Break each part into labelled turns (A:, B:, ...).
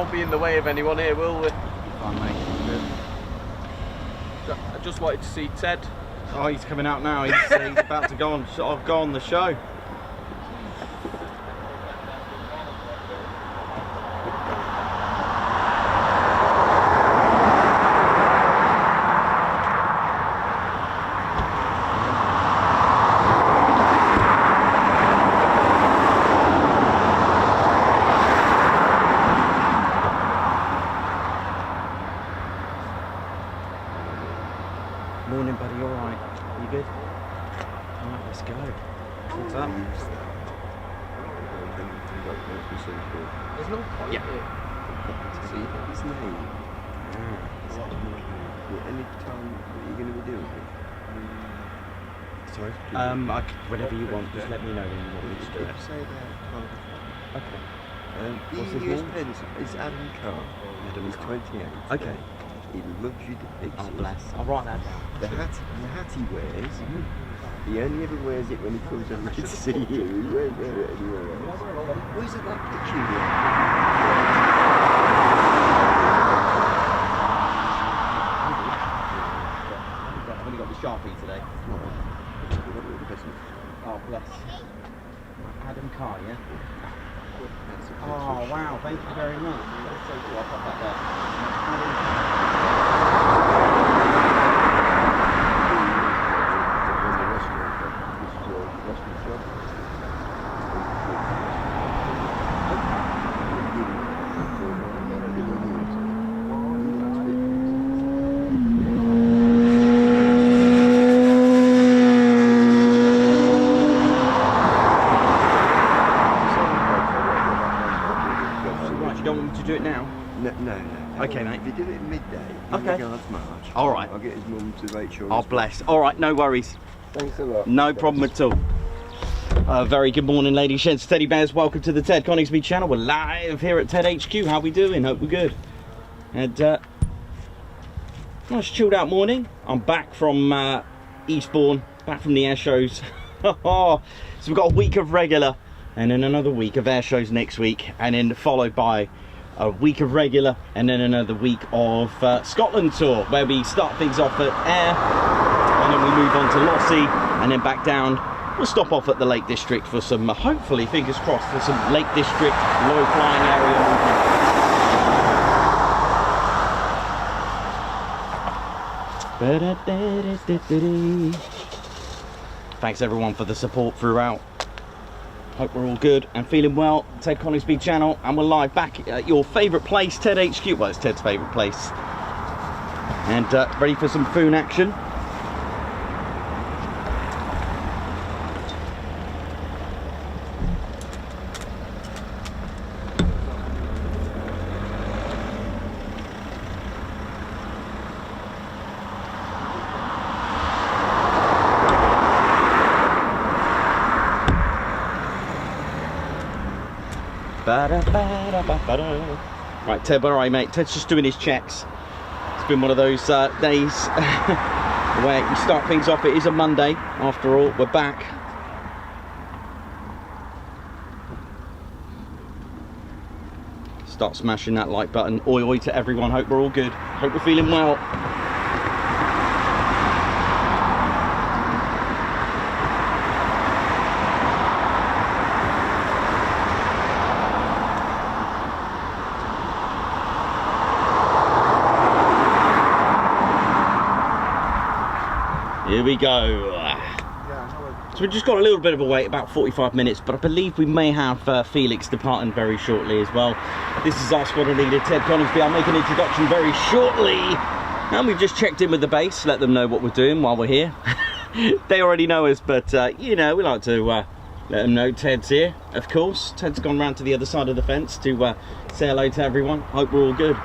A: won't be in the way of anyone here, will we?
B: Fine, mate. Good.
A: I just wanted to see Ted.
B: Oh, he's coming out now. He's about to go on the show. Morning, buddy. All right? You good? All right, let's go. What's up?
A: There's no point.
B: Yeah.
C: See his name. Any time what are you going to be doing?
B: Sorry? Whenever you want, just let me know when you want me to do it.
C: Say that.
B: Okay.
C: What's his name? It's Adam Carr.
B: Adam
C: He's
B: Carr.
C: 28.
B: Okay.
C: He loves you to bits.
B: Oh, bless. I'll write that down.
C: The hat he wears, he only ever wears it when he comes over to see you. He won't wear it anywhere else. Where's it that peculiar?
B: I've only got the Sharpie today. Oh, bless. Adam Carr, yeah? Oh, wow, thank you very much. That's so cool. I'll pop that there. Do it now?
C: No.
B: Okay, mate.
C: If you do it midday,
B: okay.
C: Guards March.
B: All right.
C: I'll get his mum to make sure.
B: Oh, bless. All right, no worries.
C: Thanks a lot.
B: No problem at all. Very good morning, ladies, gents, teddy bears. Welcome to the Ted Coningsby channel. We're live here at Ted HQ. How we doing? Hope we're good. And nice chilled out morning. I'm back from Eastbourne, back from the air shows. So we've got a week of regular, and then another week of air shows next week, and then followed by a week of regular, and then another week of Scotland tour, where we start things off at Ayr, and then we move on to Lossy, and then back down. We'll stop off at the Lake District for some, hopefully, fingers crossed, for some Lake District low flying area movement. Thanks everyone for the support throughout. Hope we're all good and feeling well. Ted Coningsby channel, and we're live back at your favourite place, Ted HQ. Well, it's Ted's favourite place. And ready for some Foon action. Right, Ted, all right, mate. Ted's just doing his checks. It's been one of those days where you start things off. It is a Monday, after all. We're back. Start smashing that like button. Oi, oi to everyone. Hope we're all good. Hope we're feeling well. Here we go. So we've just got a little bit of a wait, about 45 minutes, but I believe we may have Felix departing very shortly as well. This is our squadron leader, Ted Coningsby. I'll make an introduction very shortly. And we've just checked in with the base, let them know what we're doing while we're here. They already know us, but you know, we like to let them know Ted's here, of course. Ted's gone round to the other side of the fence to say hello to everyone. Hope we're all good.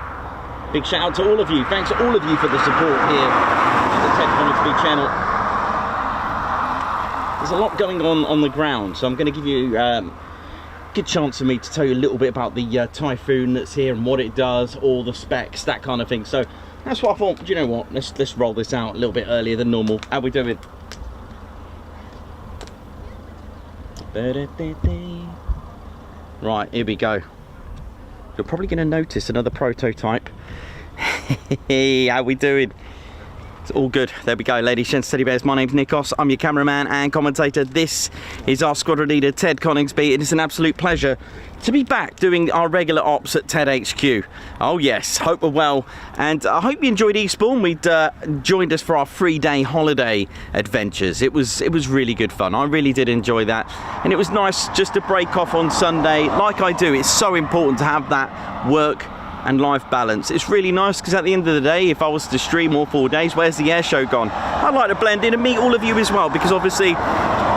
B: Big shout out to all of you. Thanks to all of you for the support here at the Ted Coningsby channel. There's a lot going on the ground, so I'm going to give you a good chance for me to tell you a little bit about the Typhoon that's here and what it does, all the specs, that kind of thing. So that's what I thought. Do you know what? Let's roll this out a little bit earlier than normal. How we doing? Right, here we go. you're probably going to notice another prototype. Hey, how we doing? It's all good. There we go, ladies, gents, teddy bears. My name's Nikos. I'm your cameraman and commentator. This is our squadron leader, Ted Coningsby. It is an absolute pleasure to be back doing our regular ops at Ted HQ. Oh yes, hope we're well, and I hope you enjoyed Eastbourne. We'd joined us for our 3-day holiday adventures. It was really good fun. I really did enjoy that, and it was nice just to break off on Sunday like I do. It's so important to have that work and life balance. It's really nice because at the end of the day, if I was to stream all 4 days, where's the air show gone? I'd like to blend in and meet all of you as well, because obviously,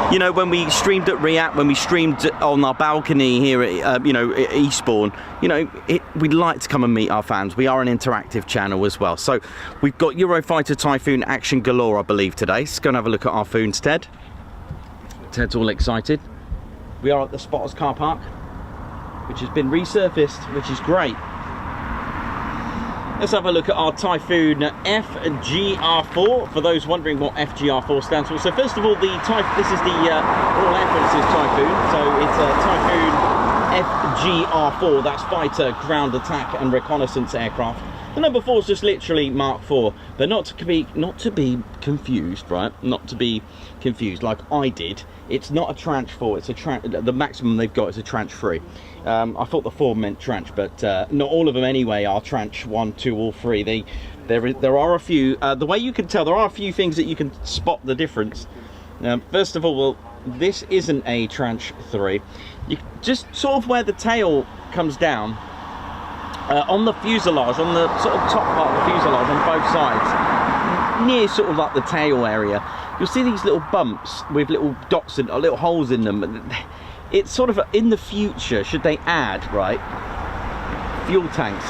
B: you know, when we streamed at RIAT, when we streamed on our balcony here at, you know, at Eastbourne, you know, we'd like to come and meet our fans. We are an interactive channel as well. So we've got Eurofighter Typhoon action galore, I believe, today. Let's go and have a look at our foons, Ted. Ted's all excited. We are at the Spotters car park, which has been resurfaced, which is great. Let's have a look at our Typhoon FGR4, for those wondering what FGR4 stands for. So first of all, this is the all references Typhoon, so it's a Typhoon FGR4, that's fighter, ground attack and reconnaissance aircraft. The number 4 is just literally Mark 4, but not to be confused, right? Not to be confused like I did. It's not a tranche 4, it's a the maximum they've got is a tranche 3. I thought the 4 meant tranche, but not all of them anyway are tranche 1, 2 or 3. There are a few, the way you can tell, there are a few things that you can spot the difference. First of all, well, this isn't a tranche 3. You just sort of where the tail comes down, on the fuselage, on the sort of top part of the fuselage on both sides, near sort of like the tail area, you'll see these little bumps with little dots and little holes in them. It's sort of, in the future, should they add, right, fuel tanks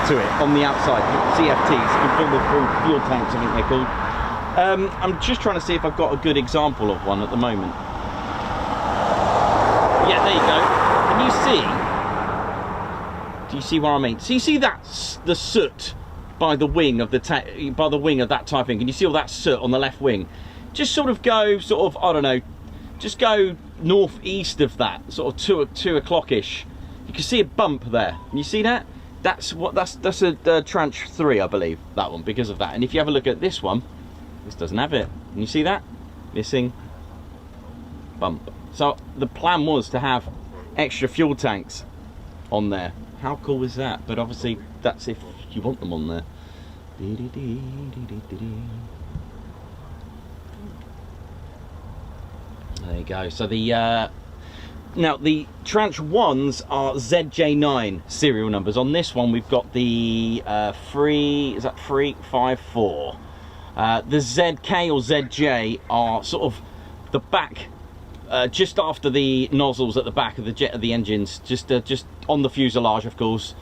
B: to it on the outside, CFTs, conformal fuel tanks, I think they're called. I'm just trying to see if I've got a good example of one at the moment. Yeah, there you go. Can you see? Do you see what I mean? So you see that's the soot by the wing of that Typhoon. Can you see all that soot on the left wing? Just sort of go, I don't know, just go northeast of that, sort of 2 o'clock-ish. You can see a bump there. Can you see that? That's a tranche 3, I believe, that one, because of that. And if you have a look at this one, this doesn't have it. Can you see that? Missing bump. So the plan was to have extra fuel tanks on there. How cool is that? But obviously that's if you want them on there. There you go. So the now the tranche 1s are ZJ9 serial numbers. On this one we've got the 354. The ZK or ZJ are sort of the back, just after the nozzles at the back of the engines, just on the fuselage, of course.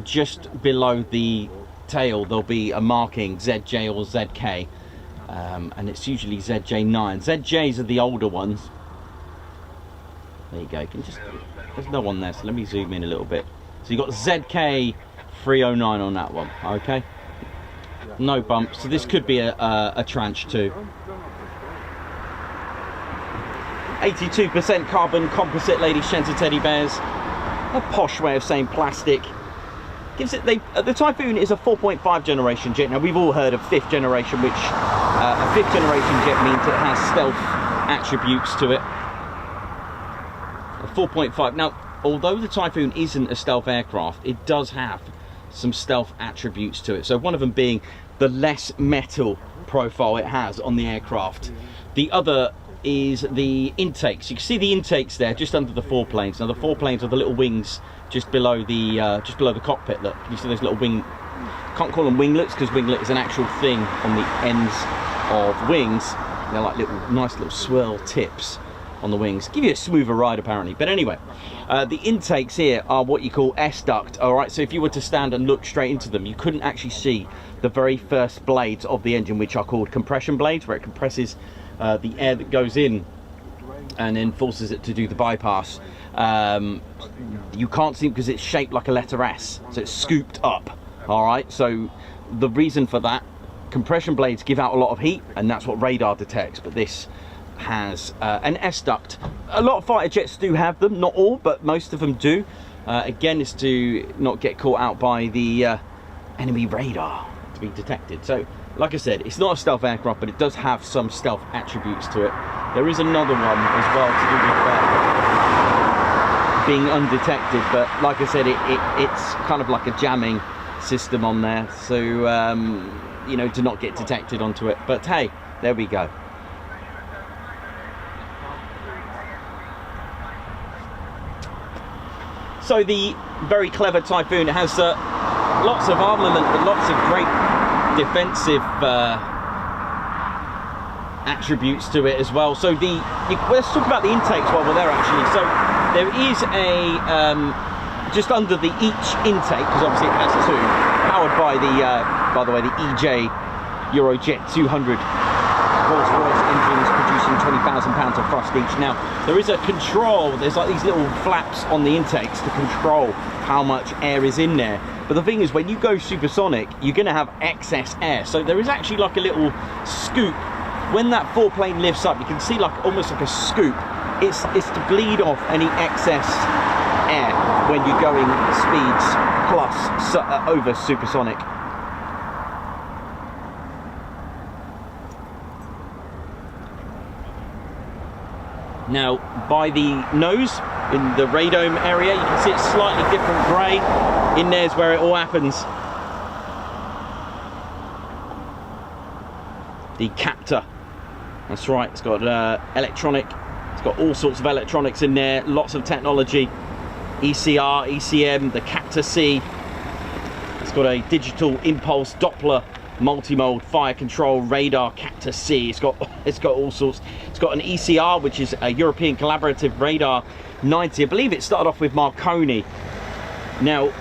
B: Just below the tail there'll be a marking ZJ or ZK, and it's usually ZJ9. ZJs are the older ones. There you go. There's no one there, so let me zoom in a little bit. So you've got ZK 309 on that one. Okay, no bumps. So this could be a tranche 2. 82% carbon composite, ladies, gents, and teddy bears. A posh way of saying plastic. Gives it the Typhoon is a 4.5 generation jet. Now we've all heard of 5th generation, which a 5th generation jet means it has stealth attributes to it. A 4.5. Now, although the Typhoon isn't a stealth aircraft, it does have some stealth attributes to it. So one of them being the less metal profile it has on the aircraft. The other is the intakes. You can see the intakes there just under the foreplanes. Now the foreplanes are the little wings just below the cockpit. Look, you see those little wing, can't call them winglets because winglet is an actual thing on the ends of wings. They're like nice little swirl tips on the wings, give you a smoother ride apparently. But anyway, the intakes here are what you call S-duct. All right, so if you were to stand and look straight into them, you couldn't actually see the very first blades of the engine, which are called compression blades, where it compresses the air that goes in and then forces it to do the bypass. You can't see it because it's shaped like a letter S, so it's scooped up. All right, so the reason for that, compression blades give out a lot of heat, and that's what radar detects. But this has an S-duct. A lot of fighter jets do have them, not all, but most of them do. Again, it's to not get caught out by the enemy radar to be detected. So, like I said, it's not a stealth aircraft, but it does have some stealth attributes to it. There is another one as well to do with being undetected, but like I said, it's kind of like a jamming system on there, so you know, to not get detected onto it. But hey, there we go. So the very clever Typhoon has lots of armament, but lots of great defensive attributes to it as well. So let's talk about the intakes while we're there actually. So there is a just under each intake, because obviously it has two, powered by the way, the EJ Eurojet 200 Rolls-Royce engines producing 20,000 pounds of thrust each. Now there is a control, there's like these little flaps on the intakes to control how much air is in there. But the thing is, when you go supersonic, you're going to have excess air. So there is actually like a little scoop. When that foreplane lifts up, you can see like almost like a scoop. It's to bleed off any excess air when you're going speeds plus over supersonic. Now, by the nose, in the radome area, you can see it's slightly different grey. In there's where it all happens. The captor. That's right, it's got electronic, it's got all sorts of electronics in there, lots of technology. ECR, ECM, the captor C. It's got a digital impulse Doppler multi-mode fire control radar captor C. It's got all sorts. It's got an ECR, which is a European Collaborative Radar 90. I believe it started off with Marconi. Now,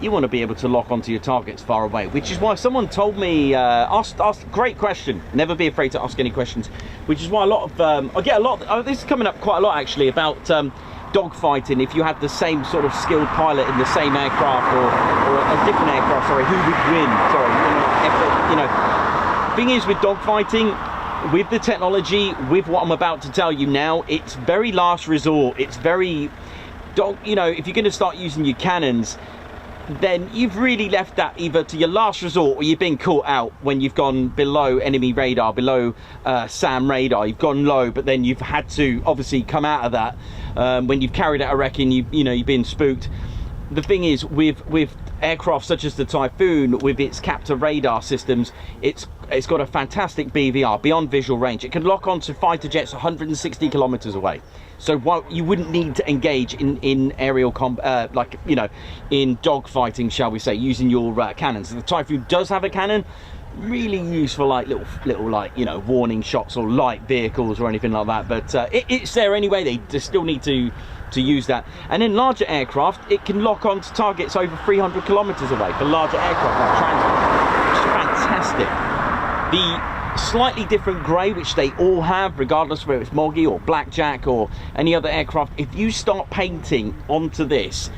B: you want to be able to lock onto your targets far away, which is why someone told me, asked great question, never be afraid to ask any questions, which is why a lot of, I get a lot, this is coming up quite a lot actually, about dogfighting. If you had the same sort of skilled pilot in the same aircraft or a different aircraft, sorry, who would win? Sorry, you know, thing is with dogfighting, with the technology, with what I'm about to tell you now, it's very last resort. It's very, you know, if you're going to start using your cannons, then you've really left that either to your last resort, or you've been caught out when you've gone below enemy radar, below SAM radar. You've gone low, but then you've had to obviously come out of that when you've carried out a wrecking. You know, you've been spooked. The thing is, with aircraft such as the Typhoon, with its captor radar systems, it's got a fantastic BVR, beyond visual range. It can lock onto fighter jets 160 kilometers away. So you wouldn't need to engage in aerial like, you know, in dogfighting, shall we say, using your cannons. The Typhoon does have a cannon, really useful, like little like, you know, warning shots or light vehicles or anything like that. But it's there anyway. They still need to use that. And in larger aircraft, it can lock onto targets over 300 kilometers away for larger aircraft like transport, which is fantastic. The slightly different grey, which they all have, regardless of whether it's Moggy or Blackjack or any other aircraft, if you start painting onto this,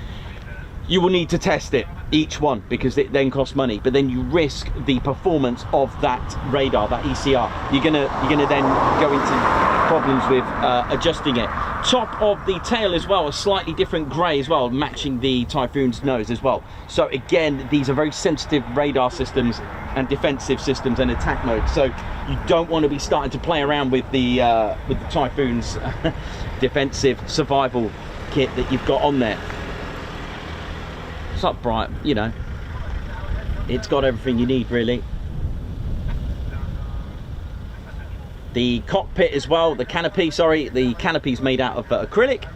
B: you will need to test it, each one, because it then costs money. But then you risk the performance of that radar, that ECR. You're gonna then go into problems with adjusting it. Top of the tail as well, a slightly different grey as well, matching the Typhoon's nose as well. So again, these are very sensitive radar systems and defensive systems and attack mode. So you don't want to be starting to play around with the Typhoon's defensive survival kit that you've got on there. It's upright, you know. It's got everything you need, really. The cockpit as well, the canopy, sorry, the canopy's made out of acrylic.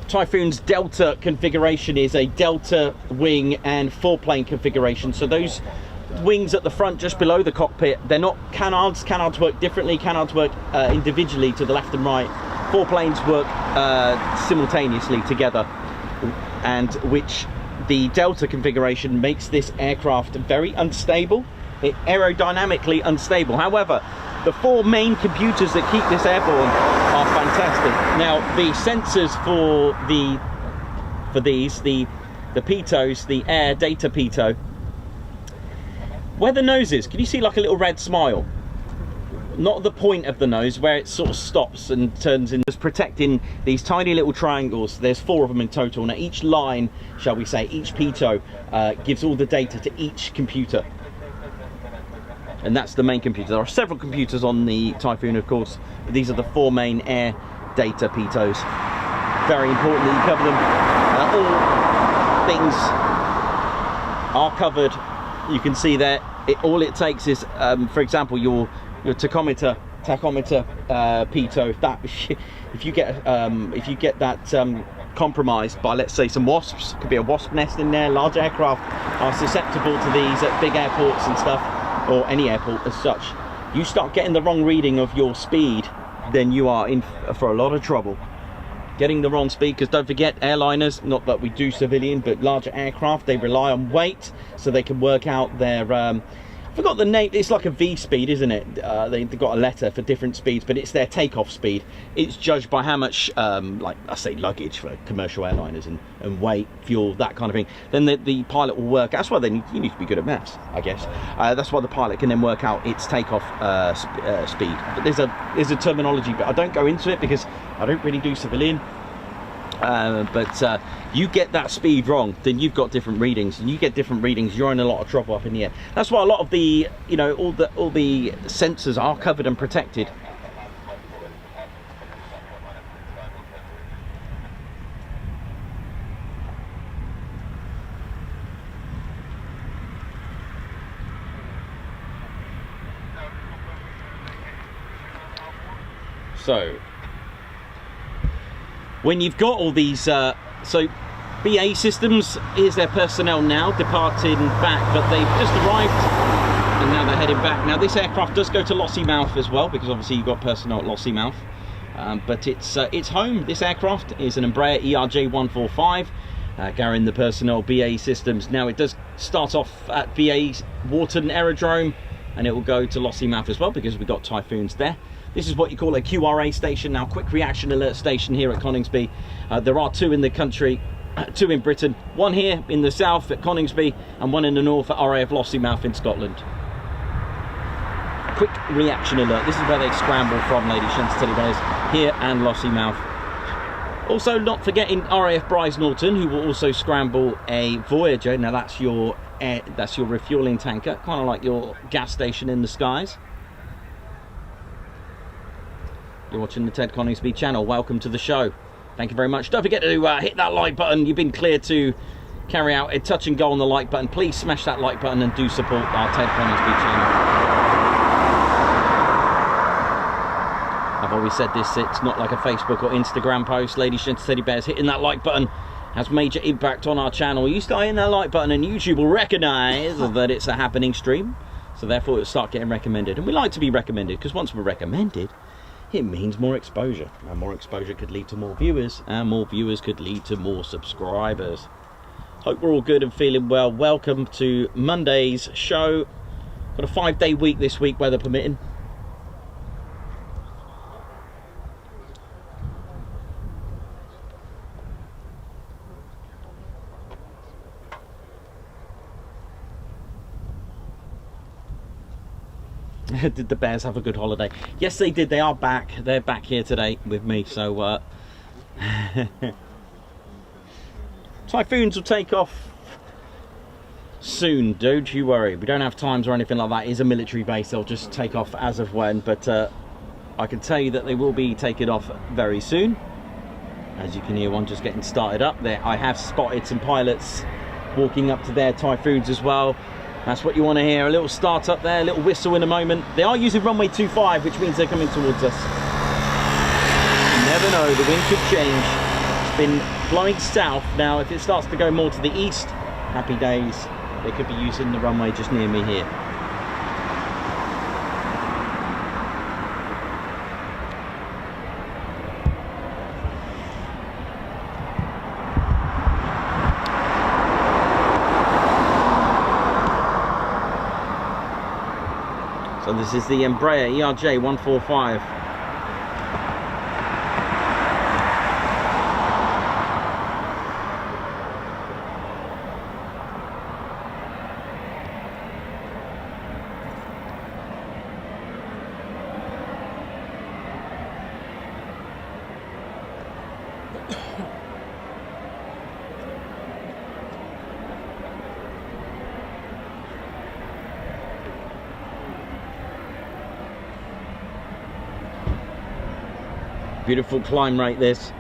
B: Typhoon's Delta configuration is a Delta wing and foreplane configuration. So those wings at the front just below the cockpit, they're not canards. Canards work differently. Canards work individually to the left and right. Foreplanes work simultaneously together, and which the Delta configuration makes this aircraft very unstable, aerodynamically unstable. However, the four main computers that keep this airborne are fantastic. Now, the sensors for these, the pitos, the air data pito, where the nose is, can you see like a little red smile? not the point of the nose, where it sort of stops and turns in. Just protecting these tiny little triangles. There's 4 of them in total. Now each line, shall we say, each pitot gives all the data to each computer. And that's the main computer. There are several computers on the Typhoon, of course, but these are the 4 main air data pitos. Very important that you cover them. All things are covered. You can see there, all it takes is, for example, your tachometer pitot. If you get that compromised by, let's say, some wasps, could be a wasp nest in there. Large aircraft are susceptible to these at big airports and stuff, or any airport as such. You start getting the wrong reading of your speed, then you are in for a lot of trouble. Getting the wrong speed, because don't forget, airliners, not that we do civilian, but larger aircraft, they rely on weight, so they can work out their, I forgot the name, it's like a V speed, isn't it? They've got a letter for different speeds, but it's their takeoff speed. It's judged by how much, like I say, luggage for commercial airliners and weight, fuel, that kind of thing. Then the pilot will work, that's why you need to be good at maths, I guess. That's why the pilot can then work out its takeoff speed. But there's a terminology, but I don't go into it because I don't really do civilian. But you get that speed wrong, then you've got different readings, and you get different readings, you're in a lot of trouble up in the air. That's why a lot of the, you know, all the sensors are covered and protected. So when you've got all these, so BA Systems, here's their personnel now, departing back, but they've just arrived, and now they're heading back. Now this aircraft does go to Lossiemouth as well, because obviously you've got personnel at Lossiemouth, but it's home. This aircraft is an Embraer ERJ145, carrying the personnel, BA Systems. Now it does start off at BA Warton Aerodrome, and it will go to Lossiemouth as well, because we've got Typhoons there. This is what you call a QRA station now, quick reaction alert station here at Coningsby. There are 2 in the country, 2 in Britain, 1 here in the south at Coningsby, and 1 in the north at RAF Lossiemouth in Scotland. Quick reaction alert. This is where they scramble from, ladies and teddy bears, here and Lossiemouth. Also, not forgetting RAF Bryce Norton, who will also scramble a Voyager. Now that's your refueling tanker, kind of like your gas station in the skies. You're watching the Ted Coningsby channel. Welcome to the show. Thank you very much. Don't forget to hit that like button. You've been cleared to carry out a touch and go on the like button. Please smash that like button and do support our Ted Coningsby channel. I've always said this, it's not like a Facebook or Instagram post. Ladies and teddy bears, hitting that like button has major impact on our channel. You start hitting that like button and YouTube will recognise that it's a happening stream. So therefore it'll start getting recommended. And we like to be recommended, because once we're recommended, it means more exposure, and more exposure could lead to more viewers, and more viewers could lead to more subscribers. Hope we're all good and feeling well. Welcome to Monday's show. Got a 5-day week this week, weather permitting. Did the bears have a good holiday? Yes, they did. They are back. They're back here today with me. So Typhoons will take off soon. Don't you worry. We don't have times or anything like that. It is a military base. They'll just take off as of when. But I can tell you that they will be taking off very soon. As you can hear, one just getting started up there. I have spotted some pilots walking up to their Typhoons as well. That's what you want to hear. A little start up there, a little whistle in a moment. They are using runway 25, which means they're coming towards us. You never know, the wind could change. It's been blowing south. Now, if it starts to go more to the east, happy days. They could be using the runway just near me here. So this is the Embraer ERJ145. Beautiful climb rate this.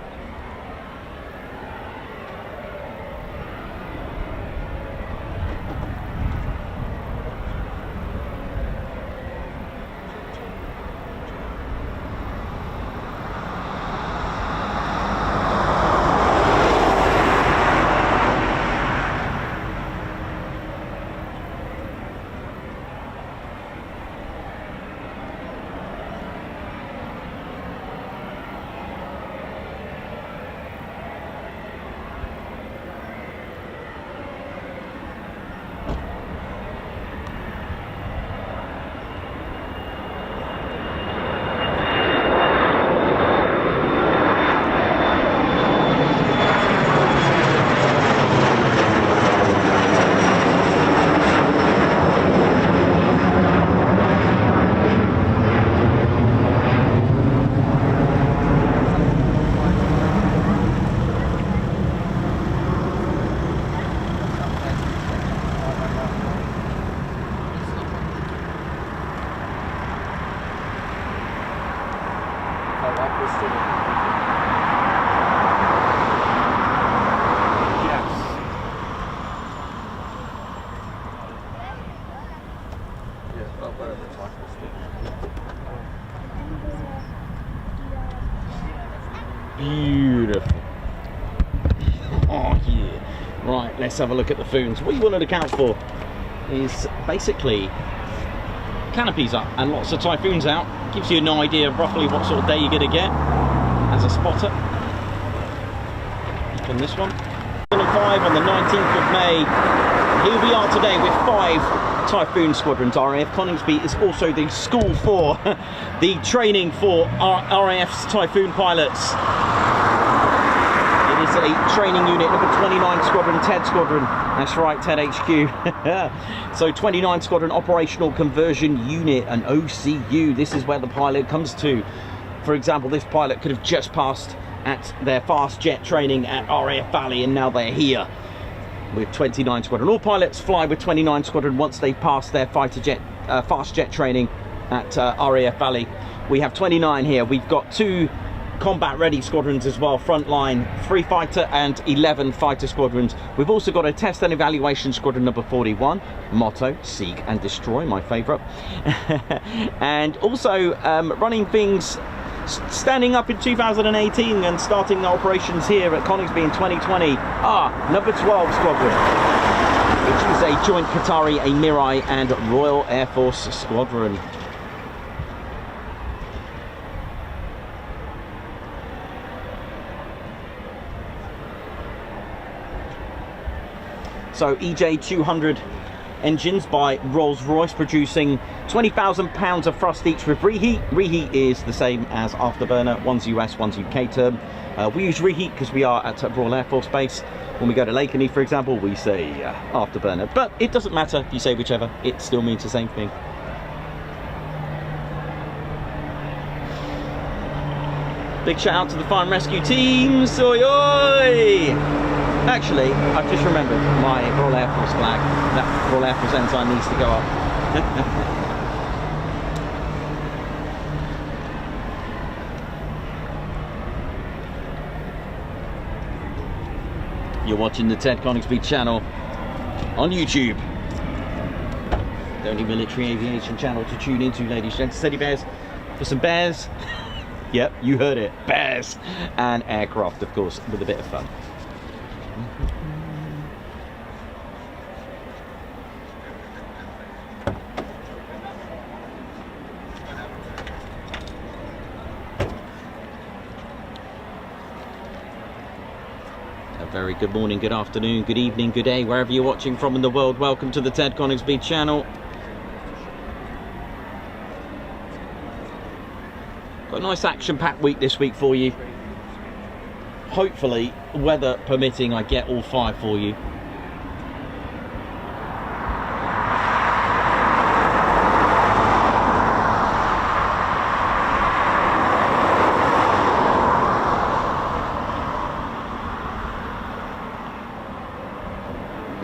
B: Beautiful. Oh yeah. Right, let's have a look at the foons. What you want to look out for is basically canopies up and lots of Typhoons out. Gives you an idea of roughly what sort of day you're going to get as a spotter. On this one. 5 on the 19th of May. Here we are today with 5 Typhoon squadrons. RAF Coningsby is also the school for the training for RAF's Typhoon pilots. It is a training unit, number 29 Squadron, TED Squadron. That's right, TED HQ. So 29 Squadron Operational Conversion Unit, an OCU. This is where the pilot comes to. For example, this pilot could have just passed at their fast jet training at RAF Valley, and now they're here with 29 Squadron. All pilots fly with 29 Squadron once they pass their fighter jet, fast jet training at RAF Valley. We have 29 here. We've got 2 combat ready squadrons as well, frontline, 3 fighter and 11 fighter squadrons. We've also got a test and evaluation squadron number 41, motto seek and destroy, my favorite. And also running things, standing up in 2018 and starting the operations here at Coningsby in 2020 are number 12 Squadron, which is a joint Qatari, Emirai and Royal Air Force squadron. So EJ200 engines by Rolls-Royce, producing 20,000 pounds of thrust each with reheat. Reheat is the same as afterburner. One's US, one's UK term. We use reheat because we are at Royal Air Force Base. When we go to Lincolnshire, for example, we say afterburner. But it doesn't matter if you say whichever, it still means the same thing. Big shout out to the fire and rescue teams. Oi, oi! Actually, I've just remembered my Royal Air Force flag. That Royal Air Force ensign needs to go up. You're watching the Ted Coningsby channel on YouTube. The only military aviation channel to tune into, ladies and gents. Teddy bears for some bears. Yep, you heard it. Bears and aircraft, of course, with a bit of fun. A very good morning, good afternoon, good evening, good day, wherever you're watching from in the world. Welcome to the Ted Coningsby channel. Got a nice action-packed week this week for you. Hopefully, weather permitting, I get all 5 for you.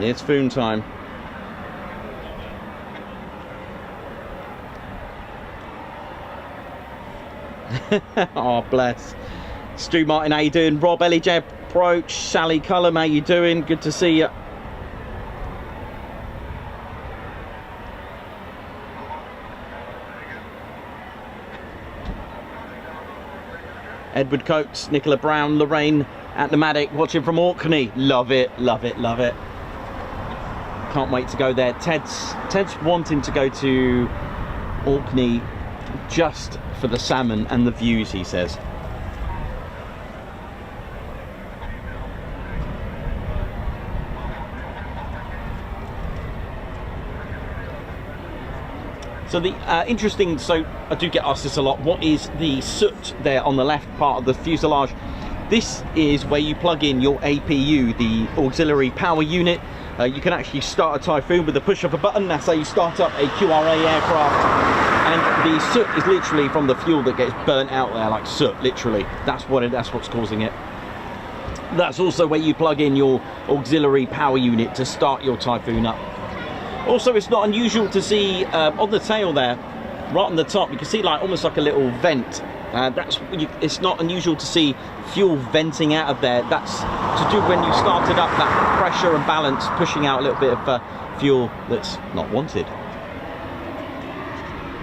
B: It's foon time. Oh, bless. Stu Martin, how you doing? Rob LJ approach. Sally Cullum, how you doing? Good to see you. Edward Coates, Nicola Brown, Lorraine at the Matic, watching from Orkney. Love it, love it, love it. Can't wait to go there. Ted's wanting to go to Orkney just for the salmon and the views, he says. So the interesting, so I do get asked this a lot, what is the soot there on the left part of the fuselage? This is where you plug in your APU, the auxiliary power unit. You can actually start a Typhoon with the push of a button. That's how you start up a QRA aircraft. And the soot is literally from the fuel that gets burnt out there, like soot, literally. That's what's causing it. That's also where you plug in your auxiliary power unit to start your Typhoon up. Also, it's not unusual to see on the tail there, right on the top, you can see like almost like a little vent. It's not unusual to see fuel venting out of there. That's to do when you started up, that pressure and balance pushing out a little bit of fuel that's not wanted.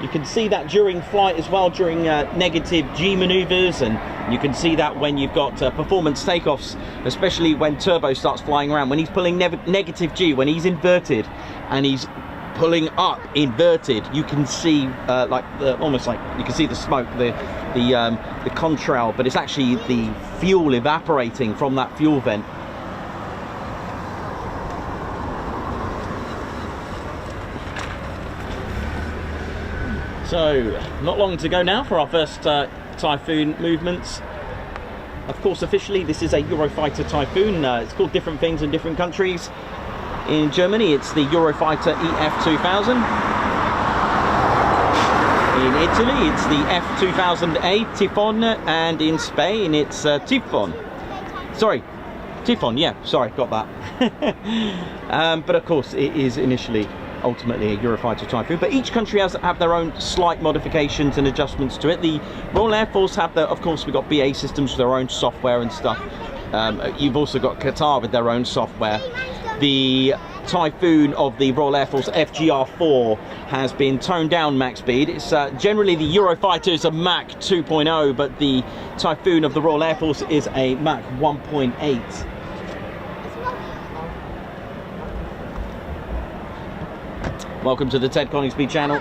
B: You can see that during flight as well, during negative G maneuvers, and you can see that when you've got performance takeoffs, especially when Turbo starts flying around, when he's pulling negative G, when he's inverted and he's pulling up inverted, you can see almost like you can see the smoke, the contrail, but it's actually the fuel evaporating from that fuel vent. So, not long to go now for our first Typhoon movements. Of course, officially, this is a Eurofighter Typhoon. It's called different things in different countries. In Germany, it's the Eurofighter EF2000. In Italy, it's the F2000A Typhoon, and in Spain, it's Typhoon. Sorry, Typhoon, yeah, sorry, got that. But of course, it is ultimately a Eurofighter Typhoon, but each country have their own slight modifications and adjustments to it. The Royal Air Force have of course, we've got BA Systems with their own software and stuff. You've also got Qatar with their own software. The Typhoon of the Royal Air Force FGR4 has been toned down max speed. It's generally the Eurofighter is a Mach 2.0, but the Typhoon of the Royal Air Force is a Mach 1.8. Welcome to the Ted Coningsby channel.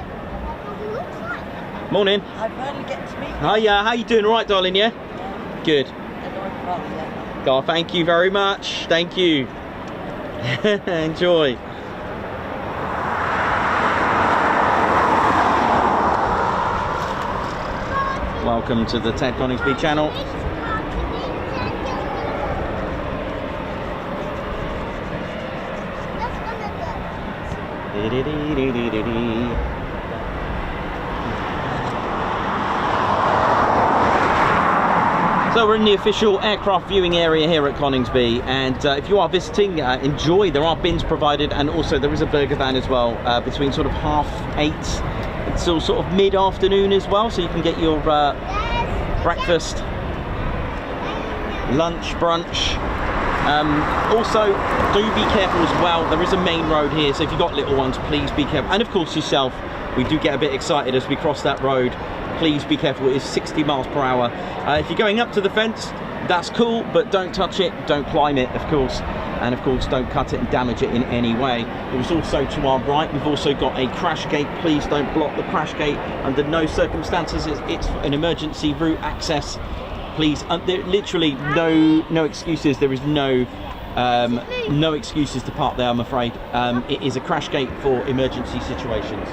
B: Morning.
D: I finally get to meet you.
B: Hiya, how you doing? All right, darling, yeah? Good. God, thank you very much. Thank you. Enjoy. Welcome to the Ted Coningsby channel. So we're in the official aircraft viewing area here at Coningsby, and if you are visiting, enjoy. There are bins provided, and also there is a burger van as well between sort of 8:30 until sort of mid-afternoon as well, so you can get your breakfast, lunch, brunch. Also, do be careful as well. There is a main road here, so if you've got little ones, please be careful. And of course yourself, we do get a bit excited as we cross that road. Please be careful, it is 60 miles per hour. If you're going up to the fence, that's cool, but don't touch it, don't climb it, of course. And of course, don't cut it and damage it in any way. There is also to our right, we've also got a crash gate. Please don't block the crash gate under no circumstances. It's an emergency route access. Please, there literally no excuses. There is no excuses to park there, I'm afraid. It is a crash gate for emergency situations.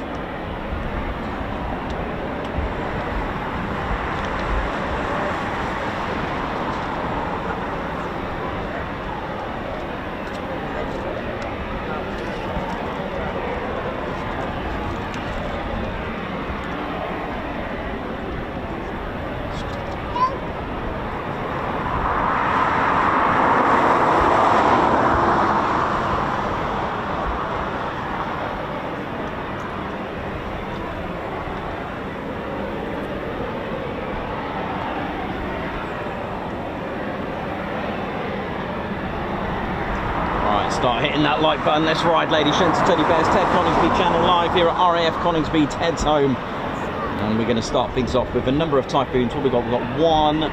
B: Right, start hitting that like button. Let's ride, ladies, gents, teddy bears. Ted Coningsby channel live here at RAF Coningsby, Ted's home. And we're going to start things off with a number of Typhoons. What we got? We've got one.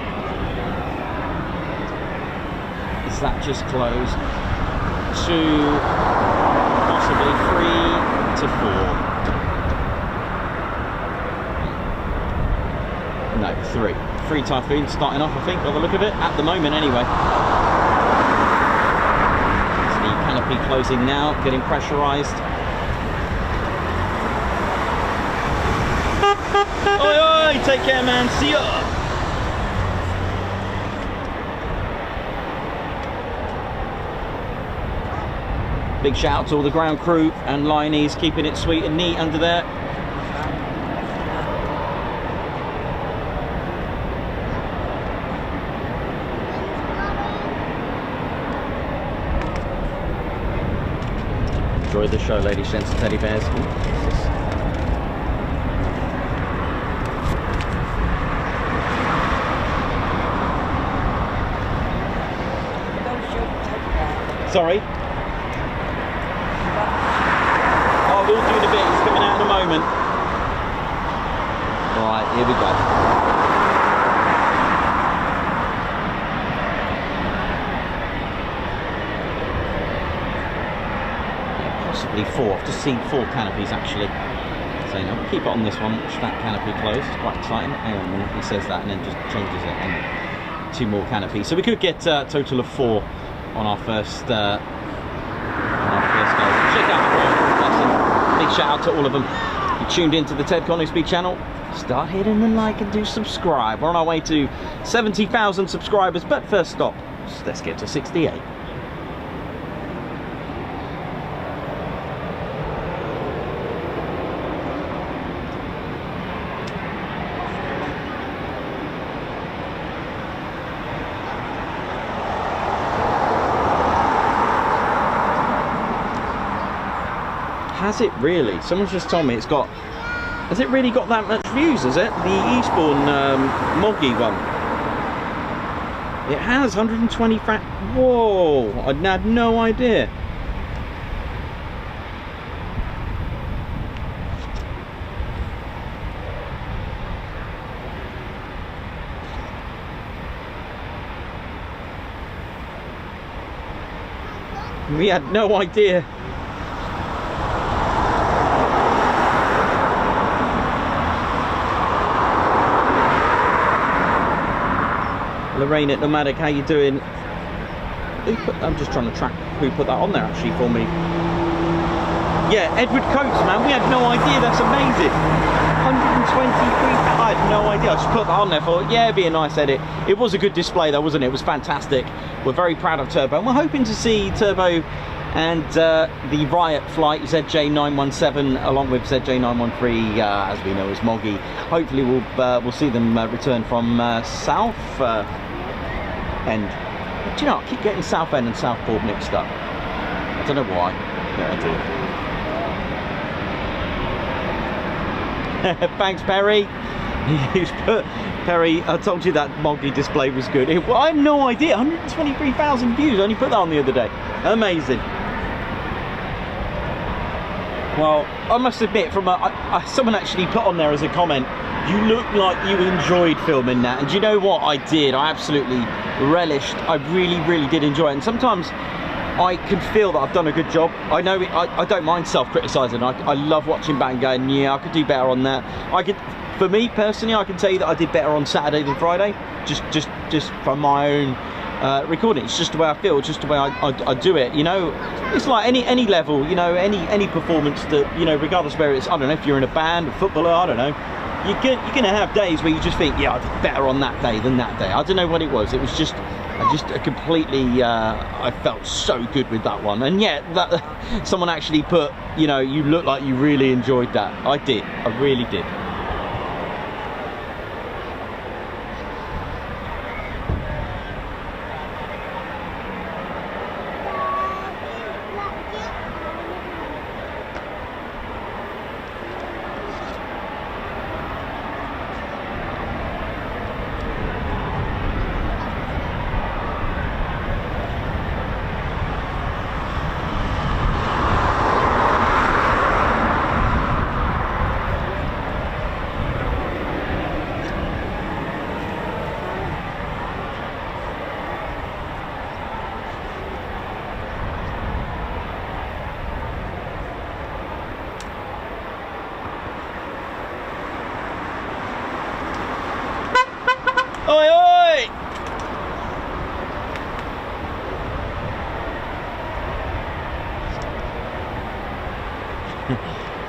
B: Is that just closed? Two, possibly 3 to 4. No, 3. 3 Typhoons starting off, I think, by the look of it, at the moment anyway. So the canopy closing now, getting pressurised. Oi, oi, take care, man, see ya! Big shout out to all the ground crew and lineys keeping it sweet and neat under there. Enjoy the show, ladies, gents, and teddy bears. Sorry? Oh, we'll do it a bit. It's coming out in a moment. Right, here we go. Possibly 4. I've just seen 4 canopies actually. So now we'll keep it on this one. Watch that canopy close. It's quite exciting. Hang on a minute. He says that and then just changes it. And 2 more canopies. So we could get a total of 4 on our first go. Check out the big shout out to all of them. You tuned into the Ted Coningsby channel. Start hitting the like and do subscribe. We're on our way to 70,000 subscribers, but first stop, let's get to 68. Has it really? Someone's just told me it's got... Has it really got that much views, has it? The Eastbourne Moggy one. It has 120... Whoa! I had no idea. We had no idea. Lorraine at Nomadic, how you doing? I'm just trying to track who put that on there actually for me. Yeah, Edward Coates, man, we had no idea. That's amazing. 123, I had no idea. I just put that on there for, yeah, it'd be a nice edit. It was a good display though, wasn't it? It was fantastic. We're very proud of Turbo, and we're hoping to see Turbo and the Riot flight ZJ917 along with ZJ913, as we know as Moggy. Hopefully we'll see them return from South End. Do you know, I keep getting South End and Southport mixed up. I don't know why, but I do. Thanks, Perry. Perry, I told you that Moggy display was good. I had no idea. 123,000 views. I only put that on the other day. Amazing. Well, I must admit, from someone actually put on there as a comment, you look like you enjoyed filming that. And do you know what? I did. I absolutely relished. I really did enjoy it. And sometimes I can feel that I've done a good job. I know I don't mind self-criticising. I love watching back and going, yeah, I could do better on that. For me personally, I can tell you that I did better on Saturday than Friday. Just from my own recording. It's just the way I feel. It's just the way I do it. You know, it's like any level. You know, any performance that, you know, regardless of where it's. I don't know if you're in a band, a footballer. I don't know. You're gonna have days where you just think, yeah, I did better on that day than that day. I don't know what it was. It was just. I completely, I felt so good with that one. And yet, someone actually put, you know, you look like you really enjoyed that. I did. I really did.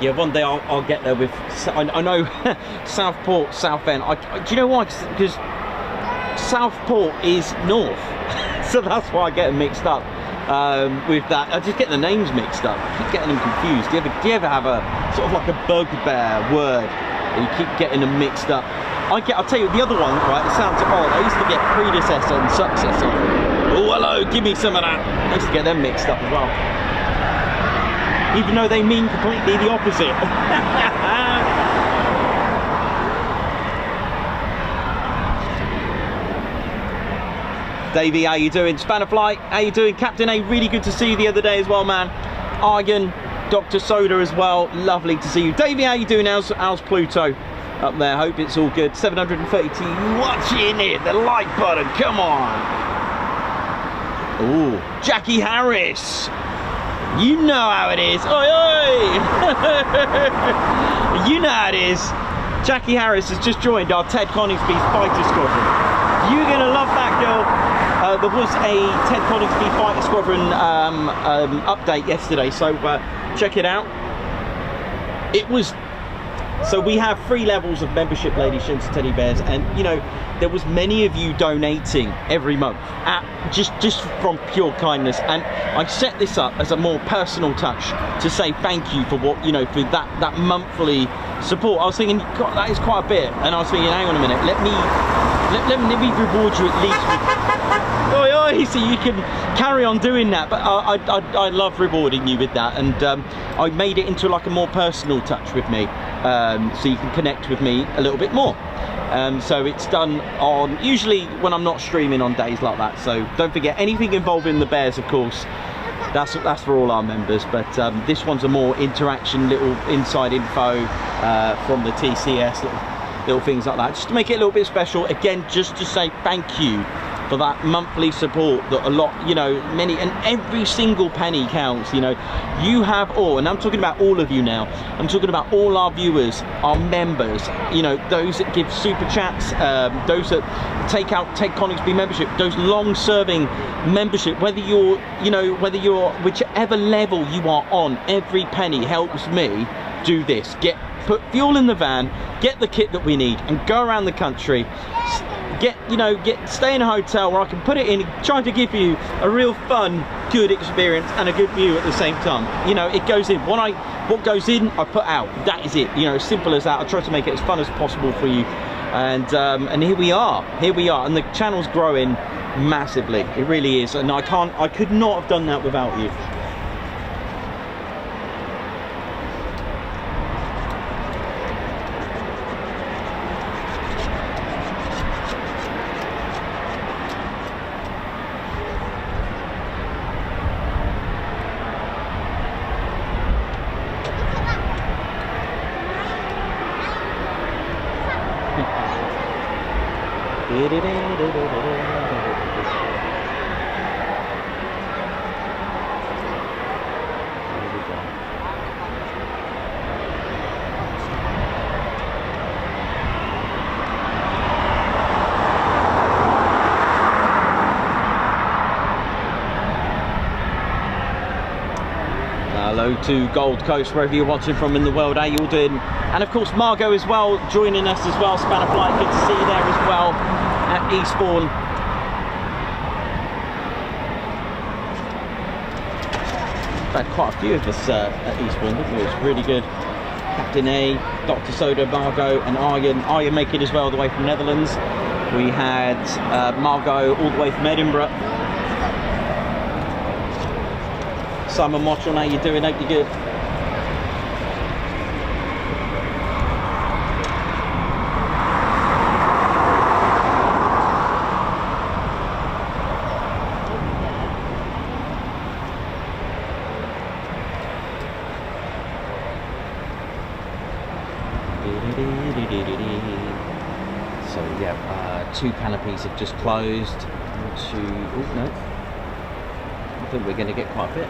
B: Yeah, one day I'll get there with. I know Southport, Southend. Do you know why? Because Southport is north, so that's why I get them mixed up with that. I just get the names mixed up. I keep getting them confused. Do you ever have a sort of like a bugbear word and you keep getting them mixed up? I'll tell you the other one, right? It sounds odd. I used to get predecessor and successor. Oh, hello, give me some of that. I used to get them mixed up as well, even though they mean completely the opposite. Davey, how you doing? Spanner Flight, how you doing? Captain A, really good to see you the other day as well, man. Argan, Dr. Soda as well, lovely to see you. Davey, how you doing? How's Pluto up there? Hope it's all good. 730 watching it, the like button, come on. Ooh, Jackie Harris. You know how it is. Oi, oi! You know how it is. Jackie Harris has just joined our Ted Coningsby's fighter squadron. You're gonna love that, girl. There was a Ted Coningsby fighter squadron update yesterday, so check it out. It was. So we have 3 levels of membership, Lady Shins and Teddy Bears, and you know there was many of you donating every month, just from pure kindness, and I set this up as a more personal touch to say thank you for what, you know, for that monthly support. I was thinking, God, that is quite a bit, and I was thinking, hang on a minute, let me reward you at least with, so you can carry on doing that. But I love rewarding you with that, and I made it into like a more personal touch with me, so you can connect with me a little bit more. So it's done on usually when I'm not streaming on days like that. So don't forget, anything involving the Bears, of course, that's for all our members. But this one's a more interaction, little inside info from the TCS, little things like that, just to make it a little bit special. Again, just to say thank you for that monthly support that a lot, you know, many, and every single penny counts. You know, you have all, and I'm talking about all of you now, I'm talking about all our viewers, our members, you know, those that give super chats, those that take out Ted Coningsby membership, those long serving membership, whether you're, you know, whether you're whichever level you are on, every penny helps me do this. Put fuel in the van, get the kit that we need, and go around the country. Stay in a hotel where I can put it in, trying to give you a real fun, good experience and a good view at the same time. You know, it goes in. What goes in, I put out. That is it. You know, as simple as that. I try to make it as fun as possible for you. And here we are, and the channel's growing massively. It really is, and I could not have done that without you. Hello to Gold Coast, wherever you're watching from in the world. How you all doing? And of course Margot as well, joining us as well. Spanner Flight, good to see you there as well at Eastbourne. We've had quite a few of us at Eastbourne, didn't we? It was really good. Captain A, Dr. Soda, Margot and Aryan making as well, the way from Netherlands. We had Margot all the way from Edinburgh. Simon Mottron, how you doing? Hope you're good. So yeah, 2 canopies have just closed. Oh no, I think we're going to get quite a bit.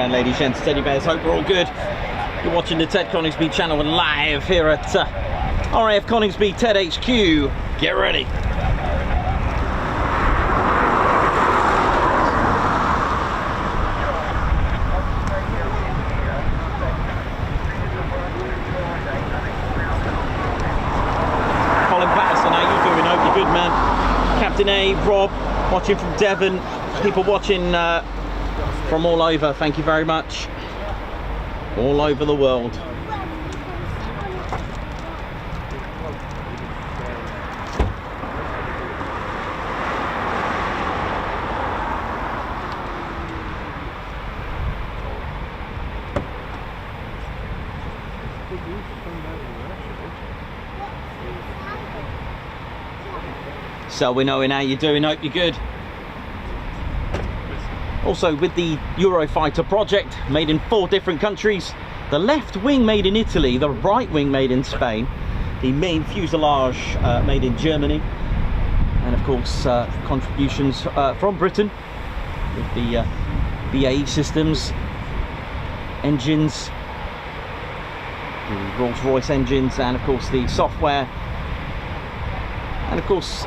B: going, ladies, gents, teddy bears? Hope we're all good. You're watching the Ted Coningsby channel live here at RAF Coningsby Ted HQ. Get ready. Good man. Captain A, Rob, watching from Devon, people watching from all over, thank you very much. All over the world. So we're knowing how you're doing, hope you're good. Also with the Eurofighter project, made in 4 different countries. The left wing made in Italy, the right wing made in Spain, the main fuselage made in Germany, and of course contributions from Britain with the BAE systems, engines, the Rolls-Royce engines, and of course the software, and of course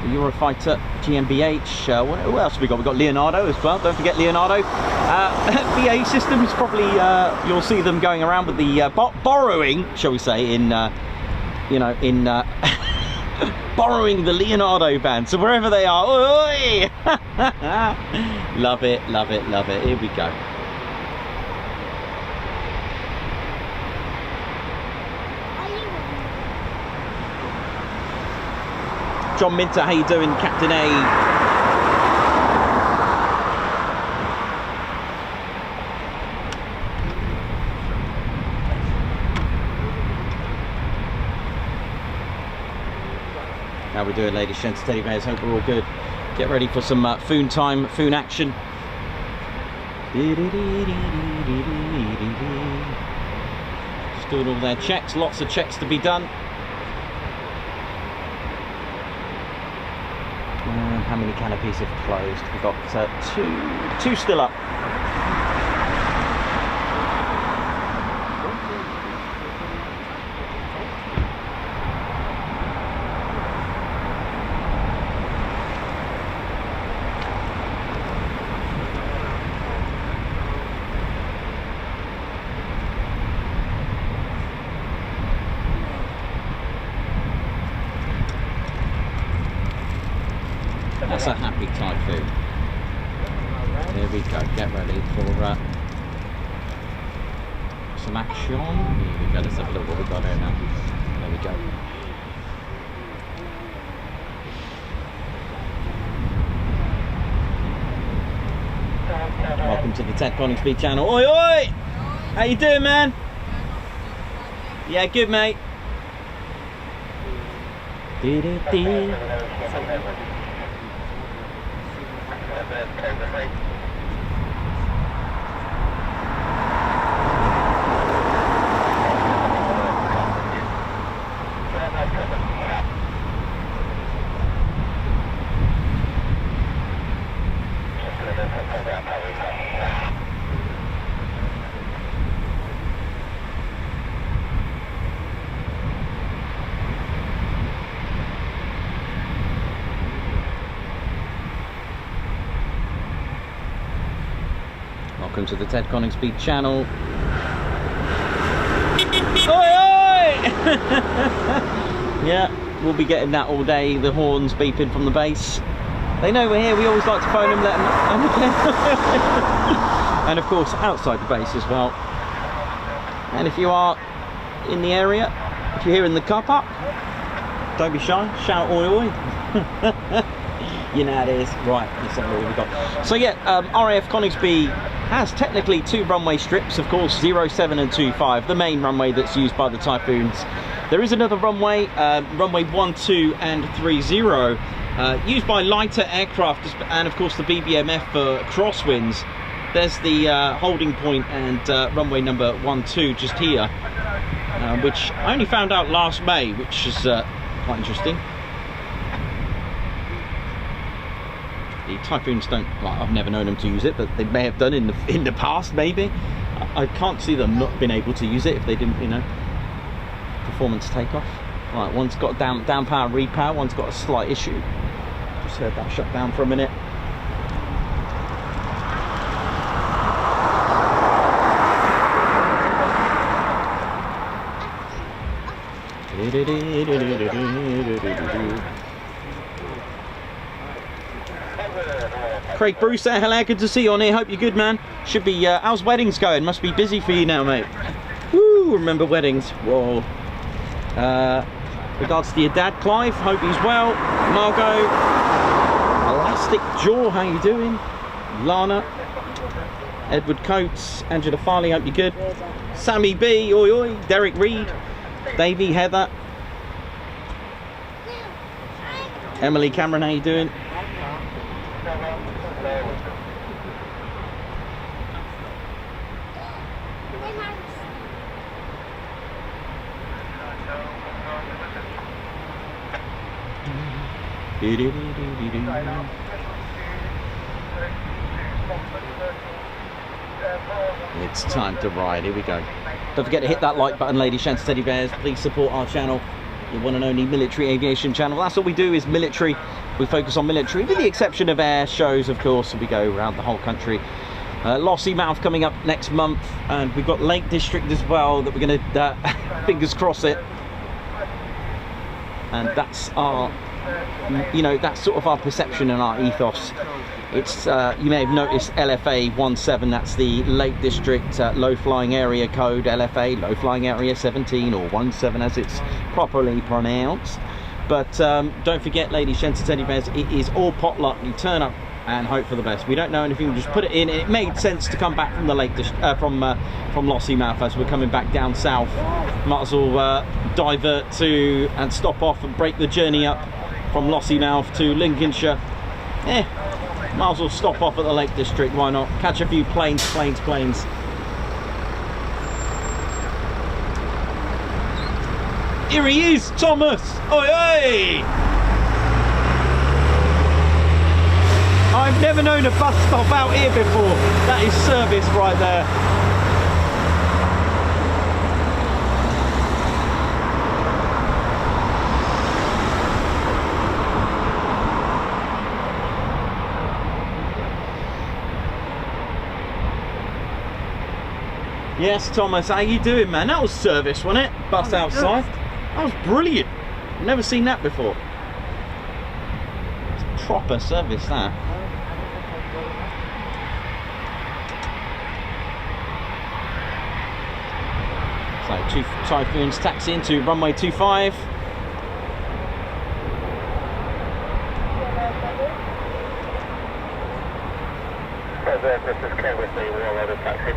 B: the Eurofighter GmbH. What else have we got? We've got Leonardo as well, don't forget Leonardo. BAE systems, probably you'll see them going around with the borrowing, shall we say, in you know, in borrowing the Leonardo band, so wherever they are. Oi! Love it, love it, love it. Here we go. John Minter, how you doing, Captain A? How we doing, ladies, gents, teddy bears? Hope we're all good. Get ready for some foon time, foon action. Just doing all their checks, lots of checks to be done. How many canopies have closed? We've got two still up. That's a happy Typhoon. Here we go, get ready for some action. Here we go, let's have a look what we've got here now. There we go. Welcome to the Ted Coningsby channel. Oi, oi! How you doing, man? Yeah, good, mate. Welcome to the Ted Coningsby channel. Oi, oi! Yeah, we'll be getting that all day. The horns beeping from the base. They know we're here. We always like to phone them, let them know. And of course, outside the base as well. And if you are in the area, if you're here in the car park, don't be shy. Shout oi, oi. You know how it is. Right, let's have a look what we've got. So yeah, RAF Coningsby has technically 2 runway strips, of course, 07 and 25, the main runway that's used by the Typhoons. There is another runway, runway 12 and 30, used by lighter aircraft, and of course the BBMF for crosswinds. There's the holding point and runway number 12 just here, which I only found out last May, which is quite interesting. The Typhoons don't, like, I've never known them to use it, but they may have done in the past, maybe. I can't see them not being able to use it if they didn't, you know, performance takeoff. Right, one's got down power repower, one's got a slight issue. Just heard that shut down for a minute. Craig Bruce there, hello, good to see you on here, hope you're good, man. Should be, how's weddings going? Must be busy for you now, mate. Woo, remember weddings, whoa. Regards to your dad, Clive, hope he's well. Margot, Elastic Jaw, how you doing? Lana, Edward Coates, Angela Farley, hope you're good. Sammy B, oi oi, Derek Reed, Davey, Heather, Emily Cameron, how you doing? It's time to ride, here we go. Don't forget to hit that like button, ladies, gents, teddy bears. Please support our channel, your one and only military aviation channel. That's all we do, is military. We focus on military, with the exception of air shows, of course, and we go around the whole country. Lossiemouth coming up next month, and we've got Lake District as well that we're going to, fingers cross it. And that's our, you know, that's sort of our perception and our ethos. It's, you may have noticed LFA 17, that's the Lake District low flying area code, LFA, low flying area 17 or 17 as it's properly pronounced. But don't forget, ladies, gents, teddy bears, it is all potluck. You turn up and hope for the best. We don't know anything, we just put it in. It made sense to come back from the Lake from Lossiemouth as we're coming back down south. Might as well divert to and stop off and break the journey up from Lossiemouth to Lincolnshire. Might as well stop off at the Lake District, why not? Catch a few planes. Here he is, Thomas! Oi, oi! I've never known a bus stop out here before. That is service right there. Yes, Thomas, how you doing, man? That was service, wasn't it? Bus outside. That was brilliant. I've never seen that before. It's proper service, that. So, two Typhoons taxi into runway 25.
D: This is Ken with the Warloader taxi.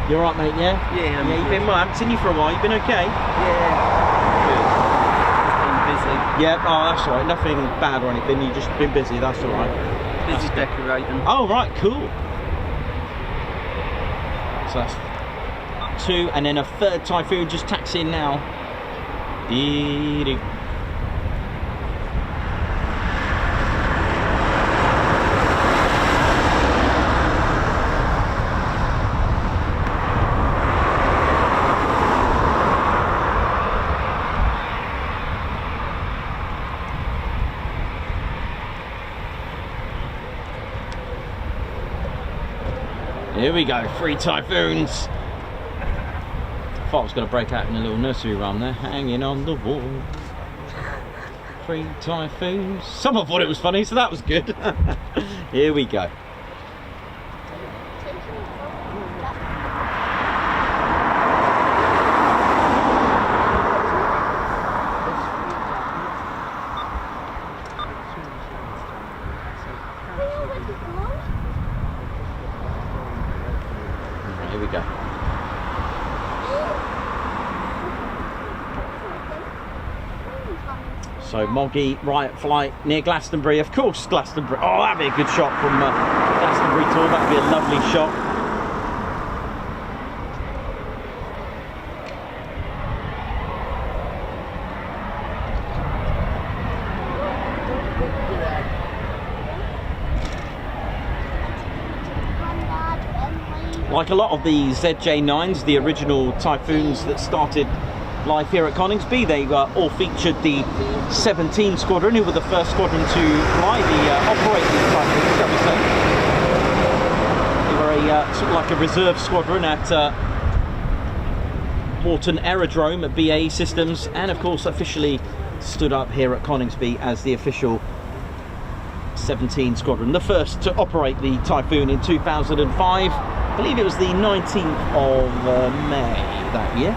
B: You alright, mate, yeah?
D: Yeah,
B: you've been well. I haven't seen you for a while. You've been okay?
D: Yeah. Good. Just been busy.
B: Yeah, oh, that's alright. Nothing bad or anything. You've just been busy, that's alright.
D: Busy decorating.
B: Oh, right, cool. So that's two, and then a third Typhoon just taxiing now. Dee-dee. Here we go, 3 Typhoons. I thought I was going to break out in a little nursery rhyme there. Hanging on the wall. 3 Typhoons. Someone thought it was funny, so that was good. Here we go. Here we go. So Moggy, right flight near Glastonbury, of course Glastonbury. Oh, that'd be a good shot from Glastonbury tour. That'd be a lovely shot. Like a lot of the ZJ9s, the original Typhoons that started life here at Coningsby, they all featured the 17 Squadron, who were the first squadron to fly operate the Typhoons, shall we say. They were sort of like a reserve squadron at Morton Aerodrome at BAE Systems, and of course officially stood up here at Coningsby as the official 17 Squadron, the first to operate the Typhoon in 2005. I believe it was the 19th of May that year.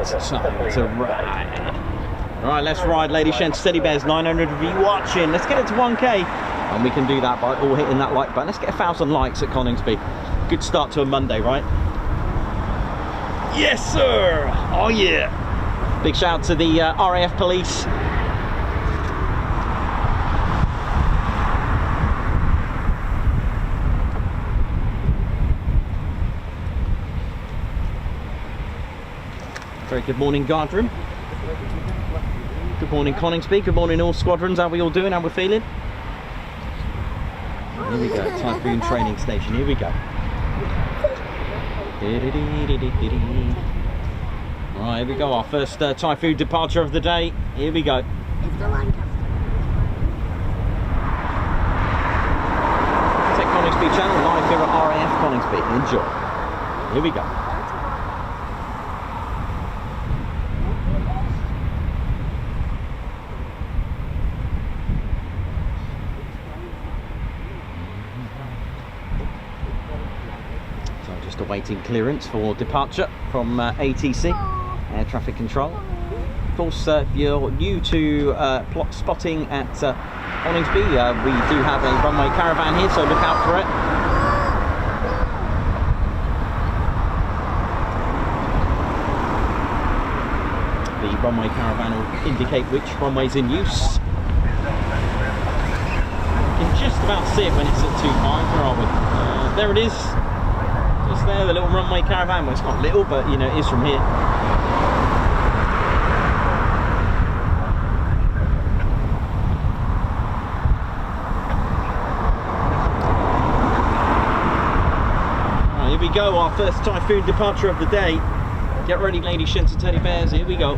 B: It's time to ride. Alright, let's ride, ladies and gents. Steady Bears, 900 of you watching. Let's get it to 1k. And we can do that by all hitting that like button. Let's get 1,000 likes at Coningsby. Good start to a Monday, right? Yes, sir! Oh, yeah! Big shout out to the RAF Police. Very good morning, guard room. Good morning, Coningsby. Good morning, all squadrons. How are we all doing? How we feeling? Here we go, Typhoon training station. Here we go. Right, here we go. Our first Typhoon departure of the day. Here we go. Tech Coningsby channel live here at RAF Coningsby. Enjoy. Here we go. Just awaiting clearance for departure from ATC, Air Traffic Control. Of course, if you're new to plot spotting at Coningsby, we do have a runway caravan here, so look out for it. The runway caravan will indicate which runway's in use. You can just about see it when it's at 25. Where are we? There it is. Just there, the little runway caravan. Well, it's not little, but you know, it is from here. Right, here we go, our first Typhoon departure of the day. Get ready, ladies, gents and teddy bears. Here we go.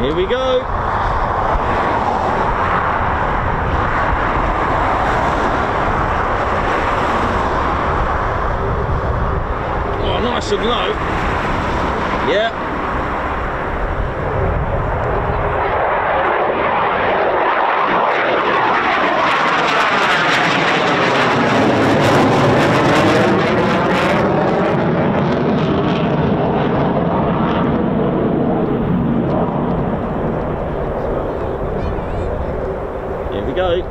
B: Here we go. Oh, nice and low. Yeah. Here we go.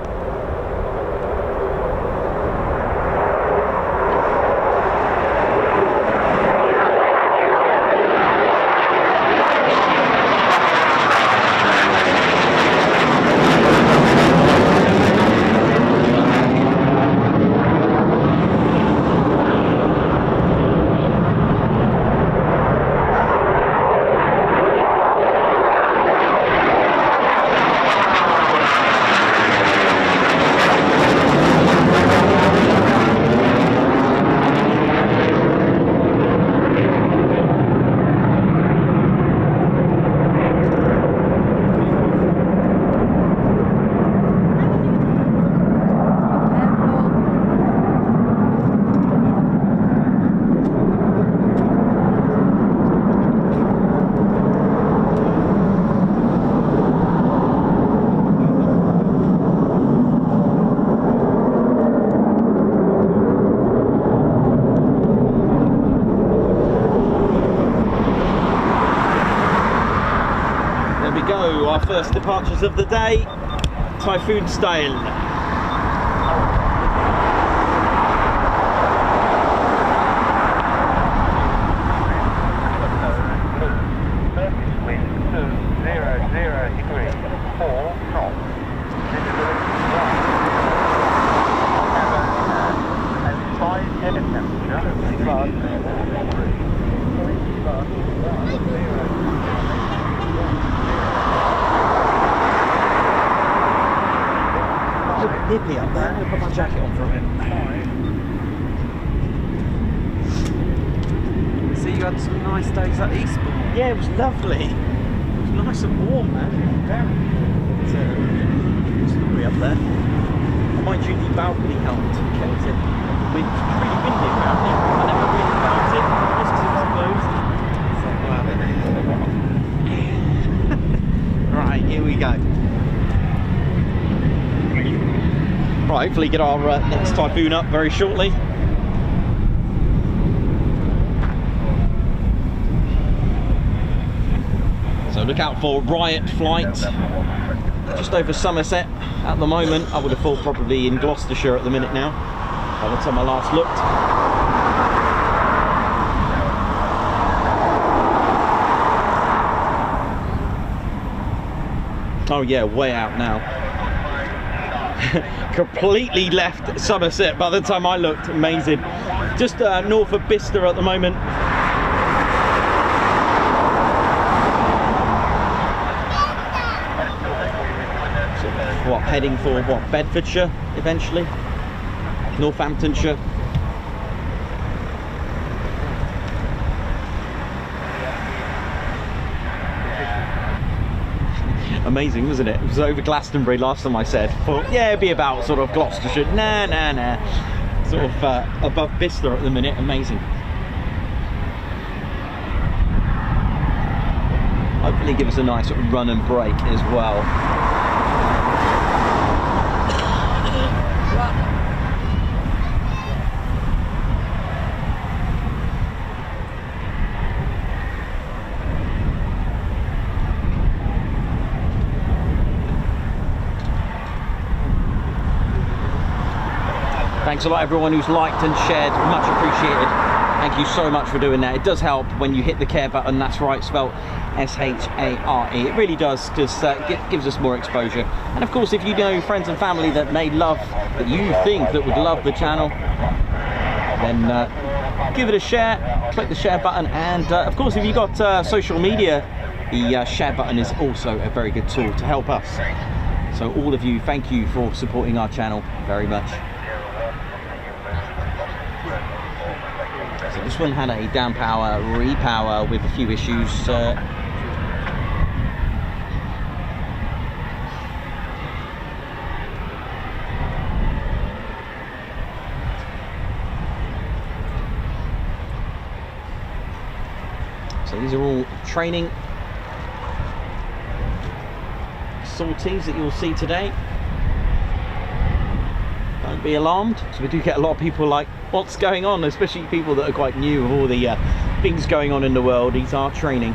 B: There we go, our first departures of the day, Typhoon style. Nippy up there. I'm going to put my jacket on for a minute.
E: So you had some nice days at Eastbourne?
B: Yeah, it was lovely. It was nice and warm, man. It's lovely up there. Mind you, the balcony helped. Kept it. The wind was really windy around here. I never really felt it. Just because it's closed. Right, here we go. Right, hopefully get our next Typhoon up very shortly. So look out for Riot flight just over Somerset at the moment. I would have thought probably in Gloucestershire at the minute now, by the time I last looked. Oh yeah, way out now. Completely left Somerset by the time I looked. Amazing. Just north of Bicester at the moment. So, what, heading for what, Bedfordshire eventually? Northamptonshire. Amazing, wasn't it? It was over Glastonbury last time I said. Thought, yeah, it'd be about sort of Gloucestershire. Nah. Sort of above Bicester at the minute. Amazing. Hopefully give us a nice sort of run and break as well. Thanks a lot everyone who's liked and shared, much appreciated. Thank you so much for doing that. It does help when you hit the care button, that's right, spelled S-H-A-R-E. It really does, because it gives us more exposure. And of course, if you know friends and family that may love, that you think that would love the channel, then give it a share, click the share button, and of course if you've got social media, the share button is also a very good tool to help us. So all of you, thank you for supporting our channel very much. So this one had a down power, repower with a few issues. So these are all training sorties that you'll see today. Don't be alarmed, because we do get a lot of people like, what's going on, especially people that are quite new with all the things going on in the world. These are training.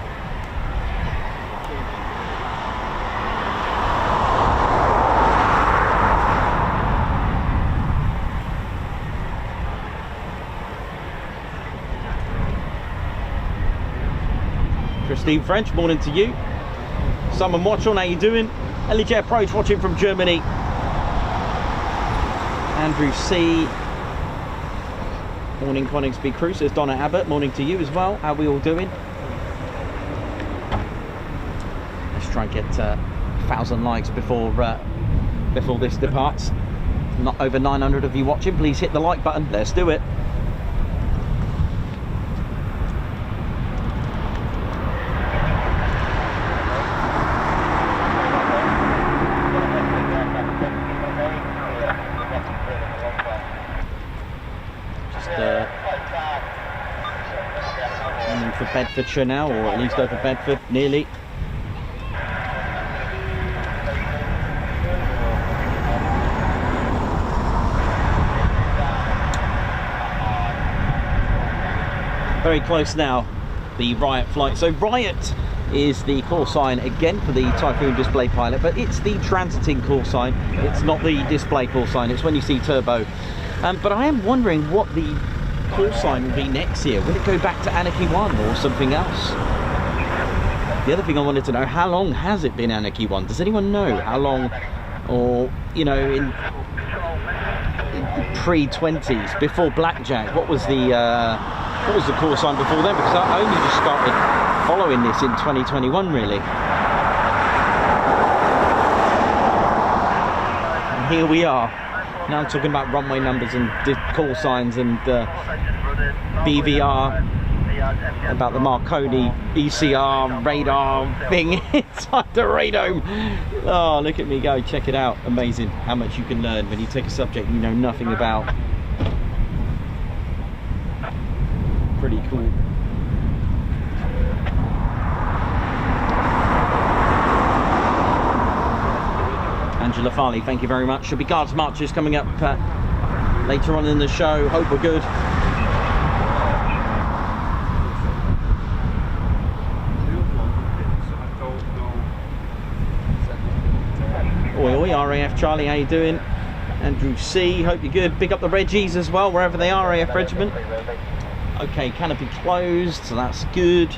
B: Christine French, morning to you. Someone watching, how you doing? LJ Approach watching from Germany. Andrew C. Morning Coningsby crew, says Donna Abbott, morning to you as well. How are we all doing? Let's try and get 1,000 likes before this departs. Not over 900 of you watching, please hit the like button. Let's do it. For Bedfordshire now, or at least over Bedford, nearly. Very close now, the Riot flight. So Riot is the call sign again for the Typhoon display pilot, but it's the transiting call sign. It's not the display call sign. It's when you see turbo. But I am wondering what the call sign will be next year. Will it go back to Anarchy 1 or something else? The other thing I wanted to know, how long has it been Anarchy 1? Does anyone know how long, or, you know, in pre-20s, before Blackjack, what was the call sign before then? Because I only just started following this in 2021, really. And here we are, now I'm talking about runway numbers and call signs and BVR, about the Marconi ECR radar thing inside the radome. Oh, look at me go, check it out. Amazing how much you can learn when you take a subject you know nothing about. Pretty cool. Angela Farley, thank you very much. Should be guards marches coming up later on in the show. Hope we're good. Oi, oi, RAF Charlie, how you doing? Andrew C, hope you're good. Big up the Reggies as well, wherever they are, RAF Regiment. Okay, canopy closed, so that's good.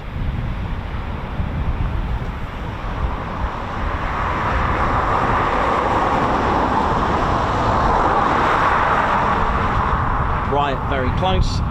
B: Right, very close.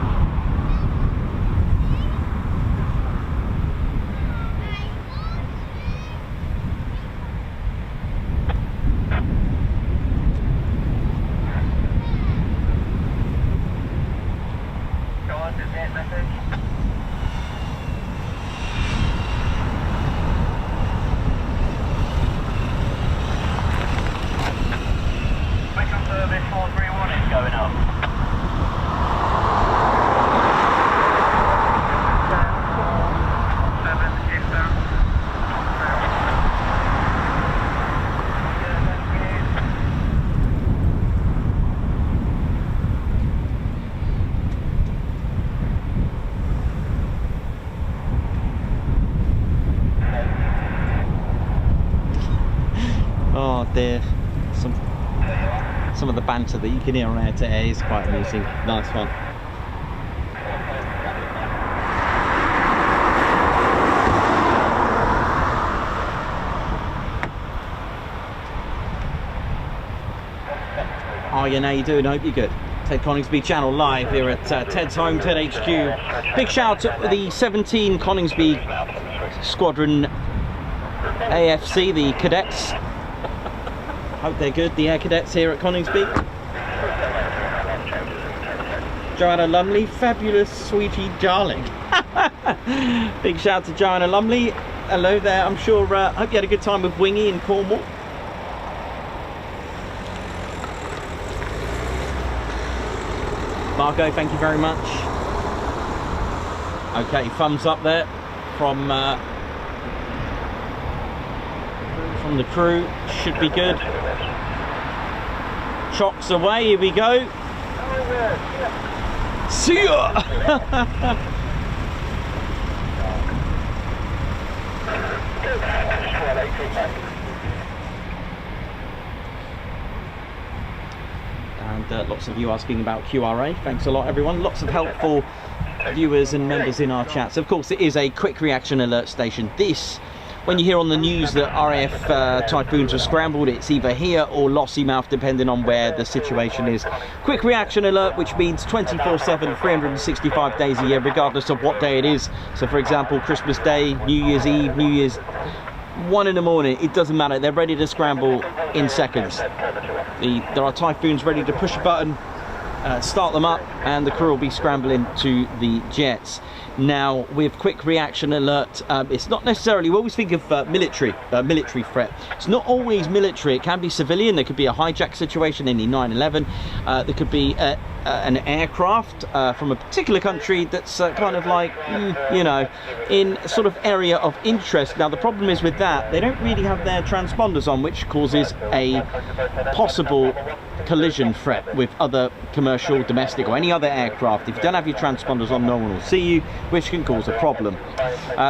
B: There, some of the banter that you can hear on air to air is quite amusing. Nice one. Ian, how you doing? Hope you're good. Ted Coningsby channel live here at Ted's home, Ted HQ. Big shout out to the 17 Coningsby Squadron AFC, the cadets. Hope they're good, the air cadets here at Coningsby. Joanna Lumley, fabulous sweetie darling. Big shout out to Joanna Lumley. Hello there, I'm sure, hope you had a good time with Wingy in Cornwall. Marco, thank you very much. Okay, thumbs up there from the crew, should be good. Chocks away, here we go. See ya! And lots of you asking about QRA. Thanks a lot, everyone. Lots of helpful viewers and members in our chats. Of course, it is a quick reaction alert station. This, when you hear on the news that RAF Typhoons are scrambled, it's either here or Lossiemouth, depending on where the situation is. Quick reaction alert, which means 24/7, 365 days a year, regardless of what day it is. So, for example, Christmas Day, New Year's Eve, New Year's 1 in the morning, it doesn't matter. They're ready to scramble in seconds. There are Typhoons ready to push a button, start them up, and the crew will be scrambling to the jets. Now, with quick reaction alert, it's not necessarily, we always think of military threat. It's not always military, it can be civilian. There could be a hijack situation in the 9/11. There could be an aircraft from a particular country that's kind of like, you know, in sort of area of interest. Now the problem is with that, they don't really have their transponders on, which causes a possible collision threat with other commercial, domestic or any other aircraft. If you don't have your transponders on, no one will see you, which can cause a problem.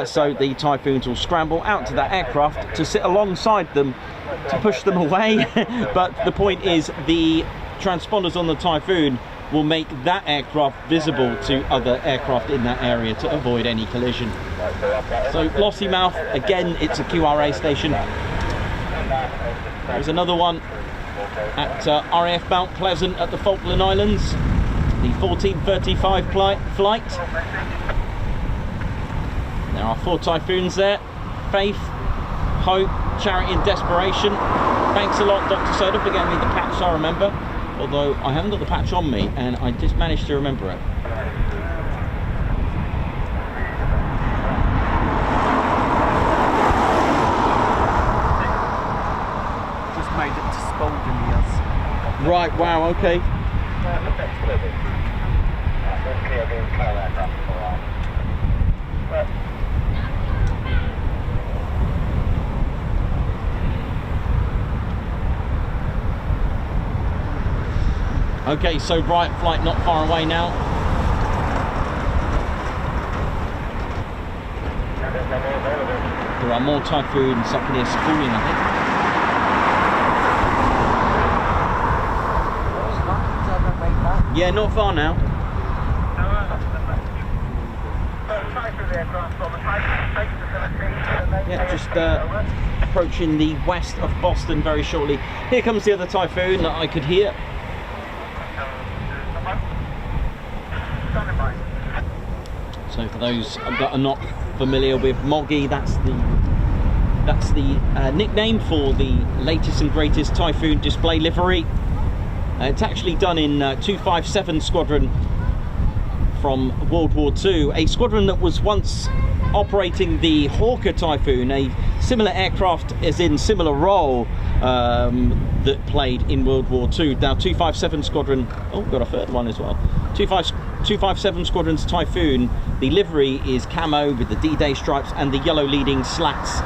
B: So the Typhoons will scramble out to that aircraft to sit alongside them to push them away. But the point is, the transponders on the Typhoon will make that aircraft visible to other aircraft in that area to avoid any collision. So Lossiemouth, again, it's a QRA station. There's another one at RAF Mount Pleasant at the Falkland Islands, the 1435 flight. There are 4 Typhoons there: Faith, Hope, Charity and Desperation. Thanks a lot, Dr. Soda, for getting me the patch, I remember. Although I haven't got the patch on me, and I just managed to remember it.
E: Just made it to Swinderby.
B: Right, wow, okay. Okay, so right flight not far away now. There are more Typhoons up in here schooling, I think. Yeah, not far now. Yeah, just approaching the west of Boston very shortly. Here comes the other Typhoon that I could hear. So for those that are not familiar with Moggy, that's the nickname for the latest and greatest Typhoon display livery. It's actually done in 257 Squadron from World War II, a squadron that was once operating the Hawker Typhoon, a similar aircraft as in similar role that played in World War II. Now 257 Squadron, oh, got a third one as well. 257 Squadron's Typhoon, the livery is camo with the D-Day stripes and the yellow leading slats,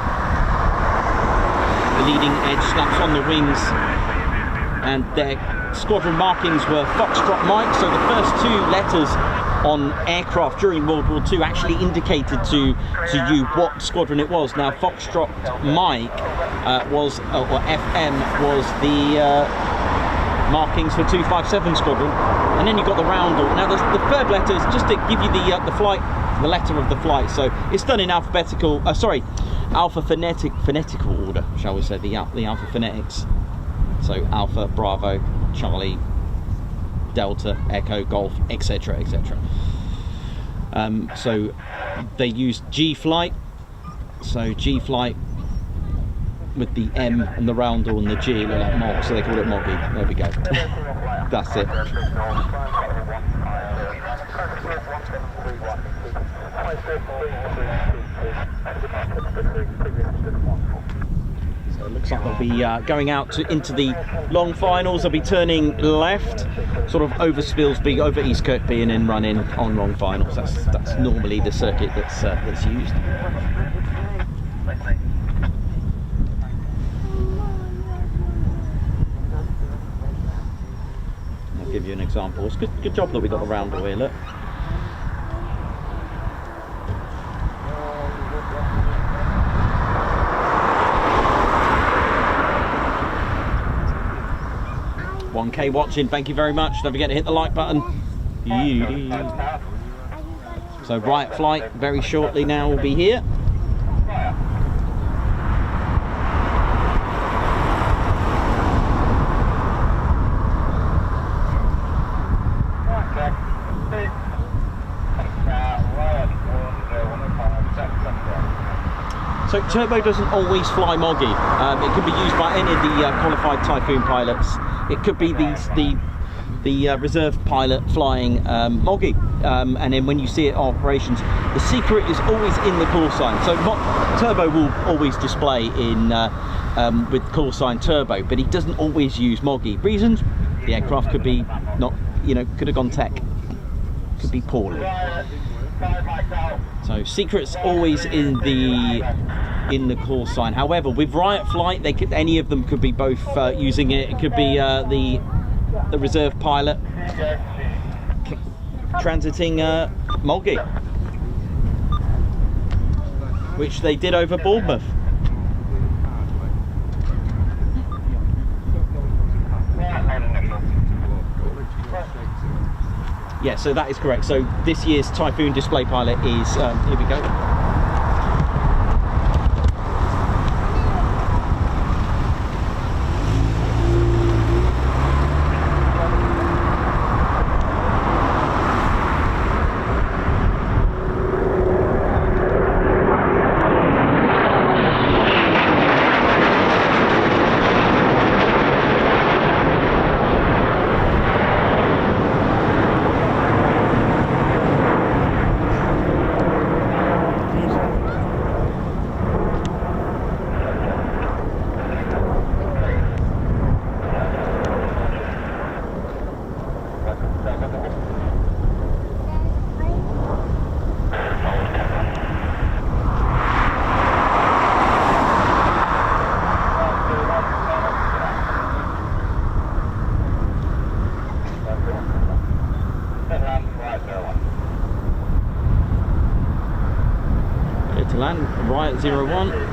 B: the leading edge slats on the wings, and their squadron markings were Foxtrot Mike. So the first 2 letters on aircraft during World War II actually indicated to you what squadron it was. Now Foxtrot Mike was, or FM was the markings for 257 Squadron, and then you've got the roundel. Now the third letter is just to give you the flight, the letter of the flight. So it's done in alphabetical, alpha phonetical order, shall we say, the alpha phonetics. So Alpha, Bravo, Charlie, Delta, Echo, Golf, etc., etc. So they used G flight. So G flight with the M and the roundel and the G look like Mog, so they call it Moggy. There we go. That's it. So it looks like they'll be going out into the long finals. They'll be turning left, sort of over Spilsby, over East Kirkby, and then run in on long finals. That's normally the circuit that's used. I'll give you an example. It's good job that we got the roundel here. Look. $1K watching, thank you very much. Don't forget to hit the like button. So right flight very shortly now will be here. So turbo doesn't always fly Moggy. It can be used by any of the qualified Typhoon pilots. It could be the reserve pilot flying Moggy, and then when you see it in operations, the secret is always in the call sign. So turbo will always display in with call sign turbo, but it doesn't always use Moggy. Reasons: the aircraft could be not you know, could have gone tech. Could be poorly. So secrets always in the call sign. However, with Riot Flight, they could, any of them could be both using it. It could be the reserve pilot transiting Mulgee, which they did over Bournemouth. Yeah, so that is correct. So this year's Typhoon Display Pilot is, here we go. To land, Riot 01.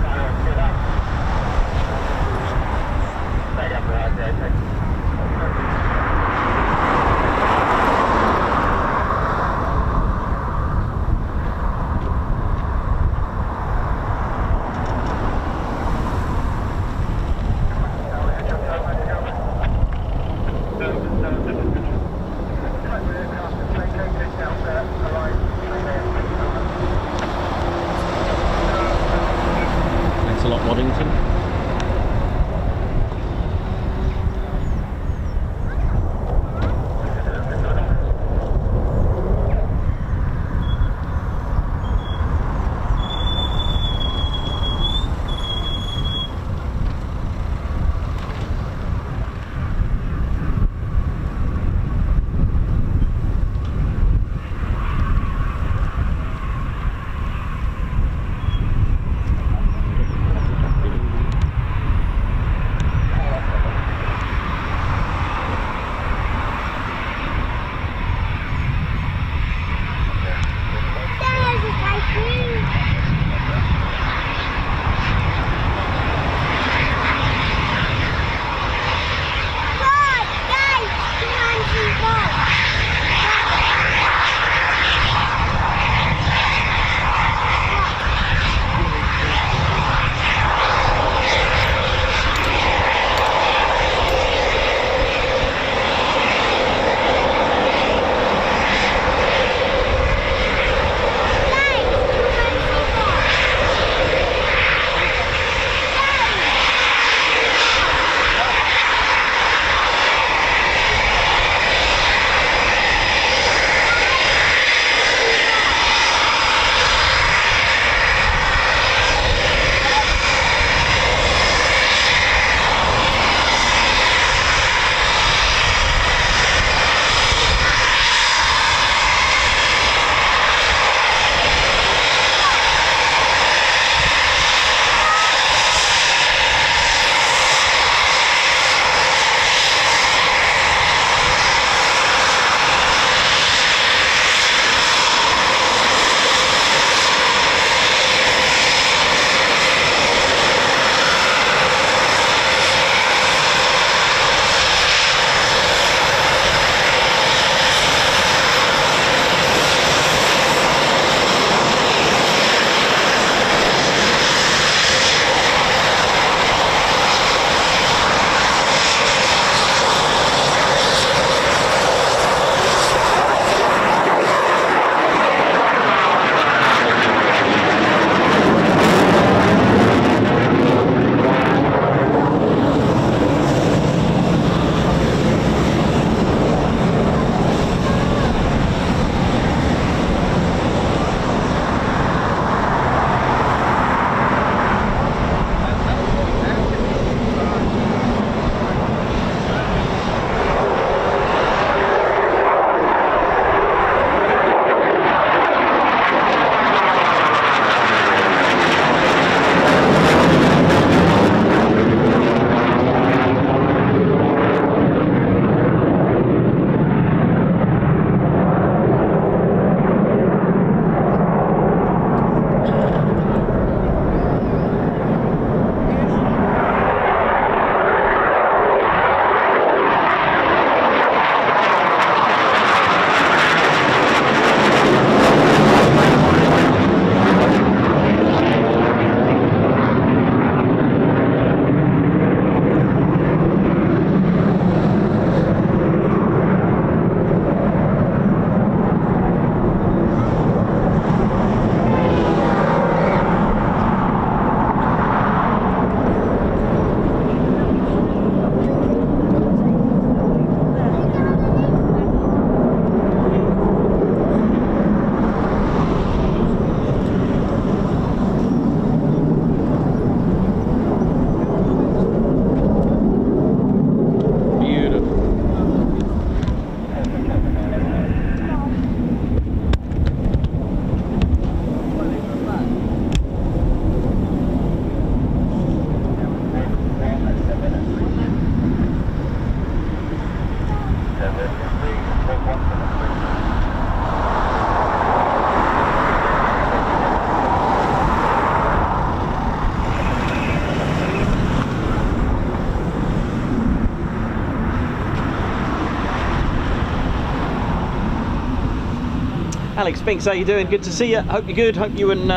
B: Alex Binks, how you doing? Good to see you. Hope you're good. Hope you and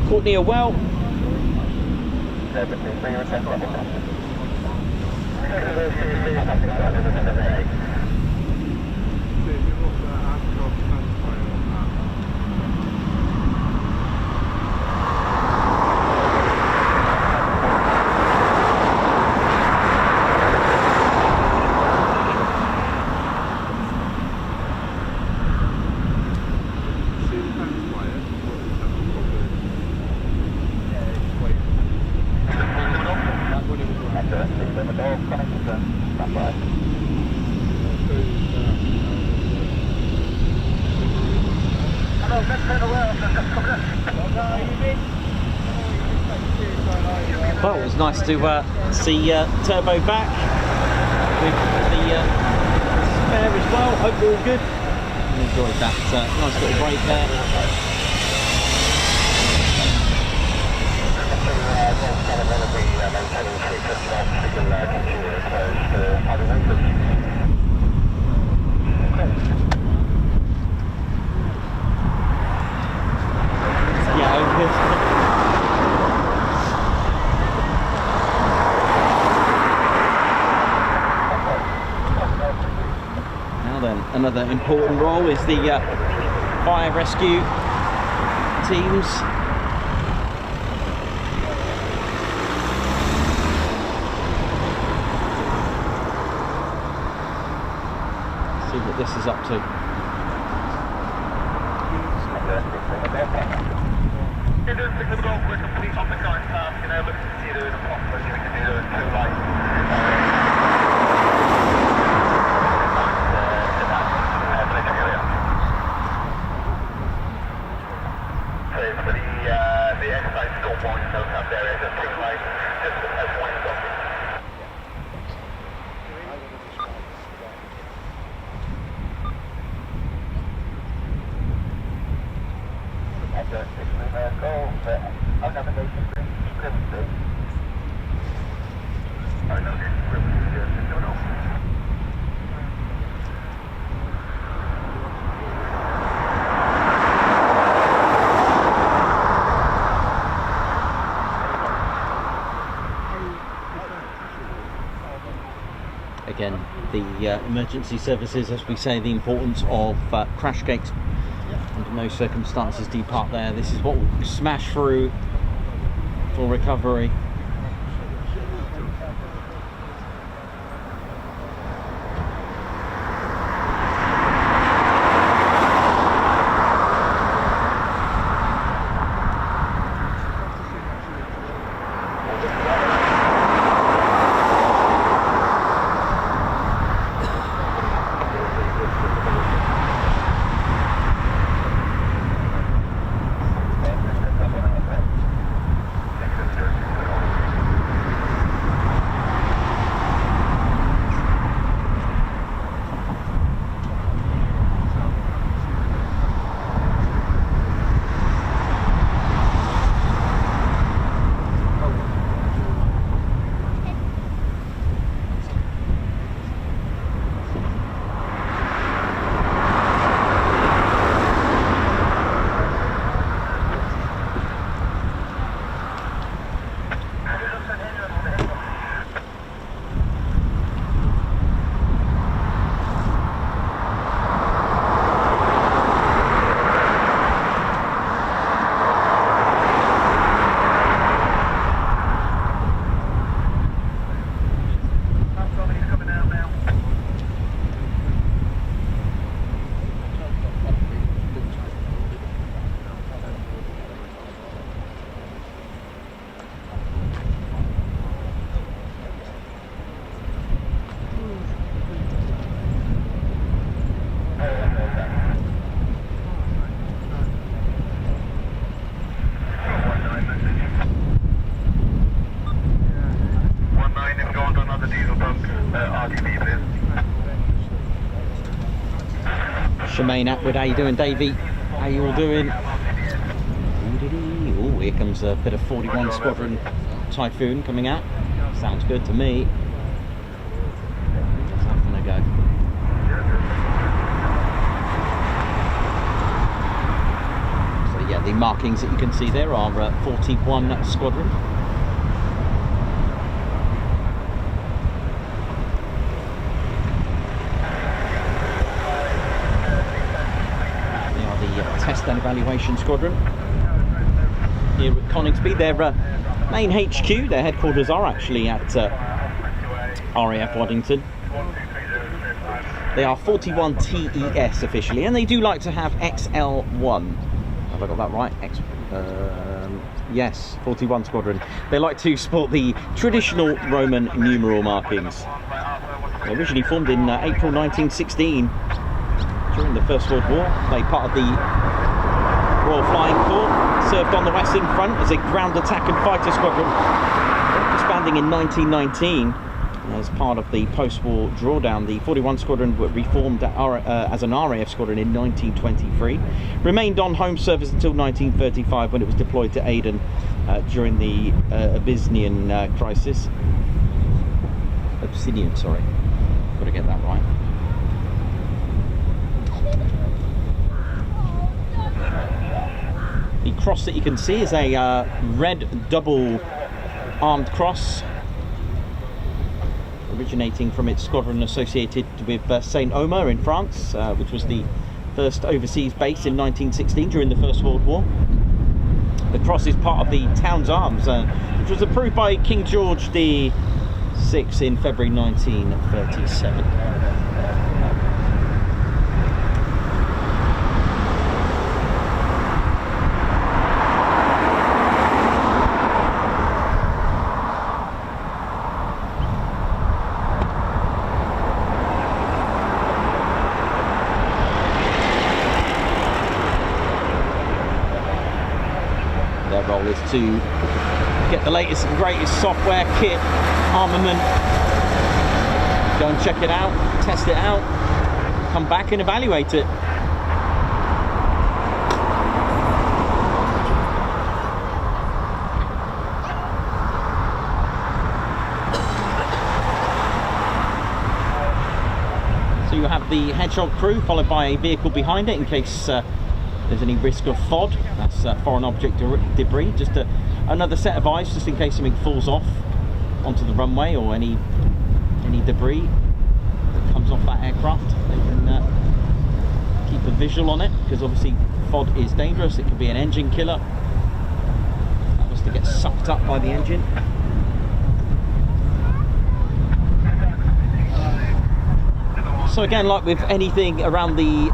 B: Courtney are well. Well, it was nice to see Turbo back with the spare as well. Hope you're all good. Enjoyed that nice little break there. Yeah, all good. Another important role is the fire rescue teams. Let's see what this is up to.
D: We're complete on the current task, and look to see there is a possibility we can do those 2 lights. The exercise score points don't have their existing lights, just as one stop.
B: Again, the emergency services, as we say, the importance of crash gates. Under no circumstances do you park there. This is what will smash through for recovery. Shemaine Atwood, how you doing? Davey, how you all doing? Oh, here comes a bit of 41 Squadron Typhoon coming out. Sounds good to me. How's that gonna go? The markings that you can see there are 41 Squadron. They are the Test and Evaluation Squadron here at Coningsby. Their main HQ, their headquarters are actually at RAF Waddington. They are 41 TES officially, and they do like to have XL1. Have I got that right? Yes, 41 Squadron. They like to sport the traditional Roman numeral markings. They originally formed in April 1916 during the First World War. They part of the Royal Flying Corps, served on the Western Front as a ground attack and fighter squadron, disbanding in 1919. As part of the post-war drawdown, the 41 Squadron were reformed as an RAF Squadron in 1923. Remained on home service until 1935 when it was deployed to Aden during the Abyssinian crisis. Abyssinian, sorry. Got to get that right. The cross that you can see is a red double armed cross, originating from its squadron associated with St. Omer in France, which was the first overseas base in 1916 during the First World War. The cross is part of the town's arms, which was approved by King George VI in February 1937. Their role is to get the latest and greatest software, kit, armament, go and check it out, test it out, come back and evaluate it. So you have the Hedgehog crew followed by a vehicle behind it in case there's any risk of FOD, that's foreign object debris. Just another set of eyes just in case something falls off onto the runway or any debris that comes off that aircraft. They can keep a visual on it, because obviously FOD is dangerous. It could be an engine killer. That was to get sucked up by the engine. So again, like with anything around the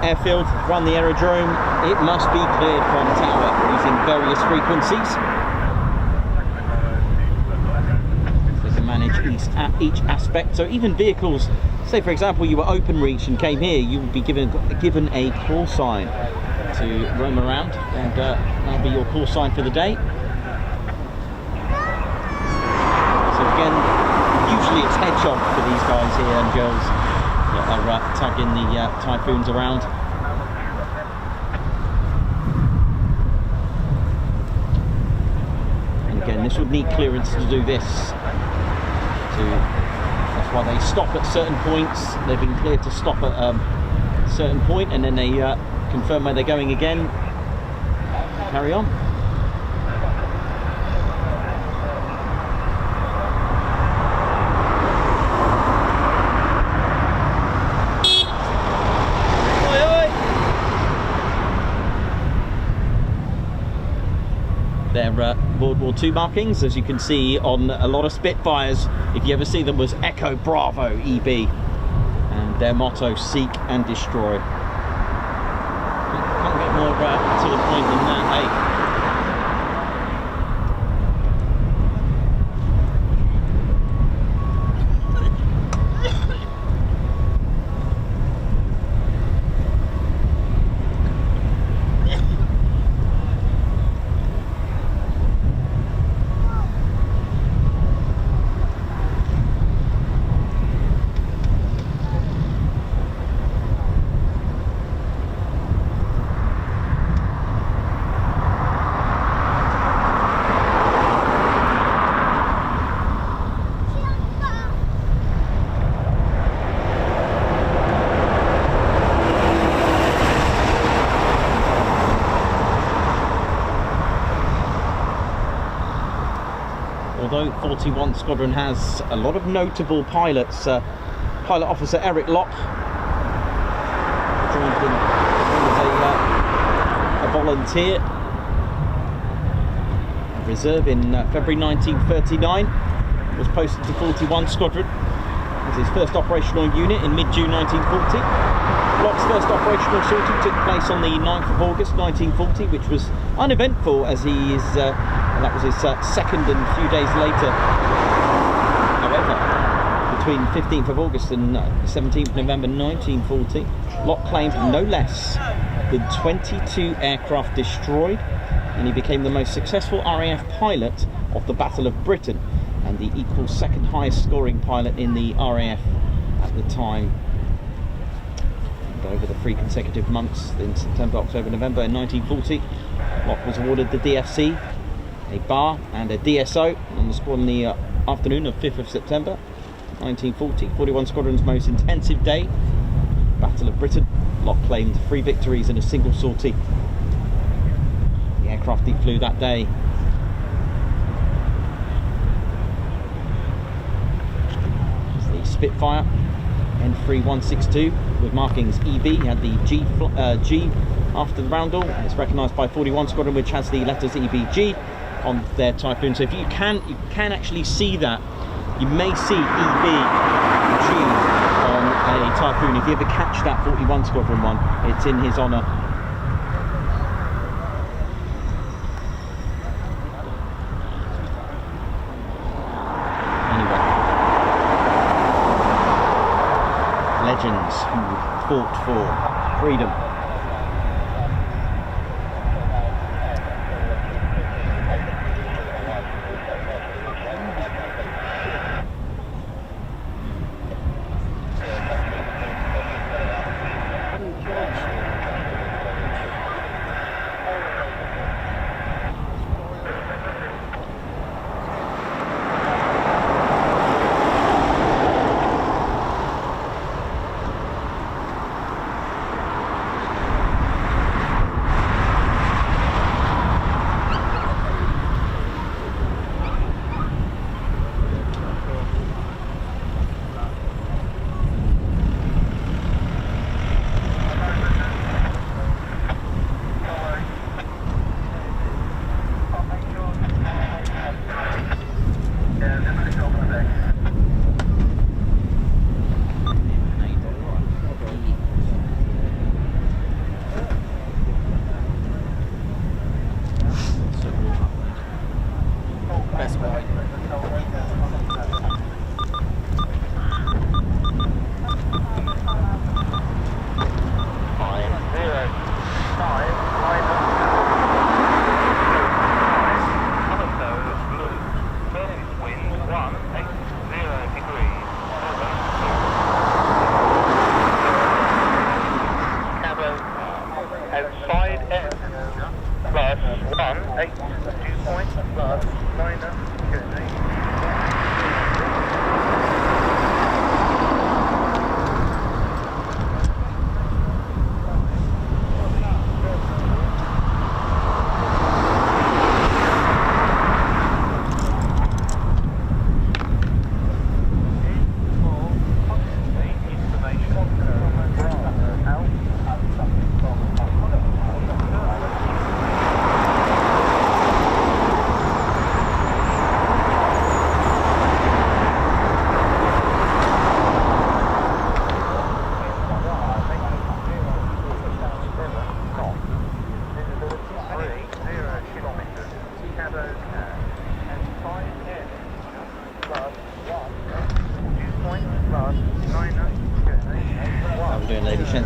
B: airfield, around the aerodrome, it must be cleared from tower using various frequencies. So to manage each aspect. So even vehicles, say for example you were open reach and came here, you would be given a call sign to roam around, and that'll be your call sign for the day. So again, usually it's Hedgehog for these guys here and girls that are tugging the Typhoons around. And again, this would need clearance to do this. That's why they stop at certain points. They've been cleared to stop at a certain point, and then they confirm where they're going again. Carry on. Their World War II markings, as you can see on a lot of Spitfires, if you ever see them, was Echo Bravo EB, and their motto, seek and destroy. Can't get more to the point than that, eh? 41 Squadron has a lot of notable pilots. Pilot Officer Eric Locke joined in as a volunteer reserve in February 1939. Was posted to 41 Squadron. It was his first operational unit in mid-June 1940. Locke's first operational sortie took place on the 9th of August 1940, which was uneventful as he is, that was his second and a few days later. However, between 15th of August and 17th of November 1940, Locke claimed no less than 22 aircraft destroyed, and he became the most successful RAF pilot of the Battle of Britain, and the equal second highest scoring pilot in the RAF at the time. And over the 3 consecutive months in September, October, November in 1940, Locke was awarded the DFC, a bar and a DSO on the squad on the afternoon of 5th of September 1940, 41 Squadron's most intensive day, Battle of Britain. Locke claimed 3 victories in a single sortie. The aircraft he flew that day: Spitfire N3162 with markings EB. He had the G after the roundel. It's recognised by 41 Squadron, which has the letters EBG on their Typhoon. So if you can actually see that, you may see EBG on a Typhoon. If you ever catch that 41 Squadron one, it's in his honour. Legends who fought for freedom.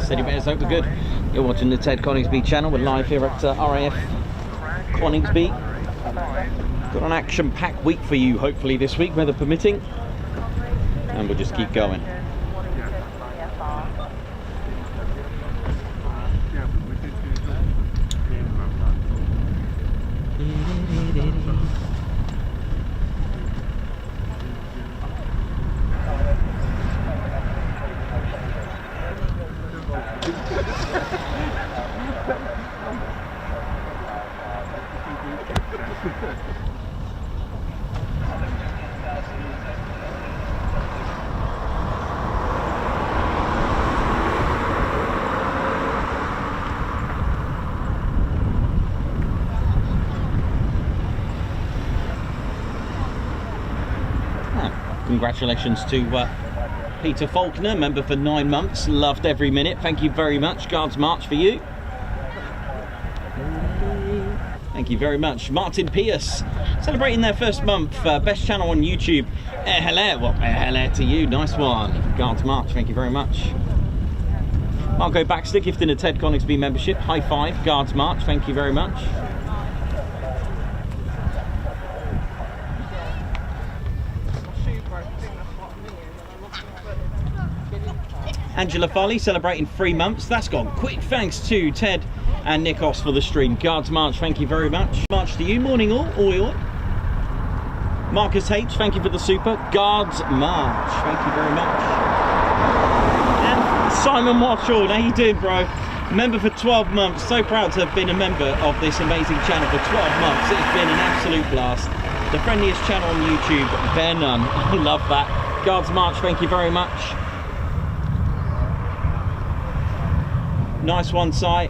B: Steady bears, hope we're good. You're watching the Ted Coningsby channel. We're live here at RAF Coningsby. Got an action-packed week for you, hopefully this week, weather permitting, and we'll just keep going. congratulations to Peter Faulkner, member for 9 months, loved every minute. Thank you very much. Guards March for you. Thank you very much. Martin Pierce, celebrating their first month, best channel on YouTube. Hello, well, hello to you, nice one. Guards March, thank you very much. Marco Baxter gifting a Ted Coningsby membership. High five, Guards March, thank you very much. Angela Farley celebrating 3 months. That's gone quick. Thanks to Ted and Nikos for the stream. Guards March, thank you very much. March to you. Morning all. Oi, oi. Marcus H, thank you for the super. Guards March, thank you very much. And Simon Marshall, how you doing, bro? Member for 12 months. So proud to have been a member of this amazing channel for 12 months. It has been an absolute blast. The friendliest channel on YouTube, bear none. I love that. Guards March, thank you very much. Nice one, Si.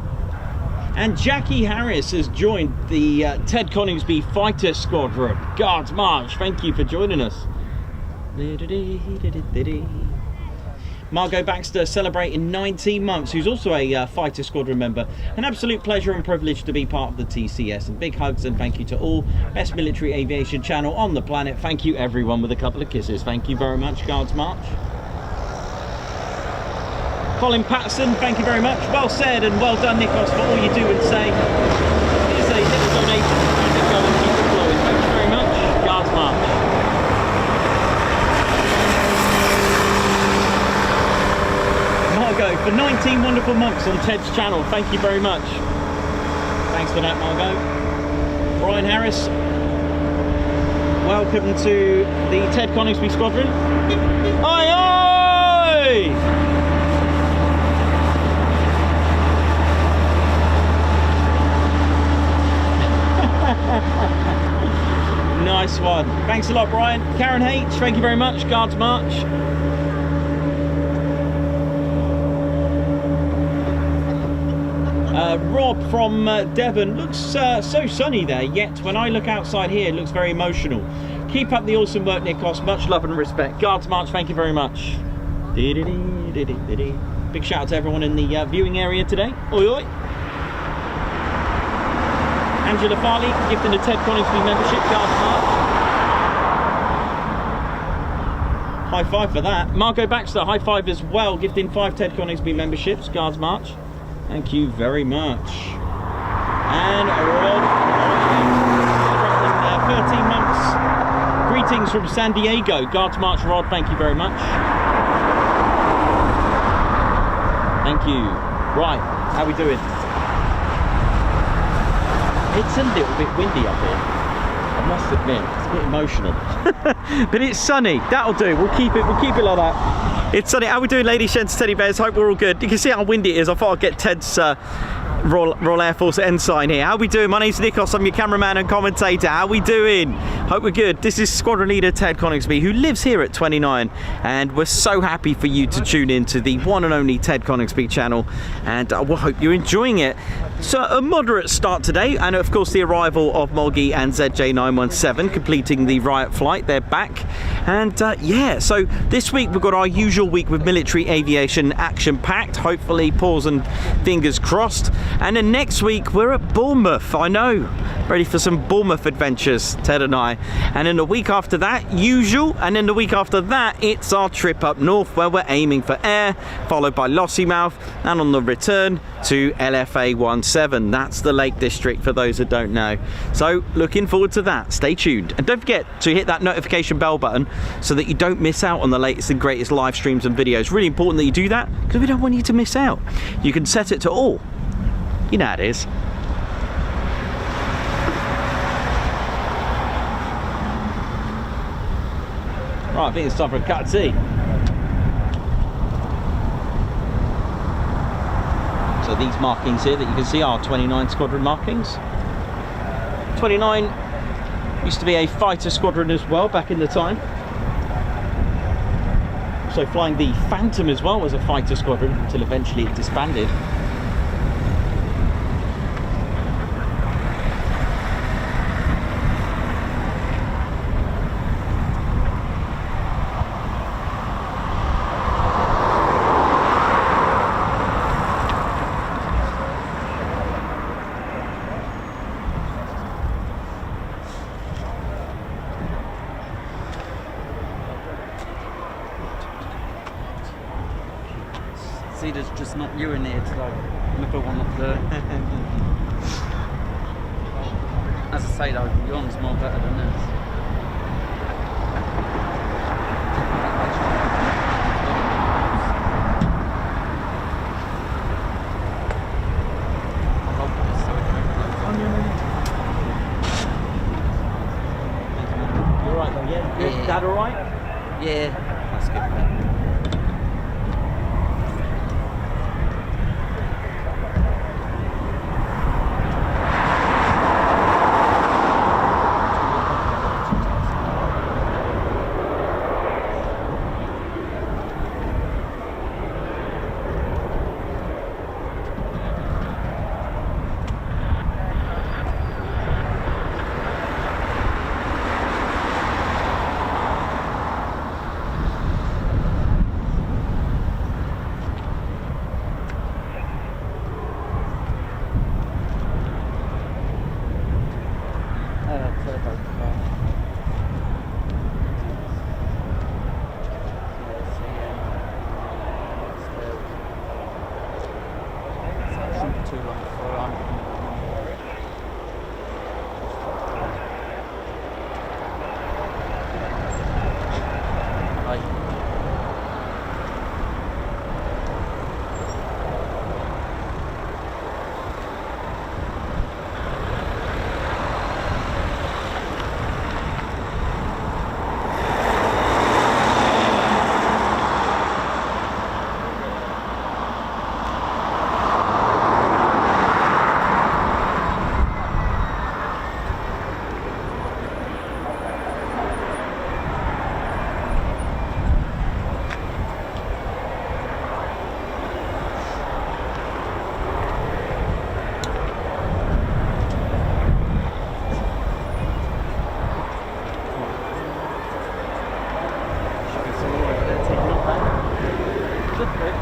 B: And Jackie Harris has joined the Ted Coningsby Fighter Squadron. Guards March, thank you for joining us. Margot Baxter celebrating 19 months, who's also a Fighter Squadron member. An absolute pleasure and privilege to be part of the TCS. And big hugs and thank you to all. Best military aviation channel on the planet. Thank you everyone with a couple of kisses. Thank you very much, Guards March. Colin Patterson, thank you very much. Well said and well done, Nikos, for all you do and say. Here's a little donation to keep it going, keep it flowing. Thank you very much. Guards March. Margot, for 19 wonderful months on Ted's channel. Thank you very much. Thanks for that, Margot. Brian Harris, welcome to the Ted Coningsby Squadron. Oi, oi! Nice one. Thanks a lot, Brian. Karen H, thank you very much. Guards March. Rob from Devon, looks so sunny there, yet when I look outside here it looks very emotional. Keep up the awesome work, Nikos. Much love and respect. Guards March, thank you very much. Big shout out to everyone in the viewing area today. Oi, oi. Angela Farley gifting a Ted Coningsby membership. Guards March. High five for that. Margot Baxter, high five as well, gifting 5 Ted Coningsby memberships. Guards March. Thank you very much. And Rod, 13 months. Greetings from San Diego. Guards March, Rod. Thank you very much. Thank you. Right, how we doing? It's a little bit windy up here, I must admit. It's a bit emotional. But it's sunny. That'll do. We'll keep it like that. It's sunny. How we doing, ladies, gents, teddy bears? Hope we're all good. You can see how windy it is. I thought I'd get Ted's Royal Air Force ensign here. How we doing? My name's Nikos. I'm your cameraman and commentator. How we doing? Hope we're good. This is Squadron Leader Ted Coningsby, who lives here at 29, and we're so happy for you to tune in to the one and only Ted Coningsby channel, and I hope you're enjoying it. So a moderate start today, and of course the arrival of Moggy and ZJ917 completing the riot flight. They're back, and yeah, so this week we've got our usual week with military aviation action packed, hopefully paws and fingers crossed. And then next week we're at Bournemouth. I know, ready for some Bournemouth adventures, Ted and I. And then the week after that, usual, and then the week after that it's our trip up north where we're aiming for Ayr, followed by Lossiemouth, and on the return to LFA 17. That's the Lake District for those that don't know. So looking forward to that. Stay tuned, and don't forget to hit that notification bell button so that you don't miss out on the latest and greatest live streams and videos. Really important that you do that because we don't want you to miss out. You can set it to all. You know how it is. Right, I think it's time for a cut of tea. So these markings here that you can see are 29 squadron markings. 29 used to be a fighter squadron as well back in the time. Also flying the Phantom as well as a fighter squadron until eventually it disbanded.
E: See, there's just not you in here, so never one up there. As I say though, yours more better than this.
B: You're right though, yeah?
E: Yeah.
B: Dad alright?
E: Yeah.
B: That's good.
E: Too long for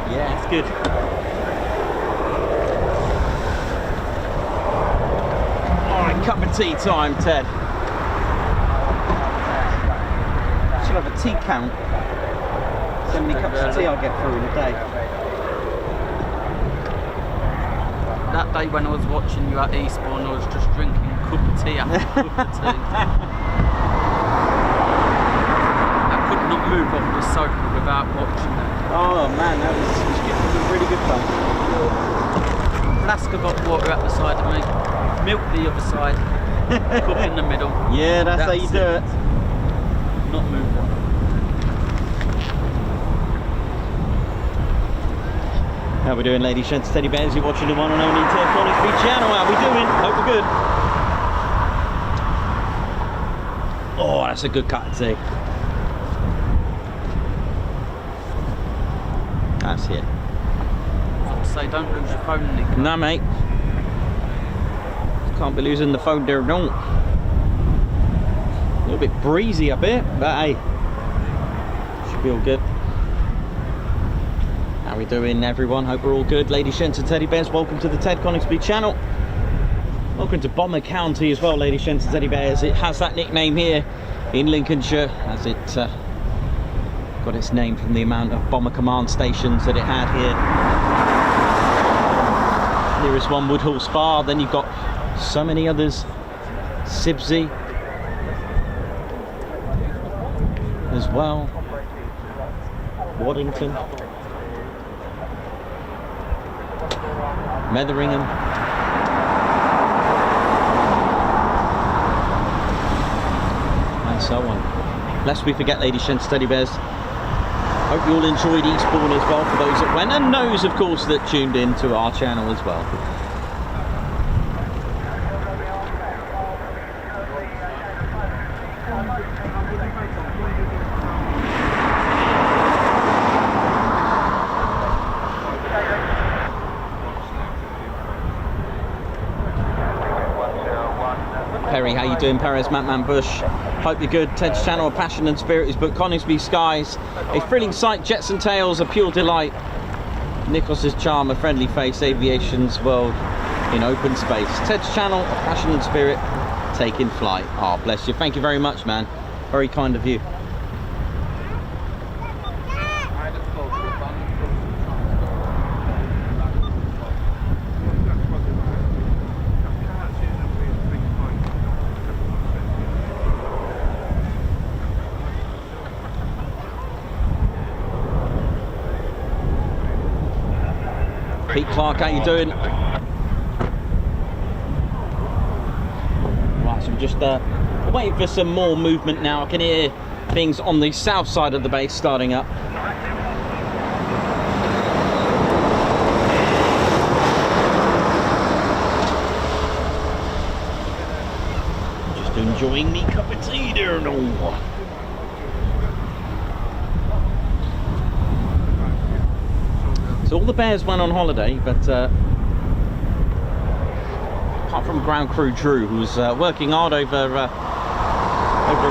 B: Yeah, it's good. Alright, cup of tea time, Ted. Should have a tea count. So many cups of tea I'll get through in a day.
E: that day when I was watching you at Eastbourne, I was just drinking a cup of tea after cup of tea. I could not move off the sofa without watching it.
B: Oh man, that was really good fun.
E: Flask of hot water at the side of me, milk the other side, cup in the middle.
B: Yeah, that's how you do it.
E: Not move on.
B: How we doing, ladies, gents, teddy bears? You're watching the one and only Ted Coningsby channel. How we doing? Hope we're good. Oh, that's a good cut of tea. That's it.
E: I'd say don't lose your phone, Nick.
B: Nah, mate. Can't be losing the phone there, don't. A little bit breezy up here, but hey, should be all good. How we doing, everyone? Hope we're all good. Ladies, gents, and teddy bears, welcome to the Ted Coningsby channel. Welcome to Bomber County as well, ladies, gents, and teddy bears. It has that nickname here in Lincolnshire, as it got its name from the amount of bomber command stations that it had here. Nearest one, Woodhall Spa. Then you've got so many others. Sibsey as well. Waddington. Metheringham. And so on. Lest we forget, ladies, gents, teddy bears. Hope you all enjoyed Eastbourne as well, for those that went, and those, of course, that tuned in to our channel as well. Perry, how you doing? Perez, Matman Bush. Hope you're good. Ted's channel, a passion and spirit is but Coningsby skies. A thrilling sight, jets and tails, a pure delight. Nikos's charm, a friendly face, aviation's world in open space. Ted's channel, a passion and spirit, taking flight. Oh, bless you. Thank you very much, man. Very kind of you. Pete Clark, how you doing? Right, so we're just waiting for some more movement now. I can hear things on the south side of the base starting up. Just enjoying me cup of tea there now. So all the bears went on holiday, but apart from ground crew Drew, who was working hard over a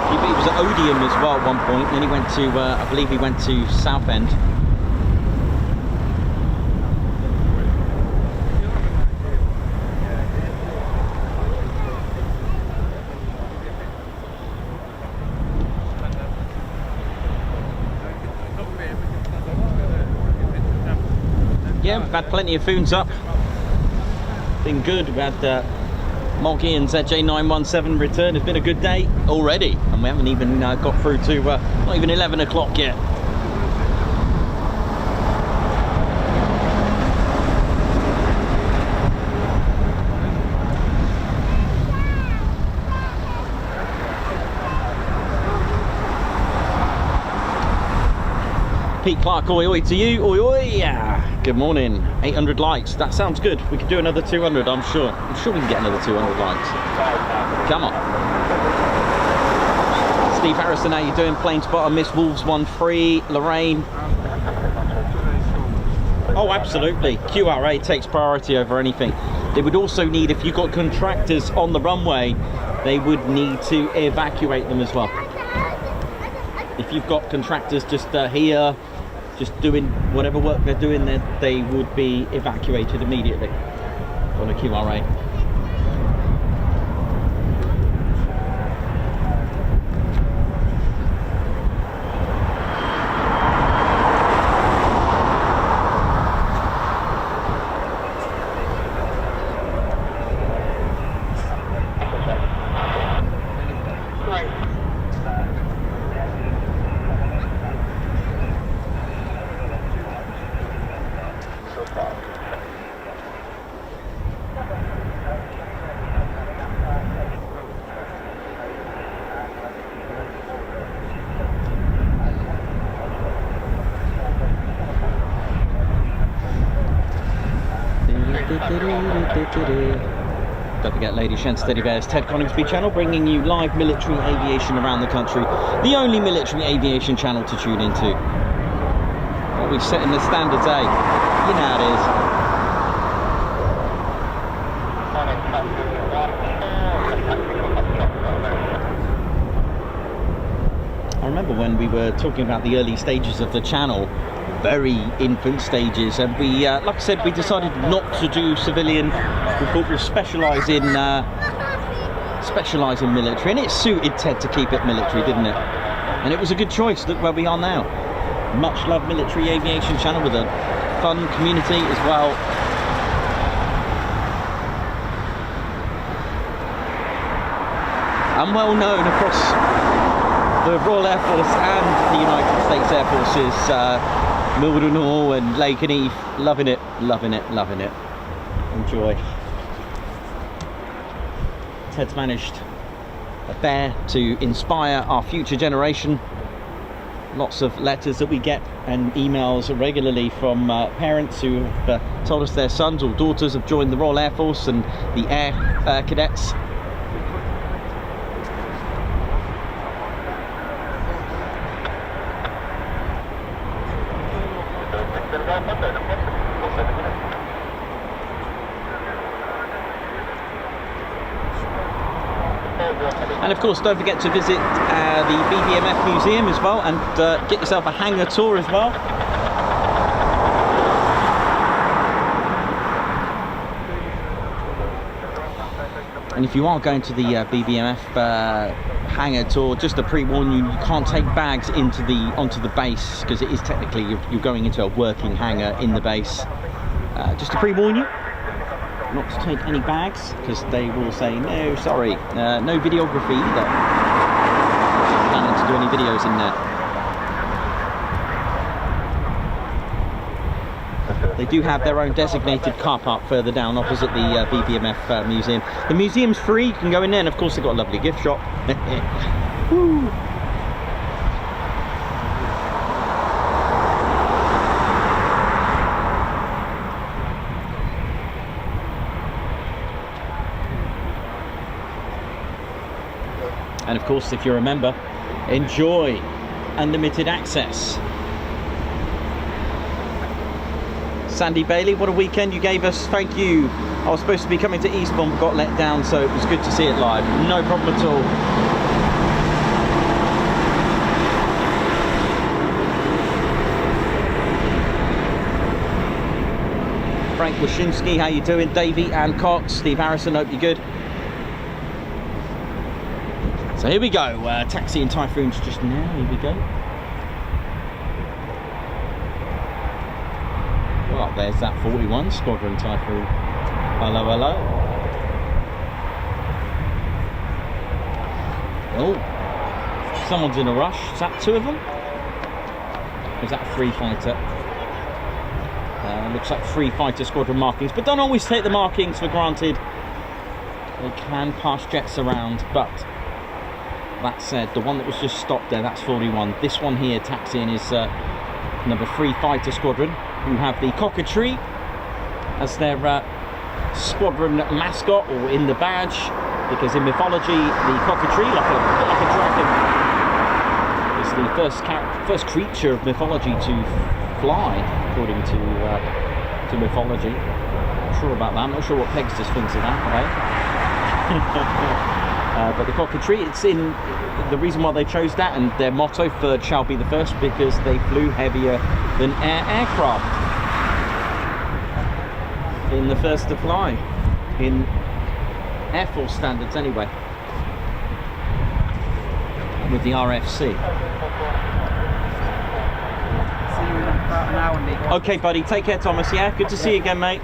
B: few, he was at Odium as well at one point. Then he went to, I believe he went to Southend. Yeah, we've had plenty of foons up. Been good. We've had Moggy and ZJ917 return. It's been a good day already, and we haven't even got through to not even 11 o'clock yet. Pete Clark, oi oi to you, oi oi, yeah. Good morning. 800 likes, that sounds good. We could do another 200, I'm sure. I'm sure we can get another 200 likes. Come on. Steve Harrison, how you doing? Plane spotter, Miss Wolves 1-3, Lorraine. Oh, absolutely. QRA takes priority over anything. They would also need, if you've got contractors on the runway, they would need to evacuate them as well. If you've got contractors just here, just doing whatever work they're doing, they would be evacuated immediately on a QRA. Don't forget, Lady Shen Steady Bears, Ted Coningsby channel, bringing you live military aviation around the country. The only military aviation channel to tune into. Well, we're setting the standards, eh? You know how it is. I remember when we were talking about the early stages of the channel, very infant stages, and we, like I said, we decided not to do civilian. We thought we'd specialise in military, and it suited Ted to keep it military, didn't it? And it was a good choice. Look where we are now. Much loved military aviation channel with a fun community as well. And well known across the Royal Air Force and the United States Air Force's Mildenhall and Lincolnshire. Loving it, loving it, loving it. Enjoy. Ted's managed a bear to inspire our future generation. Lots of letters that we get and emails regularly from parents who have told us their sons or daughters have joined the Royal Air Force and the Air Cadets. And of course, don't forget to visit the BBMF museum as well, and get yourself a hangar tour as well. And if you are going to the BBMF hangar tour, just to pre-warn you, you can't take bags onto the base, because it is technically you're going into a working hangar in the base. Just to pre-warn you, not to take any bags, because they will say no, sorry, no videography either. I'm planning to do any videos in there. They do have their own designated car park further down opposite the BBMF museum. The museum's free, you can go in there, and of course they've got a lovely gift shop. Woo. And of course, if you're a member, enjoy unlimited access. Sandy Bailey, what a weekend you gave us. Thank you. I was supposed to be coming to Eastbourne but got let down, so it was good to see it live. No problem at all. Frank Wyszynski, how you doing? Davey and Cox, Steve Harrison, hope you're good. So here we go, taxiing Typhoons just now, here we go. Well, there's that 41 Squadron Typhoon. Hello, hello. Oh, someone's in a rush. Is that two of them? Or is that a free fighter? Looks like free fighter squadron markings, but don't always take the markings for granted. They can pass jets around, but that said, the one that was just stopped there, that's 41. This one here, taxiing, is number 3 Fighter Squadron, who have the cockatoo as their squadron mascot, or in the badge, because in mythology, the cockatoo, like a dragon, is the first creature of mythology to fly, according to mythology. Not sure about that. I'm not sure what Pegasus thinks of that, but the cockatoo, it's in the reason why they chose that, and their motto, third shall be the first, because they flew heavier than aircraft. In the first to fly, in Air Force standards anyway, with the RFC.
E: See you in about an hour, Nick.
B: Okay, buddy, take care, Thomas. Yeah, good to see you again, mate.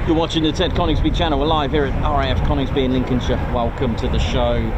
B: You're watching the Ted Coningsby channel. We're live here at RAF Coningsby in Lincolnshire. Welcome to the show.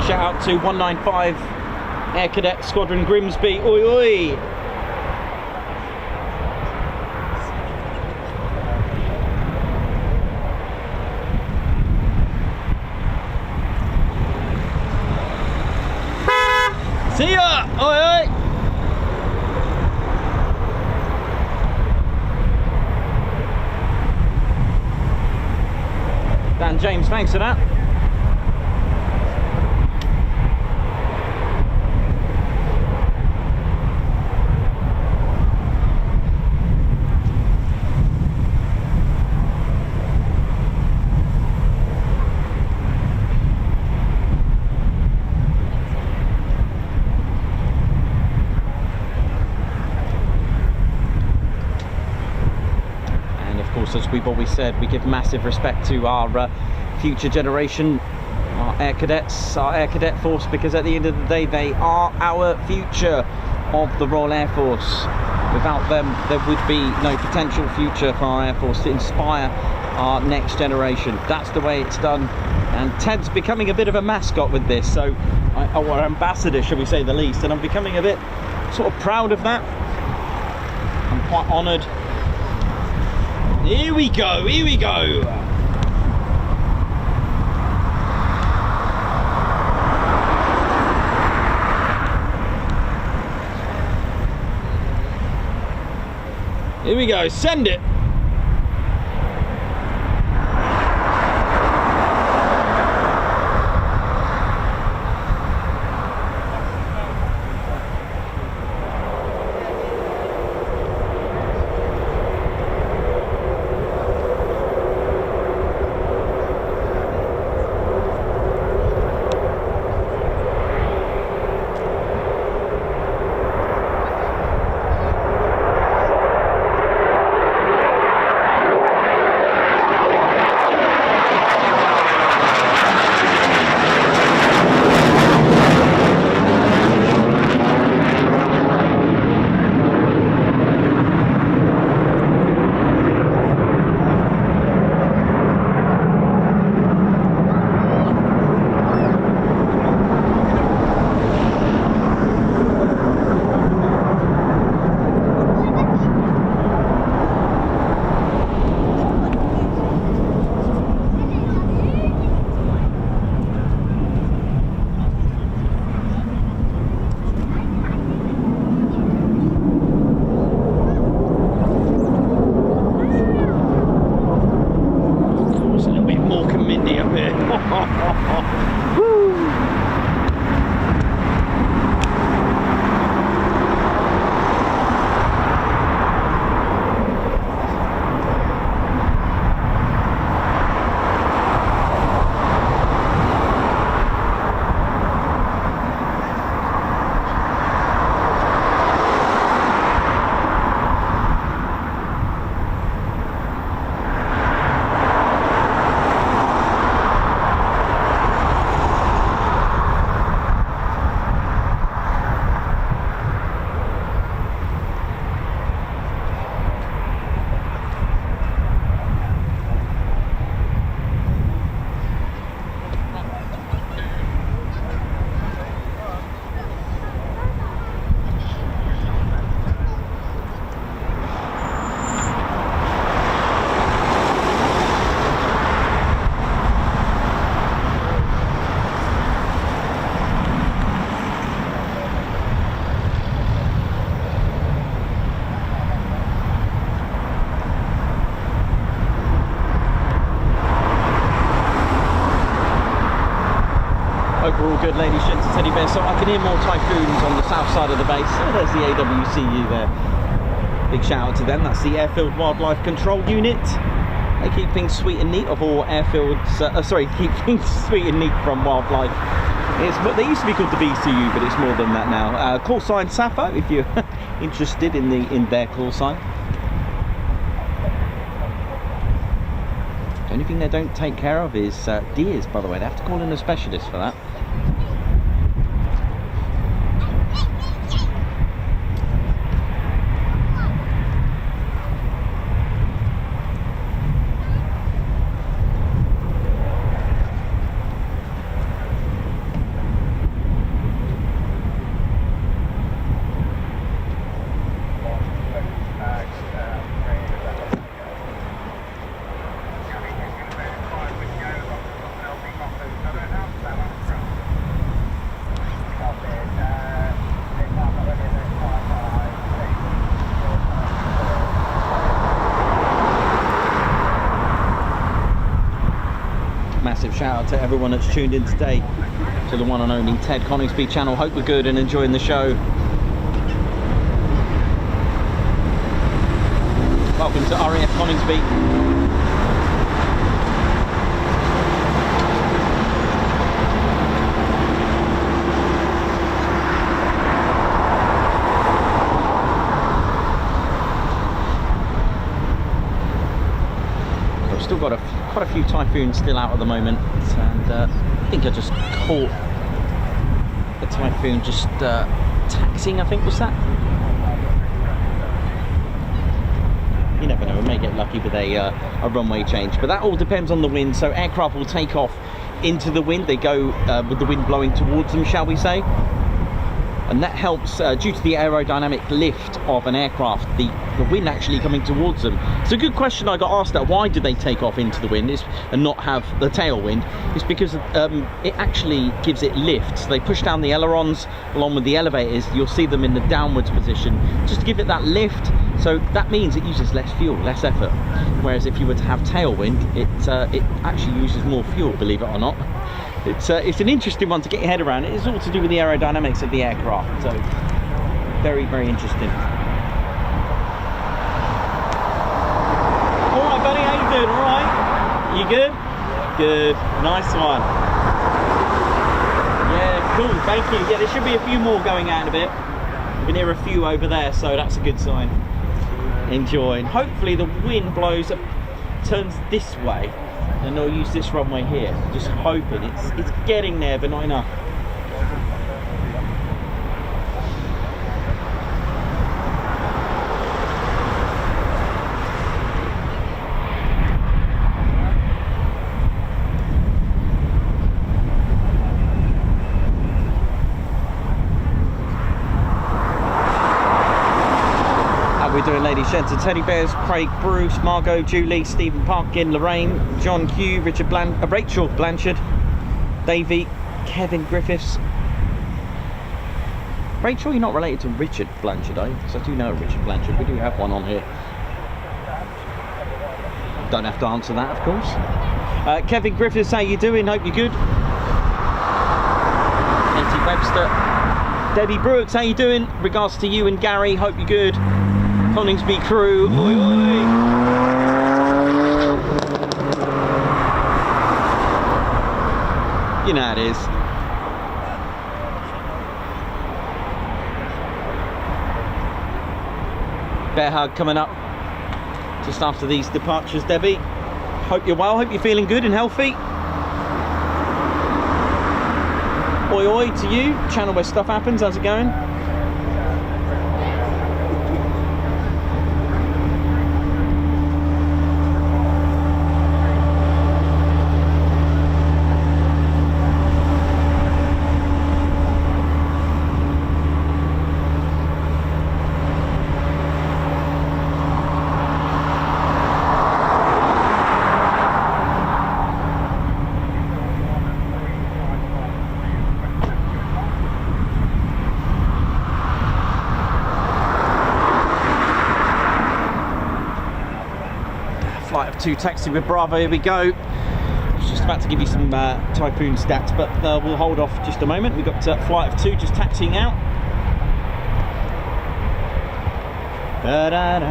B: Shout out to 195 Air Cadet Squadron Grimsby. Oi oi! See ya! Oi oi! Dan James, thanks for that. As we've always said, we give massive respect to our future generation, our air cadets, our air cadet force, because at the end of the day they are our future of the Royal Air Force. Without them there would be no potential future for our Air Force to inspire our next generation. That's the way it's done And Ted's becoming a bit of a mascot with this, so or ambassador, shall we say the least, and I'm becoming a bit sort of proud of that. I'm quite honoured. Here we go, here we go. Here we go, send it. Overall good, ladies, gents, and teddy bears. So I can hear more Typhoons on the south side of the base. Oh, there's the AWCU there. Big shout out to them. That's the Airfield Wildlife Control Unit. They keep things sweet and neat of all airfields. Keep things sweet and neat from wildlife. It's what they used to be called the BCU, but it's more than that now. Call sign Sappho if you're interested in their call sign. The only thing they don't take care of is deers, by the way. They have to call in a specialist for that. Massive shout out to everyone that's tuned in today to the one and only Ted Coningsby channel. Hope we're good and enjoying the show. Welcome to RAF Coningsby. Still got quite a few Typhoons still out at the moment, and I think I just caught a Typhoon just taxiing, I think was that. You never know, we may get lucky with a runway change, but that all depends on the wind. So aircraft will take off into the wind. They go with the wind blowing towards them, shall we say. And that helps, due to the aerodynamic lift of an aircraft, the wind actually coming towards them. It's a good question I got asked that why do they take off into the wind and not have the tailwind. It's because it actually gives it lift. So they push down the ailerons along with the elevators. You'll see them in the downwards position just to give it that lift. So that means it uses less fuel, less effort. Whereas if you were to have tailwind, it actually uses more fuel, believe it or not. It's an interesting one to get your head around. It's all to do with the aerodynamics of the aircraft, so very, very interesting. All right, buddy, how you doing? All right? You good? Good. Nice one. Yeah, cool. Thank you. Yeah, there should be a few more going out in a bit. We can hear a few over there, so that's a good sign. Enjoy. And hopefully the wind blows, turns this way. And they'll use this runway here. Just hoping it's getting there, but not enough. How we doing, ladies, gents, and teddy bears? Craig, Bruce, Margot, Julie, Stephen Parkin, Lorraine, John Q, Rachel Blanchard, Davey, Kevin Griffiths. Rachel, you're not related to Richard Blanchard, are you? Because I do know Richard Blanchard. We do have one on here. Don't have to answer that, of course. Kevin Griffiths, how you doing? Hope you're good. Nancy Webster. Debbie Brooks, how you doing? Regards to you and Gary, hope you're good. Coningsby crew, oi oi! You know how it is. Bear hug coming up just after these departures, Debbie. Hope you're well, hope you're feeling good and healthy. Oi oi to you, channel where stuff happens, how's it going? Flight of 2 taxi with Bravo, here we go. I was just about to give you some Typhoon stats, but we'll hold off just a moment. We've got Flight of 2 just taxiing out. Da-da-da.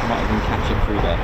B: Might even catch it through there.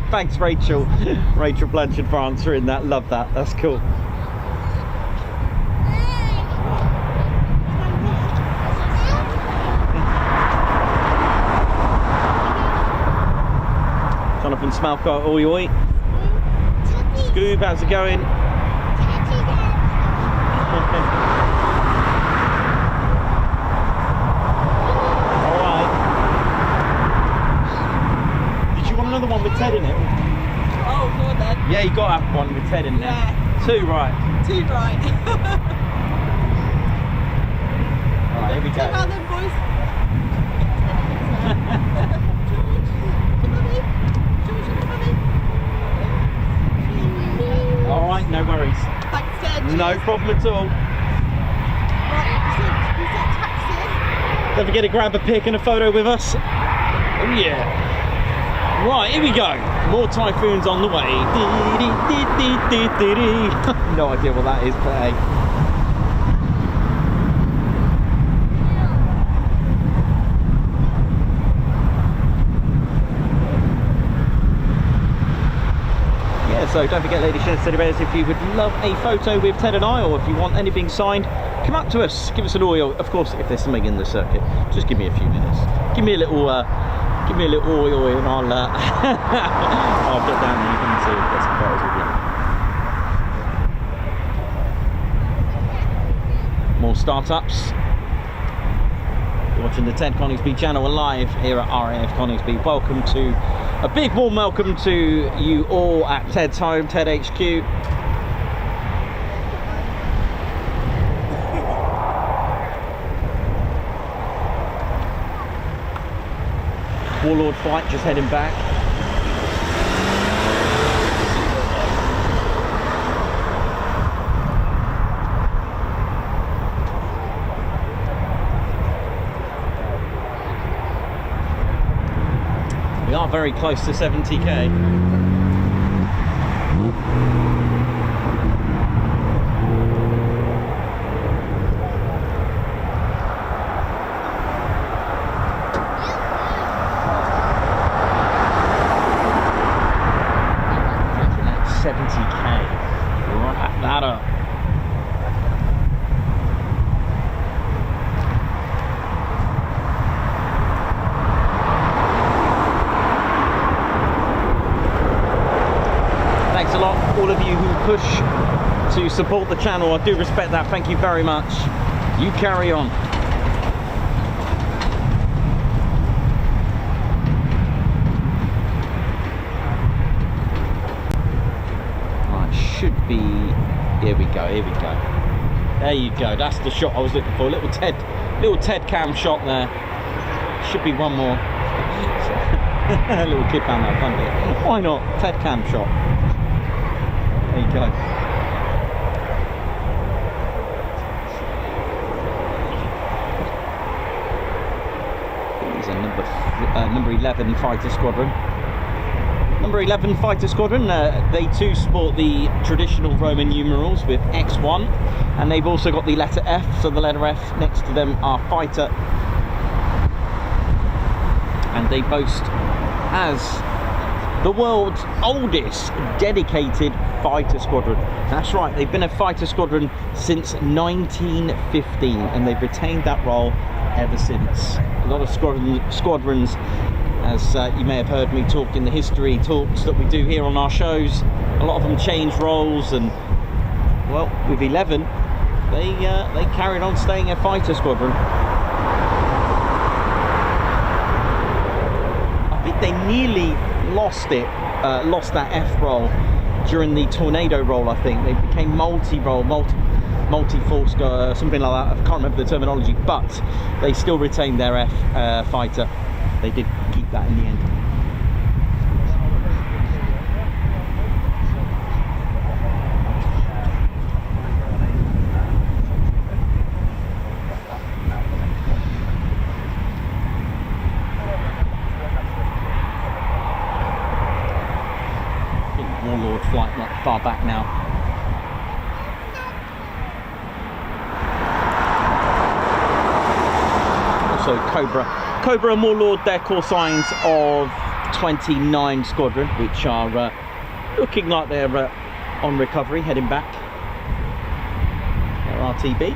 B: Thanks, Rachel. Rachel Blanchard for answering that. Love that. That's cool. Jonathan Smalcott, oi oi. Scoob, how's it going? Another one with Ted in it.
F: Oh, go on then.
B: Yeah, you got to have one with Ted in there.
F: Yeah.
B: 2 right.
F: 2 right.
B: Alright, here we go.
F: Come on then, boys.
B: Alright, no worries.
F: Thanks, Ted.
B: No problem at all.
F: Right, you said taxi.
B: Don't forget to grab a pic and a photo with us. Oh yeah. Right, here we go. More Typhoons on the way. No idea what that is, but hey. So don't forget, ladies and teddy bears, if you would love a photo with Ted and I, or if you want anything signed, come up to us, give us an oil. Of course, if there's something in the circuit, just give me a few minutes. Give me a little oil, and I'll I'll get down and you can see get some photos with you. More startups. You're watching the Ted Coningsby channel live here at RAF Coningsby. Welcome to a big warm welcome to you all at Ted's home, Ted HQ. Warlord flight just heading back. We are very close to 70k. That's 70k. Wrap that up. Thanks a lot, all of you who push to support the channel. I do respect that. Thank you very much. You carry on. Right, should be. Here we go. Here we go. There you go. That's the shot I was looking for. Little Ted cam shot there. Should be one more. A little kid found that fun bit. Why not? Ted cam shot. There you go. These are number 11 Fighter Squadron. Number 11 Fighter Squadron, they too sport the traditional Roman numerals with X1, and they've also got the letter F, so the letter F next to them are Fighter, and they boast as the world's oldest dedicated fighter squadron. That's right, they've been a fighter squadron since 1915, and they've retained that role ever since. A lot of squadrons, as you may have heard me talk in the history talks that we do here on our shows, a lot of them change roles, and well, with 11 they carried on staying a fighter squadron. I think they nearly lost that F role during the tornado role. I think they became multi-role, multi-force, something like that. I can't remember the terminology, but they still retained their F fighter. They did keep that in the end. Warlord flight not far back now. Also Cobra and Warlord, their call signs of 29 Squadron, which are looking like they're on recovery, heading back. Their RTB.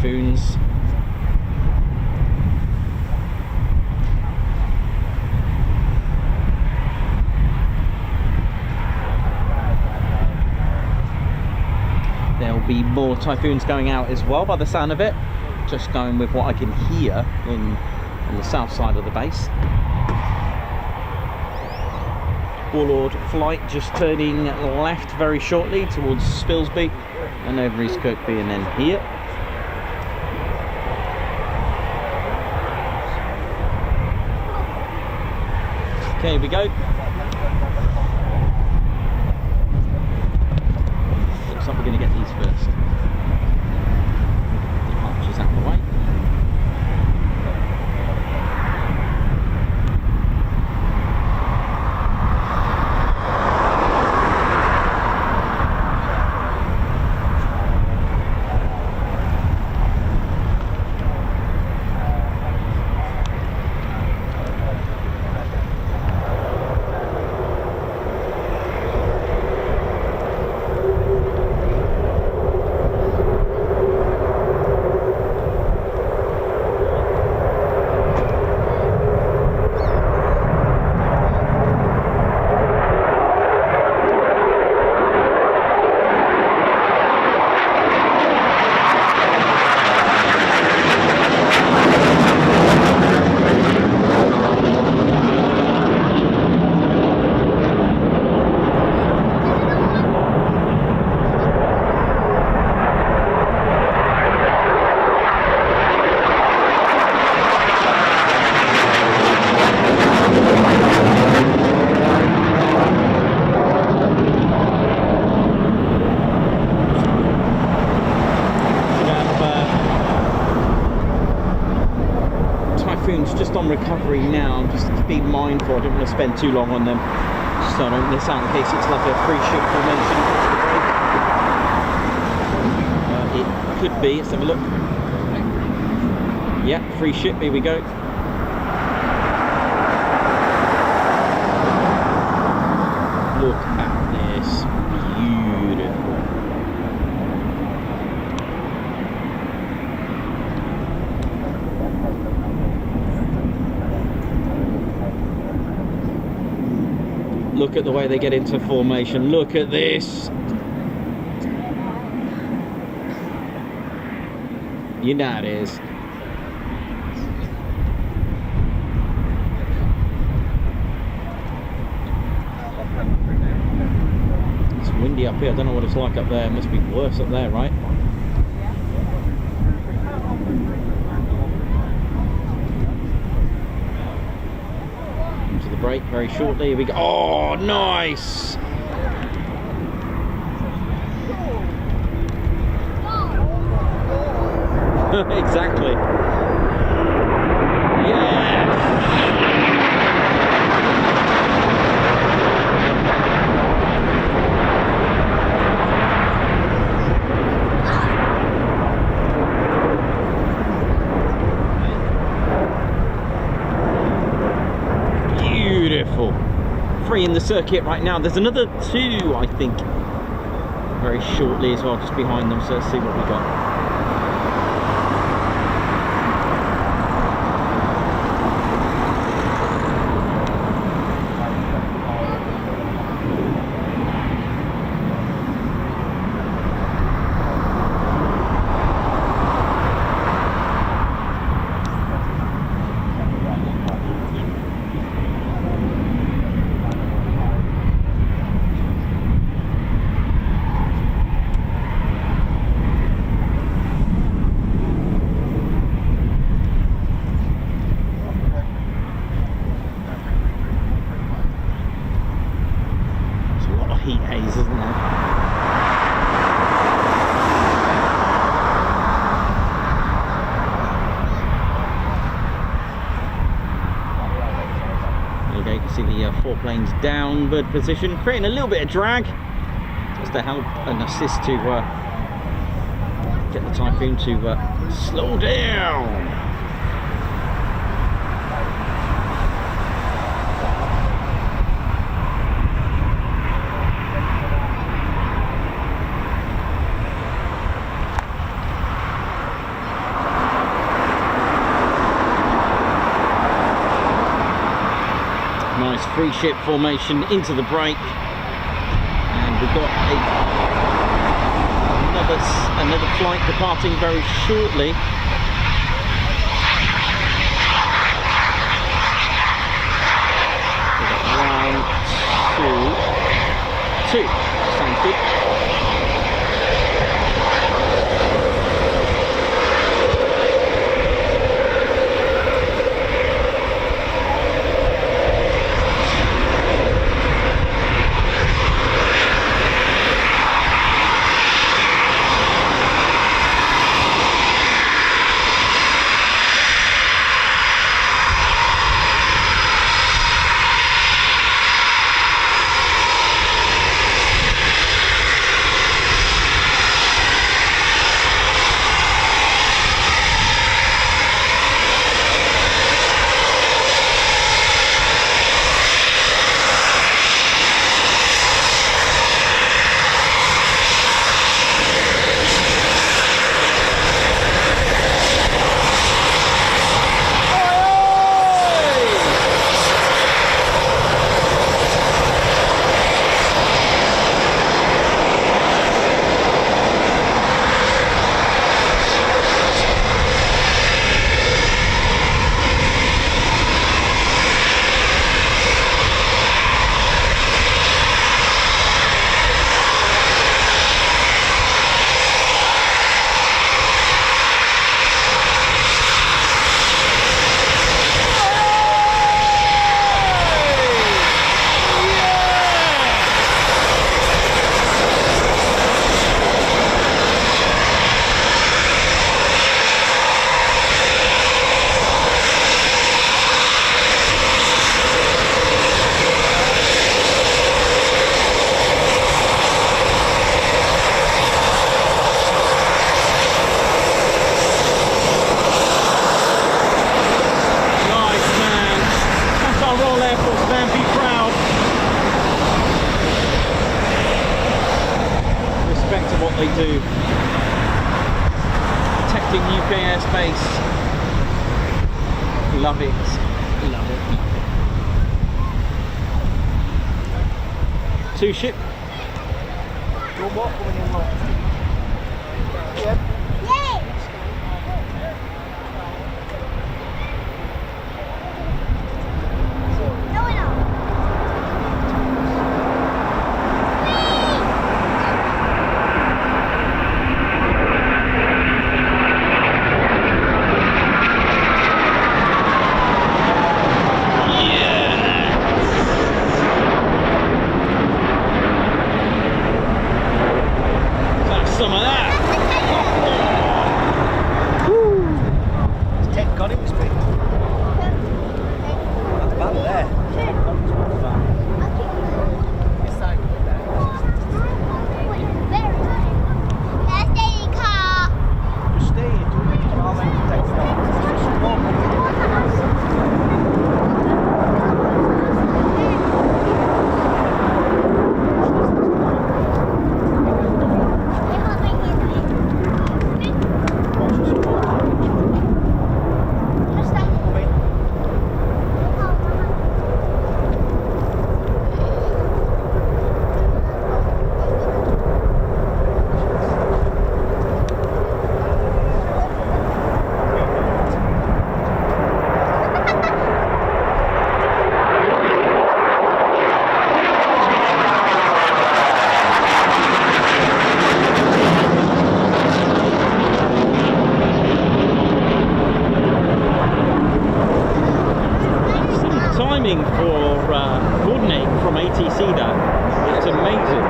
B: Typhoons. There'll be more Typhoons going out as well by the sound of it. Just going with what I can hear on the south side of the base. Warlord flight just turning left very shortly towards Spilsby and over East Kirkby and then here. Okay, here we go. Looks like we're going to get these first. Departures out of the way. Just on recovery now, just to be mindful, I don't want to spend too long on them so I don't miss out in case it's like a free ship formation. It could be, let's have a look. Yeah, free ship, here we go. Look at this, beautiful. Look at the way they get into formation. Look at this. You know it is. It's windy up here. I don't know what it's like up there. It must be worse up there, right? Break very shortly. Here we go. Oh, nice! Exactly. Yes! Beautiful. 3 in the circuit right now. There's another 2, I think, very shortly as well, just behind them. So let's see what we got. Heat haze, isn't there? There you go, you can see the 4 planes downward position, creating a little bit of drag just to help and assist to get the Typhoon to slow down. Nice free ship formation into the break, and we've got another flight departing very shortly. We've got 1, 2. Sounds good. They do. Protecting UK airspace. Love it. Love it. 2 ship.
G: Yep.
B: Some of that.
C: It's 10 Coningsby. Not bad there. 10 Coningsby fan. Just stay here, do it. I'll let you take it off.
B: For coordinate from ATC, that it's amazing.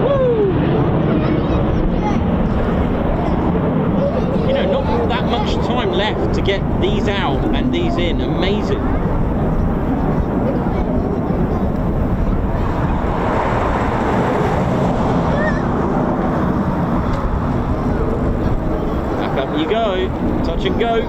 B: Woo! You know, not that much time left to get these out and these in. Amazing. You go, touch and go.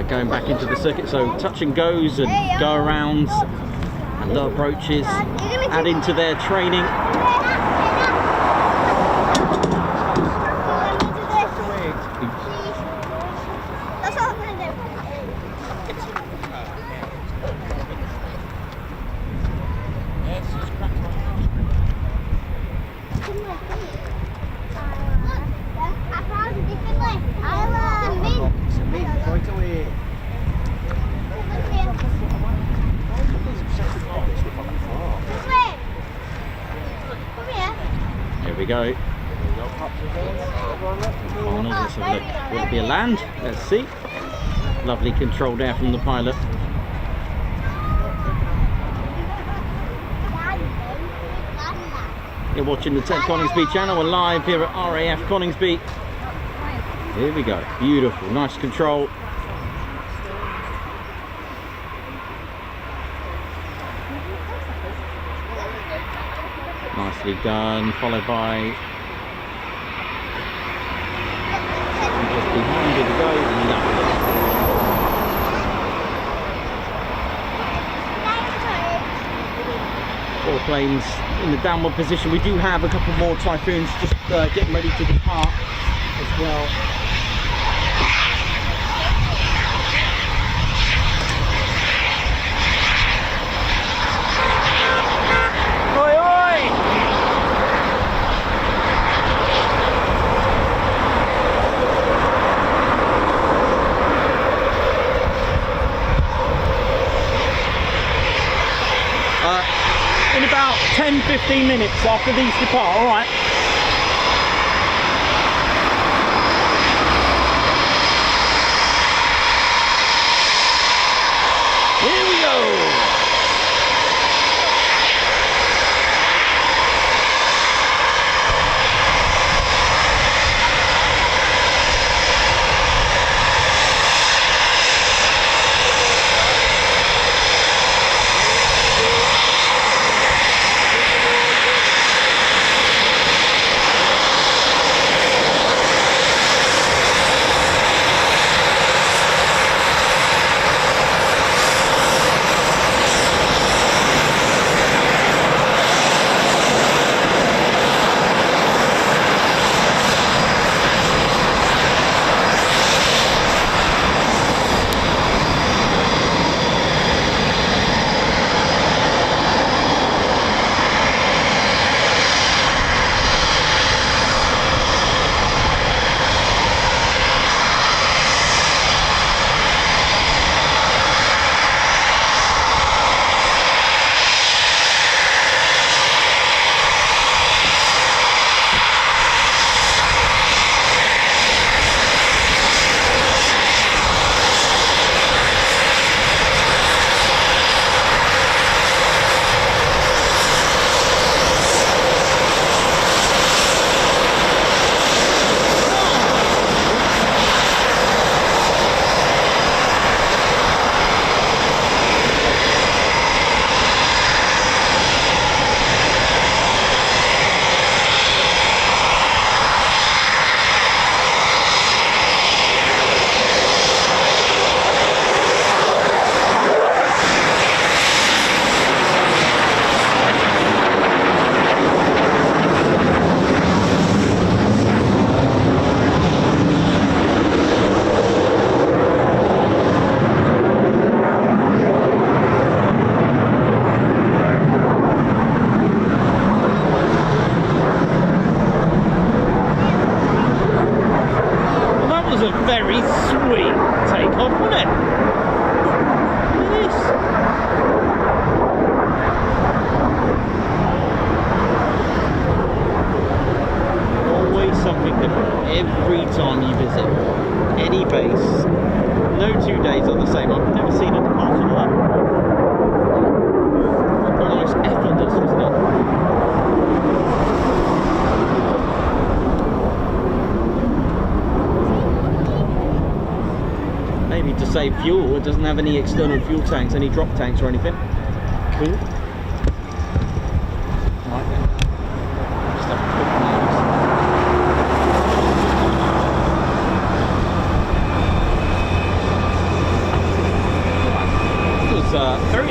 B: going back into the circuit. So touch and goes and go arounds and low approaches, add into their training. Here we go. Corners, let's have a look. Will it be a land? Let's see. Lovely controlled air from the pilot. You're watching the Ted Coningsby channel. We're live here at RAF Coningsby. Here we go. Beautiful. Nice control. Nicely done. Followed by just behind it go. Lovely. Four planes in the downward position. We do have a couple more Typhoons just getting ready to depart as well. Oi, oi! In about 10-15 minutes after these depart, alright? Here we go! Very sweet takeoff, wasn't it? Look at this. Always something different every time you visit any base. No 2 days are the same. I've never seen a departure like that before. Almost effortless, wasn't it? Maybe to save fuel, it doesn't have any external fuel tanks, any drop tanks or anything. Cool. Right then. Just have a quick nose.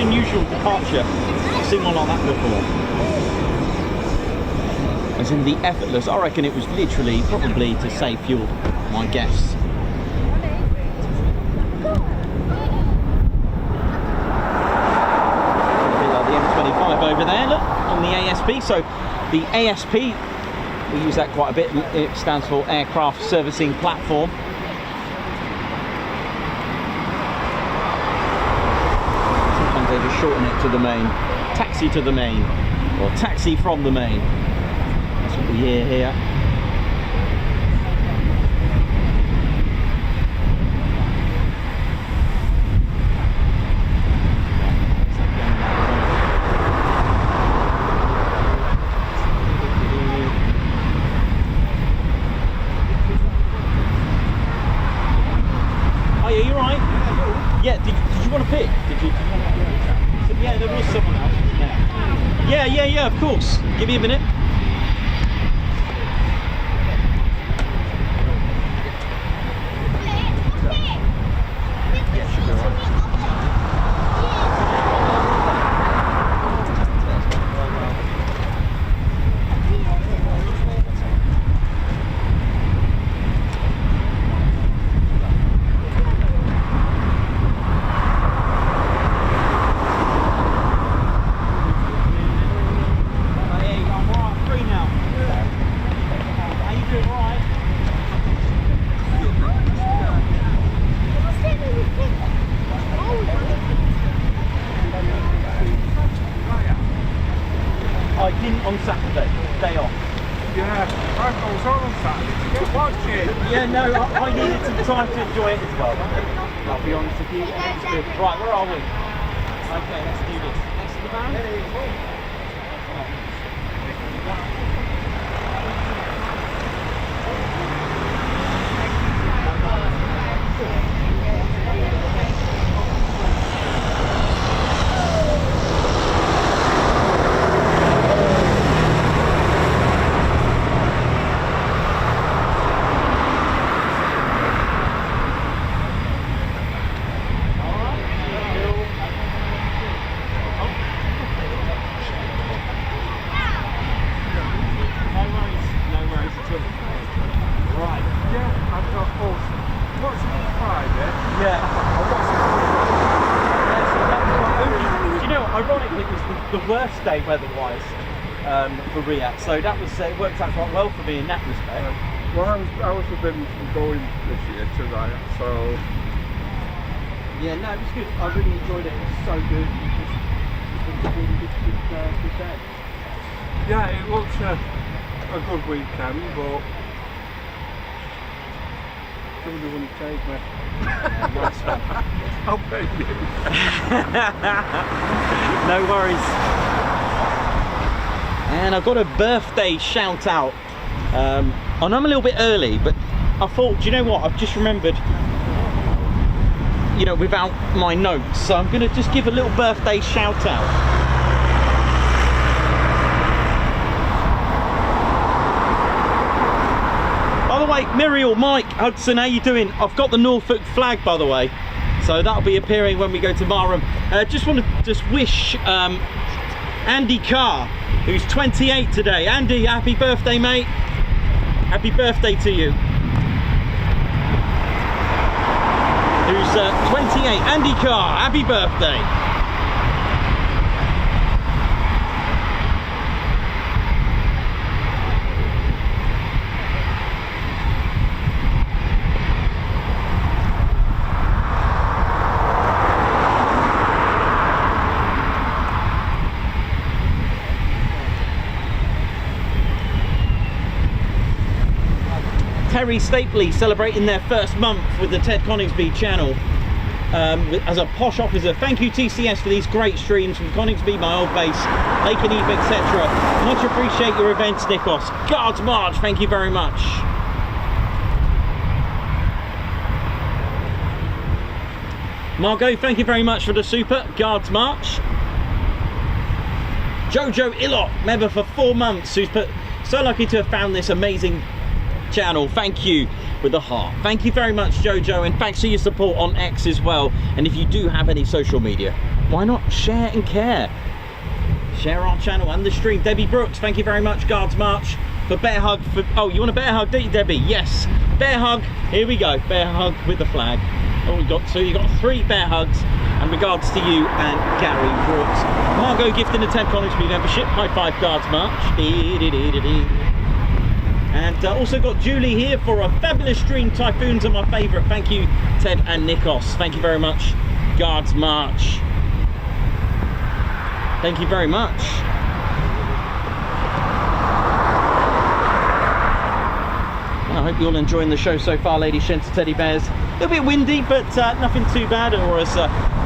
B: very unusual departure. I've seen one like that before. As in the effortless, I reckon it was literally probably to save fuel, my guess. Over there, look, on the ASP. So the ASP, we use that quite a bit. It stands for Aircraft Servicing Platform. Sometimes they just shorten it to the main. Taxi to the main, or taxi from the main. That's what we hear here. Yeah, did you want to pick? Did you yeah, there was someone else. Yeah, of course. Give me a minute. Yeah, should be alright. On Saturday, day off.
G: Yeah, I was on Saturday to get watching.
B: Yeah, no, I needed some time to enjoy it as well. I'll be honest with you. Right, where are we? Okay, let's do this. Next to the van. The worst day weather-wise for RIA, so that was it worked out quite well for me in that respect.
G: Well, I was forbidden from going this year to RIA, so
B: yeah, no, it was good. I really enjoyed it. It was so good. It was a really good day.
G: Yeah, it looks a good weekend, but somebody wouldn't take me.
B: Nice one.
G: I'll pay you.
B: No worries. And I've got a birthday shout out. And I'm a little bit early, but I thought, do you know what? I've just remembered, you know, without my notes. So I'm going to just give a little birthday shout out. By the way, Muriel, Mike, Hudson, how you doing? I've got the Norfolk flag, by the way. So that'll be appearing when we go to Marham. Just want to wish Andy Carr, who's 28 today. Andy, happy birthday, mate. Happy birthday to you. Who's 28. Andy Carr, happy birthday. Terry Stapley celebrating their first month with the Ted Coningsby channel as a posh officer. Thank you TCS for these great streams from Coningsby, my old base, Lake and Eve, etc. Much appreciate your events, Nikos. Guards March, thank you very much. Margot, thank you very much for the super. Guards March. Jojo Illot, member for 4 months, who's so lucky to have found this amazing channel. Thank you with the heart. Thank you very much, Jojo, and thanks for your support on X as well. And if you do have any social media, why not share and care? Share our channel and the stream. Debbie Brooks, thank you very much, Guards March, for bear hug. Oh, you want a bear hug, don't you, Debbie? Yes, bear hug. Here we go, bear hug with the flag. Oh, you got 2, you got 3 bear hugs. And regards to you and Gary Brooks. Margot gifting a Ted Coningsby membership. High five, Guards March. And also got Julie here for a fabulous stream. Typhoons are my favourite. Thank you, Ted and Nikos. Thank you very much, Guards March. Thank you very much. Well, I hope you're all enjoying the show so far, ladies, gents, and teddy bears. A little bit windy, but nothing too bad, or as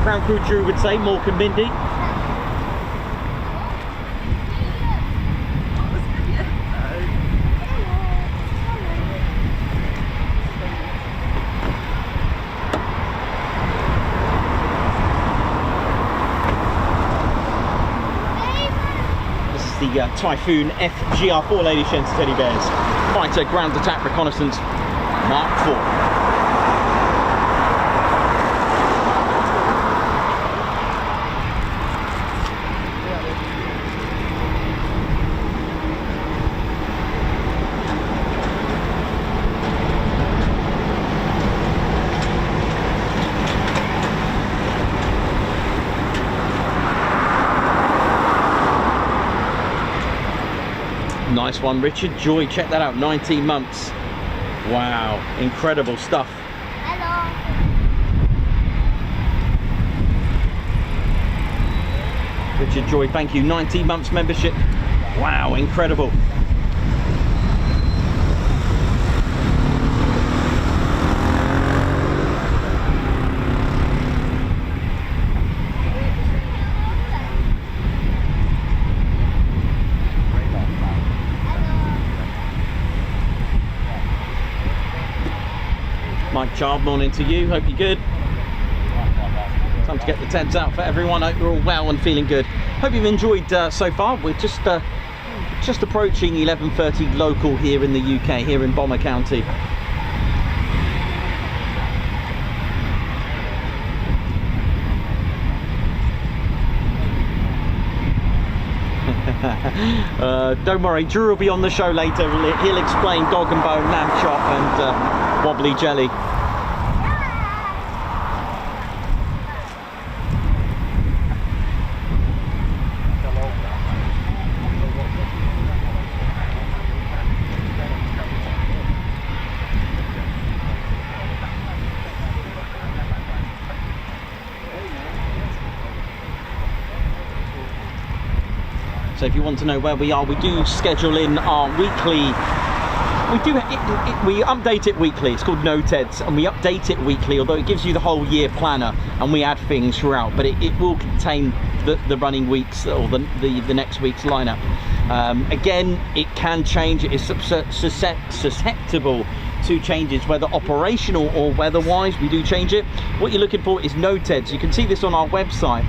B: Crown Crew Drew would say, more can windy. The Typhoon FGR4, ladies, gents, teddy bears. Fighter ground attack reconnaissance Mark 4. Nice one, Richard Joy. Check that out. 19 months. Wow, incredible stuff.
H: Hello.
B: Richard Joy, thank you. 19 months membership. Wow, incredible. Mike Child, morning to you. Hope you're good. Time to get the tents out for everyone. Hope you're all well and feeling good. Hope you've enjoyed so far. We're just approaching 11:30 local here in the UK, here in Bomber County. Don't worry, Drew will be on the show later. He'll explain dog and bone, lamb chop and wobbly jelly. So if you want to know where we are, we do schedule in our weekly, we update it weekly. It's called NOTEDs, and we update it weekly, although it gives you the whole year planner and we add things throughout, but it will contain the running weeks or the next week's lineup. Again, it can change. It is susceptible to changes, whether operational or weather-wise. We do change it. What you're looking for is NOTEDs. You can see this on our website,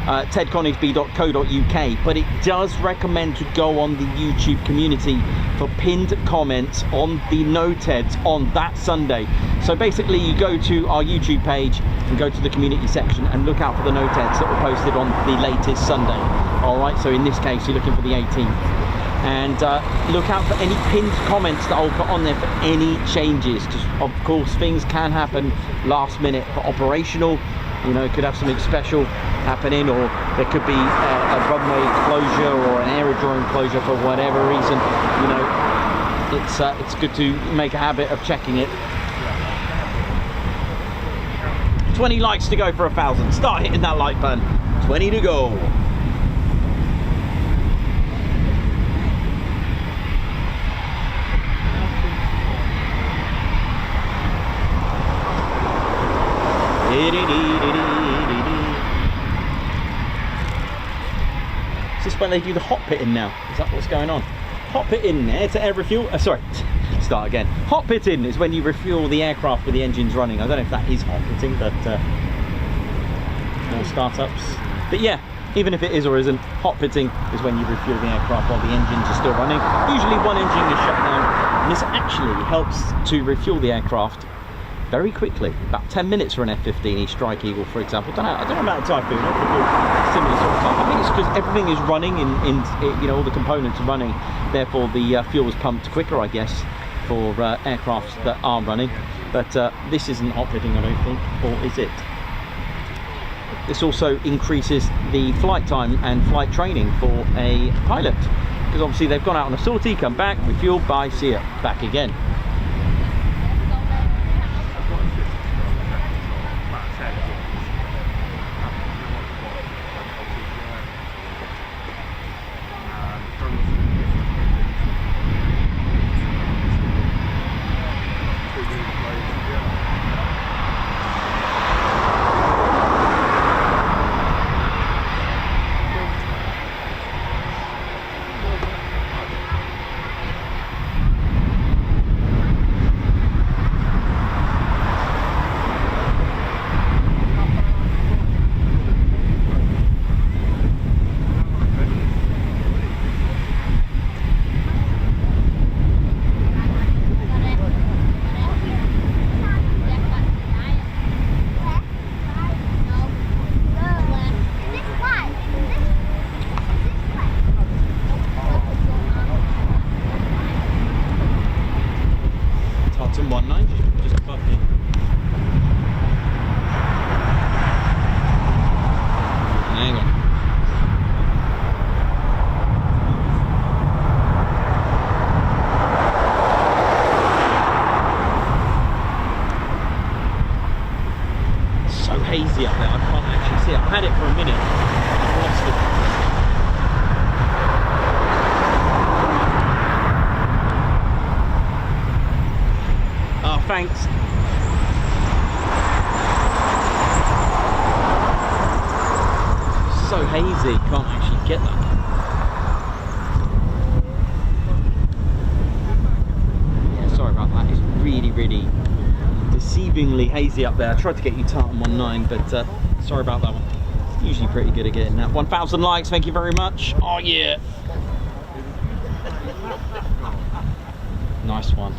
B: tedconingsby.co.uk, but it does recommend to go on the YouTube community for pinned comments on the NOTEDs on that Sunday. So basically you go to our YouTube page and go to the community section and look out for the NOTEDs that were posted on the latest Sunday. Alright, so in this case you're looking for the 18th. And look out for any pinned comments that I'll put on there for any changes, because of course things can happen last minute for operational. You know, it could have something special happening, or there could be a runway closure or an aerodrome closure for whatever reason. You know, it's good to make a habit of checking it. 20 likes to go for 1,000. Start hitting that like button. 20 to go. Is this when they do the hot pitting now? Is that what's going on? Hot pitting, air to air refuel. Sorry, start again. Hot pitting is when you refuel the aircraft with the engines running. I don't know if that is hot pitting, but more startups. But yeah, even if it is or isn't, hot pitting is when you refuel the aircraft while the engines are still running. Usually one engine is shut down And this actually helps to refuel the aircraft very quickly, about 10 minutes for an F-15E Strike Eagle, for example. I don't know about a Typhoon, similar sort of time. I think it's because everything is running in you know, all the components are running, therefore the fuel is pumped quicker, I guess, for aircraft that are running. But this isn't hot bidding, I don't think, or is it? This also increases the flight time and flight training for a pilot, because obviously they've gone out on a sortie, come back, refuel, bye, see ya, back again. Hazy up there, I can't actually see it. I've had it for a minute, I've lost it. Oh, thanks. So hazy, can't actually get that. Yeah, sorry about that, it's really deceivingly hazy up there. I tried to get you Tartan 19, but sorry about that one. Usually pretty good at getting that. 1,000 likes, thank you very much. Oh yeah. Nice one.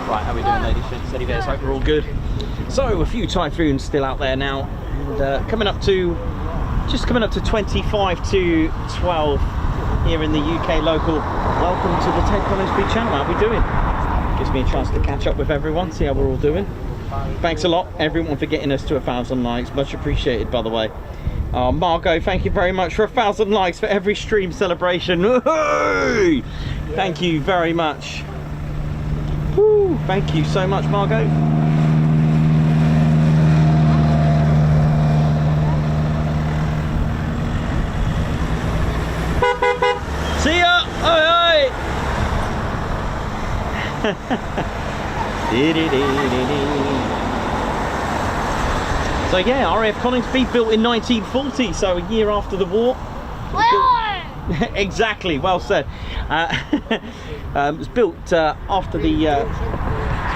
B: Right, how are we doing, ladies? Steady bears, hope we're all good. So, a few Typhoons still out there now, and coming up to 25 to 12 here in the UK local. Welcome to the Ted Coningsby channel. How are we doing? Gives me a chance to catch up with everyone, see how we're all doing. Thanks a lot, everyone, for getting us to 1,000 likes. Much appreciated, by the way. Margot, thank you very much for 1,000 likes for every stream celebration. Woo-hoo! Thank you very much. Woo! Thank you so much, Margot. See ya! Oi, So yeah, RAF Coningsby built in 1940, so a year after the war. Exactly, well said. It was built after the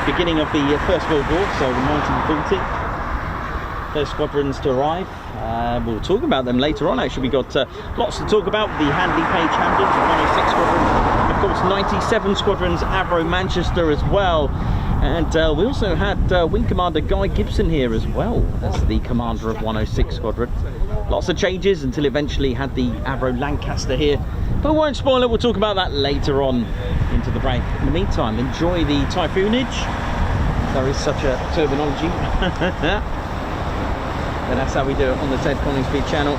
B: beginning of the First World War, so 1940. First squadrons to arrive. We'll talk about them later on. Actually, we got lots to talk about. The Handley Page Hampden, 106 squadron, of course 97 squadrons, Avro Manchester as well. And we also had Wing Commander Guy Gibson here as well as the commander of 106 Squadron. Lots of changes until eventually had the Avro Lancaster here. But we won't spoil it, we'll talk about that later on into the break. In the meantime, enjoy the typhoonage. There is such a terminology. And that's how we do it on the Ted Coningsby channel.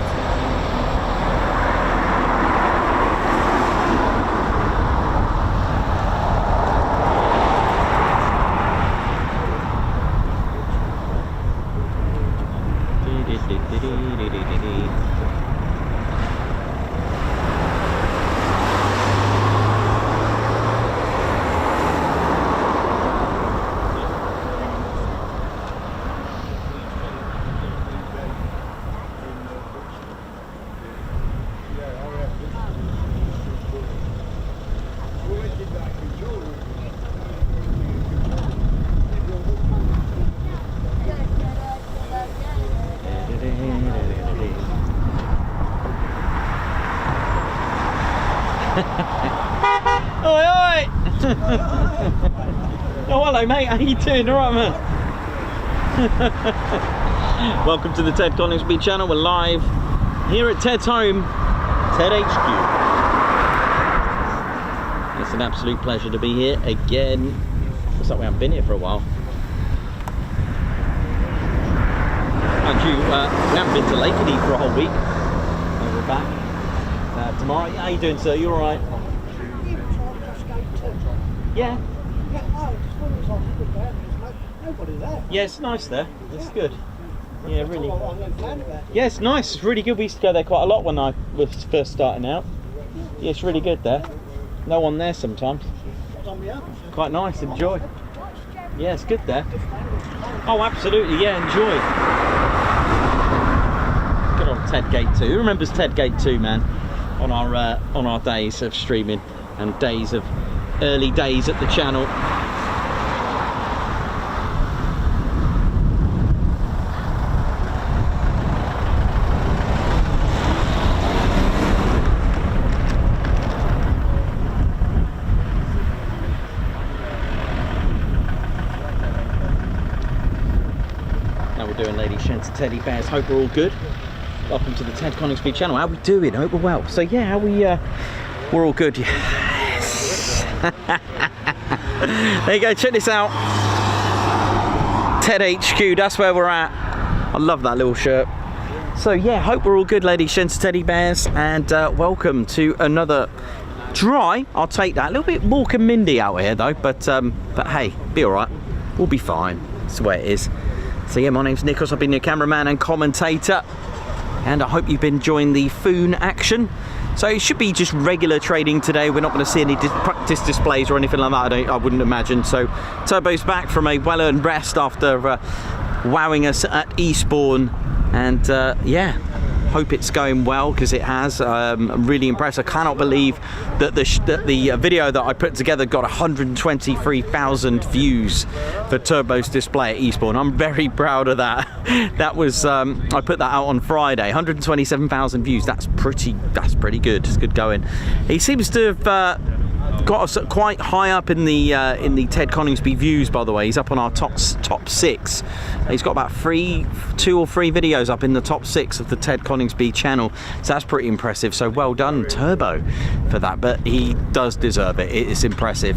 B: Oh, hello mate, how you doing? All right, man? Welcome to the Ted Coningsby channel. We're live here at Ted's home, Ted HQ. It's an absolute pleasure to be here again. Looks like we haven't been here for a while. And we haven't been to Lakey for a whole week. And we're back tomorrow. How you doing, sir? You all right? Yeah. Yeah, it's nice there. It's good. Yeah, really. Yeah, it's nice. It's really good. We used to go there quite a lot when I was first starting out. Yeah, it's really good there. No one there sometimes. Quite nice. Enjoy. Yeah, it's good there. Oh, absolutely. Yeah, enjoy. Good old Ted Gate 2. Who remembers Ted Gate 2, man? On our days of streaming and days of early days at the channel. How we doing, ladies, gents, teddy bears? Hope we're all good. Welcome to the Ted Coningsby channel. How we doing? Hope we're well. So yeah, how we're all good. There you go, check this out. Ted HQ, that's where we're at. I love that little shirt. So yeah, hope we're all good, ladies, gents, teddy bears, and welcome to another dry, I'll take that, a little bit Walker Mindy out here though, but hey, be alright, we'll be fine. That's the way it is. So yeah, my name's Nicholas, I've been your cameraman and commentator, and I hope you've been enjoying the Foon action. So it should be just regular trading today. We're not going to see any practice displays or anything like that, I wouldn't imagine. So Turbo's back from a well-earned rest after wowing us at Eastbourne, and yeah, hope it's going well, because it has. I'm really impressed. I cannot believe that the video that I put together got 123,000 views for Turbo's display at Eastbourne. I'm very proud of that. That was I put that out on Friday. 127,000 views. That's pretty good. It's good going. He seems to have got us quite high up in the Ted Coningsby views, by the way. He's up on our top 6. He's got about 2 or 3 videos up in the top 6 of the Ted Coningsby channel, so that's pretty impressive. So well done, Turbo, for that. But he does deserve it. It's impressive.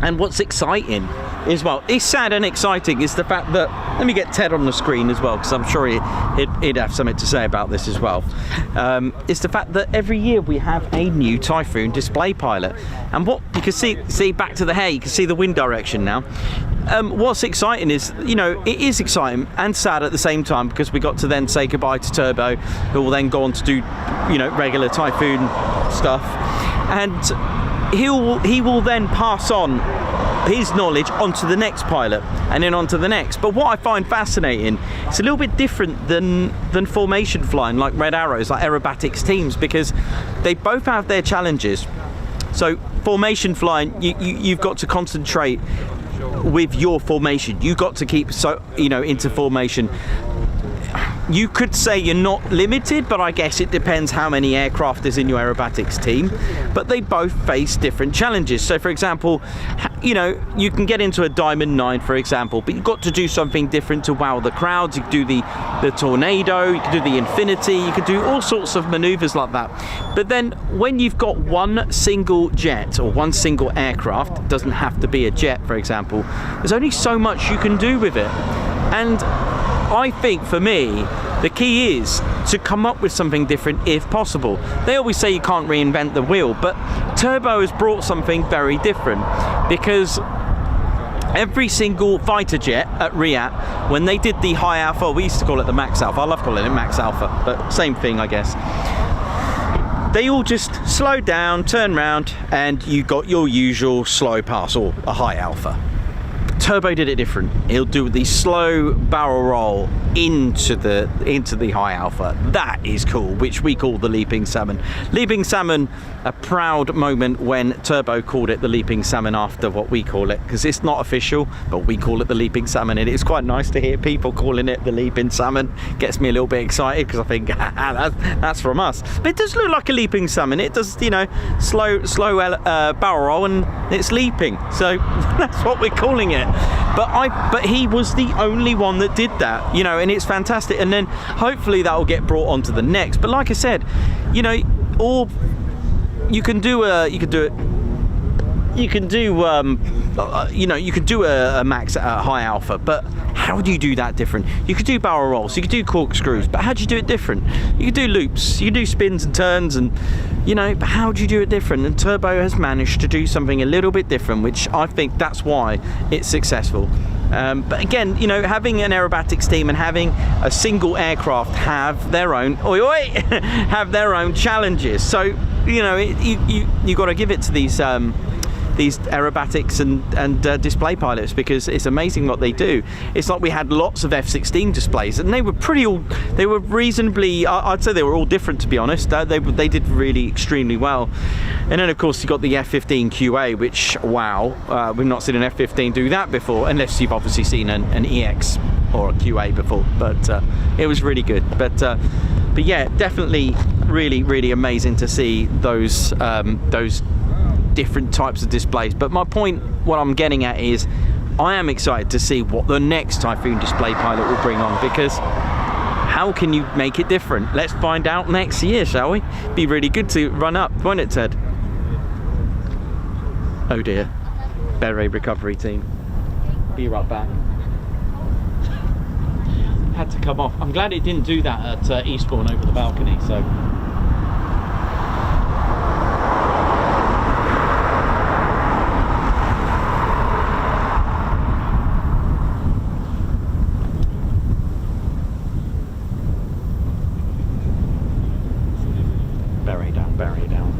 B: And what's exciting as well, it's sad and exciting, is the fact that, let me get Ted on the screen as well, because I'm sure he'd have something to say about this as well. It's the fact that every year we have a new Typhoon display pilot. And what you can see back to the hair, you can see the wind direction now. What's exciting is, you know, it is exciting and sad at the same time, because we got to then say goodbye to Turbo, who will then go on to do, you know, regular Typhoon stuff. And he will then pass on his knowledge onto the next pilot, and then onto the next. But what I find fascinating, it's a little bit different than formation flying, like Red Arrows, like aerobatics teams, because they both have their challenges. So formation flying, you've got to concentrate with your formation. You've got to keep into formation. You could say you're not limited, but I guess it depends how many aircraft is in your aerobatics team. But they both face different challenges. So for example, you know, you can get into a Diamond 9, for example, but you've got to do something different to wow the crowds. You can do the Tornado, you can do the Infinity, you can do all sorts of maneuvers like that. But then when you've got one single jet or one single aircraft, it doesn't have to be a jet, for example, there's only so much you can do with it. And I think for me, the key is to come up with something different if possible. They always say you can't reinvent the wheel, but Turbo has brought something very different, because every single fighter jet at RIAT, when they did the high alpha, we used to call it the max alpha, I love calling it max alpha, but same thing I guess, they all just slowed down, turned round, and you got your usual slow pass or a high alpha. Turbo did it different. He'll do the slow barrel roll into the high alpha. That is cool, which we call the Leaping Salmon. Leaping Salmon, a proud moment when Turbo called it the Leaping Salmon after what we call it, because it's not official, but we call it the Leaping Salmon, and it's quite nice to hear people calling it the Leaping Salmon. Gets me a little bit excited, because I think that's from us. But it does look like a Leaping Salmon. It does, you know, slow barrel roll, and it's leaping. So that's what we're calling it. But he was the only one that did that, you know, and it's fantastic. And then hopefully that will get brought on to the next. But like I said, you know, or you can do a max high alpha, but how do you do that different? You could do barrel rolls, you could do corkscrews, but how do you do it different? You could do loops, you could do spins and turns, and you know, but how do you do it different? And Turbo has managed to do something a little bit different, which I think that's why it's successful. But again, you know, having an aerobatics team and having a single aircraft have their own have their own challenges. So you know, you got to give it to these aerobatics and display pilots, because it's amazing what they do. It's like we had lots of F-16 displays, and they were reasonably, I'd say they were all different, to be honest. They did really extremely well. And then of course you got the F-15 QA, which, wow, we've not seen an F-15 do that before, unless you've obviously seen an EX or a QA before, but it was really good. But yeah, definitely really amazing to see those different types of displays. But my point, what I'm getting at, is I am excited to see what the next Typhoon display pilot will bring on, because how can you make it different? Let's find out next year, shall we? Be really good to run up, won't it, Ted? Oh dear, Beret recovery team. Be right back. Had to come off. I'm glad it didn't do that at Eastbourne over the balcony, so bury down.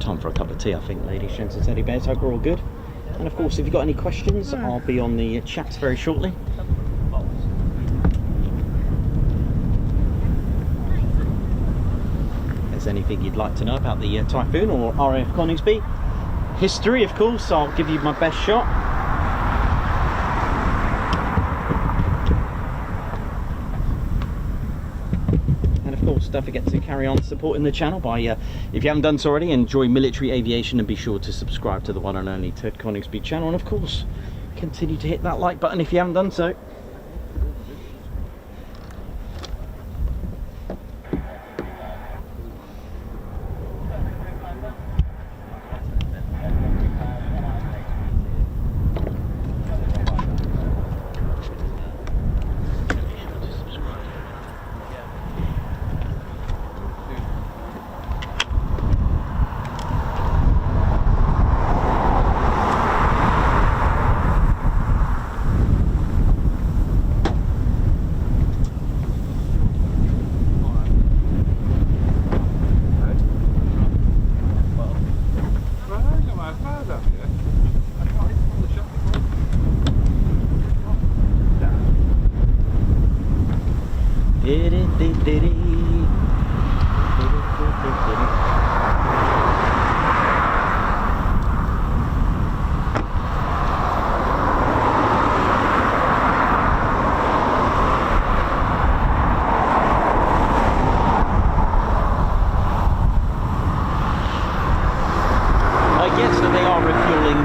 B: Time for a cup of tea, I think, ladies, gents and teddy bears. Hope we're all good. And of course, if you've got any questions, I'll be on the chats very shortly. If there's anything you'd like to know about the Typhoon or RAF Coningsby history, of course, I'll give you my best shot. Don't forget to carry on supporting the channel by, if you haven't done so already, enjoy military aviation, and be sure to subscribe to the one and only Ted Coningsby channel, and of course continue to hit that like button if you haven't done so.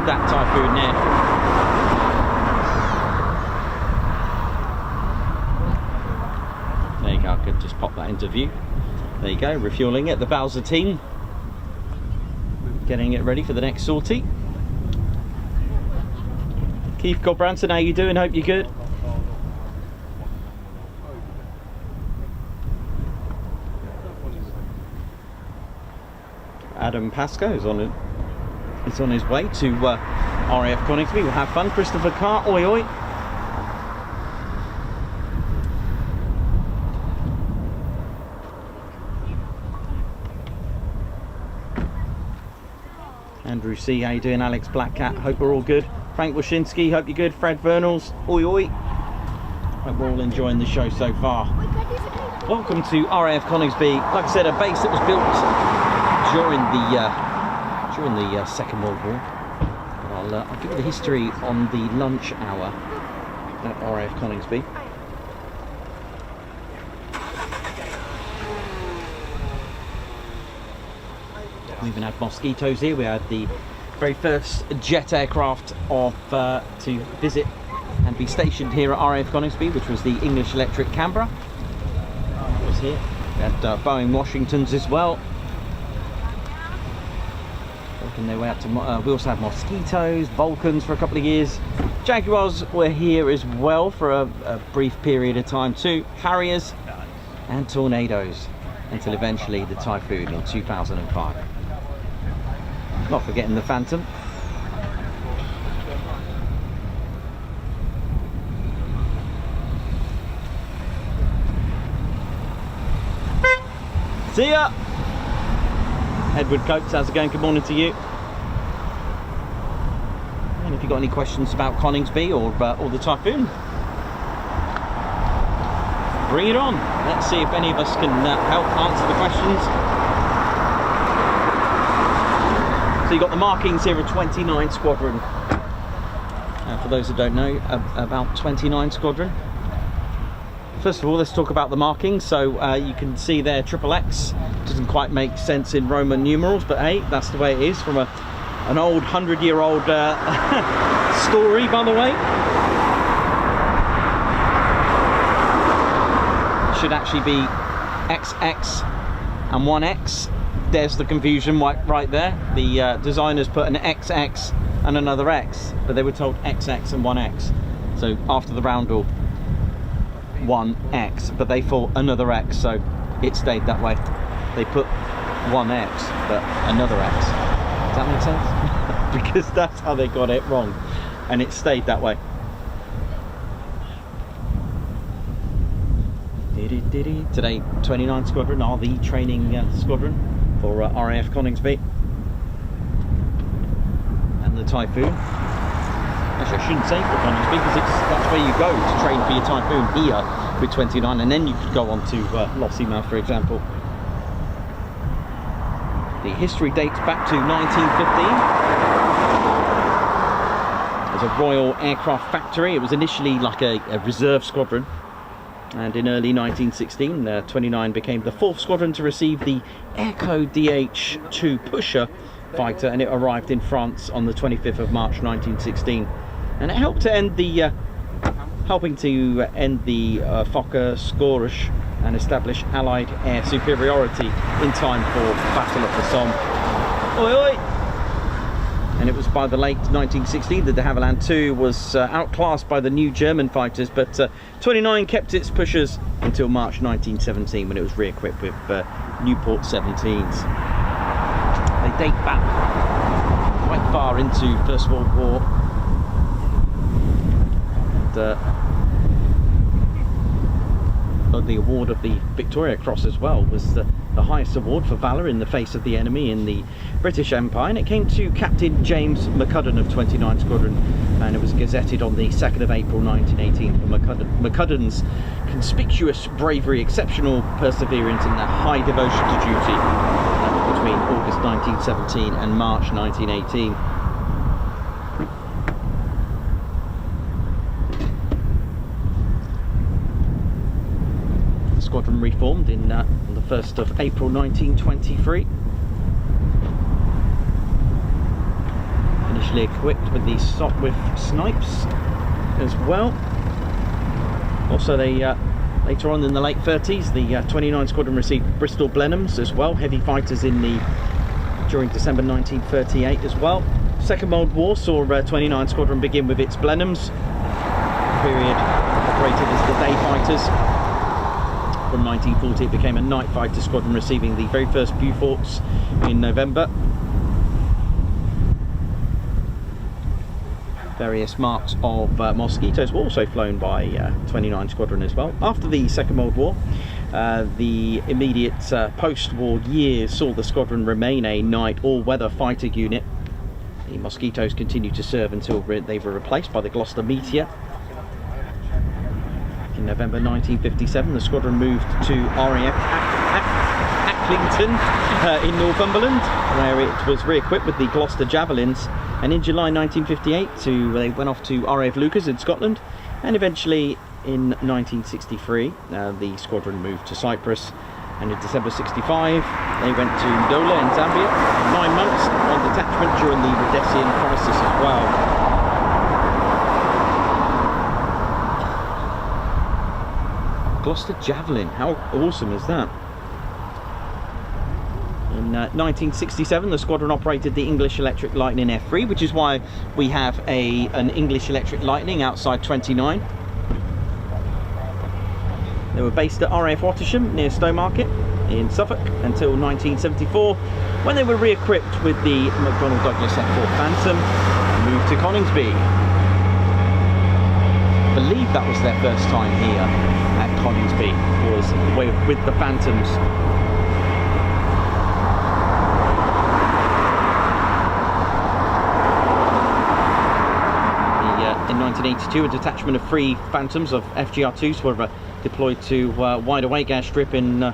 B: That Typhoon there. There you go, I could just pop that into view. There you go, refuelling it. The Bowser team getting it ready for the next sortie. Keith Godbranson, how you doing? Hope you're good. Adam Pascoe is on it. It's on his way to RAF Coningsby. We'll have fun. Christopher Carr, oi oi. Andrew C, how you doing? Alex Blackcat, hope we're all good. Frank Wyszynski, hope you're good. Fred Vernals, oi oi. Hope we're all enjoying the show so far. Welcome to RAF Coningsby. Like I said, a base that was built during the Second World War. But I'll give you the history on the lunch hour at RAF Coningsby. We even had mosquitoes here. We had the very first jet aircraft to visit and be stationed here at RAF Coningsby, which was the English Electric Canberra. It was here. We had Boeing Washingtons as well. Working their way up to, we also had Mosquitoes, Vulcans for a couple of years. Jaguars were here as well for a brief period of time too. Harriers and Tornadoes until eventually the Typhoon in 2005. Not forgetting the Phantom. See ya! Edward Coates, how's it going? Good morning to you. And if you've got any questions about Coningsby or the Typhoon, bring it on. Let's see if any of us can help answer the questions. So you've got the markings here of 29 Squadron. For those who don't know about 29 Squadron. First of all, let's talk about the markings. So you can see there XXX. Doesn't quite make sense in Roman numerals, but hey, that's the way it is from an old 100-year-old story, by the way. It should actually be XX and 1X. There's the confusion right there. The designers put an XX and another X, but they were told XX and 1X. So after the roundel, 1X, but they thought another X, so it stayed that way. They put 1X, but another X. Does that make sense? Because that's how they got it wrong, and it stayed that way. Today, 29 Squadron are the training squadron for RAF Coningsby and the Typhoon. Actually, I shouldn't say for Coningsby because that's where you go to train for your Typhoon here with 29, and then you could go on to Lossiemouth, for example. The history dates back to 1915. It was a Royal Aircraft Factory. It was initially like a reserve squadron. And in early 1916, 29 became the 4th squadron to receive the Airco DH-2 Pusher fighter, and it arrived in France on the 25th of March 1916. And it helped to end the, helping to end the Fokker skirmish and establish Allied air superiority in time for Battle of the Somme. Oi, oi! And it was by the late 1916 that de Havilland 2 was outclassed by the new German fighters, but 29 kept its pushers until March 1917 when it was re-equipped with Newport 17s. They date back quite far into First World War. And, the award of the Victoria Cross as well was the highest award for valour in the face of the enemy in the British Empire, and it came to Captain James McCudden of 29 Squadron, and it was gazetted on the 2nd of April 1918 for McCudden's conspicuous bravery, exceptional perseverance and the high devotion to duty between August 1917 and March 1918. Squadron reformed in on the 1st of April 1923. Initially equipped with the Sopwith snipes as well. Also, they later on in the late 30s, the 29 Squadron received Bristol Blenheims as well, heavy fighters during December 1938 as well. Second World War saw 29 Squadron begin with its Blenheims, period operated as the day fighters. From 1940 it became a night fighter squadron, receiving the very first Beauforts in November. Various marks of Mosquitoes were also flown by 29 Squadron as well. After the Second World War, the immediate post-war years saw the squadron remain a night all-weather fighter unit. The Mosquitoes continued to serve until they were replaced by the Gloucester Meteor. In November 1957, the squadron moved to RAF Acklington in Northumberland, where it was re-equipped with the Gloucester Javelins, and in July 1958 they went off to RAF Lucas in Scotland, and eventually in 1963 the squadron moved to Cyprus, and in December 65 they went to Ndola in Zambia for 9 months on detachment during the Rhodesian crisis as well. Gloucester Javelin, how awesome is that? In 1967 the squadron operated the English Electric Lightning F3, which is why we have an English Electric Lightning outside 29. They were based at RAF Ottersham near Stowmarket in Suffolk until 1974, when they were re-equipped with the McDonnell Douglas F4 Phantom and moved to Coningsby. I believe that was their first time here at Coningsby, was with the Phantoms. In 1982, a detachment of 3 Phantoms of FGR2s were deployed to Wide Awake airstrip in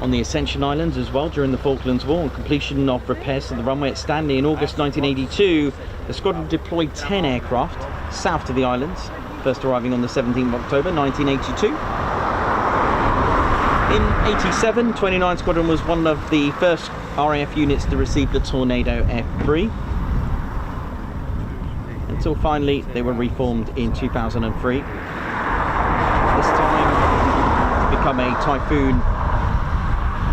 B: on the Ascension Islands as well during the Falklands War. On completion of repairs to the runway at Stanley in August 1982, the squadron deployed 10 aircraft south to the islands, first arriving on the 17th of October 1982. In 87, 29 Squadron was one of the first RAF units to receive the Tornado F3, until finally they were reformed in 2003. This time to become a Typhoon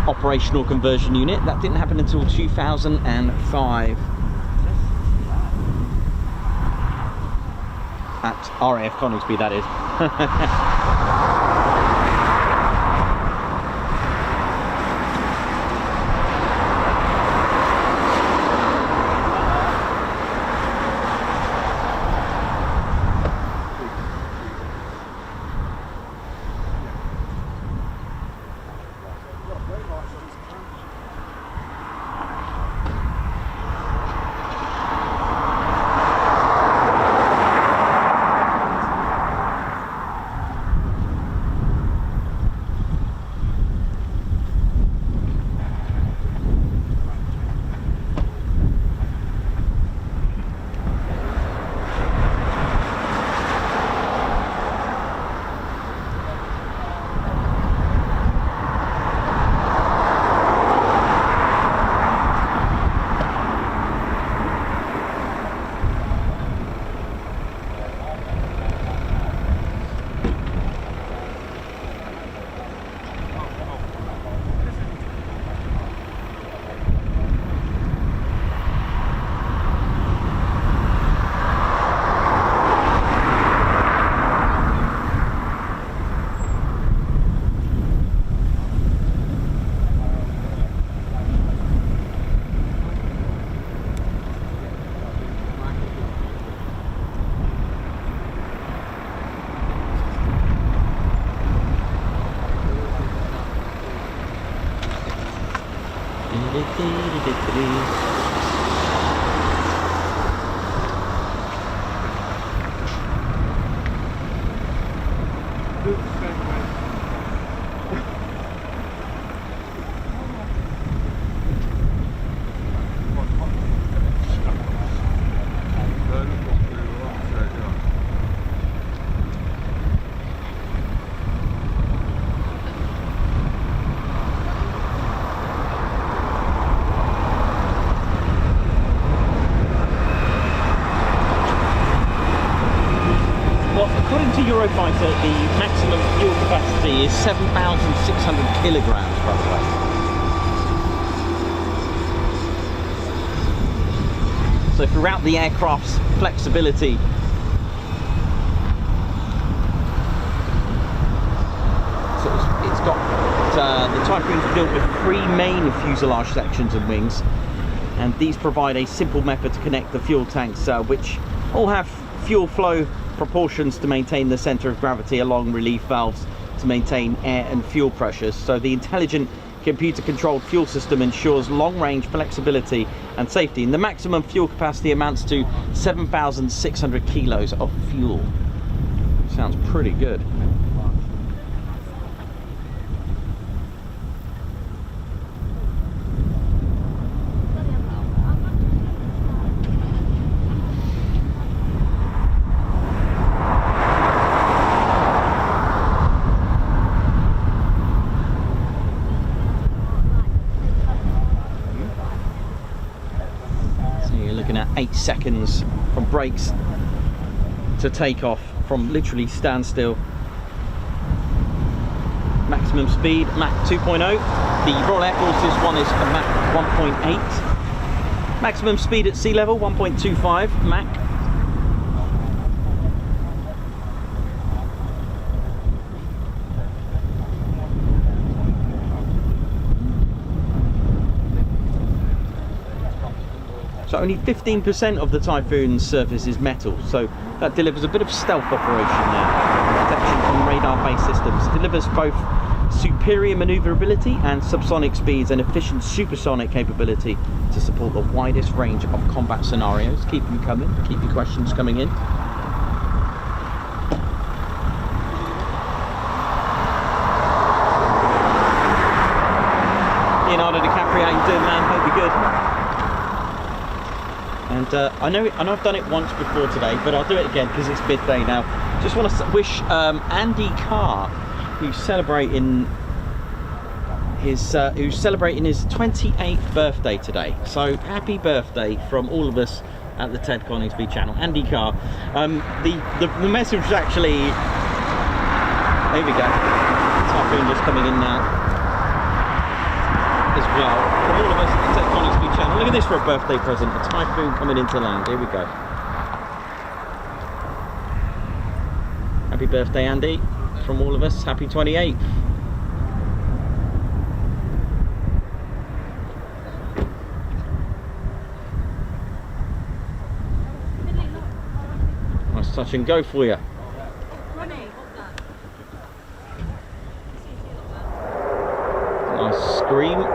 B: operational conversion unit. That didn't happen until 2005 at RAF Coningsby, that is. Eurofighter, the maximum fuel capacity is 7,600 kilograms, by the way. So throughout the aircraft's flexibility, so it's got the Typhoon's built with 3 main fuselage sections and wings, and these provide a simple method to connect the fuel tanks, which all have fuel flow proportions to maintain the center of gravity along relief valves to maintain air and fuel pressures. So the intelligent computer controlled fuel system ensures long range flexibility and safety, and the maximum fuel capacity amounts to 7,600 kilos of fuel. Sounds pretty good. Looking at 8 seconds from brakes to takeoff from literally standstill. Maximum speed Mach 2.0. The Royal Air Force's one is a Mach 1.8. Maximum speed at sea level 1.25 Mach. So only 15% of the Typhoon's surface is metal, so that delivers a bit of stealth operation there. Protection from radar-based systems. It delivers both superior maneuverability and subsonic speeds and efficient supersonic capability to support the widest range of combat scenarios. Keep them coming, keep your questions coming in. Leonardo DiCaprio, how you doing, man? Hope you're good. And I know I've done it once before today, but I'll do it again because it's midday now. Just want to wish Andy Carr, who's celebrating his 28th birthday today. So happy birthday from all of us at the Ted Coningsby channel, Andy Carr. The message was actually, there we go, Typhoon just coming in now as well, from all of us at the Ted Coningsby channel. Look at this for a birthday present, a Typhoon coming into land. Here we go. Happy birthday, Andy, from all of us. Happy 28th. Nice touch and go for you. Nice scream.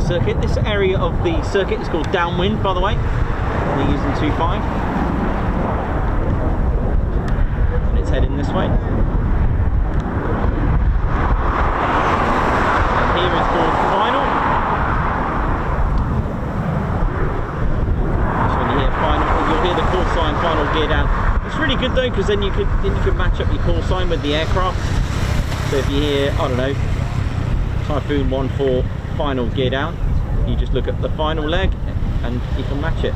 B: Circuit. This area of the circuit is called downwind, by the way. We're using 2.5 and it's heading this way. And here is called final. So when you hear final, you'll hear the call sign final gear down. It's really good though, because then you could match up your call sign with the aircraft. So if you hear, I don't know, Typhoon 1-4 final gear down, you just look at the final leg and you can match it. You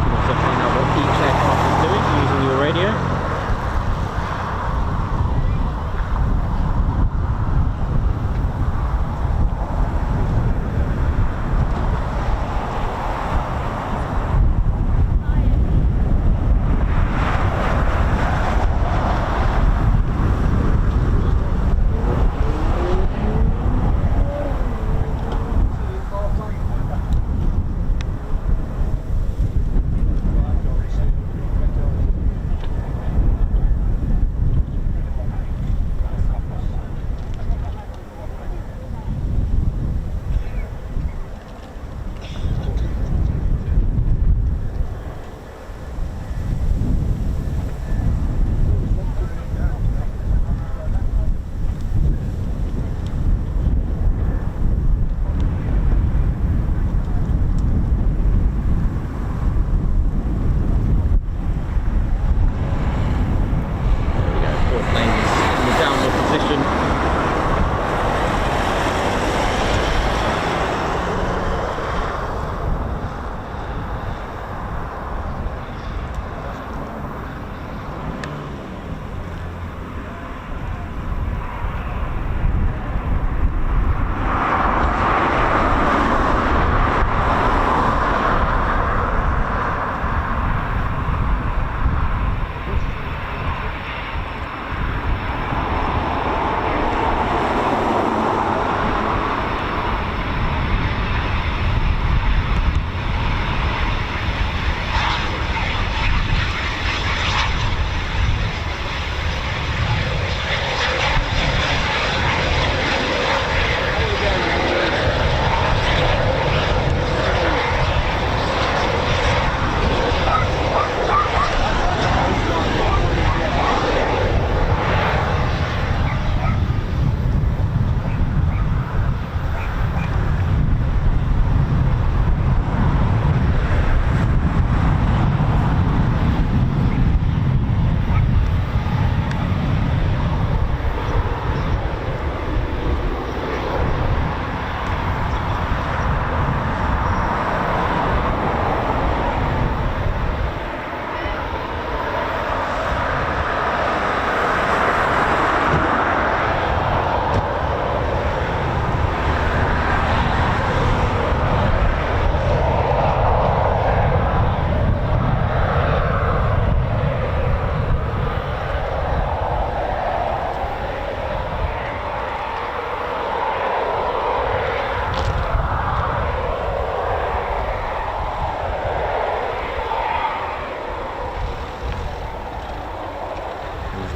B: can also find out what each aircraft is doing using your radio.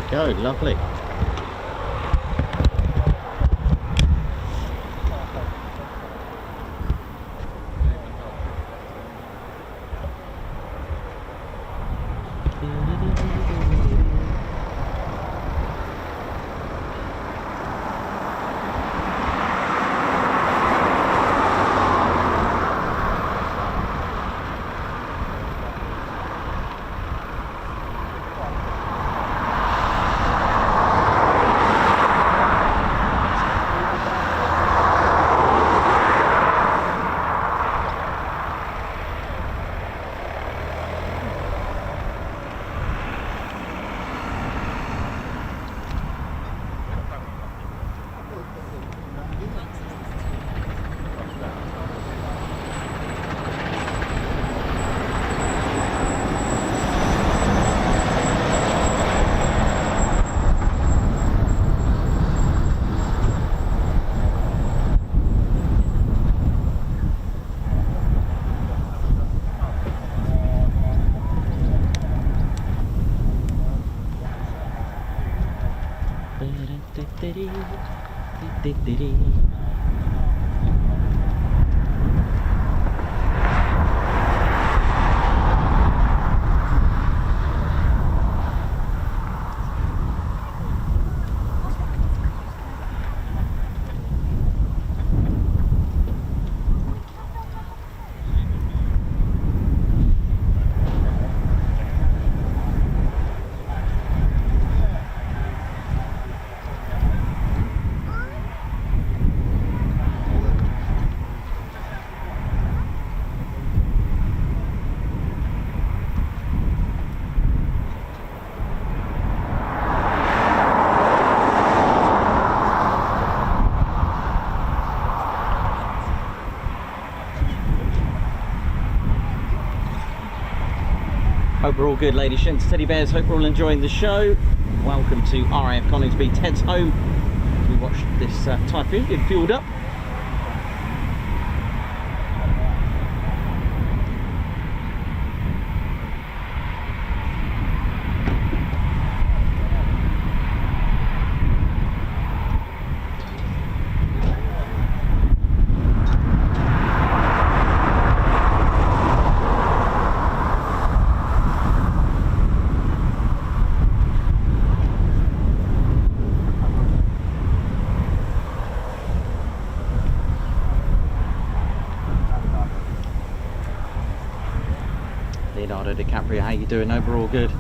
B: we go, lovely. Hope we're all good, ladies, gents, teddy bears. Hope we're all enjoying the show. Welcome to RAF Coningsby, Ted's home. We watched this Typhoon get fueled up. Leonardo DiCaprio, how you doing? Hope we're all good.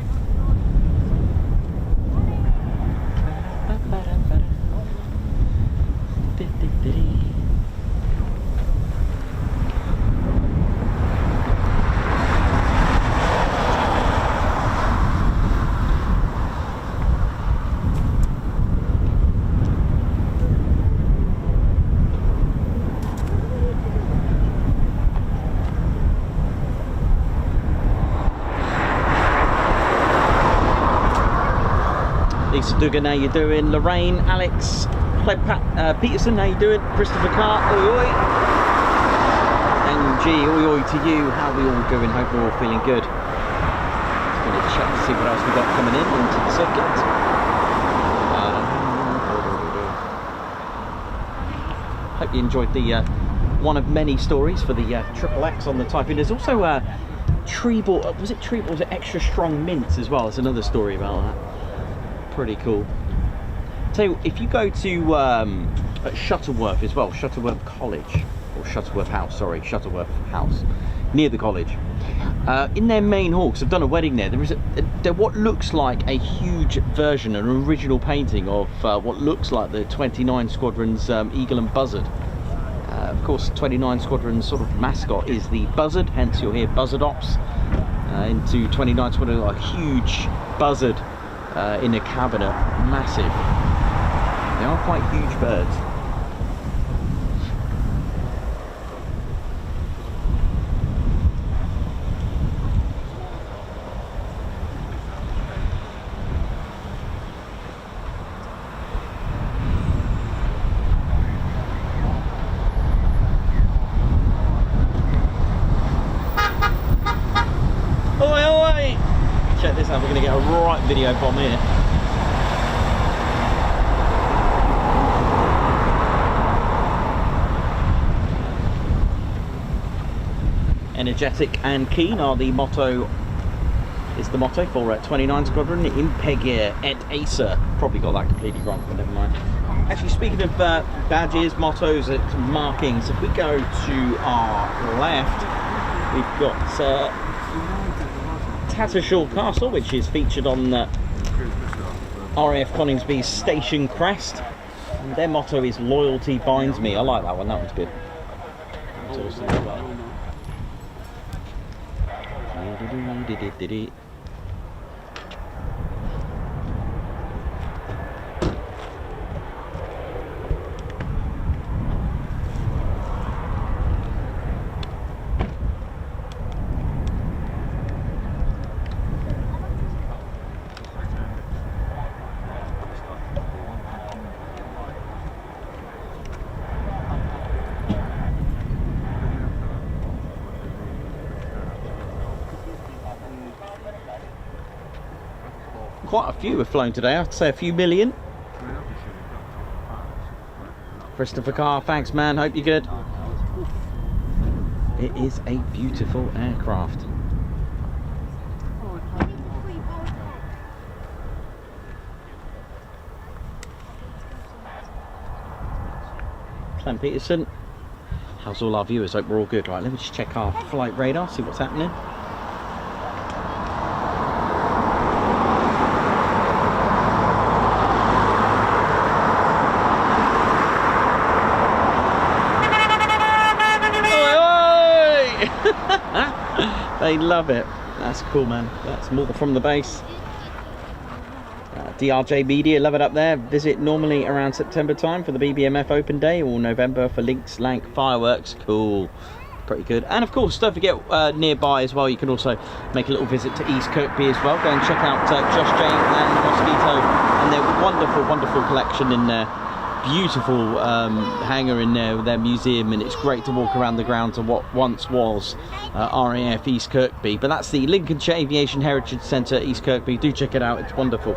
B: Lisa Duggan, how you doing? Lorraine, Alex, Peterson, how you doing? Christopher Carr, oi oi. NG, oi oi to you. How are we all doing? Hope we're all feeling good. Just going to check to see what else we got coming in into the circuit. Hope you enjoyed the one of many stories for the Triple X on the Typhoon. There's also tree ball. Was it tree ball? Was it extra strong mints as well? There's another story about that. Pretty cool. Tell you, if you go to at Shuttleworth as well, Shuttleworth College, or Shuttleworth House, sorry, Shuttleworth House, near the college, in their main hall, because I've done a wedding there, there is what looks like a huge version, an original painting of what looks like the 29 Squadron's Eagle and Buzzard. Of course, 29 Squadron's sort of mascot is the buzzard, hence you'll hear buzzard ops. Into 29 Squadron, a huge buzzard in a cabinet, massive. They are quite huge birds. Oi, oi! Check this out, we're going to get a right video bomb here. energetic and keen are the motto. Is the motto for 29 Squadron in Pegia et Acer. Probably got that completely wrong, but never mind. Actually, speaking of badges, mottos, markings, if we go to our left, we've got Tattershall Castle, which is featured on RAF Coningsby's station crest. And their motto is "Loyalty binds me." I like that one. That one's good. That's awesome as well. Quite a few have flown today, I'd say a few million. Christopher Carr, thanks man, hope you're good. It is a beautiful aircraft. Clem Peterson, how's all our viewers? Hope we're all good. Right, let me just check our flight radar, see what's happening. They love it. That's cool, man. That's more from the base. DRJ Media, love it up there. Visit normally around September time for the BBMF open day, or November for Links Lank fireworks. Cool. Pretty good. And of course, don't forget nearby as well, you can also make a little visit to East Kirkby as well. Go and check out Josh Jane and Mosquito and their wonderful collection in there. Beautiful hangar in there with their museum, and it's great to walk around the grounds of what once was RAF East Kirkby. But that's the Lincolnshire Aviation Heritage Centre, East Kirkby. Do check it out, it's wonderful.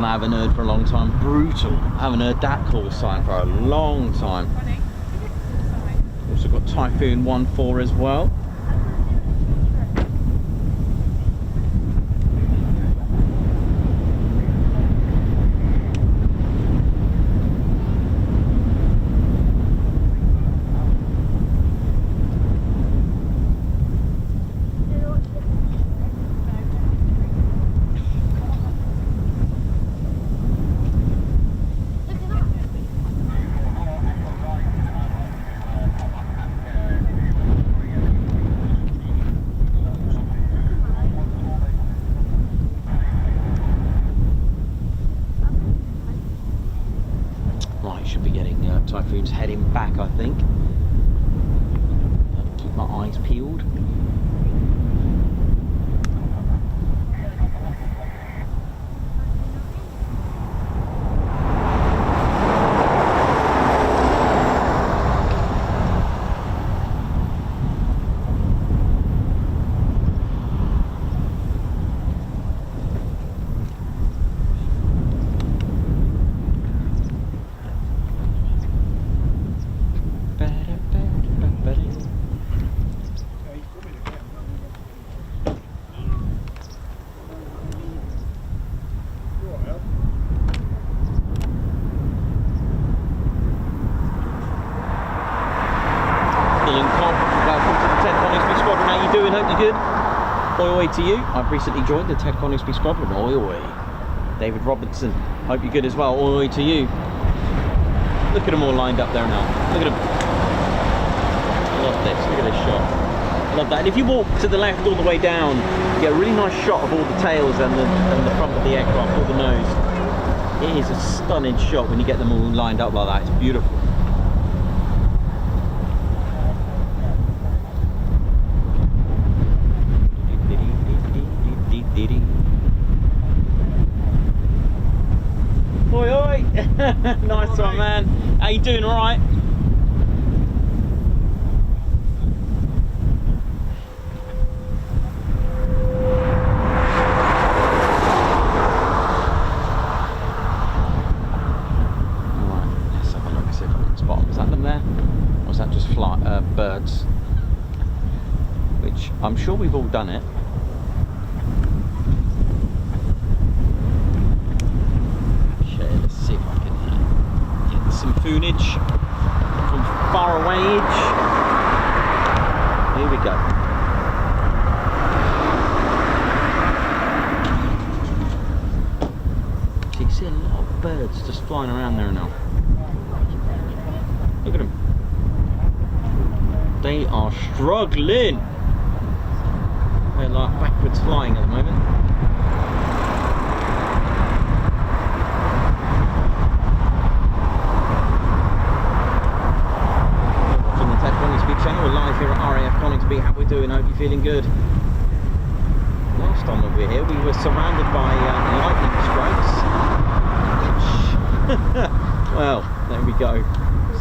B: I haven't heard for a long time. Brutal. I haven't heard that call sign for a long time. Also got Typhoon 1-4 as well. Typhoon's heading back, I think. Keep my eyes peeled. Oi oi to you. I've recently joined the Ted Coningsby Squadron. Oi oi. David Robertson. Hope you're good as well. Oi oi to you. Look at them all lined up there now. Look at them. I love this. Look at this shot. I love that. And if you walk to the left all the way down, you get a really nice shot of all the tails and the front of the aircraft, all the nose. It is a stunning shot when you get them all lined up like that. It's beautiful. Oi oi! Nice one, man. How you doing? All right? Let's have a look. See if I can spot them. Was that them there, or was that just birds? Which I'm sure we've all done it. Some foonage from far away. Here we go. So you can see a lot of birds just flying around there now. Look at them. They are struggling. They're like backwards flying at the moment. We're live here at RAF Coningsby. How we doing? Hope you're feeling good. Last time we were here, we were surrounded by lightning strikes. Well, there we go.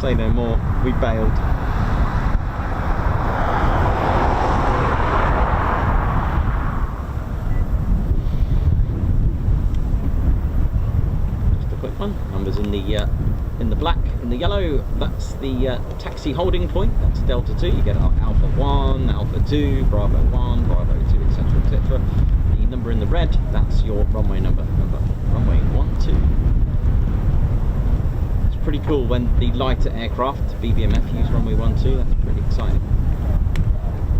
B: Say no more. We bailed. Just a quick one. Numbers in the black, in the yellow, that's the taxi holding point. That's Delta 2. You get Alpha 1, Alpha 2, Bravo 1, Bravo 2, etc, etc. The number in the red, that's your runway number. Runway 12. It's pretty cool when the lighter aircraft, BBMF, use runway 12. That's pretty exciting.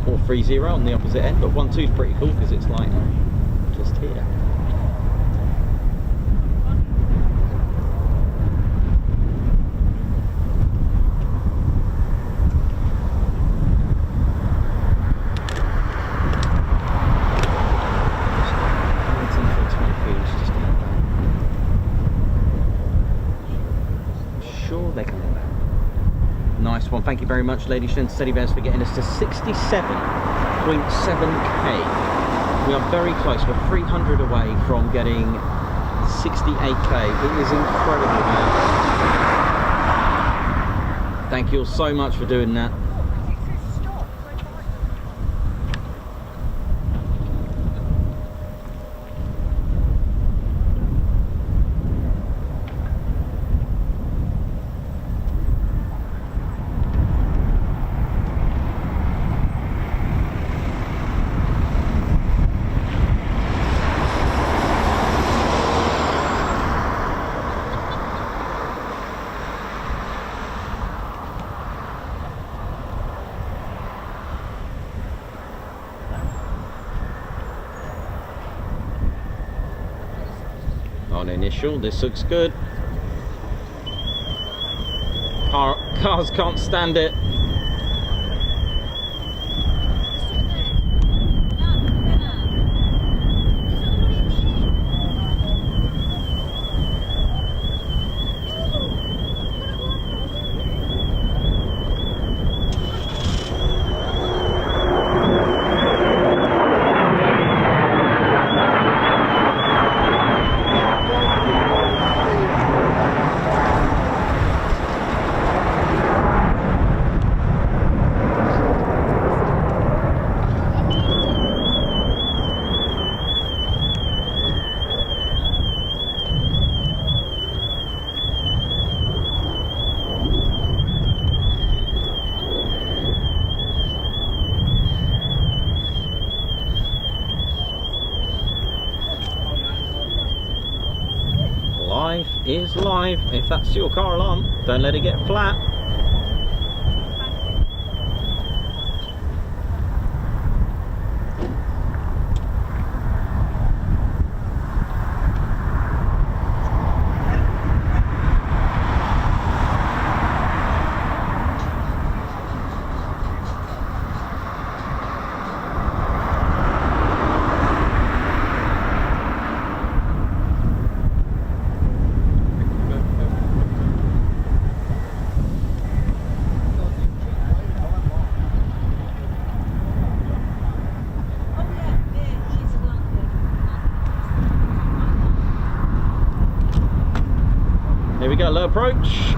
B: Or 30 on the opposite end, but 12 is pretty cool because it's like just here. Nice one, thank you very much, ladies and steady bears, for getting us to 67.7k. We are very close, we're 300 away from getting 68k. It is incredible, man. Thank you all so much for doing that. On initial, this looks good. Cars can't stand it. Life is live. If that's your car alarm, don't let it get flat. approach.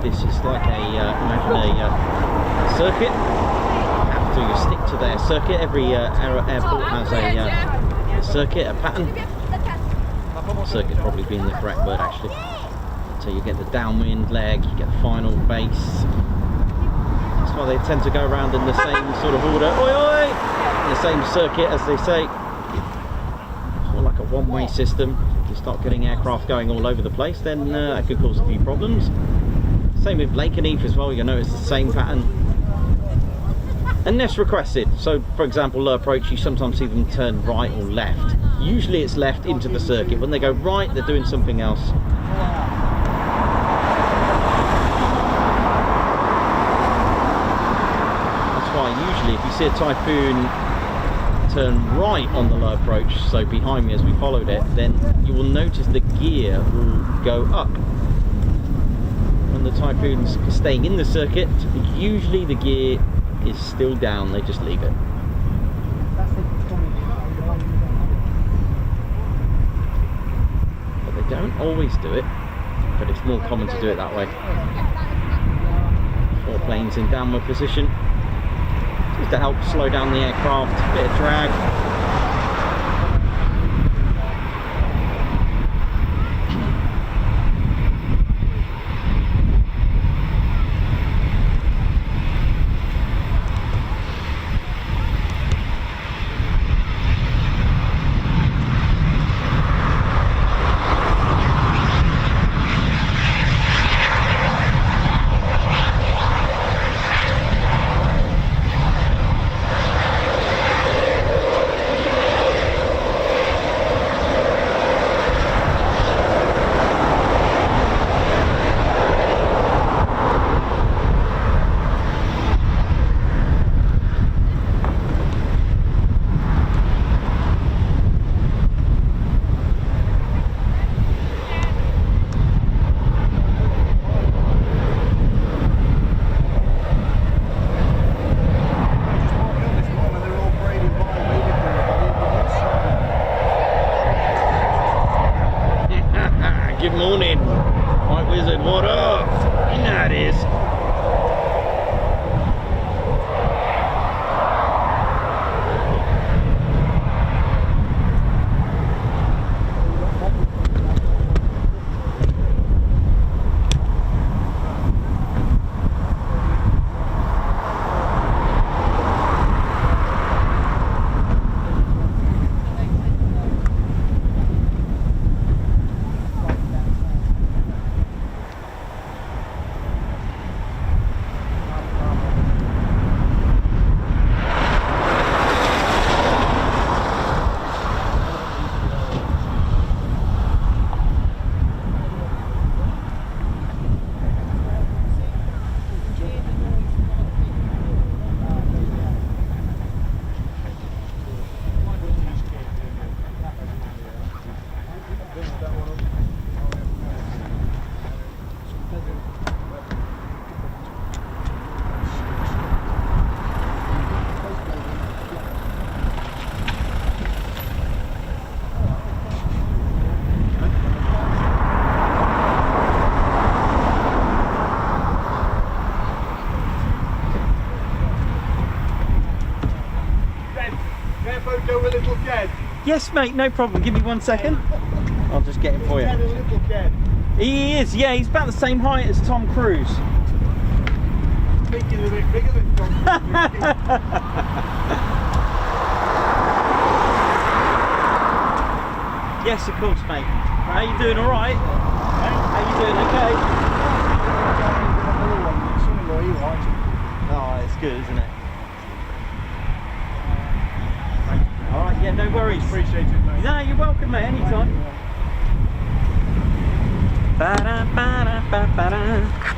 B: This is like imagine a circuit. You have to stick to their circuit. Every airport has a circuit, a pattern. Circuit probably being the correct word actually. So you get the downwind leg, you get the final base. That's why they tend to go around in the same sort of order. Oi oi! In the same circuit, as they say. Sort of like a one-way system. If you start getting aircraft going all over the place, then that could cause a few problems. Same with Lincolnshire as well, you'll notice the same pattern. Unless requested. So for example, low approach, you sometimes see them turn right or left. Usually it's left into the circuit. When they go right, they're doing something else. That's why usually if you see a Typhoon turn right on the low approach, so behind me as we followed it, then you will notice the gear will go up. When the Typhoon's staying in the circuit, usually the gear is still down, they just leave it. But they don't always do it, but it's more common to do it that way. 4 planes in downward position, just to help slow down the aircraft, a bit of drag. Good morning, White Wizard, what up? You know how it is. Yes, mate, no problem. Give me 1 second. I'll just get him for you. He is, yeah, he's about the same height as Tom Cruise.
G: Thinking a bit bigger than Tom.
B: Yes, of course, mate. How you doing, all right? How you doing, okay? Oh, it's good, isn't it? All right, yeah, no worries.
G: Appreciate it, mate.
B: No, you're welcome, mate, anytime. Ba-da, ba-da, ba-ba-da.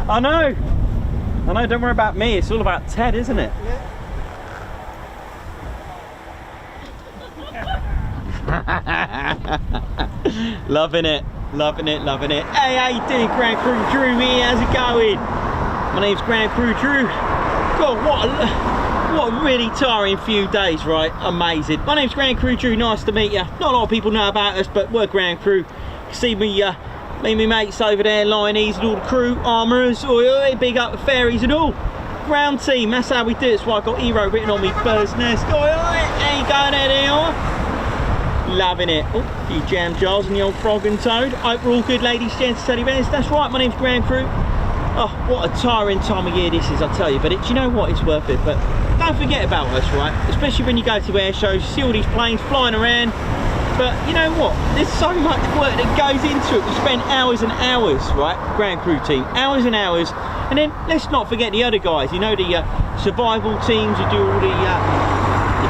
B: I know, don't worry about me, it's all about Ted, isn't it? Loving it. Hey, how you doing, Grand Crew Drew here? How's it going? My name's Grand Crew Drew. God, what a really tiring few days, right? Amazing. My name's Grand Crew Drew, nice to meet you. Not a lot of people know about us, but we're Grand Crew. You see me, me mates over there, Lionees and all the crew, armourers, big up the ferries and all. Ground team, that's how we do it. That's why I got Hero written on me bird's nest. How you going there? Loving it. Oh, a few jam jars and the old frog and toad. Hope we're all good, ladies, gents, teddy bears. That's right, my name's Grand Crew. Oh, what a tiring time of year this is, I tell you. But do you know what? It's worth it. But don't forget about us, right? Especially when you go to air shows, you see all these planes flying around. But you know what? There's so much work that goes into it. We spend hours and hours, right? Grand Crew team, hours and hours. And then let's not forget the other guys. You know, the survival teams who do all the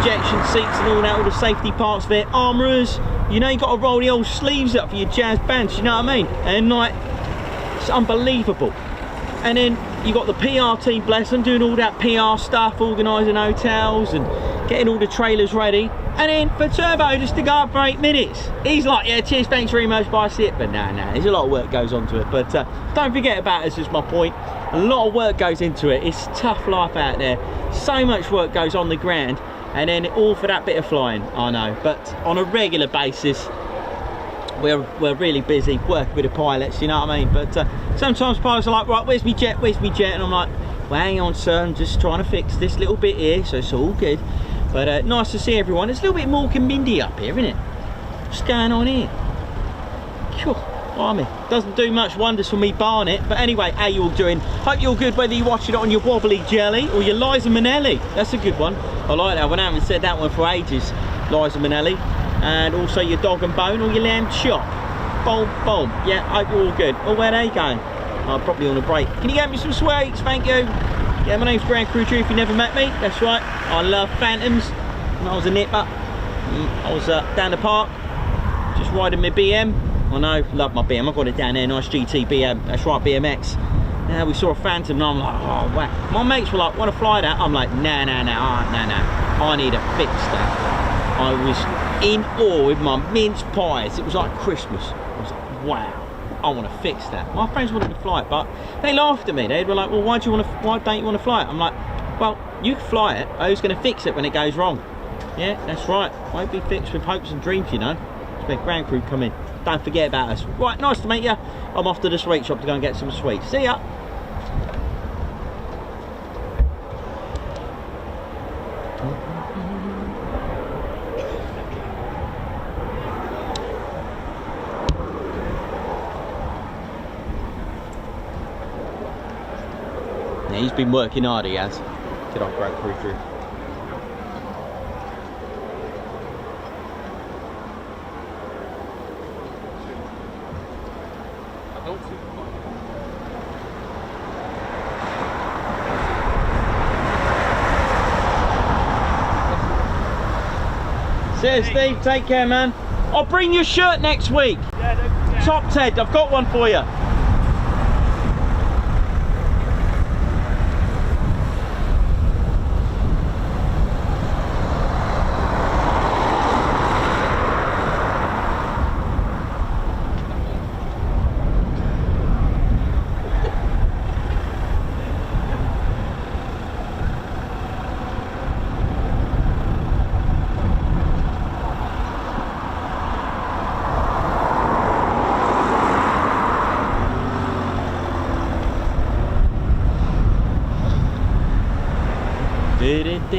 B: ejection seats and all that, all the safety parts there. Armourers, you know, you got to roll the old sleeves up for your jazz bands. You know what I mean? And like, it's unbelievable. And then you got the PR team, bless them, doing all that PR stuff, organising hotels and getting all the trailers ready. And then for Turbo just to go up for 8 minutes. He's like, yeah, cheers, thanks very much, bye, sit. But no, there's a lot of work goes onto it. But don't forget about us, is my point. A lot of work goes into it. It's tough life out there. So much work goes on the ground. And then all for that bit of flying, I know. But on a regular basis, we're really busy working with the pilots, you know what I mean? But sometimes pilots are like, right, where's me jet? And I'm like, well, hang on, sir, I'm just trying to fix this little bit here, so it's all good. But nice to see everyone. It's a little bit more Mindy up here, isn't it? What's going on here? Cool. Blimey. Doesn't do much wonders for me, Barnet. But anyway, how you all doing? Hope you're good, whether you're watching it on your wobbly jelly or your Liza Minnelli. That's a good one. I like that one. I haven't said that one for ages. Liza Minnelli. And also your dog and bone or your lamb chop. Boom, boom. Yeah, hope you're all good. Oh, where are they going? Oh, probably on a break. Can you get me some sweets? Thank you. Yeah, my name's Grand Crew Drew, if you never met me. That's right. I love Phantoms. When I was a nipper, I was down the park, just riding my BM. I know, love my BM. I got it down there, nice GT BM. That's right, BMX. Now we saw a Phantom and I'm like, oh wow. My mates were like, want to fly that? I'm like, nah. I need to fix that. I was in awe with my mince pies. It was like Christmas. I was like, wow. I want to fix that. My friends wanted to fly it, but they laughed at me. They were like, well, why don't you want to fly it? I'm like, well, you can fly it. Who's going to fix it when it goes wrong? Yeah, that's right. Won't be fixed with hopes and dreams, you know. It's where Grand Crew come in. Don't forget about us. Right, nice to meet you. I'm off to the sweet shop to go and get some sweets. See ya. Yeah, he's been working hard, he has. Good old Grand Crew Drew. Cheers, Steve. Take care, man. I'll bring your shirt next week.
G: Yeah, don't forget.
B: Top Ted, I've got one for you. Hey,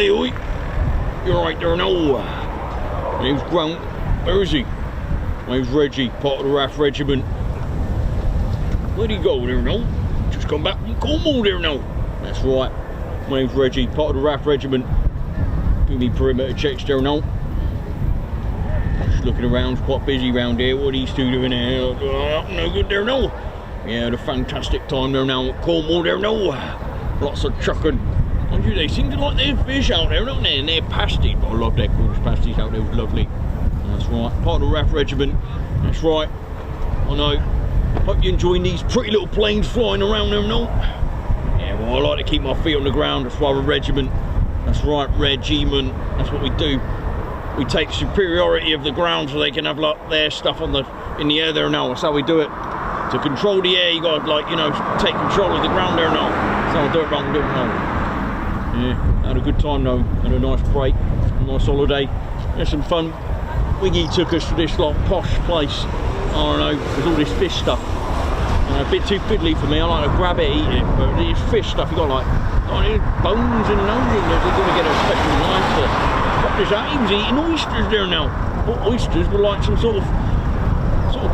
B: oi! You're right there now. My name's Grant. Where is he? My name's Reggie, part of the RAF regiment. Where'd he go there now? Just come back from Cornwall there now. That's right. My name's Reggie, part of the RAF regiment. Doing me perimeter checks there now. Just looking around, it's quite busy round here. What are these two doing here? No good there now. Yeah, had a fantastic time there now at Cornwall there now. Lots of chucking. Mind you, they seem to like their fish out there, don't they? And their pasties. I love their Cornish pasties out there, it was lovely. That's right, part of the RAF regiment. That's right. I know. Hope you're enjoying these pretty little planes flying around there now. Yeah, well, I like to keep my feet on the ground. That's why we're a regiment. That's right, regiment. That's what we do. We take superiority of the ground so they can have like their stuff on in the air there now. That's how we do it. To control the air, you got to, like, you know, take control of the ground there now. So I'll do it wrong, do it wrong. Yeah, had a good time though, had a nice break, a nice holiday, had some fun. Wiggy took us to this like posh place, I don't know, with all this fish stuff. A bit too fiddly for me, I like to grab it, eat it, but this fish stuff, you got like bones and noses, you're going to get a special knife to. What is that? He was eating oysters there now. But oysters were like some sort of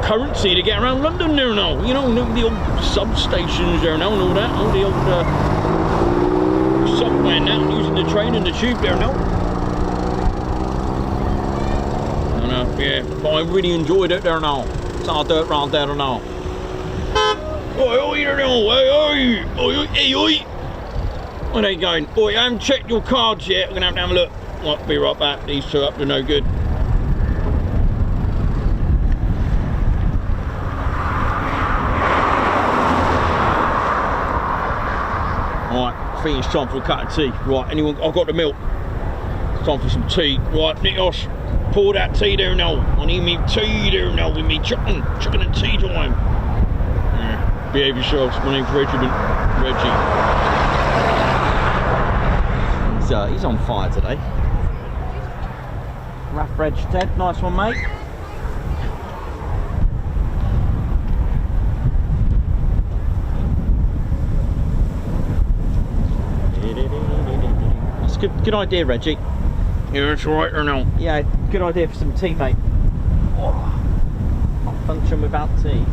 B: currency to get around London there now. You know, the old substations there now and all that, all the old subway and that, using the train and the tube there now. I know, yeah, but I really enjoyed it there now. So I'll do it round there now. Oi, oi, there now, oi, oi, oi, hey, oi. Where are you going? Oi, I haven't checked your cards yet, we're going to have a look. I'll be right back, these two up, they're no good. Right, I think it's time for a cup of tea. Right, anyone, I've got the milk. It's time for some tea. Right, Nikos, pour that tea there now. I need me tea there now with me chucking and tea time. Yeah, behave yourselves. My name's Reggie. He's on fire today. RAF Reg Ted, nice one, mate. That's a good idea, Reggie. Yeah, that's right or no? Yeah, good idea for some tea, mate. Oh, can't function without tea.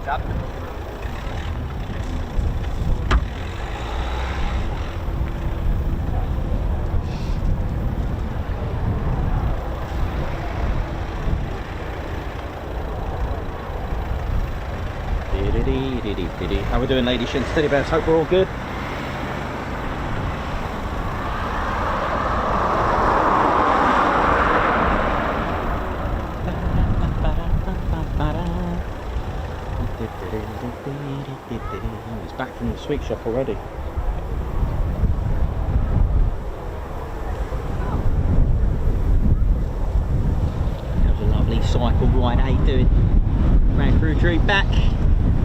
B: How we doing, ladies and steady bears? Hope we're all good. He's back from the sweet shop already. That was a lovely cycle ride. How you doing? Ran through, drew back.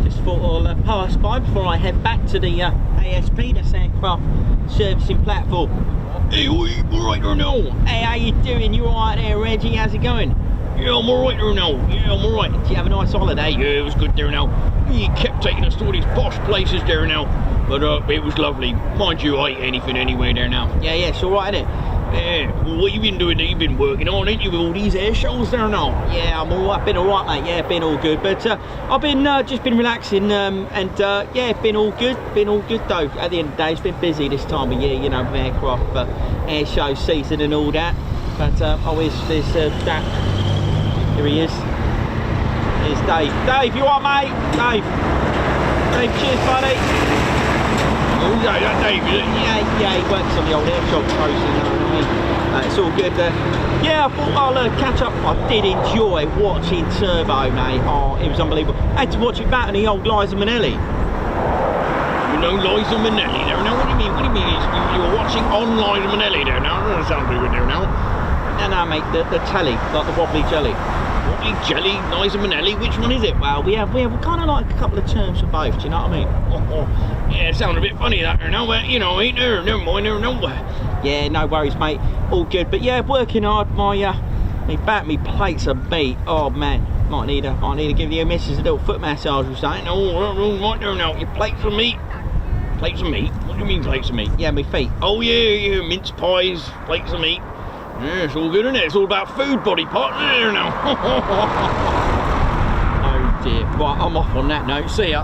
B: Just thought I'll pass by before I head back to the ASP, that's Aircraft Servicing Platform. Hey, alright there now? Hey, how you doing? You alright there, Reggie? How's it going? Yeah, I'm alright there now. Yeah, I'm alright. Did you have a nice holiday? Yeah, it was good there now. He kept taking us to all these posh places there now. But it was lovely. Mind you, I ate anything anyway there now. Yeah, it's alright, isn't it? Yeah, well, what you been doing? You've been working on, ain't you, with all these air shows there now? Yeah, I'm alright, been alright, mate. Yeah, been all good. But I've been just been relaxing, and yeah, been all good. Been all good though. At the end of the day, it's been busy this time of year, you know, with aircraft, air show season and all that. But oh, there's that. Here he is. Here's Dave. Dave, you alright, mate? Dave. Dave, cheers, buddy. Oh, yeah, that Dave, is it? Yeah, he works on the old air shop post, you know what I mean? It's all good. Yeah, I thought I'll catch up. I did enjoy watching Turbo, mate. Oh, it was unbelievable. I had to watch it back in the old Liza Minnelli. You know Liza Minnelli there now? What do you mean? What do you mean? You were watching on Liza Minnelli there now? That doesn't sound very good there now. No, mate, the telly, like the wobbly jelly. Wobbly jelly, Liza Minnelli, which one is it? Well, we have kind of like a couple of terms for both, do you know what I mean? Yeah, it sounded a bit funny that there now, but you know, ain't there, never mind, there, no. Yeah, no worries, mate, all good. But yeah, working hard, my plates are beat. Oh man, might need to give you missus a little foot massage or something. Oh, right there now, your plates of meat. Plates of meat? What do you mean plates of meat? Yeah, my feet. Oh yeah, mince pies, plates of meat. Yeah, it's all good, isn't it? It's all about food, body part, there now. Oh dear. Right, I'm off on that note. See ya.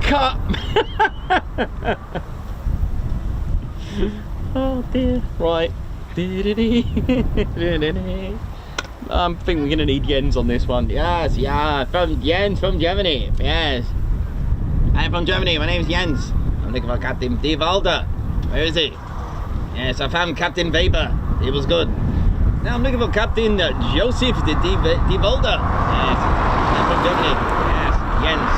B: Cut. Oh dear. Right. I think we're gonna need Jens on this one. Yes, yeah, from Jens from Germany. Yes. I'm from Germany. My name's Jens. I'm looking for Captain De Valder. Where is he? Yes, I found Captain Weber. He was good. Now I'm looking for Captain Joseph De Valder. Yes, I'm from Germany. Yes, Jens.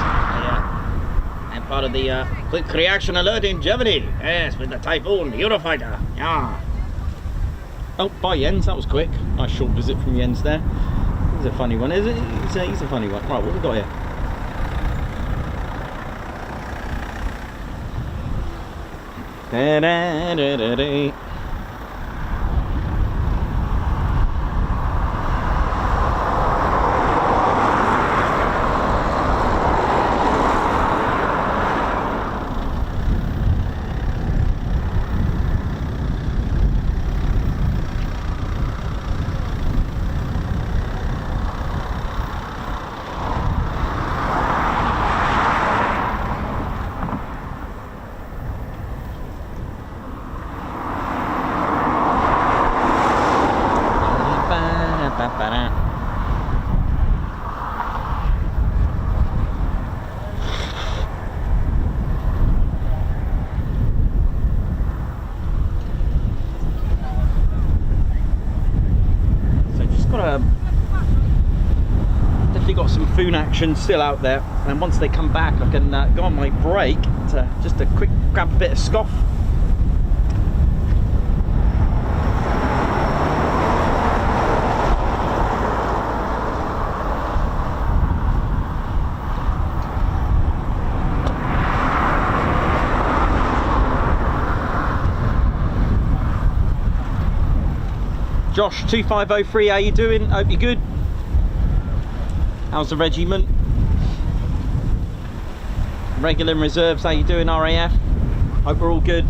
B: I'm part of the quick reaction alert in Germany. Yes, with the Typhoon Eurofighter. Yeah. Oh, bye Jens. That was quick. Nice short visit from Jens there. He's a funny one, isn't he? He's a funny one. Right, what have we got here? Da, da, da, da, da. Action still out there, and once they come back I can go on my break to just a quick grab a bit of scoff. Josh 2503, how you doing? Hope you're good. How's the regiment? Regular and reserves, how you doing, RAF? Hope we're all good.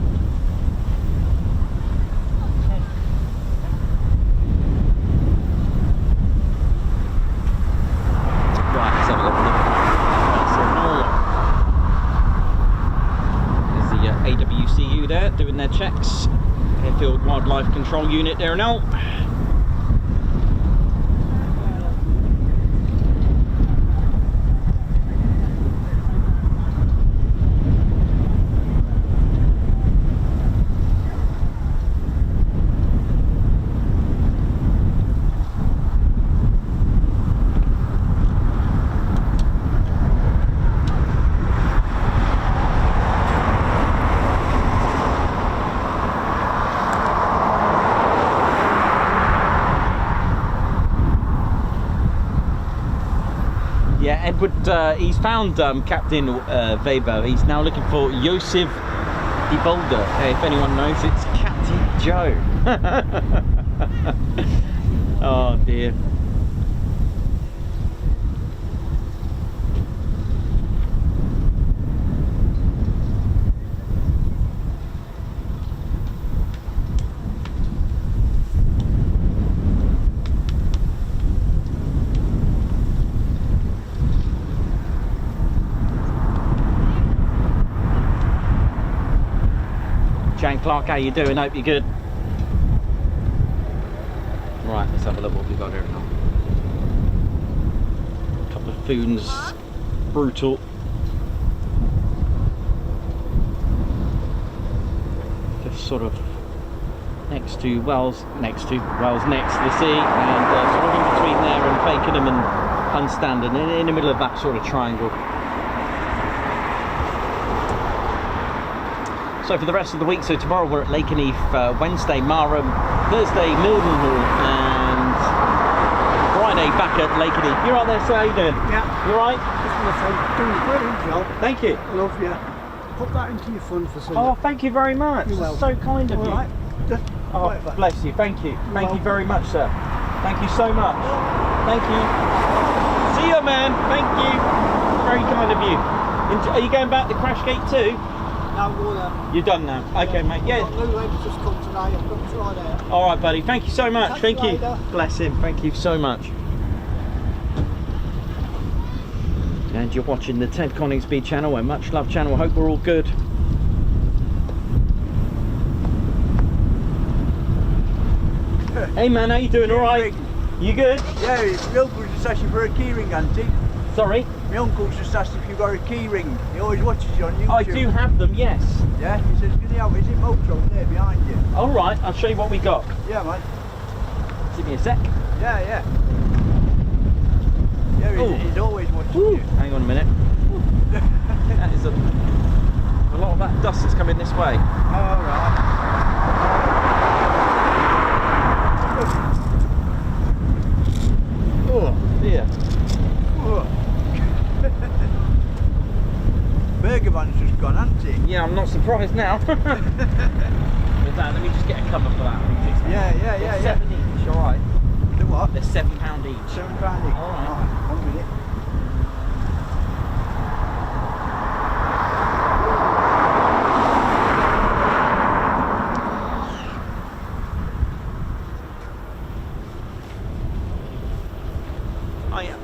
B: their checks. Airfield Wildlife Control Unit there now. Yeah, Edward, he's found Captain Weber. He's now looking for Josef Evolder. If anyone knows, it's Captain Joe. Oh dear. Jane Clark, how you doing? Hope you're good. Right, let's have a look what we've got here now. A couple of Foons, brutal. Just sort of next to Wells next to the sea, and sort of in between there and Fakenham and Hunstand, and in the middle of that sort of triangle. So for the rest of the week, so tomorrow we're at Lincolnshire, Wednesday Marham, Thursday Mildenhall, and Friday back at Lincolnshire. You're right there, so how you doing?
H: Yeah.
B: You alright?
H: Just want to say, doing a brilliant job.
B: Thank you.
H: I love you. Put that into your fund for Sunday.
B: Oh, thank you very much.
H: You're
B: That's
H: welcome.
B: so kind of you.
H: Alright. Just
B: Oh,
H: whatever.
B: bless you. Thank you. Thank you
H: welcome.
B: very much, sir. Thank you so much. Thank you. See you, man. Thank you. Very kind of you. Are you going back to Crash Gate 2?
H: Now we're there.
B: You're done now. Okay, mate. Yeah.
H: New legs just come today. I've got to try there.
B: All right, buddy. Thank you so much.
H: Catch
B: Thank
H: you
B: you.
H: later.
B: Bless him. Thank you so much. And you're watching the Ted Coningsby channel, a much loved channel. Hope we're all good. Hey man, how you doing? All right? You good?
I: Yeah, my uncle's just asked you for a key ring, auntie.
B: Sorry?
I: My uncle's just asked if you've got a key ring. He always watches you on YouTube.
B: I do have them, yes.
I: Yeah, he says, can you have it? Is it motor over there behind you?
B: All right, I'll show you what we got.
I: Yeah, man.
B: Give me a sec.
I: Yeah, yeah. Yeah,
B: Ooh.
I: he's always watching
B: Ooh.
I: you.
B: Hang on a minute. That is a lot of that dust is coming this way.
I: All right.
B: Oh dear.
I: Burger van's just gone, hasn't it?
B: Yeah, I'm not surprised now. With that, let me just get a cover for that.
I: Yeah.
B: They're £7 each, alright?
I: The what?
B: They're £7 each.
I: £7 each.
B: All right.
I: Oh, 1 minute.
B: Oh yeah.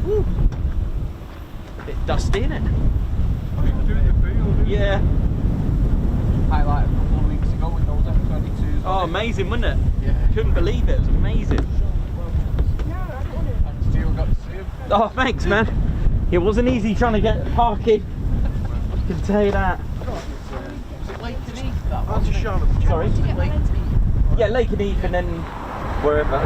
B: Woo. A bit dusty, isn't it? Yeah.
E: Highlight a couple of weeks ago with those F22s.
B: Oh, amazing, wasn't it? Yeah. Couldn't believe it. It was amazing.
E: And still got to see him.
B: Oh, thanks, man. It wasn't easy trying to get parking. I can tell you that.
E: Was it Lake and Heath that
I: That's a
E: was?
I: Charlotte.
B: Sorry?
E: Lake and Heath.
B: Yeah, Lake and Heath and then wherever.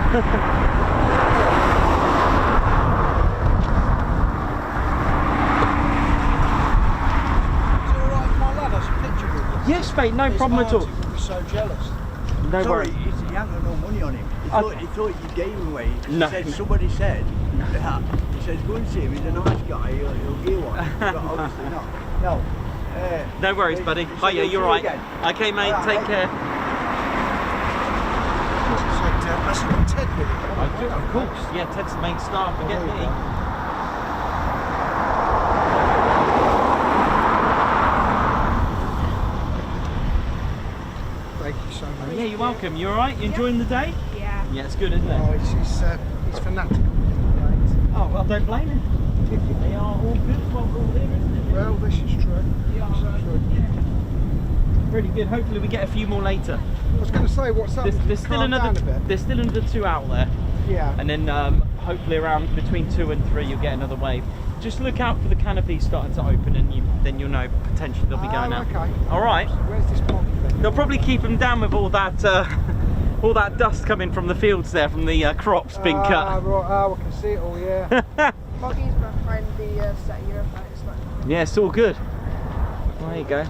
B: Yes, mate, no problem at all.
H: I'm so jealous.
B: No
I: Sorry,
B: worries.
I: he ain't got no money on him. He thought you gave him away.
B: No.
I: Somebody said, that. He says, go and see him, he's a nice guy, he'll give one. But obviously not. No.
B: No worries, buddy.
I: he
B: Oh
I: said
B: yeah,
I: he'll
B: you're
I: see
B: right.
I: again.
B: Okay, mate,
I: Alright,
B: take
I: mate.
B: care.
H: That's got Ted with it.
B: I do, of course. Yeah, Ted's the main star. Forget me.
H: Thank you so much.
B: Yeah, you're welcome. You alright? You enjoying the day?
F: Yeah.
B: Yeah, it's good, isn't it?
H: Oh, he's fanatical.
B: Oh, well, don't blame him. They are all good while we're all here, isn't it?
H: Well, this is true. This is true.
B: be good. Hopefully we get a few more later.
H: I was going to say, what's up?
B: There's still another 2 out there.
H: Yeah.
B: And then hopefully around between 2 and 3 you'll get another wave. Just look out for the canopies starting to open, and then you'll know potentially they'll be going out.
H: Okay.
B: All right.
H: Where's this pocket then?
B: They'll probably keep them down with all that dust coming from the fields there, from the crops being cut.
H: Right, we can see it all, yeah.
F: Moggy's behind the set of Eurofighter.
B: Yeah, it's all good. There you go.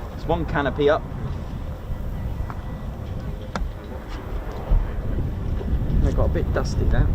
B: There's one canopy up. They got a bit dusty there.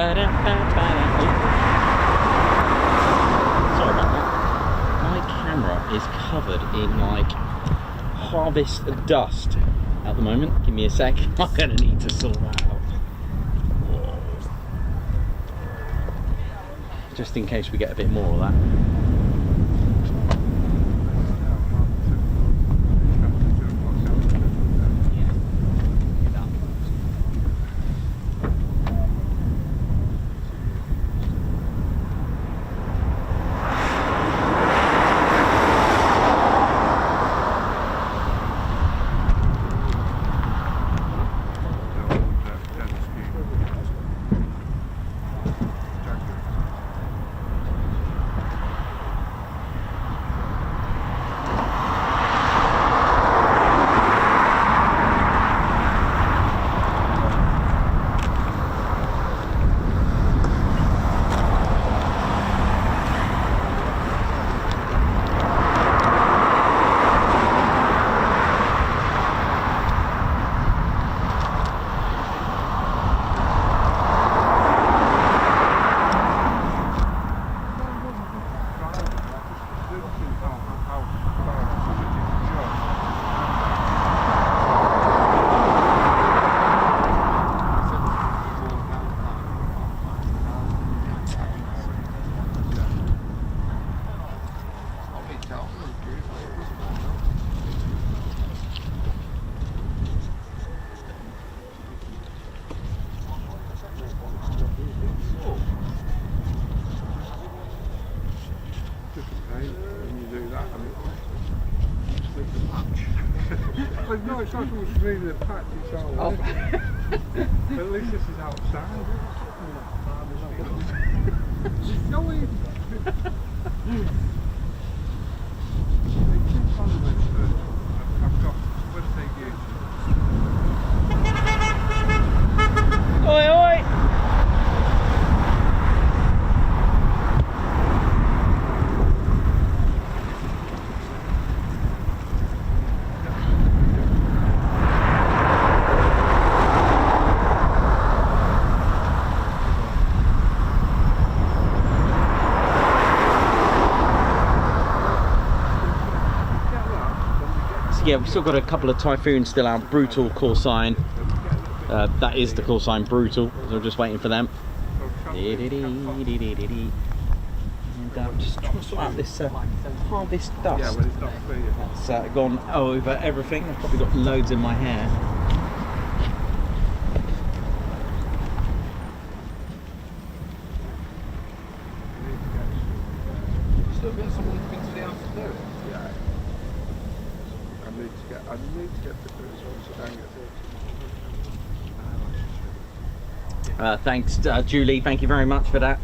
B: Sorry about that. My camera is covered in like harvest dust at the moment. Give me a sec. I'm gonna need to sort that out. Just in case we get a bit more of that.
G: No, it's not supposed to be the patch itself. Oh. But at least this is outside. No way. I've got, what's the
B: Oi, oi! Yeah, we've still got a couple of Typhoons still out. Brutal call sign. That is the call sign, Brutal. So we're just waiting for them. And just trying to sort out this harvest dust.
G: Yeah, well, it's not clear.
B: That's gone over everything. I've probably got loads in my hair.
G: Still got someone who's been to the house to do it? Yeah. I need to get the first one so I can get
B: Thanks, Julie. Thank you very much for that.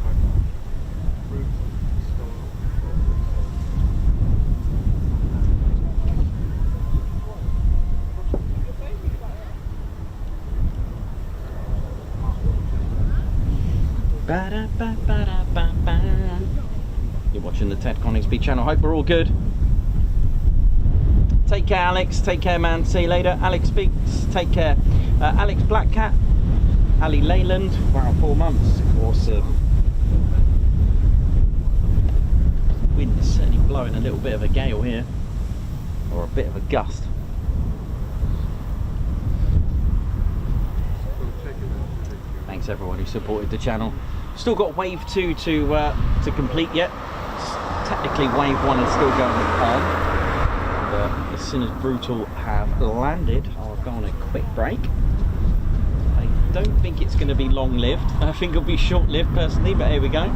B: You're watching the Ted Coningsby channel. Hope we're all good. Take care, Alex. Take care, man. See you later. Alex Speaks. Take care. Alex Blackcat. Ali Leyland. Wow, 4 months. Awesome. wind is certainly blowing a little bit of a gale here, or a bit of a gust. Thanks everyone who supported the channel. Still got wave 2 to complete yet. Technically wave 1 is still going on. But as soon as Brutal have landed, I'll go on a quick break. I don't think it's going to be long-lived. I think it'll be short-lived personally, but here we go.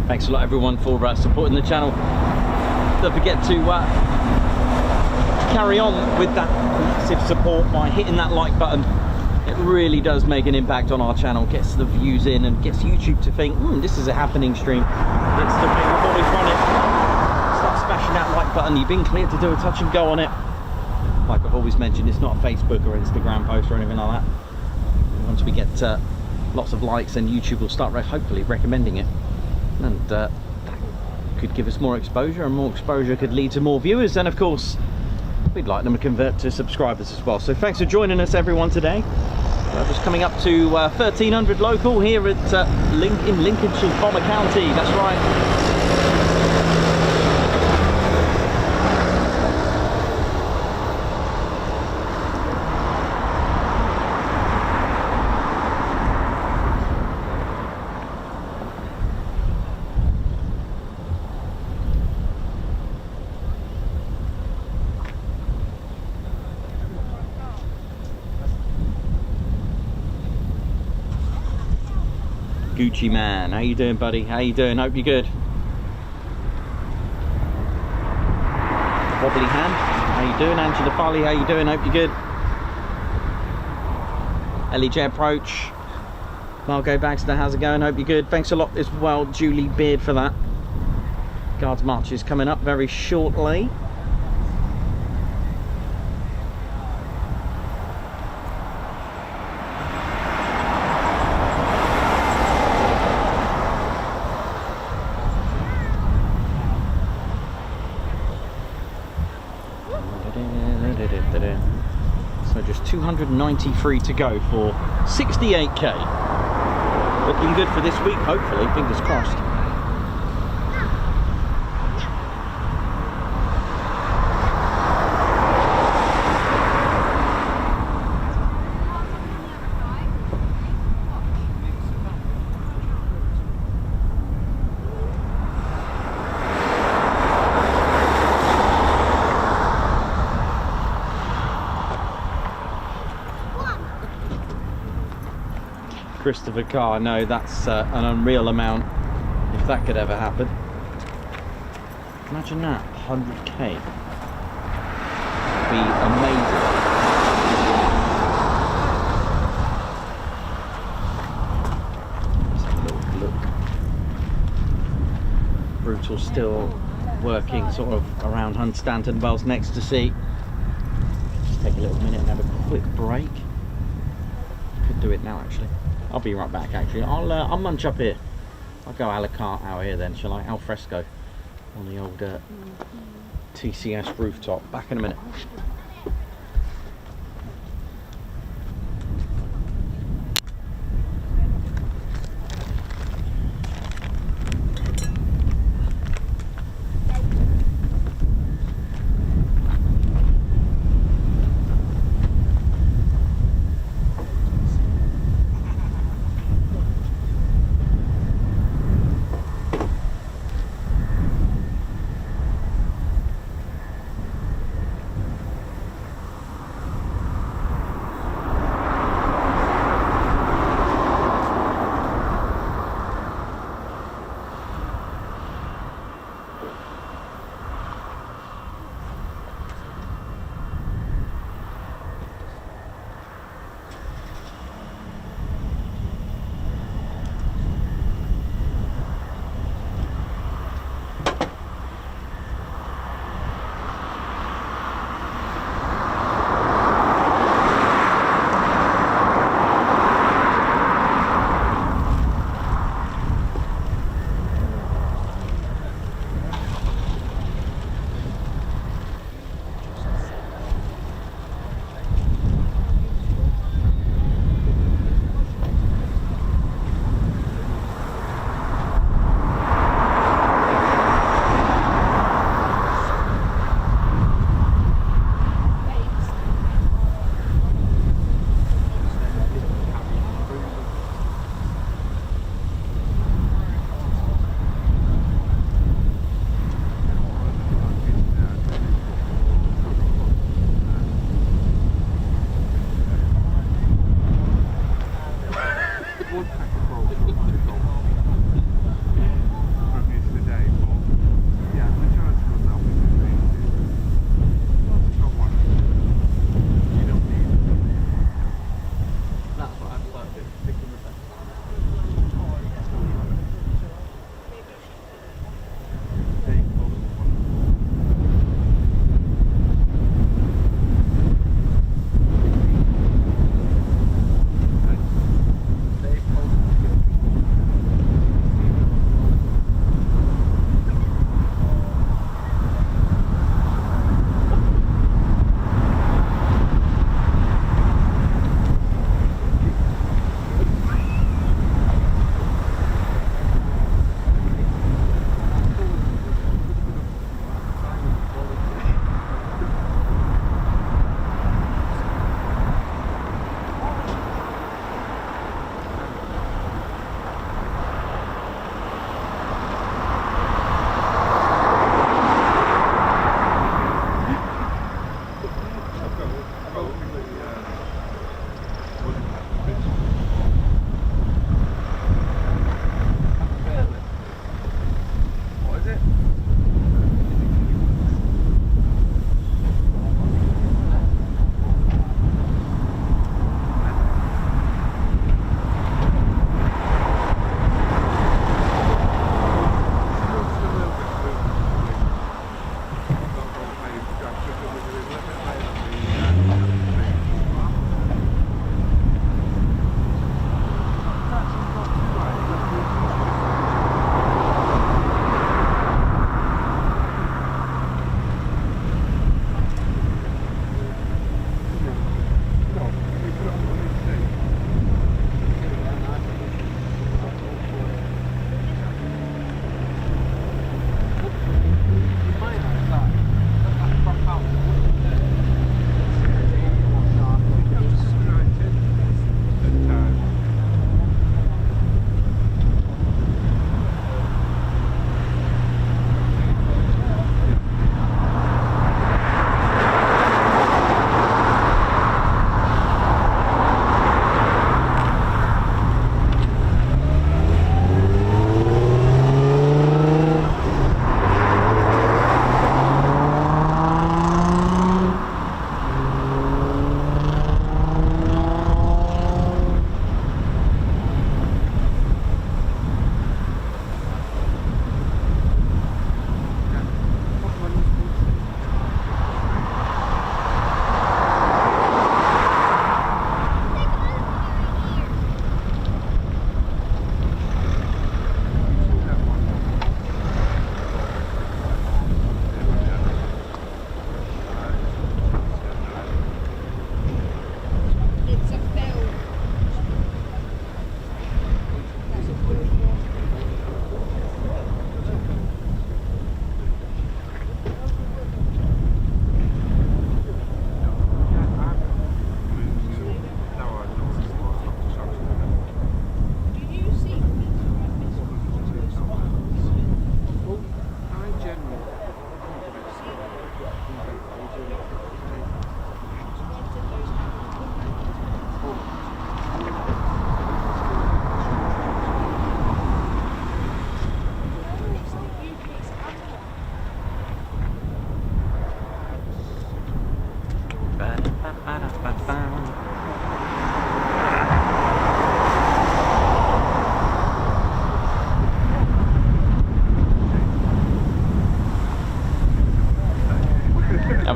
B: Thanks a lot everyone for supporting the channel. Don't forget to carry on with that massive support by hitting that like button. It really does make an impact on our channel, gets the views in and gets YouTube to think, this is a happening stream. It's the way we've always run it. Start smashing that like button. You've been cleared to do a touch and go on it. Like I've always mentioned, it's not a Facebook or Instagram post or anything like that. Once we get lots of likes, then YouTube will start hopefully recommending it. And that could give us more exposure, and more exposure could lead to more viewers, and of course we'd like them to convert to subscribers as well. So thanks for joining us everyone today. Just coming up to 1300 local here at in Lincolnshire, Bomber County, that's right. Gucci man, how you doing buddy? How you doing? Hope you're good. Wobbly hand, how you doing? Angela Farley, how you doing? Hope you're good. LEJ approach. Margot Baxter, how's it going? Hope you're good. Thanks a lot as well, Julie Beard, for that. Guards March is coming up very shortly. So just 293 to go for 68k. Looking good for this week, hopefully, fingers crossed. Christopher Carr, no, that's an unreal amount, if that could ever happen. Imagine that, 100k. It'd be amazing. Let's have a little look. Brutal still working sort of around Hunstanton, Wells next to sea. Just take a little minute and have a quick break. Could do it now actually. I'll be right back actually. I'll munch up here. I'll go a la carte out here then, shall I? Al fresco on the old TCS rooftop. Back in a minute.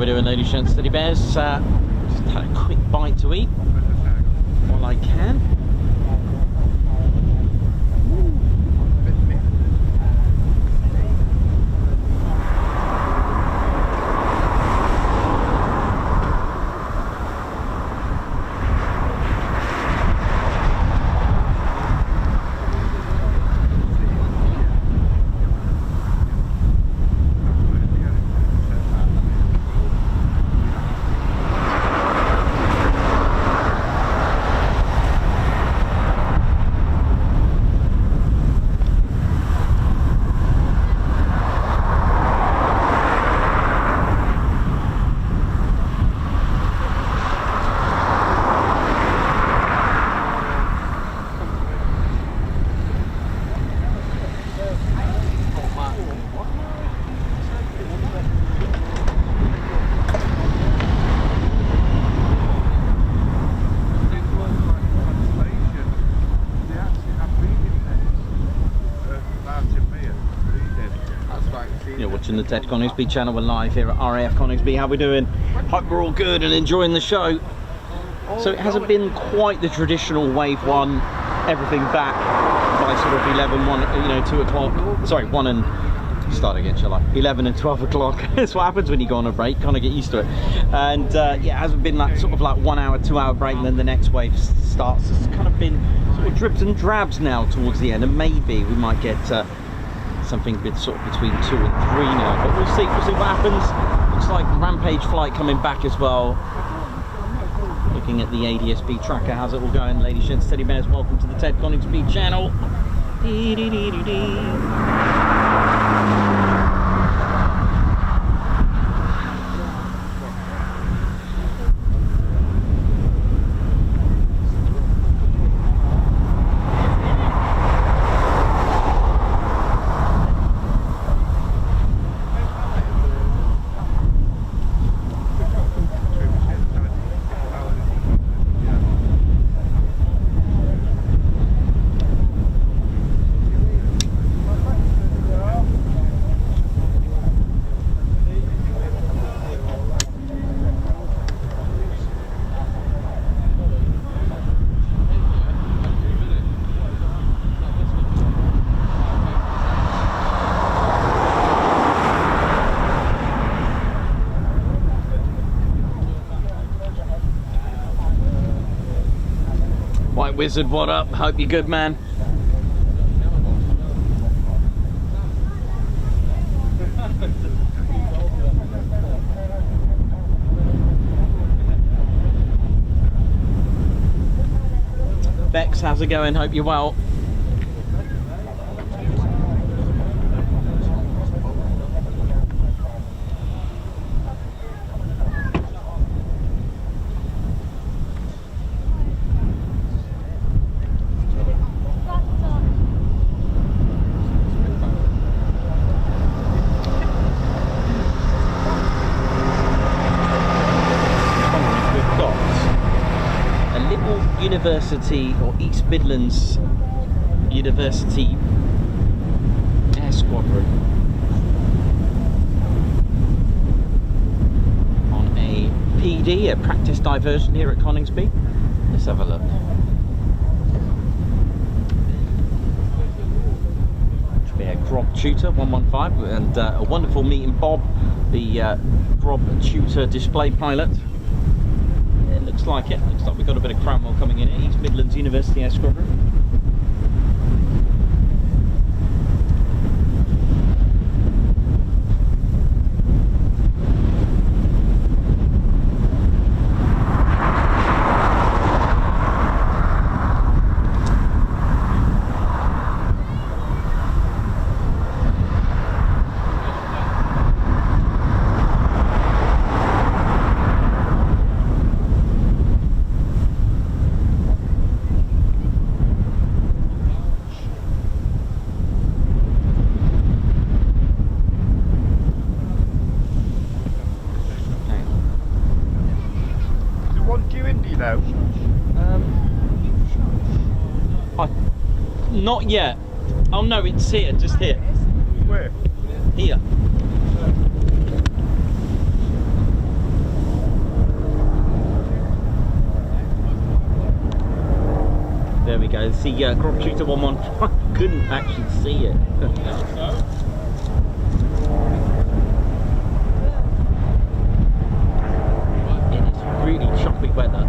B: we doing, ladies, gents, teddy bears? Just had a quick bite to eat while I can. Watching the Ted Coningsby channel. We're live here at RAF Coningsby. How we doing? Hope we're all good and enjoying the show. So it hasn't been quite the traditional wave one, everything back by sort of 11, 1, 2 o'clock. Sorry, 1 and start again, shall I? 11 and 12 o'clock. That's what happens when you go on a break. Kind of get used to it. And yeah, it hasn't been that sort of like 1 hour, 2 hour break, and then the next wave starts. It's kind of been sort of dribs and drabs now towards the end, and maybe we might get something sort of between 2 and 3 now, but we'll see what happens. Looks like Rampage flight coming back as well. Looking at the ADSB tracker, how's it all going, ladies, gents, teddy bears? Welcome to the Ted Coningsby channel. White Wizard, what up? Hope you're good, man. Bex, how's it going? Hope you're well. University or East Midlands University Air Squadron on a PD, a practice diversion here at Coningsby. Let's have a look. Should be a Grob Tutor 115 and a wonderful meeting Bob, the Grob Tutor display pilot. Looks like it. Looks like we've got a bit of Cranwell coming in at East Midlands University Air Squadron. Not yet. Oh no, it's here, just here. Where? Here. can see Crop Shooter 115. Couldn't actually see it. It is really choppy weather.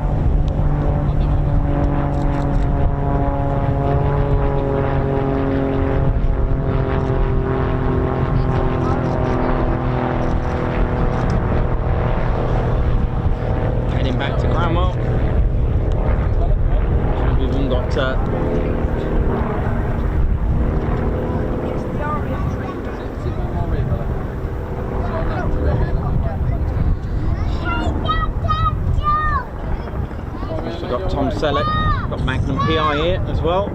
B: Heading back to Cranwell. We've even got we've got Tom Selleck, got Magnum PI here as well.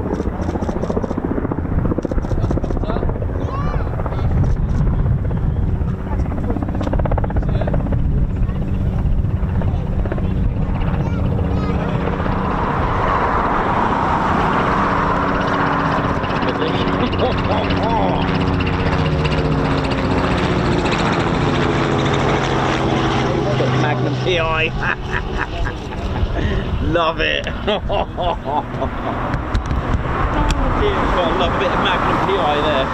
B: Magnum PI. Love it. Gotta love a bit of Magnum PI there.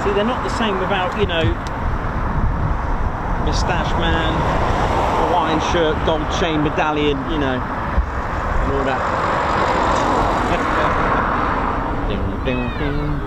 B: See, they're not the same without, you know, Moustache Man, Hawaiian shirt, gold chain medallion, you know, and all that. Ding, ding, ding.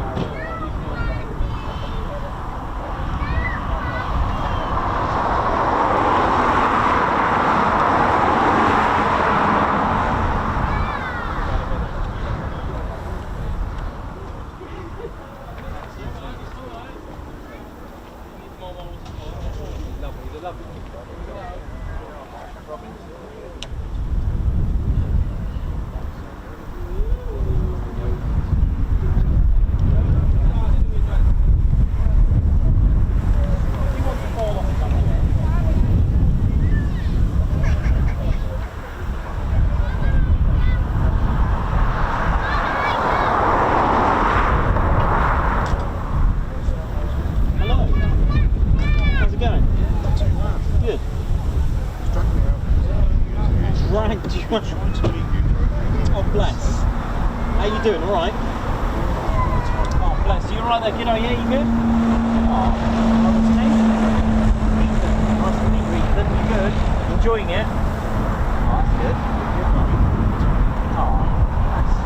B: Oh, bless. How you doing? All right? Oh, bless. You all right there, kiddo? Yeah, you good? Oh, what's your name? Ethan. Nice to meet you, Ethan. You good? Enjoying it? Oh, that's good. Oh, nice.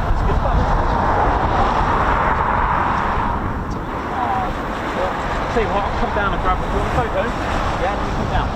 B: It's good fun, isn't it? Oh, well, tell you what, I'll come down and grab a photo. Yeah, you come down.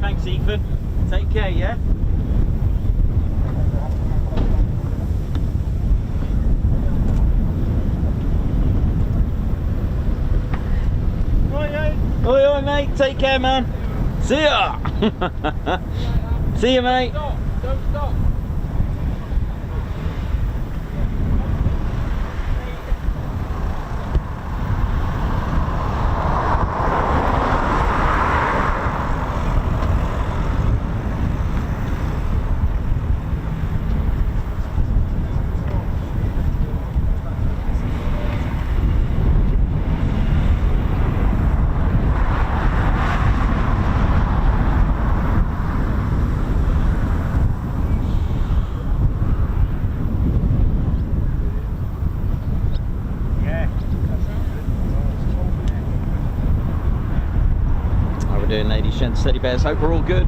B: Thanks, Ethan. Take care, yeah? Oi, oi, mate. Take care, man. See ya. See ya, mate.
G: Don't stop.
B: Doing, ladies, gents, steady bears. Hope we're all good.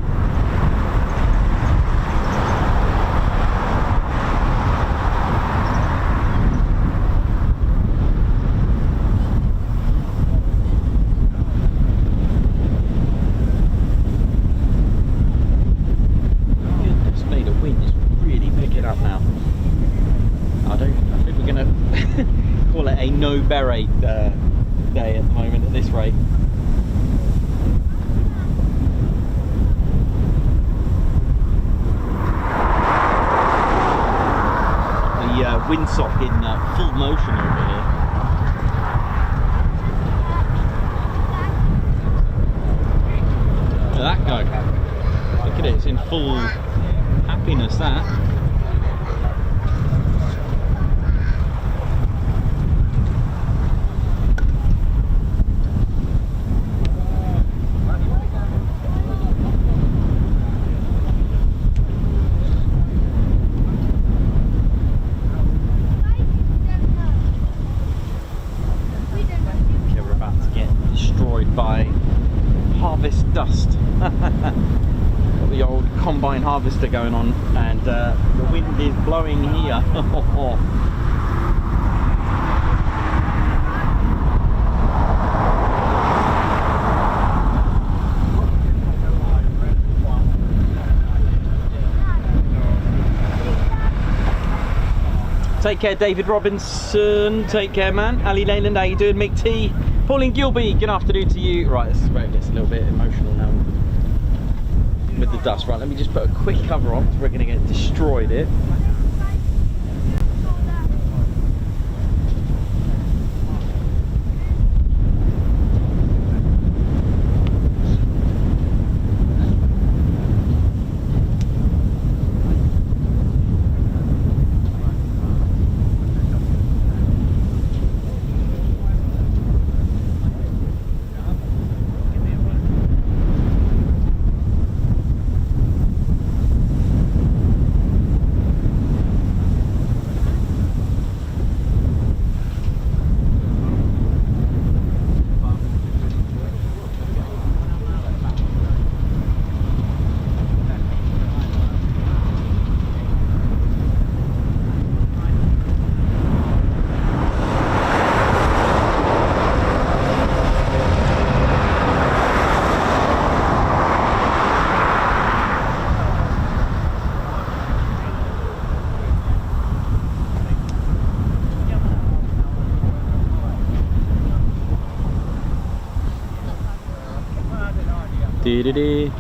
B: Goodness me, the wind is really picking up now. I think we're gonna call it a no beret day at the moment at this rate. Windsock in full motion over here. Look at that go. Look at it, it's in full happiness, that. harvester going on, and the wind is blowing here. Take care, David Robinson. Take care, man. Ali Leyland, how you doing? Mick T. Pauline Gilby, good afternoon to you. Right, this is where it gets a little bit emotional now with the dust. Right, let me just put a quick cover on because we're going to get destroyed here. Dee-dee-dee.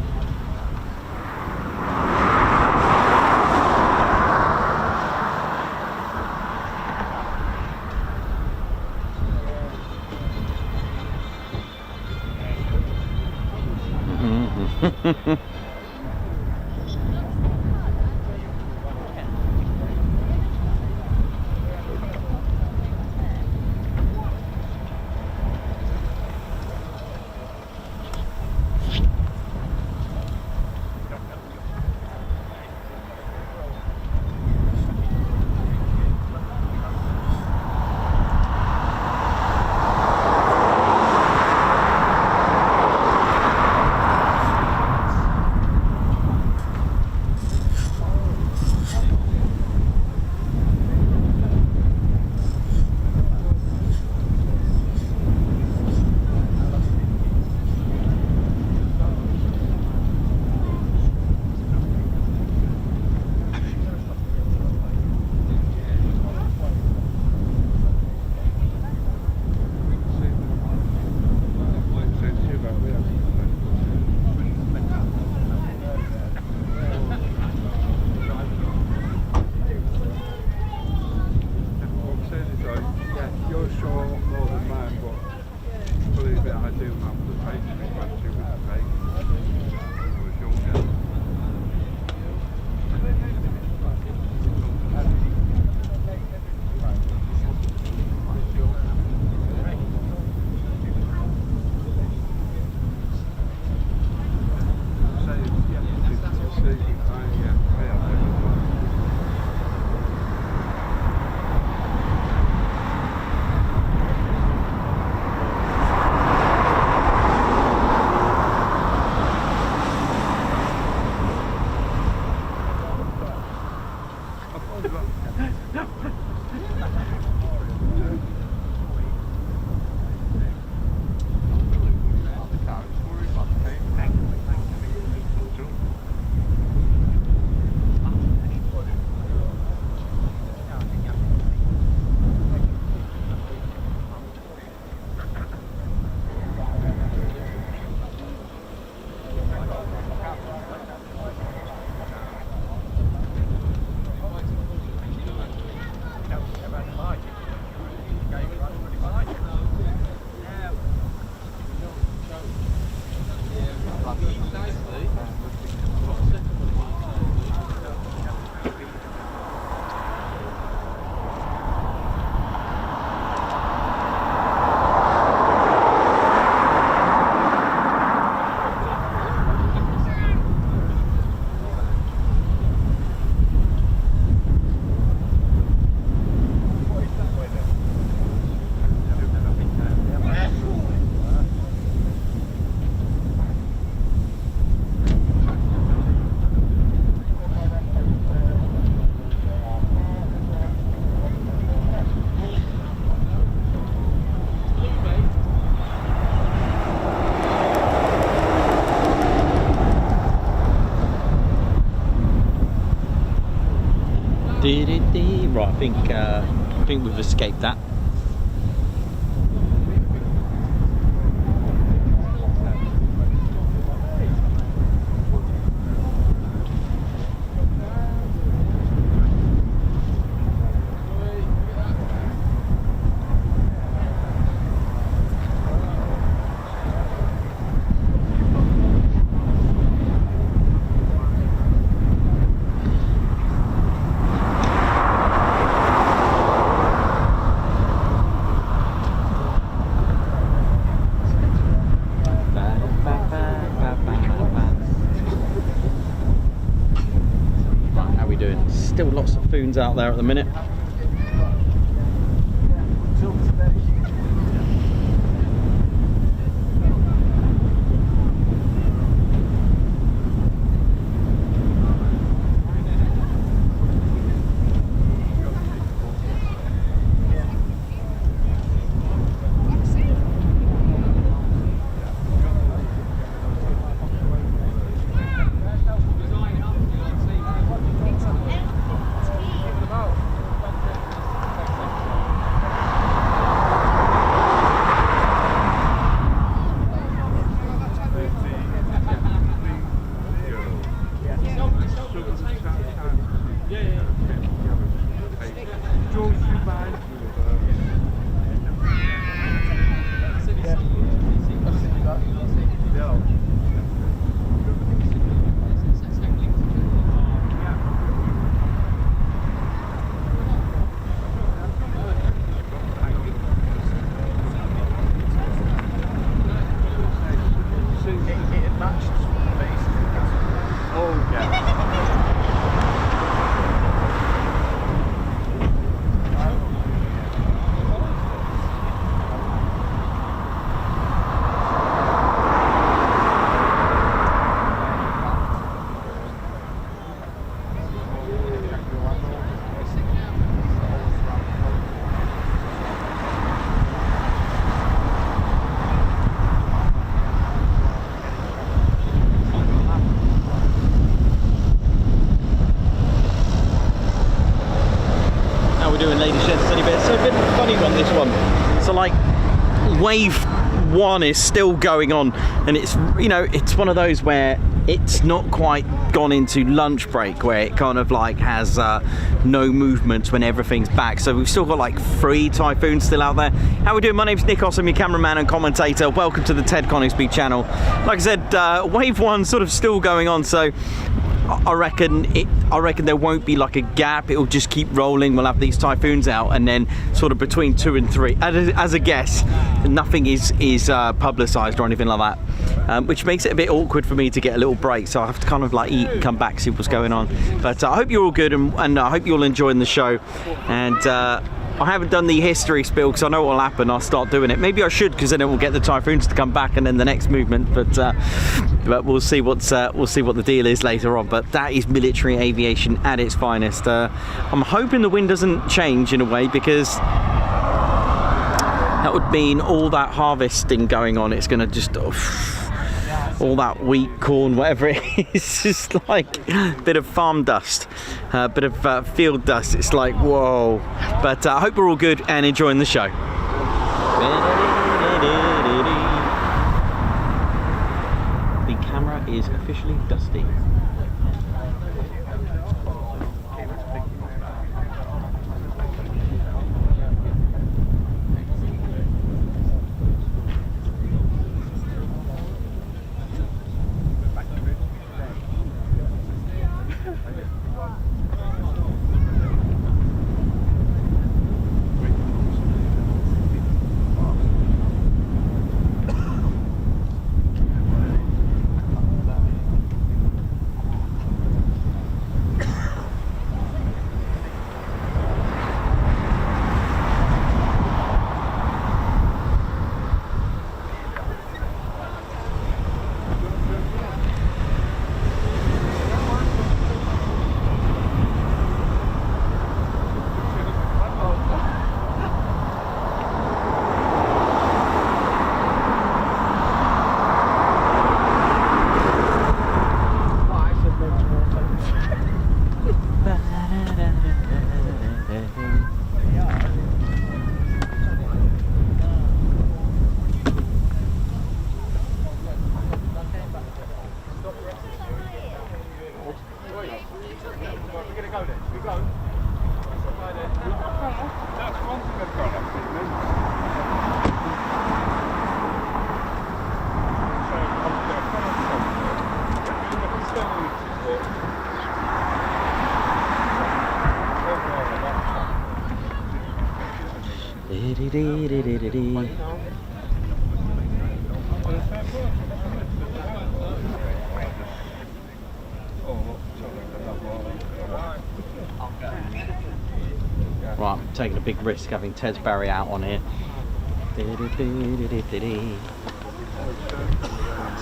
B: Right, I think we've escaped that. Still lots of foons out there at the minute. So like wave 1 is still going on, and it's, you know, it's one of those where it's not quite gone into lunch break, where it kind of like has no movement when everything's back. So we've still got like 3 typhoons still out there. How we doing? My name's Nikos, I'm your cameraman and commentator. Welcome to the Ted Coningsby channel. Like I said, wave 1 sort of still going on, so I reckon there won't be like a gap. It'll just keep rolling. We'll have these typhoons out, and then sort of between 2 and 3, as a guess, nothing is publicised or anything like that, which makes it a bit awkward for me to get a little break. So I have to kind of like eat and come back, see what's going on. But I hope you're all good, and I hope you're all enjoying the show. And I haven't done the history spill because I know what will happen. I'll start doing it. Maybe I should, because then it will get the typhoons to come back and then the next movement. But we'll see what the deal is later on. But that is military aviation at its finest. I'm hoping the wind doesn't change in a way, because that would mean all that harvesting going on, it's going to just all that wheat, corn, whatever it is, just like a bit of farm dust, a bit of field dust. It's like, whoa. But I hope we're all good and enjoying the show. The camera is officially dusty.
G: That's one thing I've got off with me.
B: Right, I'm taking a big risk having Ted's Barry out on here. Let's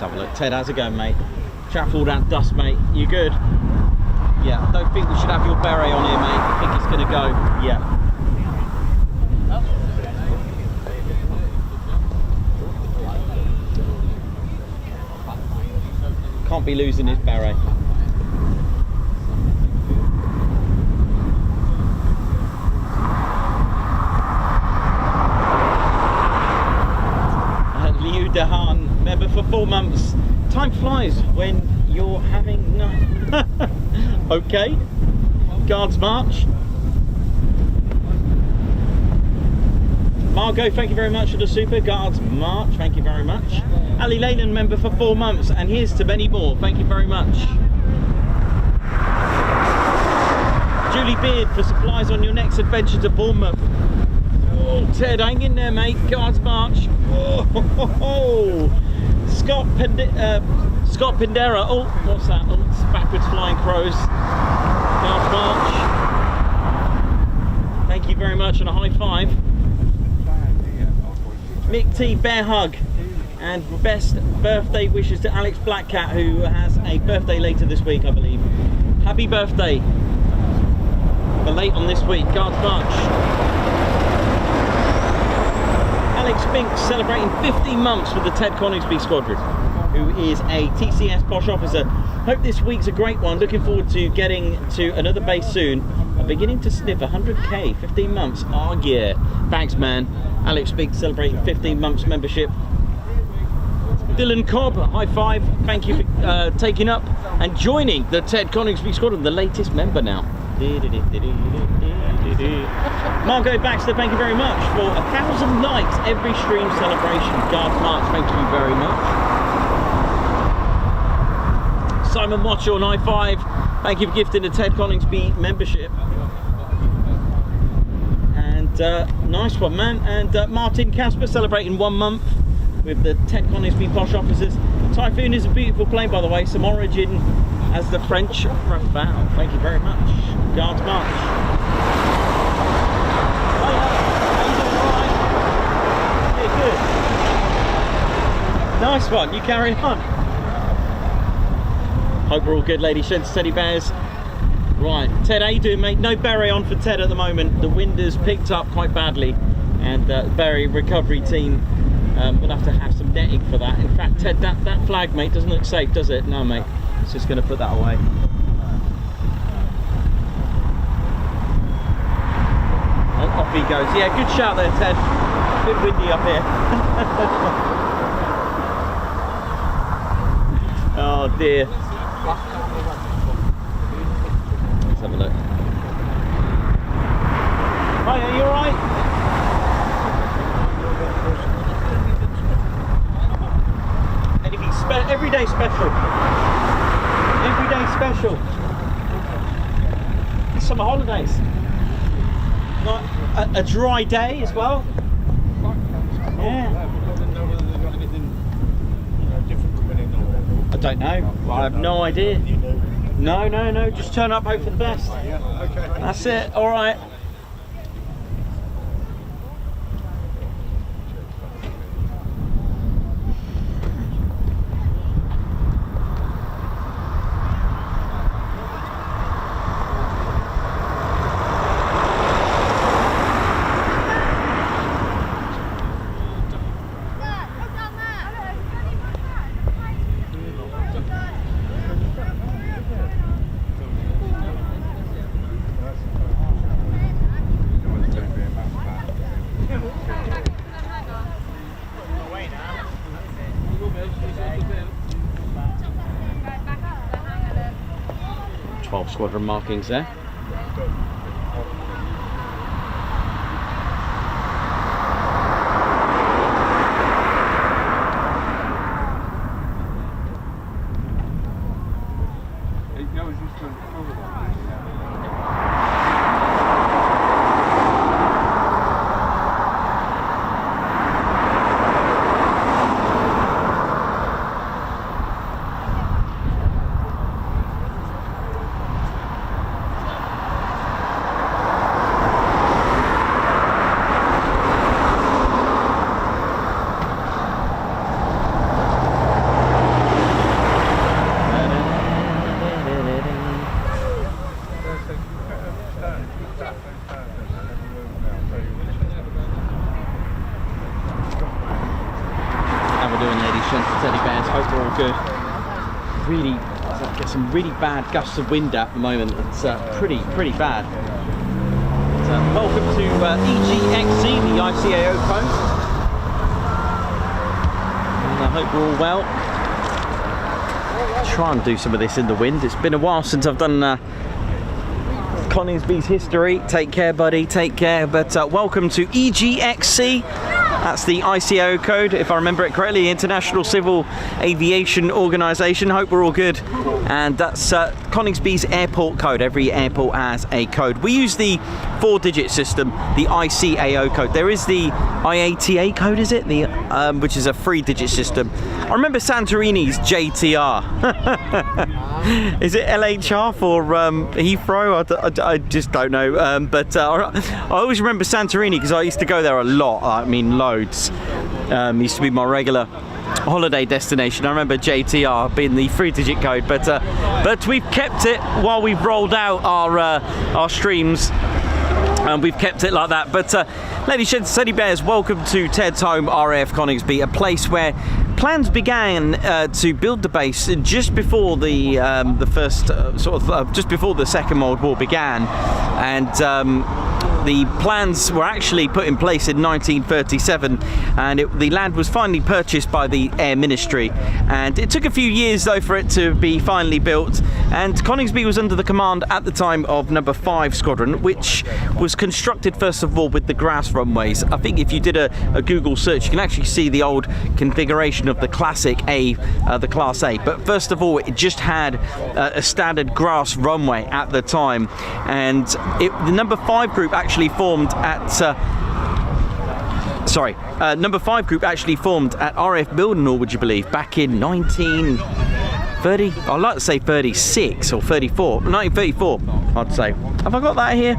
B: have a look. Ted, how's it going, mate? Chat all that dust, mate. You good? Yeah, I don't think we should have your beret on here, mate. I think it's going to go. Yeah. Can't be losing his beret. Liu Dehan, member for 4 months. Time flies when you're having none. Okay. Guards march. Margot, thank you very much for the super. Guards march, thank you very much. Ali Leyland, member for 4 months, and here's to many more. Thank you very much. Julie Beard for supplies on your next adventure to Bournemouth. Oh, Ted, hang in there, mate. Guards march. Oh, Scott Pindera. Oh, what's that? Oh, it's backwards flying crows. Guards march. Thank you very much, and a high five. Mick T, bear hug. And best birthday wishes to Alex Blackcat, who has a birthday later this week, I believe. Happy birthday. For late on this week. Guards march. Alex Spinks celebrating 15 months with the Ted Coningsby Squadron, who is a TCS Posh officer. Hope this week's a great one. Looking forward to getting to another base soon. I'm beginning to sniff 100k, 15 months. Oh yeah. Thanks, man. Alex Spinks celebrating 15 months membership. Dylan Cobb, high five. Thank you for taking up and joining the Ted Coningsby Squadron, the latest member now. Margot Baxter, thank you very much for 1,000 likes every stream celebration. Guards march, thank you very much. Simon Watcher on high five, thank you for gifting the Ted Coningsby membership. And nice one, man. And Martin Casper celebrating 1 month with the Ted Coningsby Posh officers. Typhoon is a beautiful plane, by the way, some origin as the French Rafale. Thank you very much. Guards march. Hiya. How you doing? All right? Yeah, good. Nice one. You carry on. Hope we're all good, lady. Sheds, teddy bears. Right, Ted, how you doing, mate? No beret on for Ted at the moment. The wind has picked up quite badly, and beret recovery team we'll have to have some netting for that. In fact, Ted, that flag, mate, doesn't look safe, does it? No, mate. It's just going to put that away. And off he goes. Yeah, good shout there, Ted. A bit windy up here. Oh dear. Let's have a look. Hi, are you alright? Everyday special. Everyday special. Summer holidays. Like a dry day as well. Yeah. I don't know. I have no idea. No. Just turn up, hope for the best. That's it. All right. Squadron markings there. Teddy bears, hope we're all good. Really, get some really bad gusts of wind at the moment. It's pretty bad. But, welcome to EGXC, the ICAO code. And I hope we're all well. Try and do some of this in the wind. It's been a while since I've done Coningsby's history. Take care, buddy. Take care. But welcome to EGXC. That's the ICAO code, if I remember it correctly, International Civil Aviation Organisation. Hope we're all good. And that's Coningsby's airport code. Every airport has a code. We use the 4-digit system, the ICAO code. There is the IATA code, is it? The which is a 3-digit system. I remember Santorini's JTR. Is it LHR for Heathrow? I just don't know. But I always remember Santorini because I used to go there a lot. I mean, loads. Used to be my regular holiday destination. I remember JTR being the 3-digit code, but we've kept it while we've rolled out our streams. And we've kept it like that. But ladies and teddy bears, welcome to Ted's home, RAF Coningsby, a place where plans began to build the base just before the first just before the Second World War began, and the plans were actually put in place in 1937, and the land was finally purchased by the Air Ministry, and it took a few years though for it to be finally built. And Coningsby was under the command at the time of No. 5 Squadron, which was constructed first of all with the grass runways. I think if you did a Google search, you can actually see the old configuration of the classic A, the Class A. But first of all, it just had a standard grass runway at the time, and the No. 5 group actually formed at No. 5 group actually formed at RAF Mildenhall, would you believe, back in 1930, I'd like to say 36 or 34, 1934 I'd say. Have I got that here?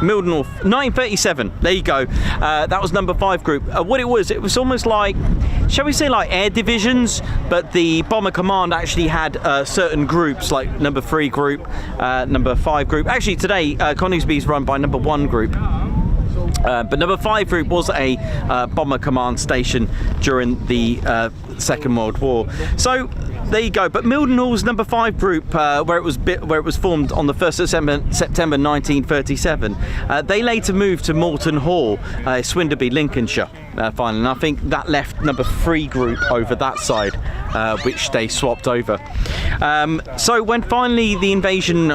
B: Mildenhall, 1937, there you go. That was No. 5 group. What it was almost like, shall we say, like air divisions, but the Bomber Command actually had certain groups, like No. 3 group, No. 5 group. Actually today, Coningsby is run by No. 1 group. But No. 5 group was a Bomber Command station during the Second World War. So there you go. But Mildenhall's No. 5 group, where it was formed on the 1st of September 1937, they later moved to Morton Hall, Swinderby, Lincolnshire. Finally, and I think that left No. 3 group over that side, which they swapped over. So when finally the invasion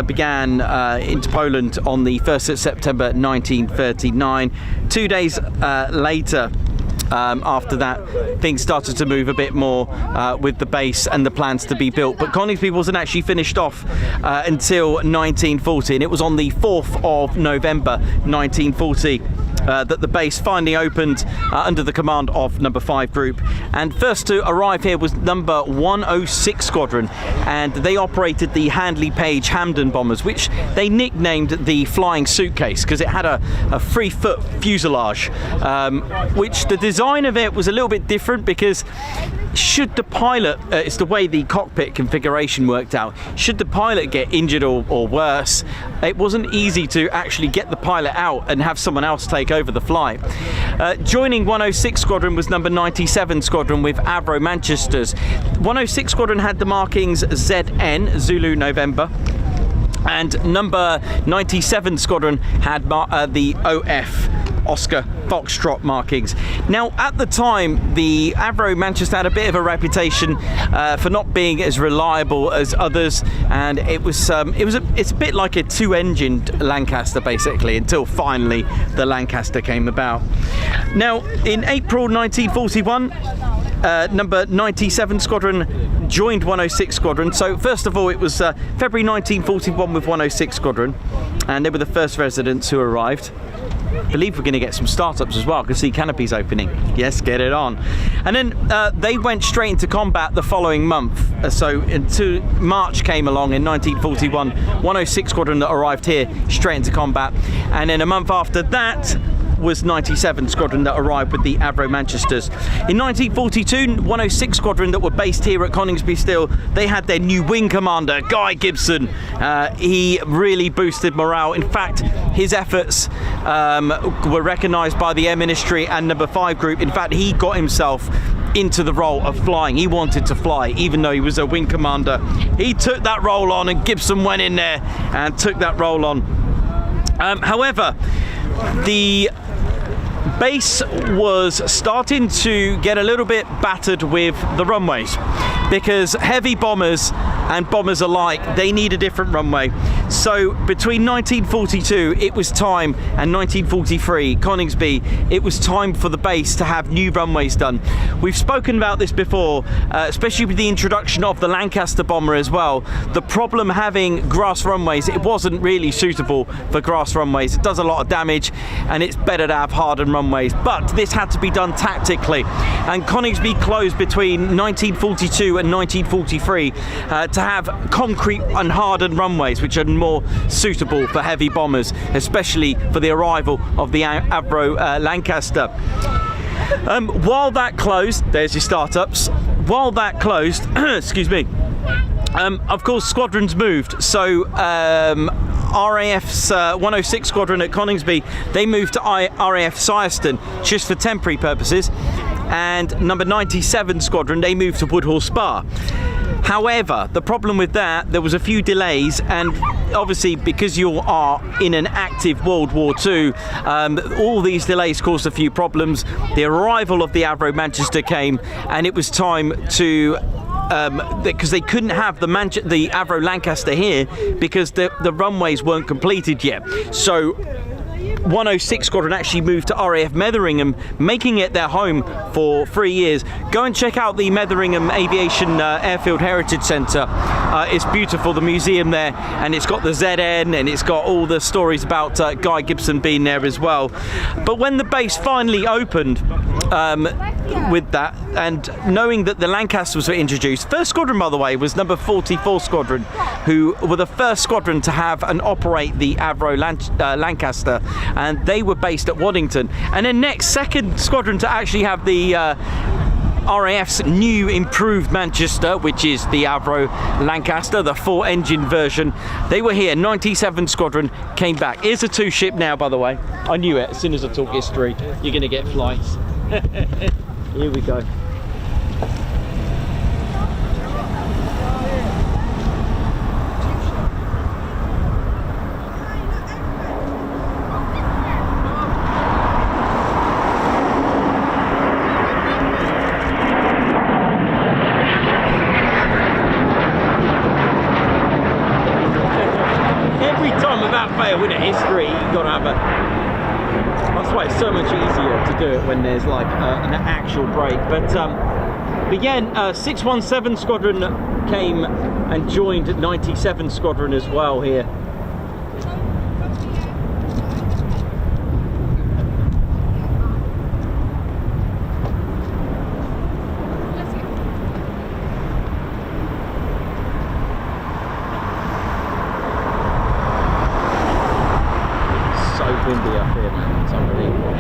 B: began into Poland on the 1st of September 1939, 2 days later, after that, things started to move a bit more with the base and the plans to be built. But Coningsby wasn't actually finished off until 1940, and it was on the 4th of November 1940 that the base finally opened under the command of No. 5 group. And first to arrive here was No. 106 Squadron, and they operated the Handley Page Hampden bombers, which they nicknamed the Flying Suitcase because it had a 3-foot fuselage, which the design of it was a little bit different because should the pilot, it's the way the cockpit configuration worked out, should the pilot get injured or worse, it wasn't easy to actually get the pilot out and have someone else take over the flight. Joining 106 Squadron was No. 97 Squadron with Avro Manchesters. 106 Squadron had the markings ZN, Zulu November, and No. 97 Squadron had the OF, Oscar Foxtrot markings. Now, at the time, the Avro Manchester had a bit of a reputation for not being as reliable as others, and it's a bit like a two-engined Lancaster basically, until finally the Lancaster came about. Now, in April 1941, number 97 Squadron joined 106 Squadron. So first of all, it was February 1941 with 106 Squadron, and they were the first residents who arrived. I believe we're going to get some startups as well. I can see canopies opening. Yes, get it on. And then they went straight into combat the following month. So into March came along in 1941, 106 Squadron that arrived here straight into combat. And then a month after that was 97 Squadron that arrived with the Avro Manchesters. In 1942, 106 Squadron that were based here at Coningsby still, they had their new wing commander, Guy Gibson. He really boosted morale. In fact, his efforts were recognised by the Air Ministry and Number 5 Group. In fact, he got himself into the role of flying. He wanted to fly, even though he was a wing commander. He took that role on, and Gibson went in there and took that role on. However, the base was starting to get a little bit battered with the runways, because heavy bombers and bombers alike, they need a different runway. So between 1942 it was time, and 1943 Coningsby, it was time for the base to have new runways done. We've spoken about this before, especially with the introduction of the Lancaster bomber as well. The problem having grass runways, it wasn't really suitable for grass runways. It does a lot of damage, and it's better to have hardened runways. But this had to be done tactically, and Coningsby closed between 1942 and 1943 to have concrete and hardened runways, which are more suitable for heavy bombers, especially for the arrival of the Avro Lancaster. While that closed, there's your startups. While that closed, excuse me, of course squadrons moved. So RAF's 106 Squadron at Coningsby, they moved to RAF Syerston just for temporary purposes, and number 97 Squadron, they moved to Woodhall Spa. However, the problem with that, there was a few delays, and obviously because you are in an active World War II, all these delays caused a few problems. The arrival of the Avro Manchester came, and it was time to because they couldn't have the Avro Lancaster here because the runways weren't completed yet. So 106 Squadron actually moved to RAF Metheringham, making it their home for 3 years. Go and check out the Metheringham Aviation Airfield Heritage Centre. It's beautiful, the museum there, and it's got the ZN, and it's got all the stories about Guy Gibson being there as well. But when the base finally opened, with that, and knowing that the Lancasters were introduced, 1st Squadron, by the way, was number 44 Squadron, who were the first squadron to have and operate the Avro Lancaster, and they were based at Waddington. And then next, 2nd Squadron to actually have the RAF's new improved Manchester, which is the Avro Lancaster, the 4-engine version. They were here. 97 Squadron came back. Here's a 2-ship now, by the way. I knew it. As soon as I talk history, you're going to get flights. Here we go. Every time without fail with a history, you've got to have a... That's why it's so much easier to do it when there's like an actual break. But yeah, 617 Squadron came and joined 97 Squadron as well here. Windy up here, man. It's unbelievable.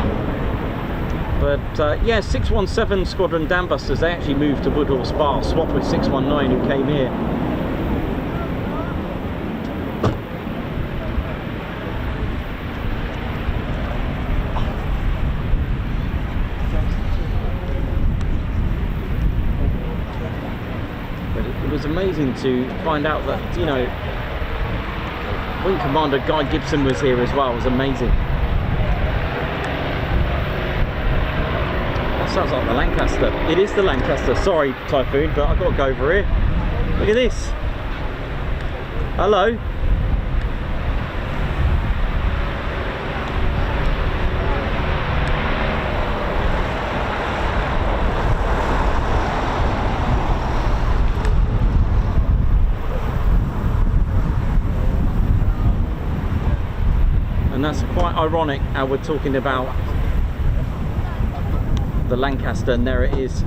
B: But yeah, 617 Squadron Dambusters, they actually moved to Woodhall Spa, swapped with 619 who came here. But it was amazing to find out that, you know, Wing Commander Guy Gibson was here as well. It was amazing. That sounds like the Lancaster. It is the Lancaster. Sorry, Typhoon, but I've got to go over here. Look at this. Hello. And that's quite ironic how we're talking about the Lancaster, and there it is.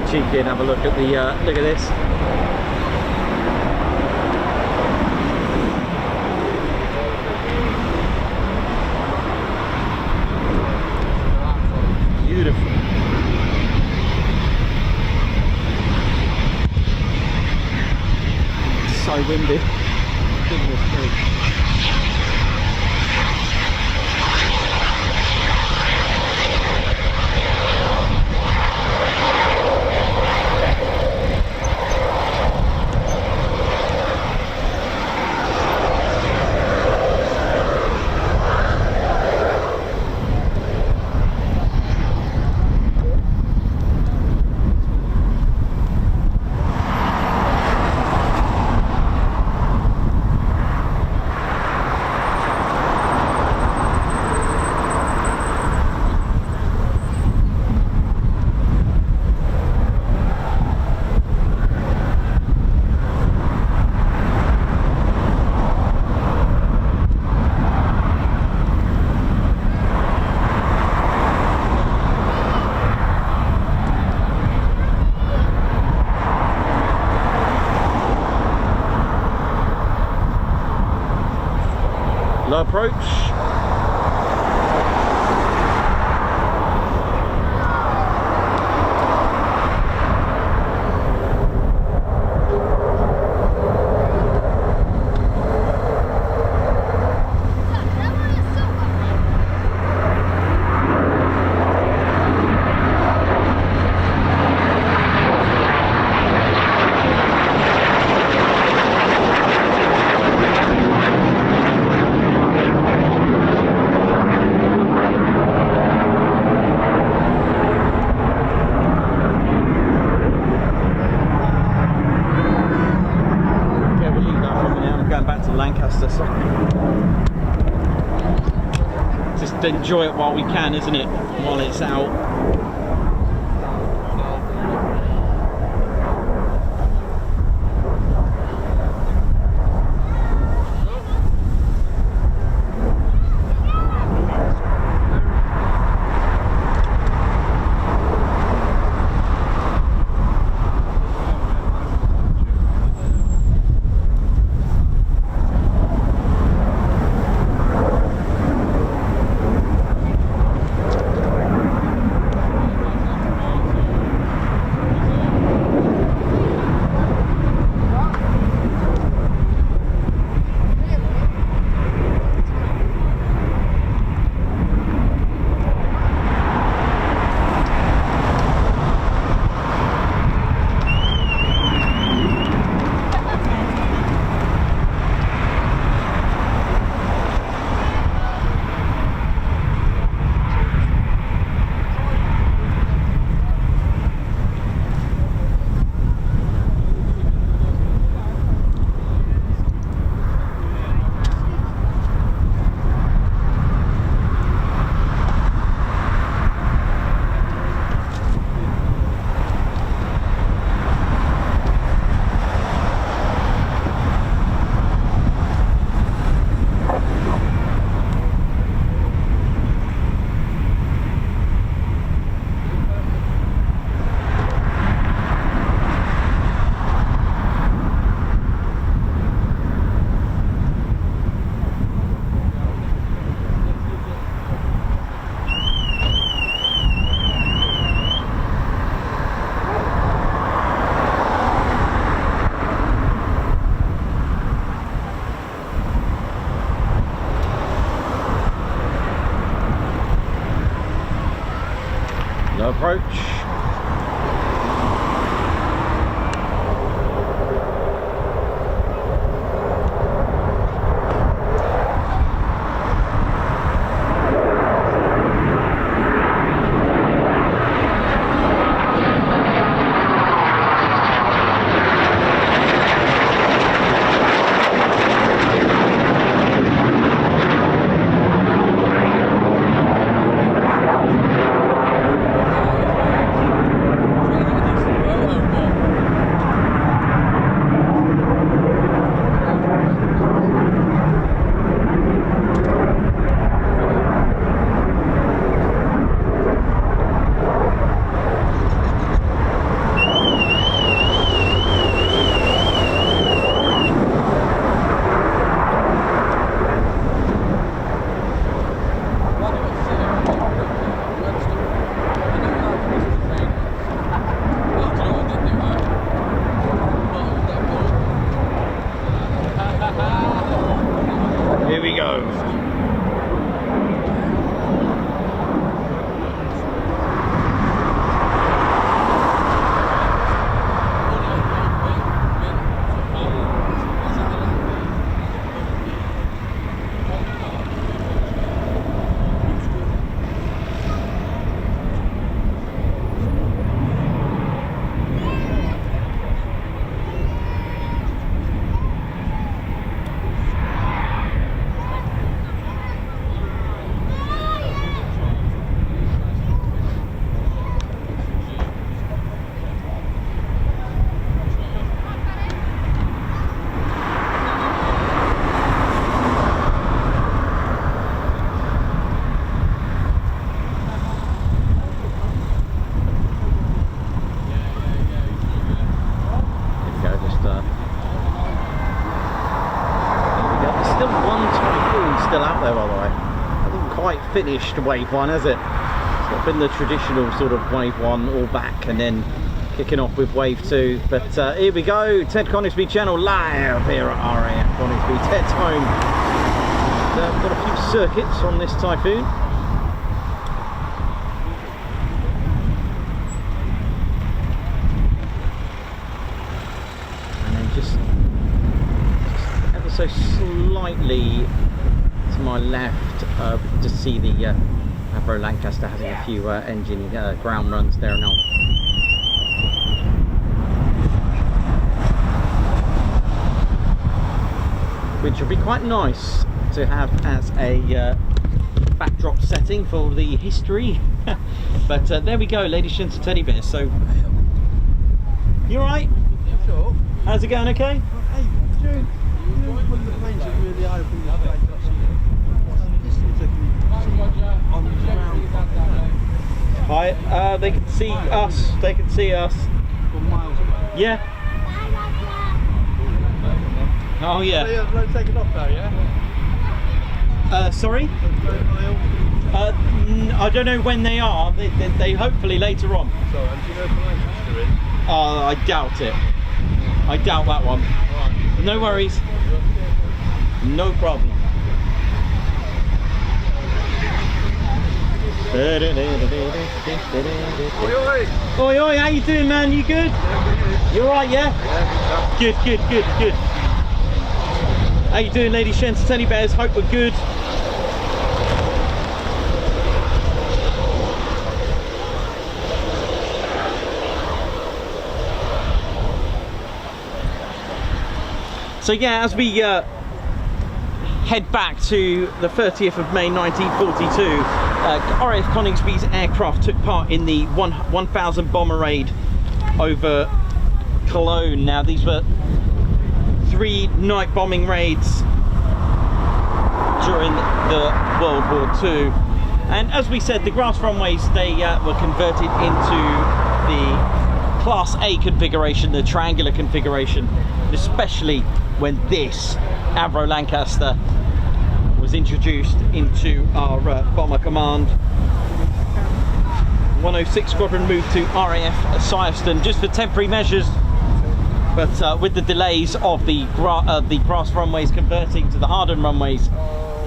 B: Cheeky and have a look at the look at this. Beautiful. It's so windy. Goodness me. Low approach. Lancaster, so just enjoy it while we can, isn't it, while it's out. No approach. Finished wave one, has it? It's not been the traditional sort of wave one all back and then kicking off with wave two, but here we go. Ted Coningsby channel live here at RAF Coningsby. Ted's home. We've got a few circuits on this Typhoon. And then just ever so slightly to my left, just see the Avro Lancaster having a few engine ground runs there now. Which will be quite nice to have as a backdrop setting for the history. But there we go, ladies and teddy bears. So, you alright?
I: Sure.
B: How's it going? Okay?
I: Hey, June, when the planes are really open, the planes on the ground.
B: Hi, they can see us. They can see us.
I: From miles away.
B: Yeah. Oh yeah.
I: They're taking off now, yeah?
B: Sorry? I don't know when they are. They hopefully later on.
I: So, and do you know if the Lancaster is?
B: I doubt it. I doubt that one.
I: Right.
B: No worries. No problem.
I: Oi, oi!
B: Oi, oi, how you doing, man? You good? You alright, yeah? Good, good, good, good. How you doing, ladies, gents, teddy bears? Hope we're good. So yeah, as we head back to the 30th of May 1942, RAF Coningsby's aircraft took part in the 1000 bomber raid over Cologne. Now these were 3 night bombing raids during the World War II, and as we said, the grass runways, they were converted into the Class A configuration, the triangular configuration, especially when this Avro Lancaster was introduced into our bomber command. 106 Squadron moved to RAF Silverstone just for temporary measures, but with the delays of the grass runways converting to the hardened runways,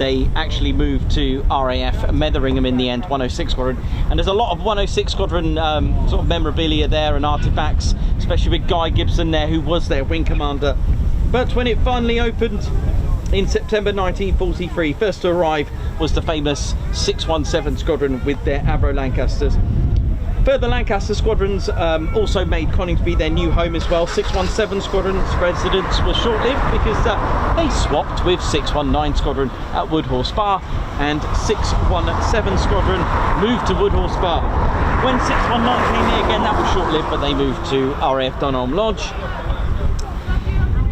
B: they actually moved to RAF Metheringham in the end, 106 Squadron. And there's a lot of 106 Squadron sort of memorabilia there and artifacts, especially with Guy Gibson there, who was their wing commander. But when it finally opened in September 1943, first to arrive was the famous 617 Squadron with their Avro Lancasters. Further Lancaster squadrons also made Coningsby their new home as well. 617 Squadron's residence was short-lived because they swapped with 619 Squadron at Woodhall Spa, and 617 Squadron moved to Woodhall Spa. When 619 came here again, that was short-lived, but they moved to RAF Dunholm Lodge.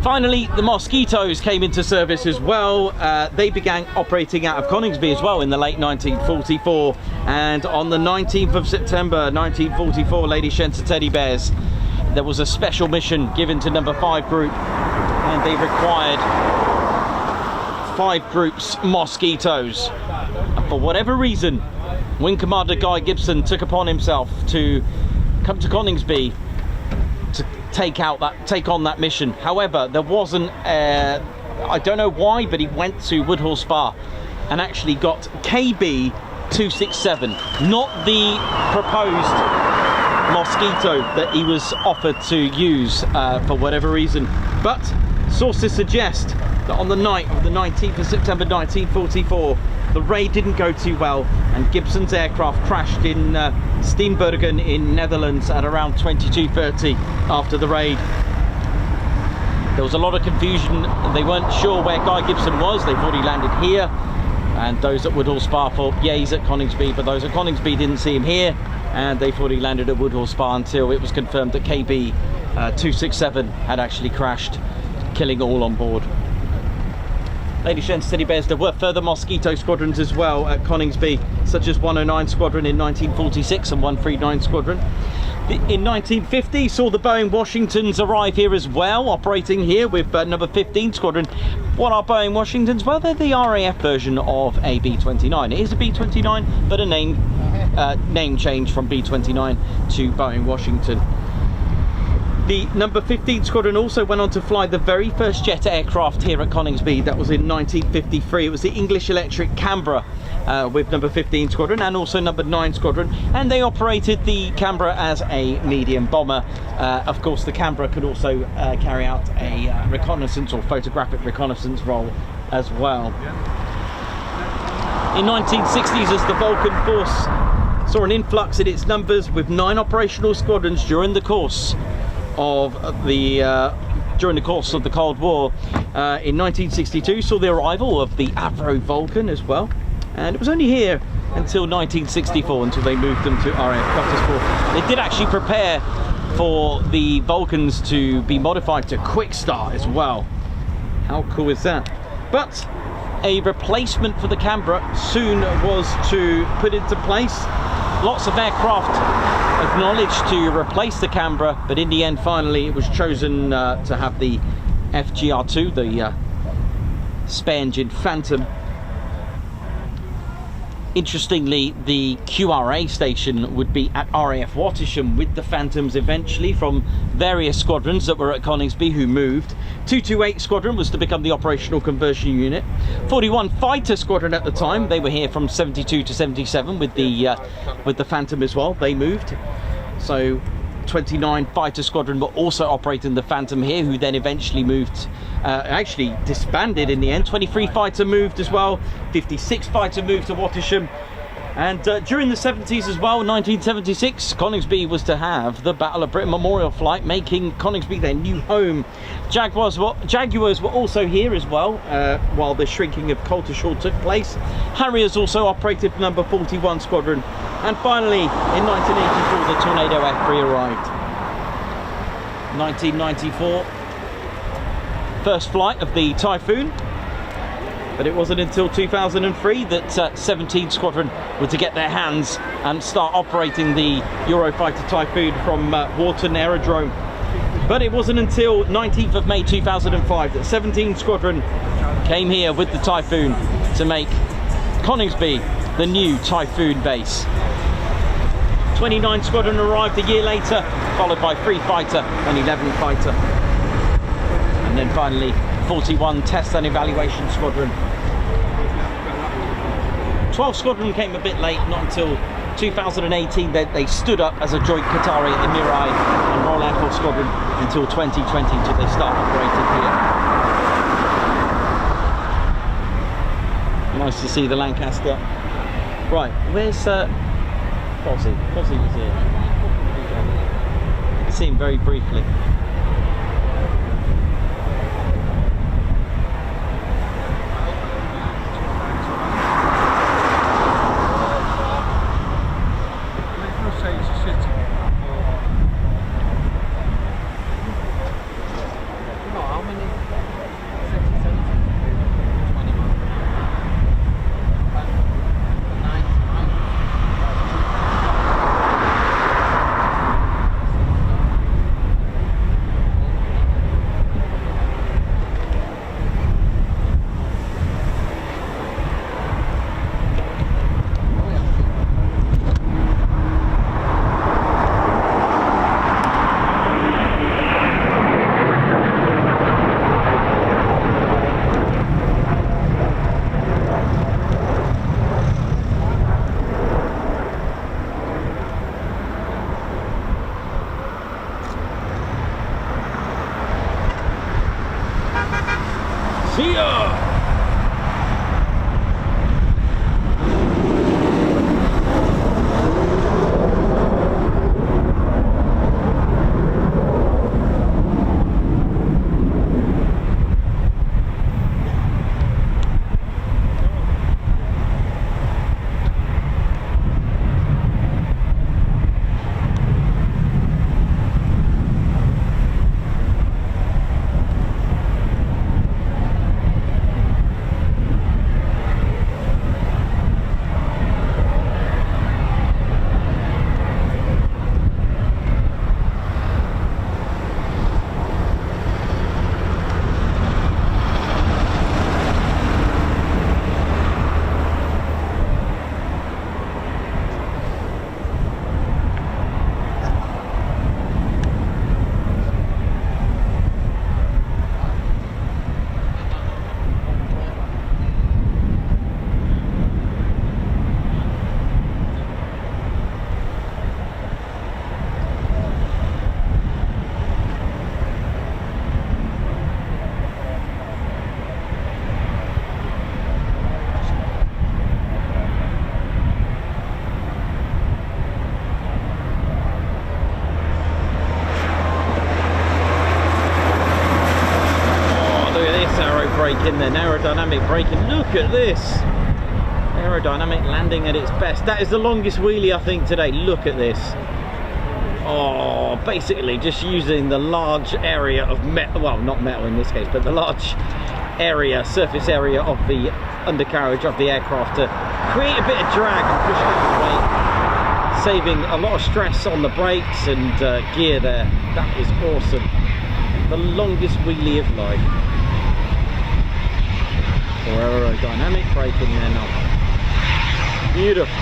B: Finally, the Mosquitoes came into service as well. They began operating out of Coningsby as well in the late 1944. And on the 19th of September 1944, Lady Shenton Teddy Bears, there was a special mission given to number 5 group, and they required 5 groups Mosquitoes. And for whatever reason, Wing Commander Guy Gibson took upon himself to come to Coningsby to take on that mission. However, there wasn't I don't know why, but he went to Woodhall Spa and actually got KB 267, not the proposed Mosquito that he was offered to use for whatever reason. But sources suggest that on the night of the 19th of September 1944, the raid didn't go too well, and Gibson's aircraft crashed in Steenbergen in Netherlands at around 22:30 after the raid. There was a lot of confusion. They weren't sure where Guy Gibson was. They thought he landed here, and those at Woodhall Spa thought, yeah, he's at Coningsby, but those at Coningsby didn't see him here, and they thought he landed at Woodhall Spa until it was confirmed that KB 267 had actually crashed, killing all on board. Lady Shenton Teddy Bears, there were further Mosquito squadrons as well at Coningsby, such as 109 Squadron in 1946 and 139 Squadron. In 1950 saw the Boeing Washingtons arrive here as well, operating here with number 15 Squadron. What are Boeing Washingtons? Well, they're the RAF version of a B-29. It is a B-29, but a name change from B-29 to Boeing Washington. The number 15 Squadron also went on to fly the very first jet aircraft here at Coningsby. That was in 1953. It was the English Electric Canberra with number 15 Squadron, and also number 9 Squadron, and they operated the Canberra as a medium bomber. Of course, the Canberra could also carry out a reconnaissance or photographic reconnaissance role as well. In 1960s, as the Vulcan Force saw an influx in its numbers with 9 operational squadrons during the course of the Cold War. In 1962 saw the arrival of the Avro Vulcan as well, and it was only here until 1964 until they moved them to RAF Coningsby. They did actually prepare for the Vulcans to be modified to Quick Start as well. How cool is that? But a replacement for the Canberra soon was to put into place. Lots of aircraft acknowledged to replace the Canberra, but in the end, finally, it was chosen to have the FGR2, the spare engine Phantom. Interestingly, the QRA station would be at RAF Wattisham with the Phantoms eventually from various squadrons that were at Coningsby who moved. 228 Squadron was to become the operational conversion unit. 41 Fighter Squadron at the time, they were here from 72 to 77 with the Phantom as well. They moved. So 29 Fighter Squadron were also operating the Phantom here, who then eventually moved, actually disbanded in the end. 23 Fighter moved as well, 56 Fighter moved to Wattisham, and during the 70s as well, 1976, Coningsby was to have the Battle of Britain Memorial Flight, making Coningsby their new home. Jaguars were also here as well, while the shrinking of Coltishall took place. Harriers also operated number 41 Squadron. And finally, in 1984, the Tornado F3 arrived. 1994, first flight of the Typhoon. But it wasn't until 2003 that 17 Squadron were to get their hands and start operating the Eurofighter Typhoon from Morton Aerodrome. But it wasn't until 19th of May 2005 that 17 Squadron came here with the Typhoon to make Coningsby the new Typhoon base. 29 Squadron arrived a year later, followed by 3 Fighter and 11 Fighter. And then finally 41 Test and Evaluation Squadron. 12 Squadron came a bit late, not until 2018 they stood up as a joint Qatari Emirai and Royal Air Force Squadron until 2020 until they start operating here. Nice to see the Lancaster. Right, where's Fozzie? Fozzie is here. You can see him very briefly. See ya! In there, aerodynamic braking. Look at this aerodynamic landing at its best. That is the longest wheelie I think today. Look at this. Oh, basically just using the large area of metal, well not metal in this case, but the large area, surface area of the undercarriage of the aircraft to create a bit of drag and push it away, saving a lot of stress on the brakes and gear there. That is awesome. The longest wheelie of life. Aerodynamic braking there now. Beautiful.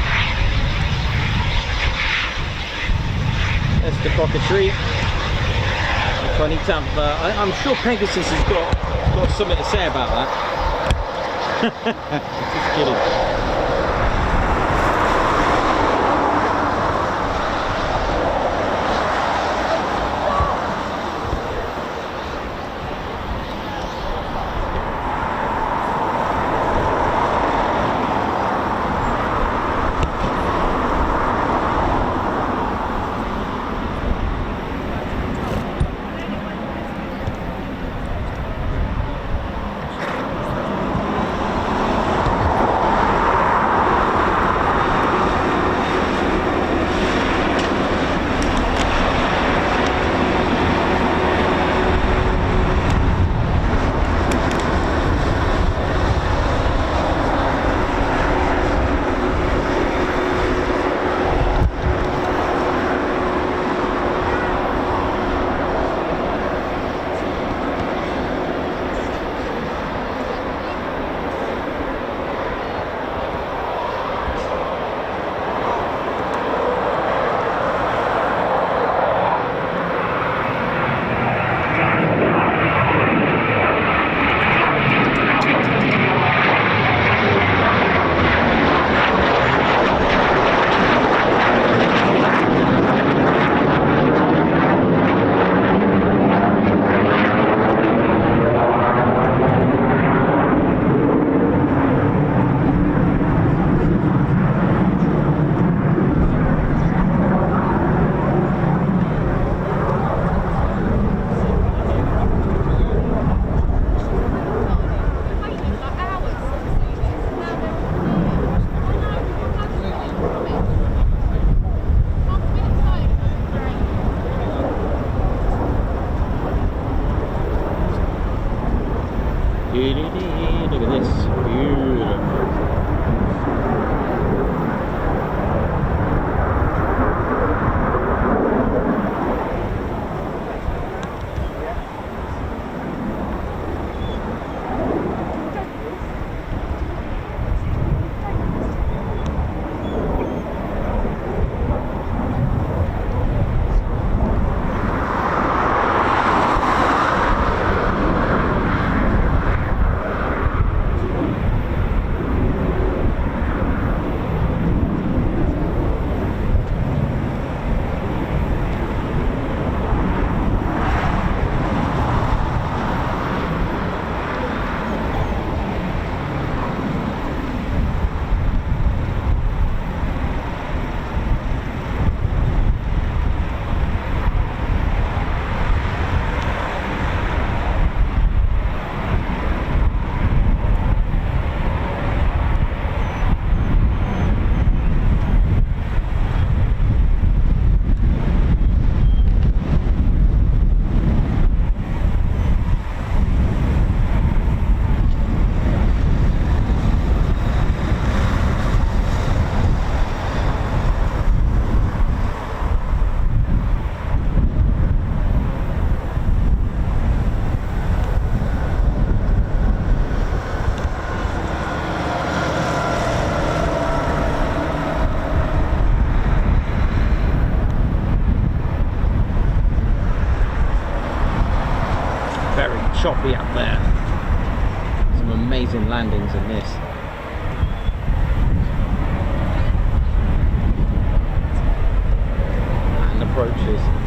B: That's the cockatoo. If I need to have, I'm sure Pegasus has got something to say about that. Just kidding. choppy up there. Some amazing landings in this. And approaches.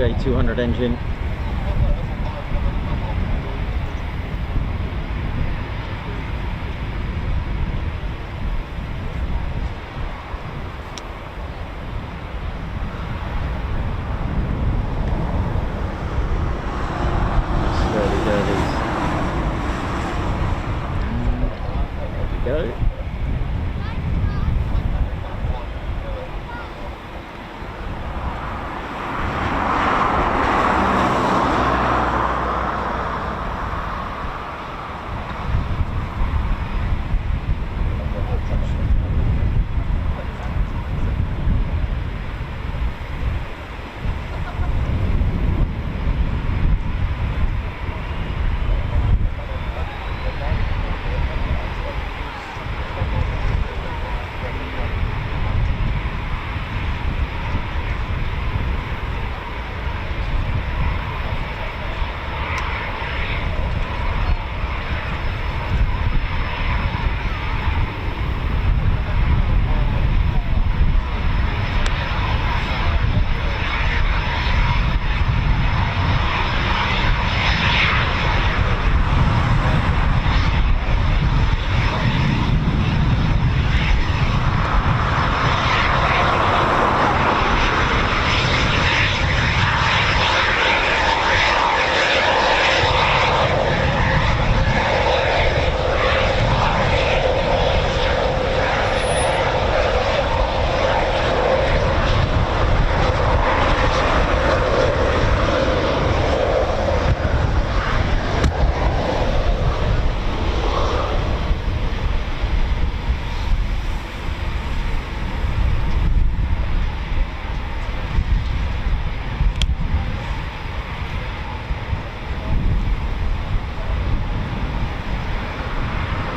B: J200 engine.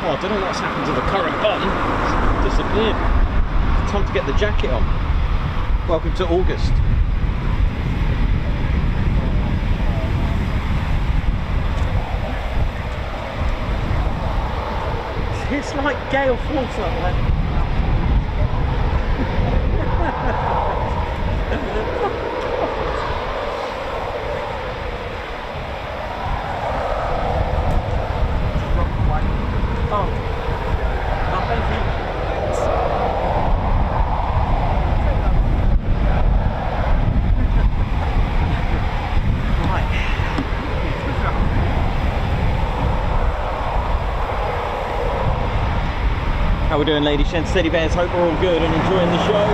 B: Oh, I don't know what's happened to the current button. It's disappeared. It's time to get the jacket on. Welcome to August. It's like gale force up there. How we doing, ladies, gents, steady bears? Hope we're all good and enjoying the show.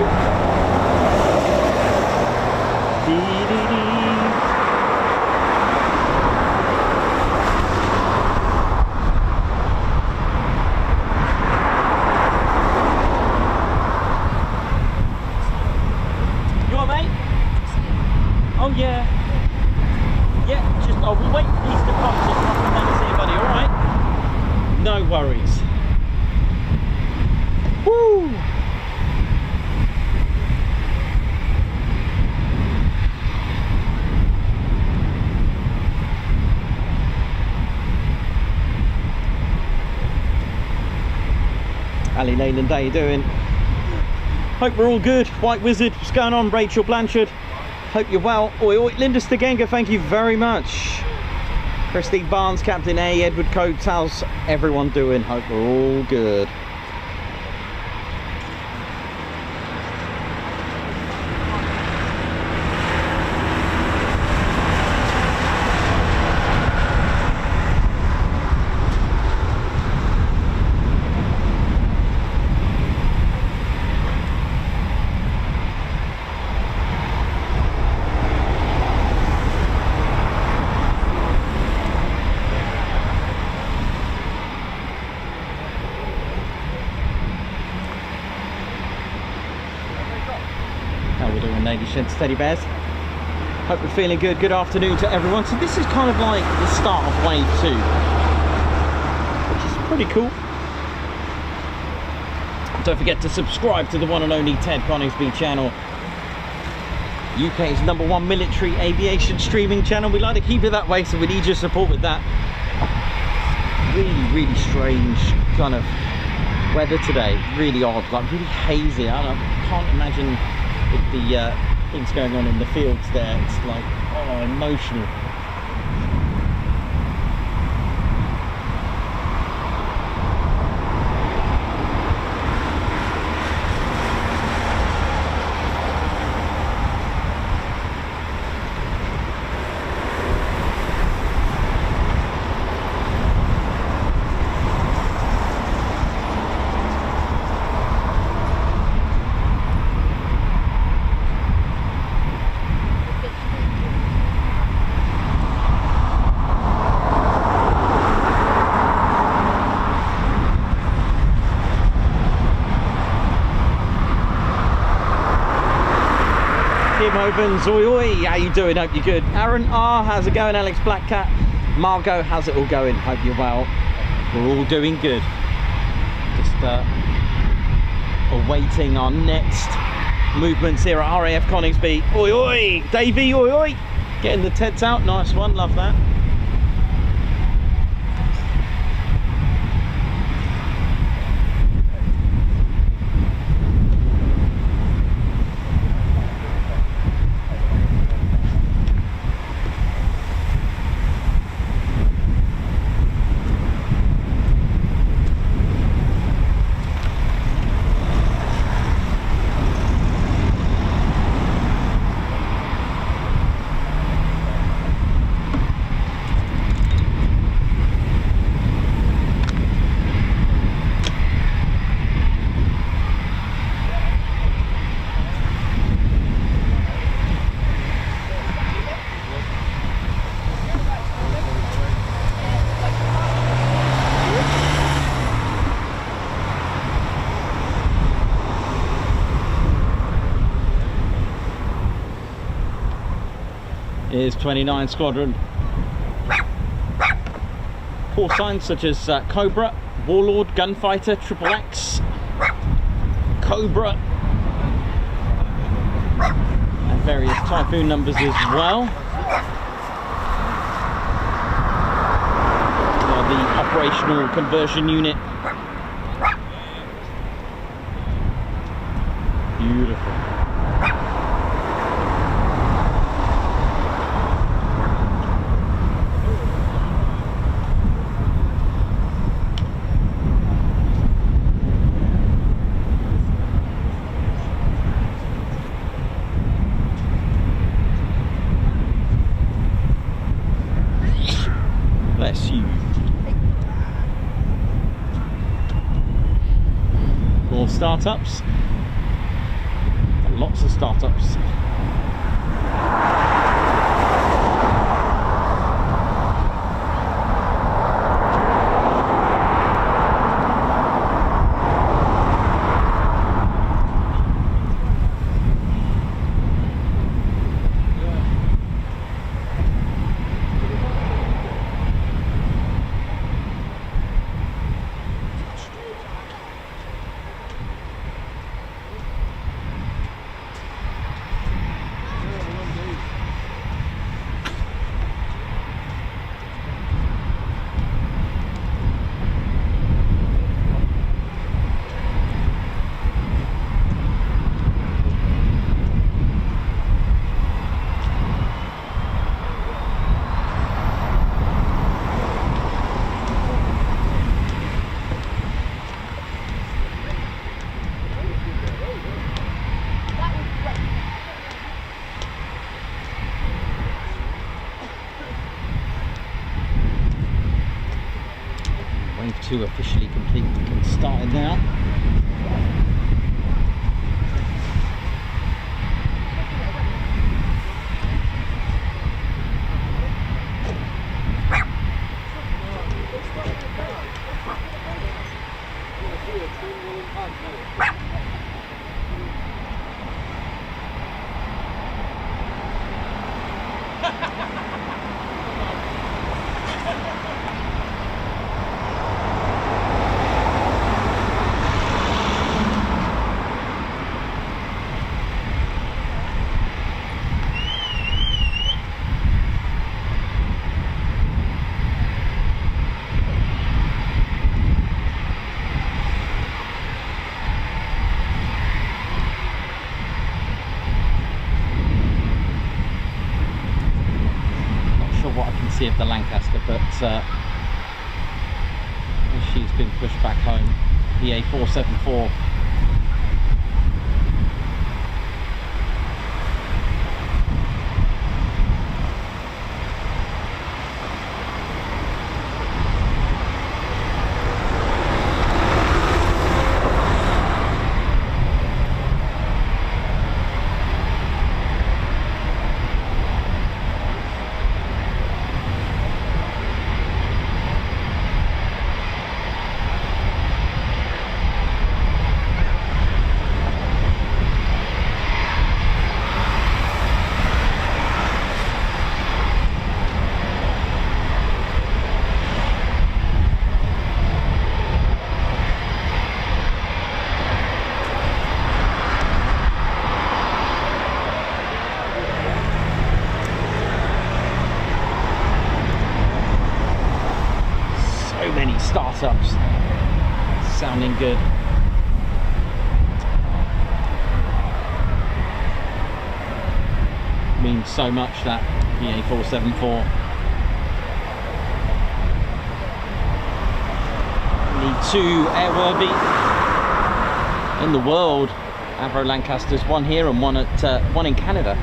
B: You all right, mate? Oh yeah. Yeah, just we'll wait for these to come so I can never see anybody, alright? No worries. Woo! Ali Leyland, how you doing? Hope we're all good. White Wizard, what's going on? Rachel Blanchard, hope you're well. Oi, oi, Linda Stegenga, thank you very much. Prestige Barnes, Captain A, Edward Coates, how's everyone doing? Hope we're all good. Steady bears, hope we're feeling good. Good afternoon to everyone. So this is kind of like the start of wave 2, which is pretty cool. Don't forget to subscribe to the one and only Ted Coningsby channel, UK's #1 military aviation streaming channel. We like to keep it that way, so we need your support with that. Really strange kind of weather today, really odd, like really hazy. I can't imagine with the things going on in the fields there. It's like emotional. Kim Ovens, oi oi, how you doing? Hope you're good. Aaron R, how's it going? Alex Blackcat, Margot, how's it all going? Hope you're well. We're all doing good. Just awaiting our next movements here at RAF Coningsby. Oi oi, Davey, oi oi. Getting the Teds out, nice one, love that. Here's 29 Squadron. Call signs such as Cobra, Warlord, Gunfighter, Triple X, Cobra, and various Typhoon numbers as well. The operational conversion unit. Beautiful. Bless you. More startups. Lots of startups. Wave 2 officially complete and started now. what I can see of the Lancaster, but she's been pushed back home. EA474. Startups sounding good. Means so much, that EA474. Need 2 airworthy in the world Avro Lancasters, one here and one in Canada.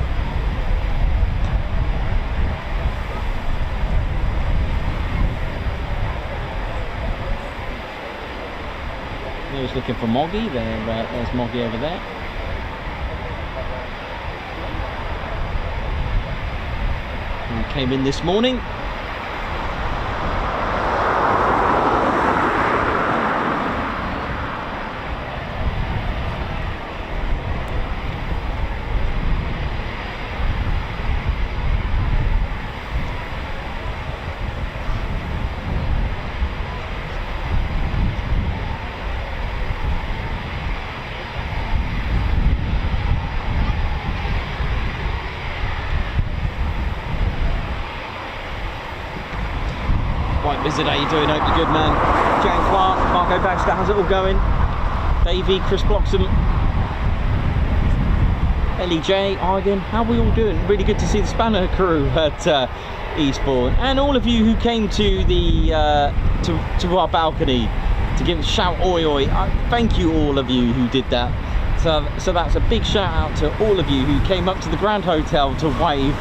B: There's looking for Moggy. There's Moggy over there. He came in this morning. Visit, how you doing? Hope you're good, man. Jan Clark, Marco Baxter, how's it all going? Davey, Chris Bloxham, Ellie J, Argan, how are we all doing? Really good to see the Spanner crew at Eastbourne, and all of you who came to the to our balcony to give shout oi oi. Thank you, all of you who did that. So that's a big shout out to all of you who came up to the Grand Hotel to wave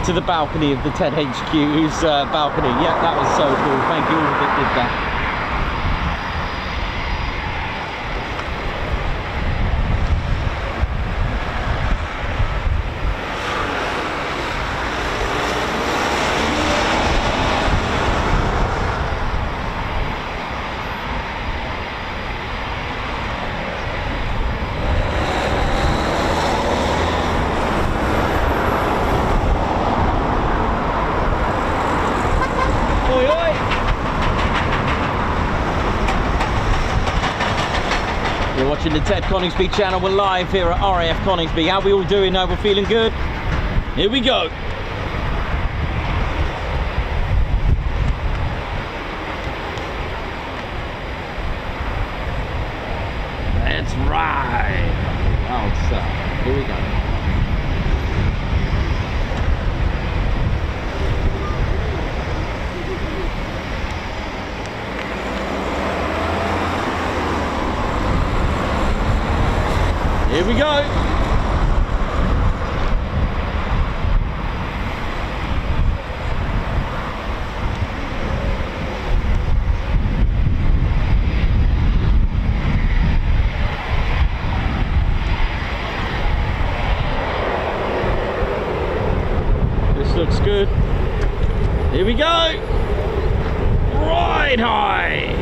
B: to the balcony of the TED HQ's balcony. Yeah, that was so cool. Thank you all that did that. The TED Coningsby channel. We're live here at RAF Coningsby. How we all doing now? We're feeling good? Here we go. Let's ride. Well, so here we go. Here we go. This looks good. Here we go. Ride high.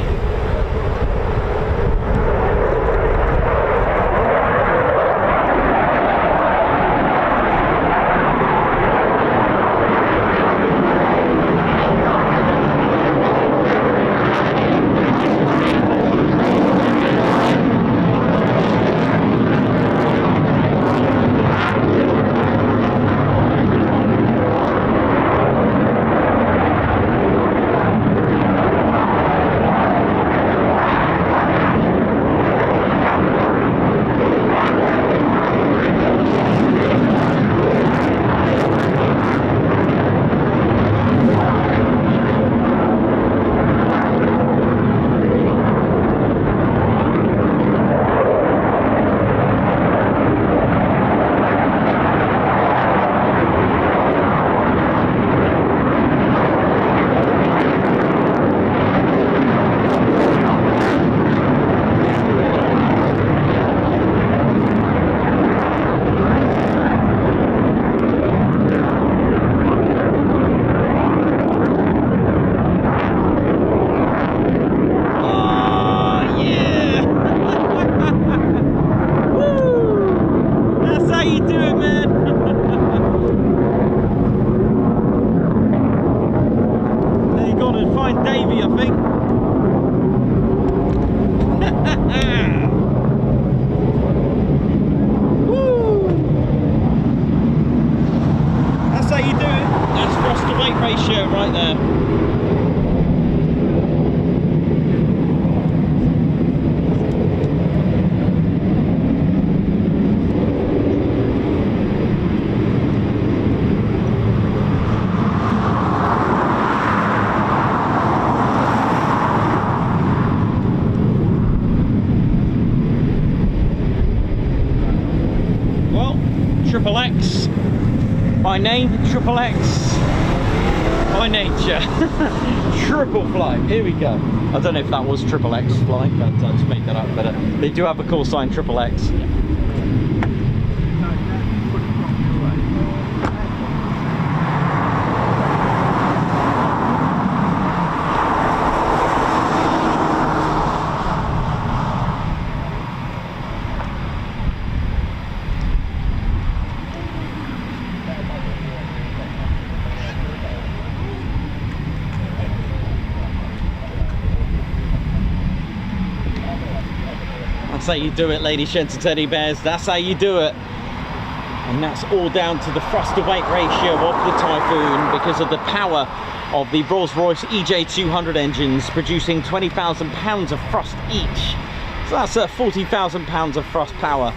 B: Davy, I think. Woo! That's how you do it. That's frost to weight ratio right there. Triple X by name, Triple X by nature. Triple flight, here we go. I don't know if that was Triple X flight, but I just made that up, but they do have a call sign, Triple X. That's how you do it, ladies, gents and teddy bears. That's how you do it. And that's all down to the thrust to weight ratio of the Typhoon because of the power of the Rolls-Royce EJ200 engines producing 20,000 pounds of thrust each. So that's 40,000 pounds of thrust power.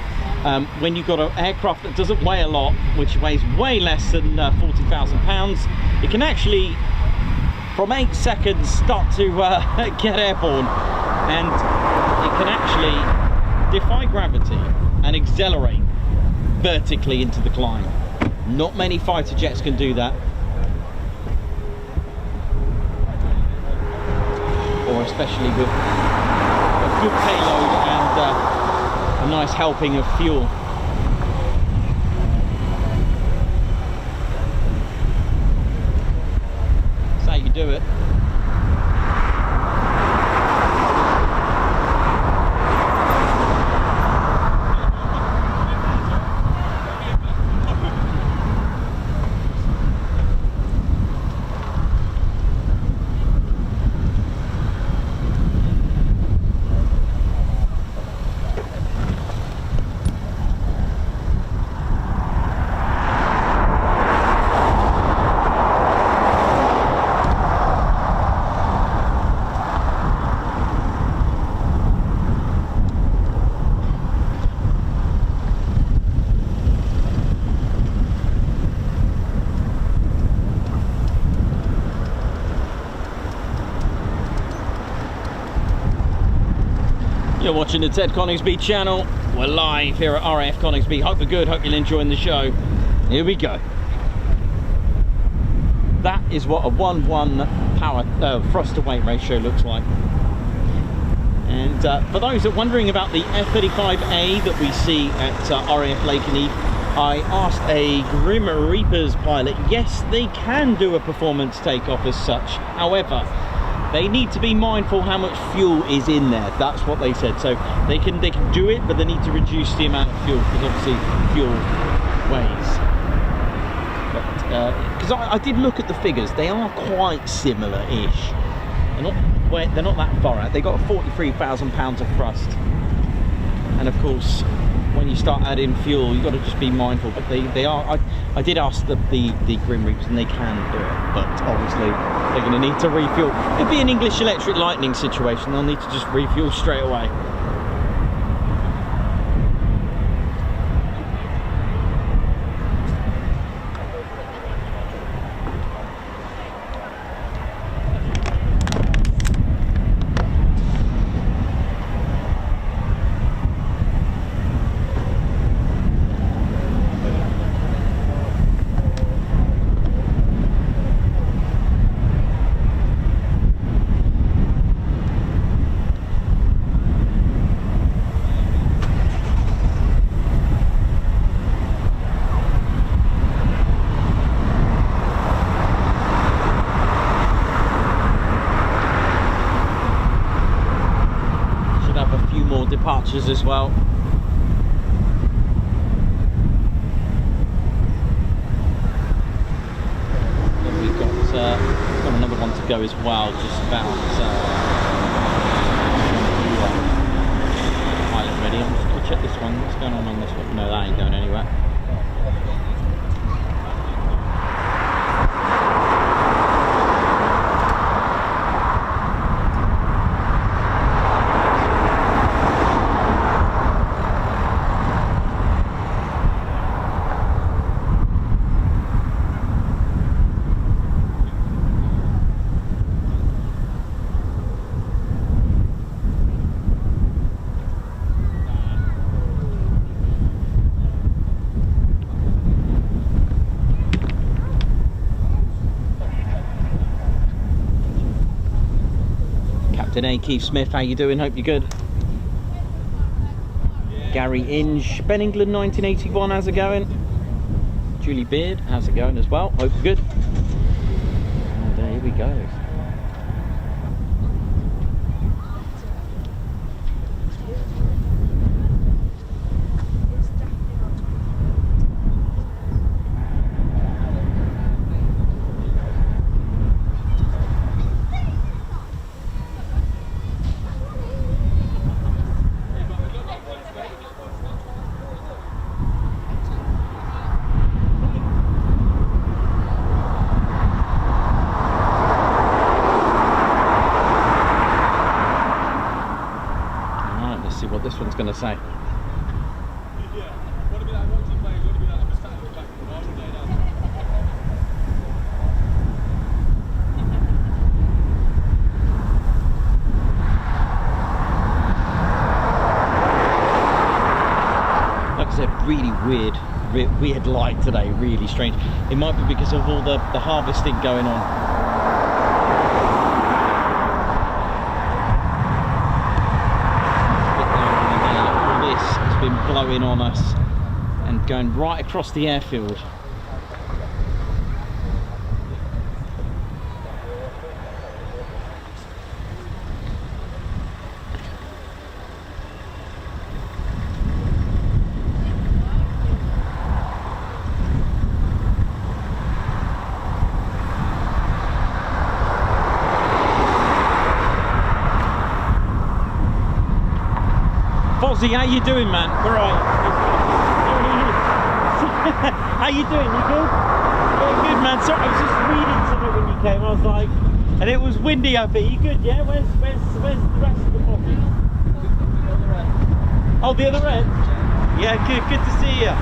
B: When you've got an aircraft that doesn't weigh a lot, which weighs way less than 40,000 pounds, it can actually, from 8 seconds, start to get airborne, and it can actually defy gravity and accelerate vertically into the climb. Not many fighter jets can do that, or especially with a good payload and a nice helping of fuel. That's how you do it. You're watching the Ted Coningsby channel. We're live here at RAF Coningsby. Hope you're good, hope you're enjoying the show. Here we go. That is what a 1:1 power thrust to weight ratio looks like. And for those that are wondering about the F-35A that we see at RAF Lincolnshire, I asked a Grim Reapers pilot. Yes, they can do a performance takeoff as such. However, they need to be mindful how much fuel is in there. That's what they said. So they can do it, but they need to reduce the amount of fuel because obviously fuel weighs. But because I did look at the figures, they are quite similar-ish. They're not that far out. They got 43,000 pounds of thrust, and of course, when you start adding fuel, you've got to just be mindful. But they are. I did ask the Grim Reapers, and they can do it, but obviously they're going to need to refuel. It'd be an English Electric Lightning situation. They'll need to just refuel straight away. Departures as well. Then we've got another one to go as well, just about pilot ready. I'm just going to check this one. What's going on this one? No, that ain't going anywhere. Hey Keith Smith, how you doing? Hope you're good. Gary Inge, Ben England 1981, how's it going? Julie Beard, how's it going as well? Hope you're good. And here we go. This one's going to say. Like I said, really weird light today, really strange. It might be because of all the harvesting going on. Been blowing on us and going right across the airfield. Fozzie, how you doing, man? Where are you? How you doing? You good? Yeah, good, man. Sorry, I was just reading something when you came. I was like, and it was windy up here. You good? Yeah. Where's the rest of the pocket? Oh, the other end. Yeah, good. Good to see you.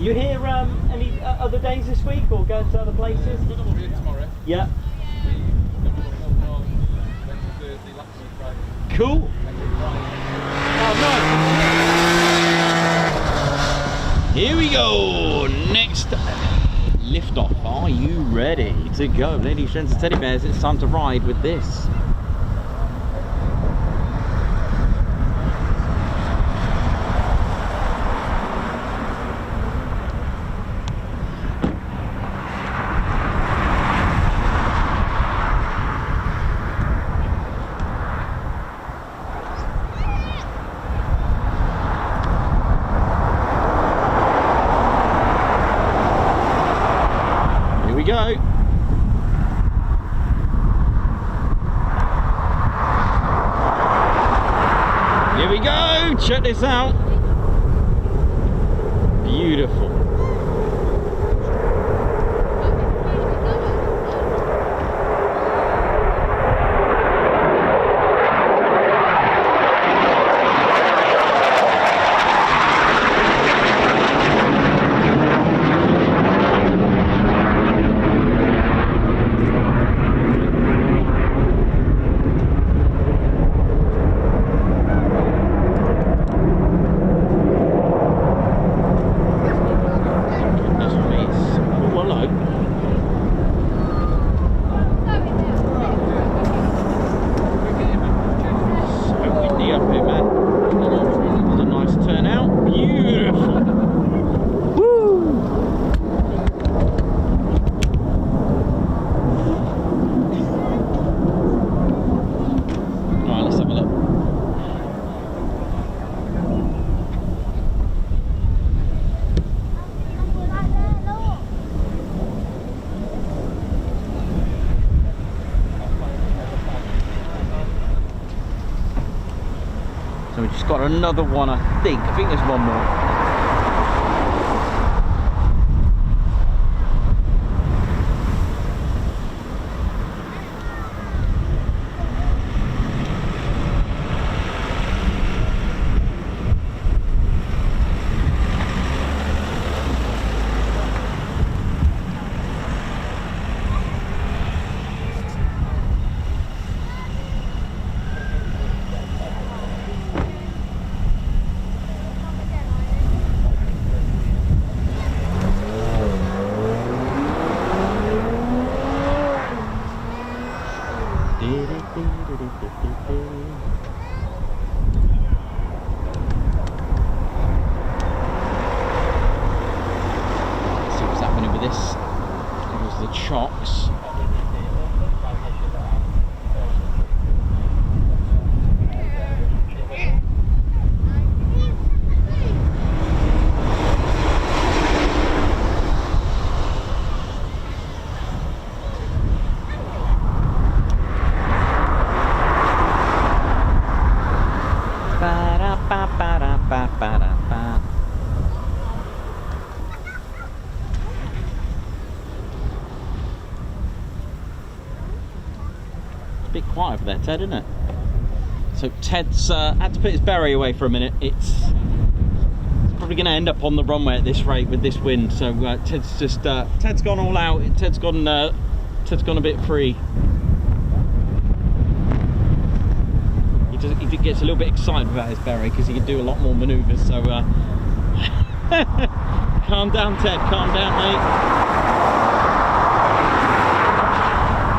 B: You here any other days this week, or going to other places?
G: We're going to be here tomorrow.
B: Yeah. Cool. Oh, nice. Here we go. Next lift off. Are you ready to go, ladies, gents, and teddy bears? It's time to ride with this. Go. Here we go. Check this out. Beautiful. She's got another one, I think. I think there's one more. Chocks. Bit quiet over there, Ted, isn't it? So Ted's had to put his beret away for a minute. It's probably going to end up on the runway at this rate with this wind. So Ted's just Ted's gone all out. Ted's gone a bit free. He gets a little bit excited about his beret because he can do a lot more manoeuvres. So calm down, Ted. Calm down, mate.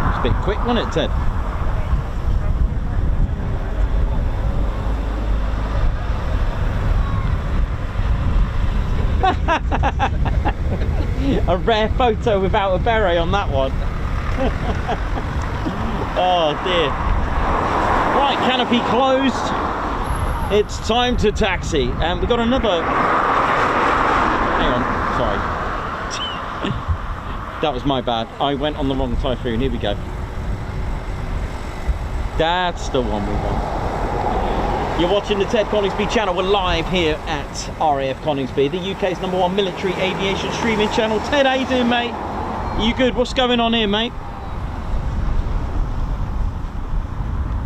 B: It's a bit quick, wasn't it, Ted? A rare photo without a beret on that one. Oh dear. Right, canopy closed. It's time to taxi. And we've got another... Hang on, sorry. That was my bad. I went on the wrong Typhoon. Here we go. That's the one we want. You're watching the Ted Coningsby channel. We're live here at RAF Coningsby, the UK's #1 military aviation streaming channel. Ted, how you doing, mate? You good? What's going on here, mate?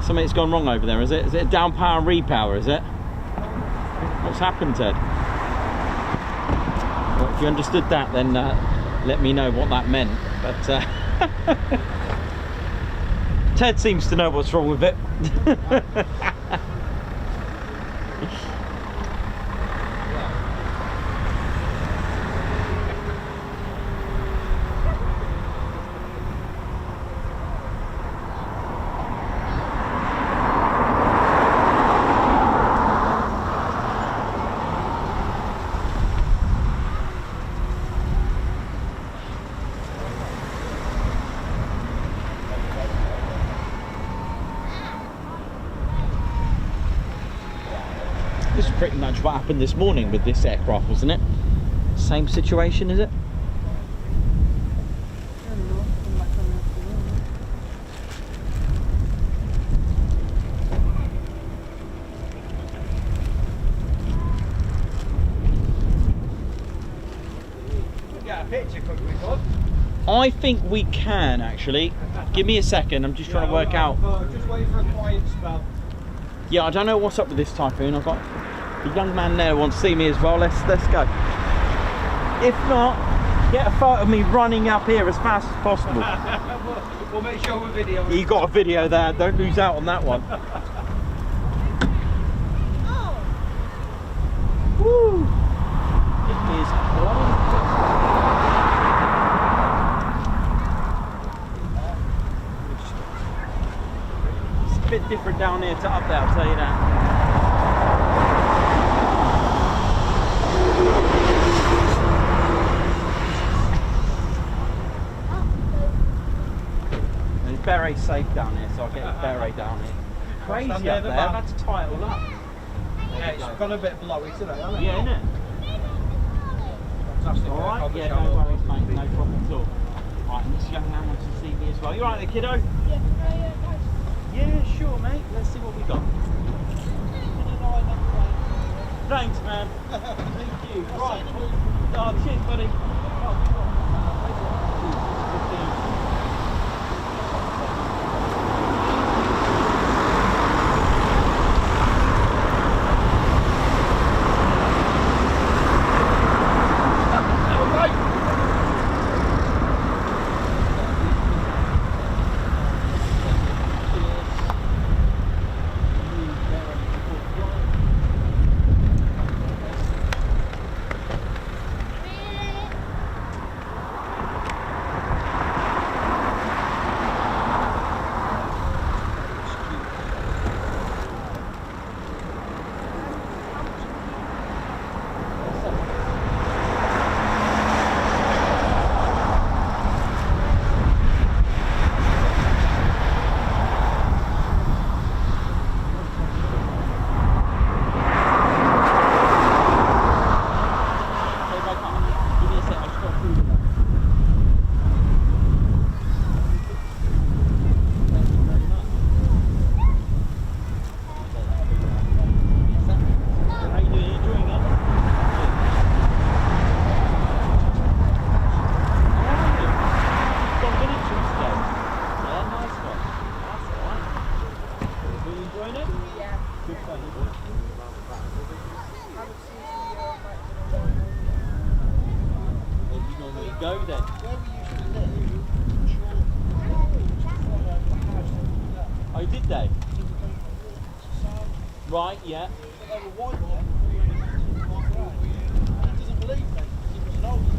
B: Something's gone wrong over there, is it? Is it a down power and repower, is it? What's happened, Ted? Well, if you understood that, then let me know what that meant. But Ted seems to know what's wrong with it. This is pretty much what happened this morning with this aircraft, wasn't it? Same situation, is it?
I: Get a picture, could we, Todd?
B: I think we can, actually. Give me a second, I'm just trying to work out.
I: Just wait for a quiet spell.
B: Yeah, I don't know what's up with this Typhoon. I've got the young man there who wants to see me as well. Let's go. If not, get a photo of me running up here as fast as possible.
I: We'll make sure we're video.
B: You got a video there. Don't lose out on that one. Woo! It is blowing. It's a bit different down here to up there, I'll tell you that. And beret's safe down here, so I'll get a beret down here. Crazy up there, I've had to tie it all up.
I: Yeah, it's gone a bit blowy today, hasn't it?
B: Yeah, innit?
I: Fantastic.
B: Alright, yeah, no worries, mate, no problem at all. Right, and this young man wants to see me as well. You alright there, kiddo? Yeah, sure, mate. Let's see what we got. Thanks, man. Thank you. Right. Oh, cheers, buddy. Go then. Oh, did they? Right, yeah.
H: Doesn't believe me. He was an old.
B: Yeah.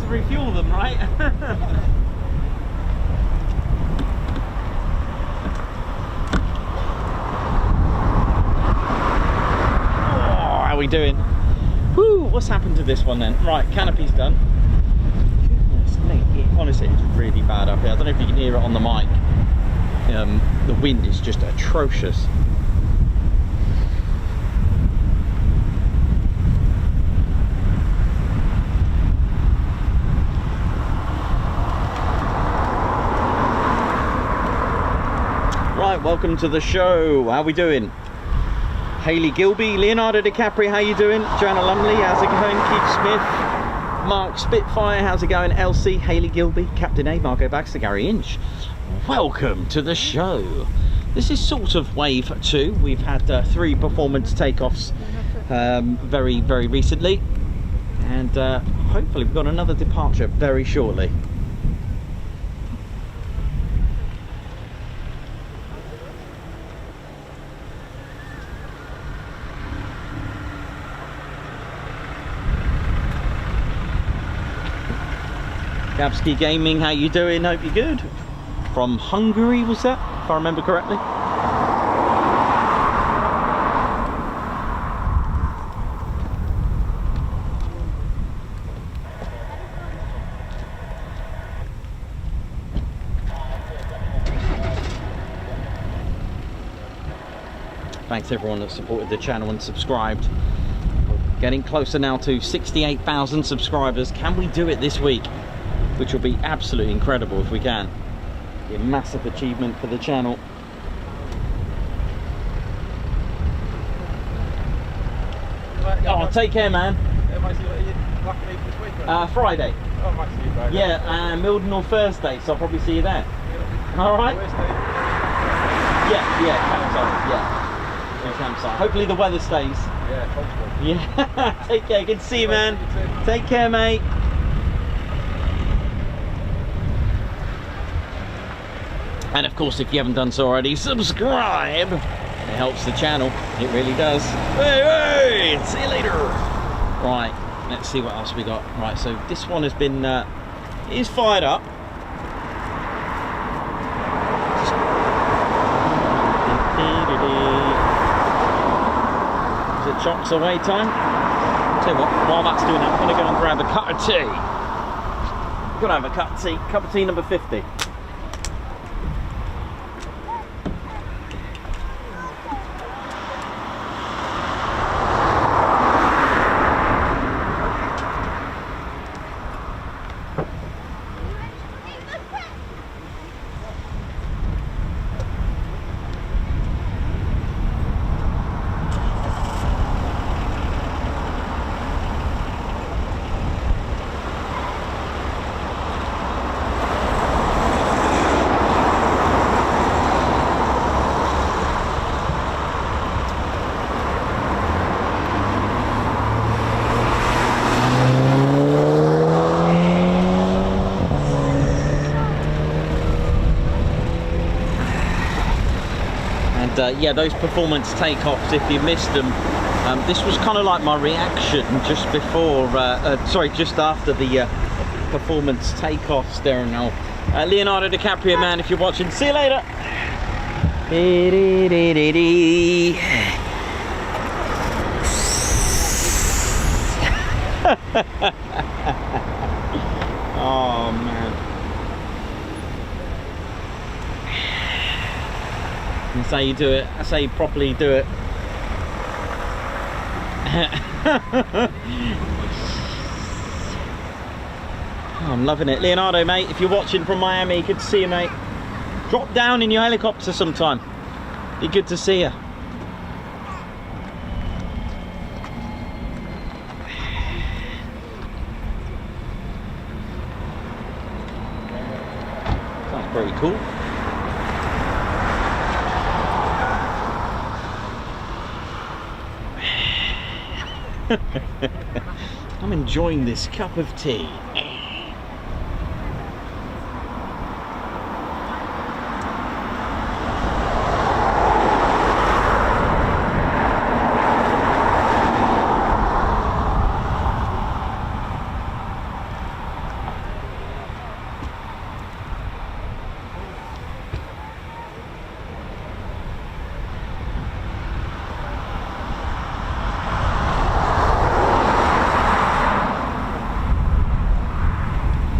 B: Refuel them, right? Oh, how are we doing? Woo, what's happened to this one then? Right, canopy's done. Goodness me, honestly, it's really bad up here. I don't know if you can hear it on the mic. the wind is just atrocious. Right, welcome to the show. How we doing? Haley Gilby, Leonardo DiCaprio, how you doing? Joanna Lumley, how's it going? Keith Smith, Mark Spitfire, how's it going? Elsie, Haley Gilby, Captain A, Marco Baxter, Gary Inch. Welcome to the show. This is sort of wave 2. We've had 3 performance takeoffs very recently, and hopefully we've got another departure very shortly. Gabsky Gaming, how you doing? Hope you're good. From Hungary, was that? If I remember correctly. Thanks everyone that supported the channel and subscribed. Getting closer now to 68,000 subscribers. Can we do it this week? Which will be absolutely incredible if we can. Be a massive achievement for the channel. Oh, take care, man. Friday.
G: Oh, might see you Friday.
B: Yeah, Mildenhall Thursday, so I'll probably see you there. All right. Yeah, campsite. Yeah, campsite. Hopefully the weather stays.
G: Yeah, hopefully.
B: Yeah. Take care. Good to see you, man. Take care, mate. And of course, if you haven't done so already, subscribe. It helps the channel. It really does. Hey, see you later. Right, let's see what else we got. Right, so this one has been is fired up. Is it chocks away time? Tell you what, while that's doing that, I'm going to go and grab a cup of tea. I'm going to have a cup of tea. Cup of tea number 50. Yeah, those performance takeoffs, if you missed them, this was kind of like my reaction just before, just after the performance takeoffs there and now. Leonardo DiCaprio, man, if you're watching, see you later. Oh, man. That's how you do it. That's how you properly do it. Oh, I'm loving it. Leonardo, mate, if you're watching from Miami, good to see you, mate. Drop down in your helicopter sometime. Be good to see you. Sounds pretty cool. I'm enjoying this cup of tea.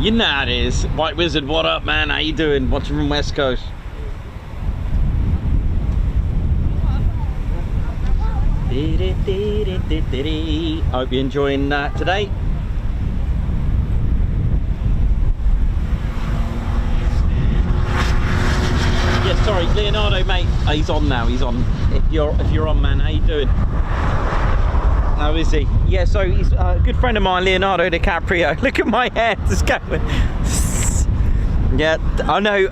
B: You know how it is. White Wizard, what up, man? How you doing? Watching from West Coast. Hope you're enjoying that today. Yeah, sorry, Leonardo, mate. Oh, he's on now. He's on. If you're on, man, how you doing? How is he? Yeah, so he's a good friend of mine, Leonardo DiCaprio. Look at my hair, just going. Yeah, I know.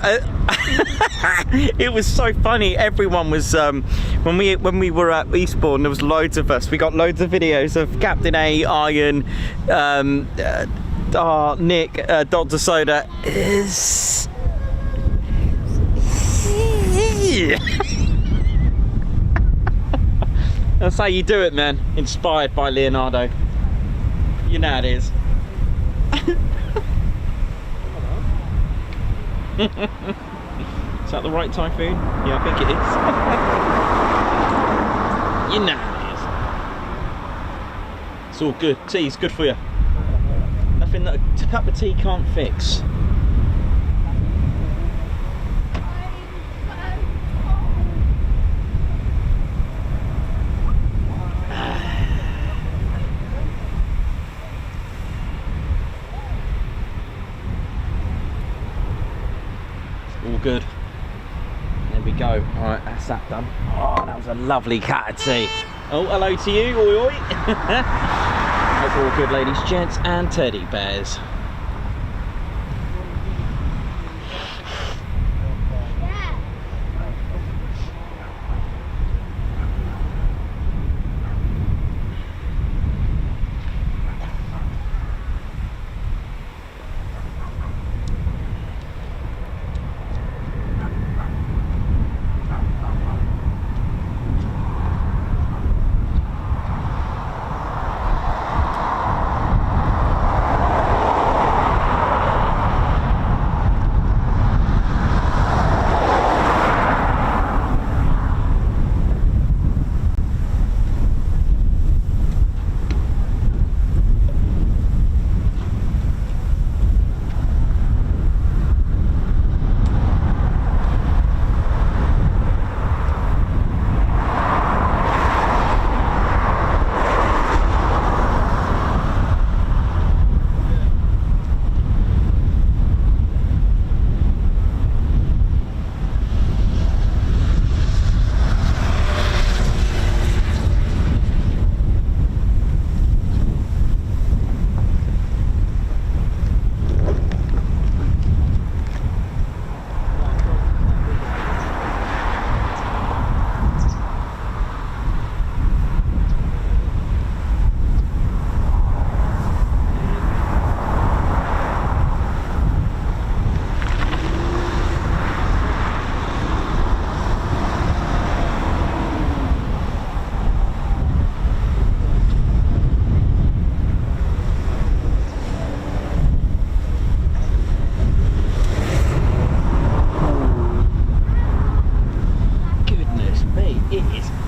B: It was so funny. Everyone was when we were at Eastbourne. There was loads of us. We got loads of videos of Captain A, Iron, Nick, Dr. Soda. That's how you do it, man. Inspired by Leonardo. You know how it is. Is that the right Typhoon? Yeah, I think it is. You know how it is. It's all good. Tea's good for you. Nothing that a cup of tea can't fix. All good. There we go. Alright, that's that done. Oh, that was a lovely cat of tea. Oh, hello to you. Oi, oi. Hope all good, ladies, gents, and teddy bears.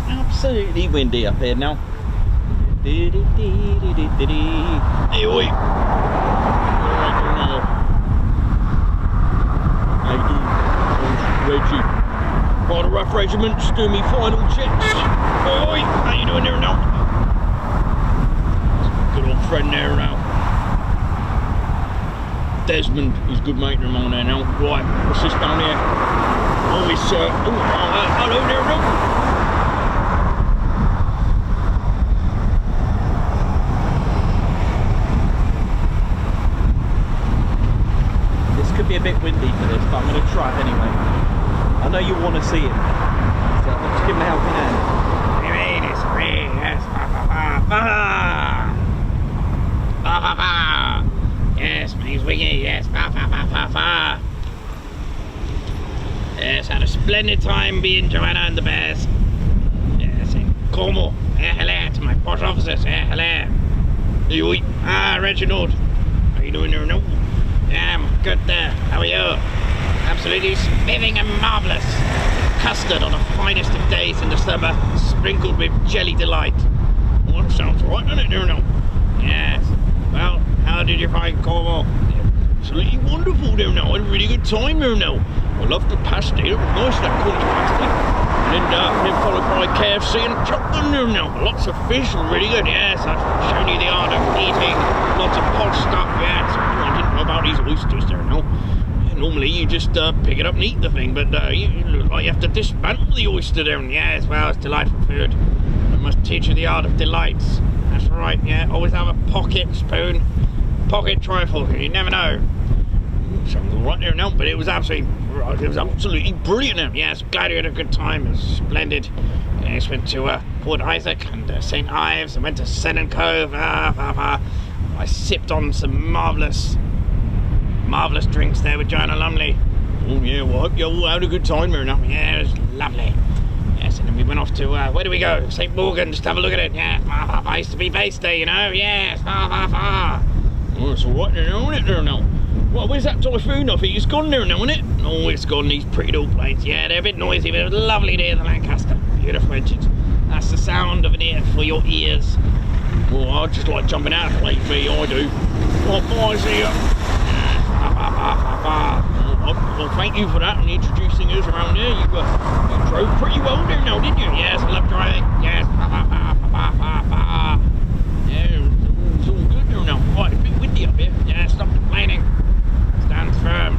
B: Absolutely windy up here now. Hey, oi. How you doing? Reggie. Part of RAF Regiment, just doing me final checks. Oi, oi. How you doing there now? Good old friend there now. Desmond, he's good mate of mine there now. Right, what's this down here? Oh, it's hello there now. Be a bit windy for this, but I'm going to try it anyway. I know you want to see it, so I'll just give him a helping hand. It's free, yes, yes, means wiggy, yes, yes, had a splendid time being Joanna and the Bears. Yes, como, hello to my posh officers, hello. Reginald, how you doing there now? Yeah, I'm good there. How are you? Absolutely spiffing and marvellous. Custard on the finest of days in the summer, sprinkled with jelly delight. Well, that sounds right, doesn't it? No. Yes. Well, how did you find Cornwall? Absolutely wonderful there now. I had a really good time there now.
J: I loved the pasty. It was nice, that Cornish pasty. And then followed by KFC and chocolate now. Lots of fish, really good. Yes, I've shown you the art of eating lots of pod stuff. Yes, I didn't know about these oysters there now. Normally you just pick it up and eat the thing, but you look like you have to dismantle the oyster down. Yes, well, it's delightful food. I must teach you the art of delights. That's right, yeah. Always have a pocket spoon, pocket trifle. You never know. Something's all right there now, but it was absolutely brilliant now. Yes, glad you had a good time. It was splendid. Yes, went to Port Isaac and St. Ives and went to Sennen Cove. I sipped on some marvellous drinks there with Joanna Lumley. Oh yeah, well, I hope you all had a good time there now. Yeah, it was lovely. Yes, and then we went off to, where do we go? St. Morgan, just have a look at it. Yeah, I used to be based there, you know. Yes, oh, it's all right there now, isn't it, there now? Well, where's that Typhoon? I think it's gone there now, isn't it? Oh, it's gone, these pretty little planes. Yeah, they're a bit noisy, but it was lovely to hear the Lancaster. Beautiful engines. That's the sound of an ear for your ears. Well, I just like jumping out of the plane, me, I do. Oh, bye, see ya. Well, thank you for that and introducing us around here. You drove pretty well there now, didn't you? Yes, I love driving. Yes. Yeah, it's all good there now. Quite a bit windy up here. Yeah, stop complaining. Stand firm.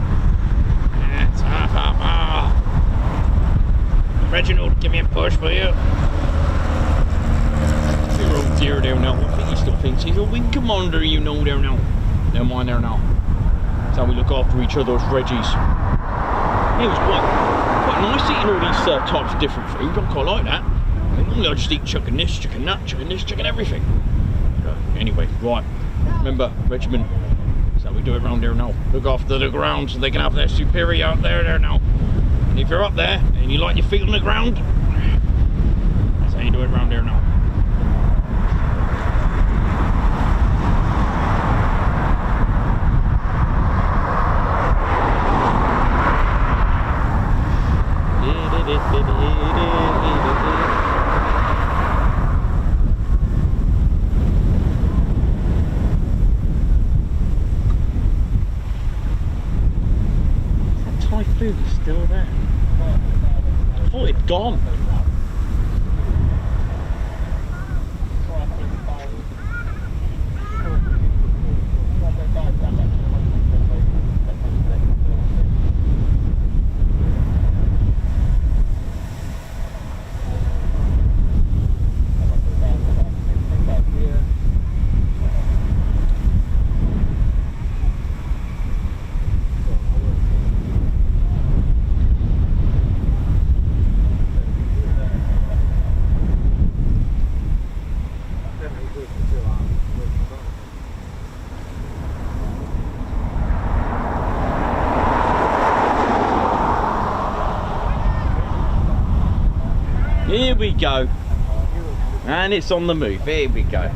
J: Yes. Reginald, give me a push, will you? Your old dear there now. I think he still thinks he's a wing commander, you know, there now. Never mind there now. That's how we look after each other as Reggies. Yeah, it was quite nice eating all these types of different food. I quite like that. I mean, normally I just eat chicken this, chicken that, chicken this, chicken everything. Anyway, right. Remember, regiment. That's how we do it around here now. Look after the ground so they can have their superior out there now. And if you're up there and you like your feet on the ground, that's how you do it around here now. That Typhoon is still there. I thought it'd gone. Here we go, and it's on the move. Here we go.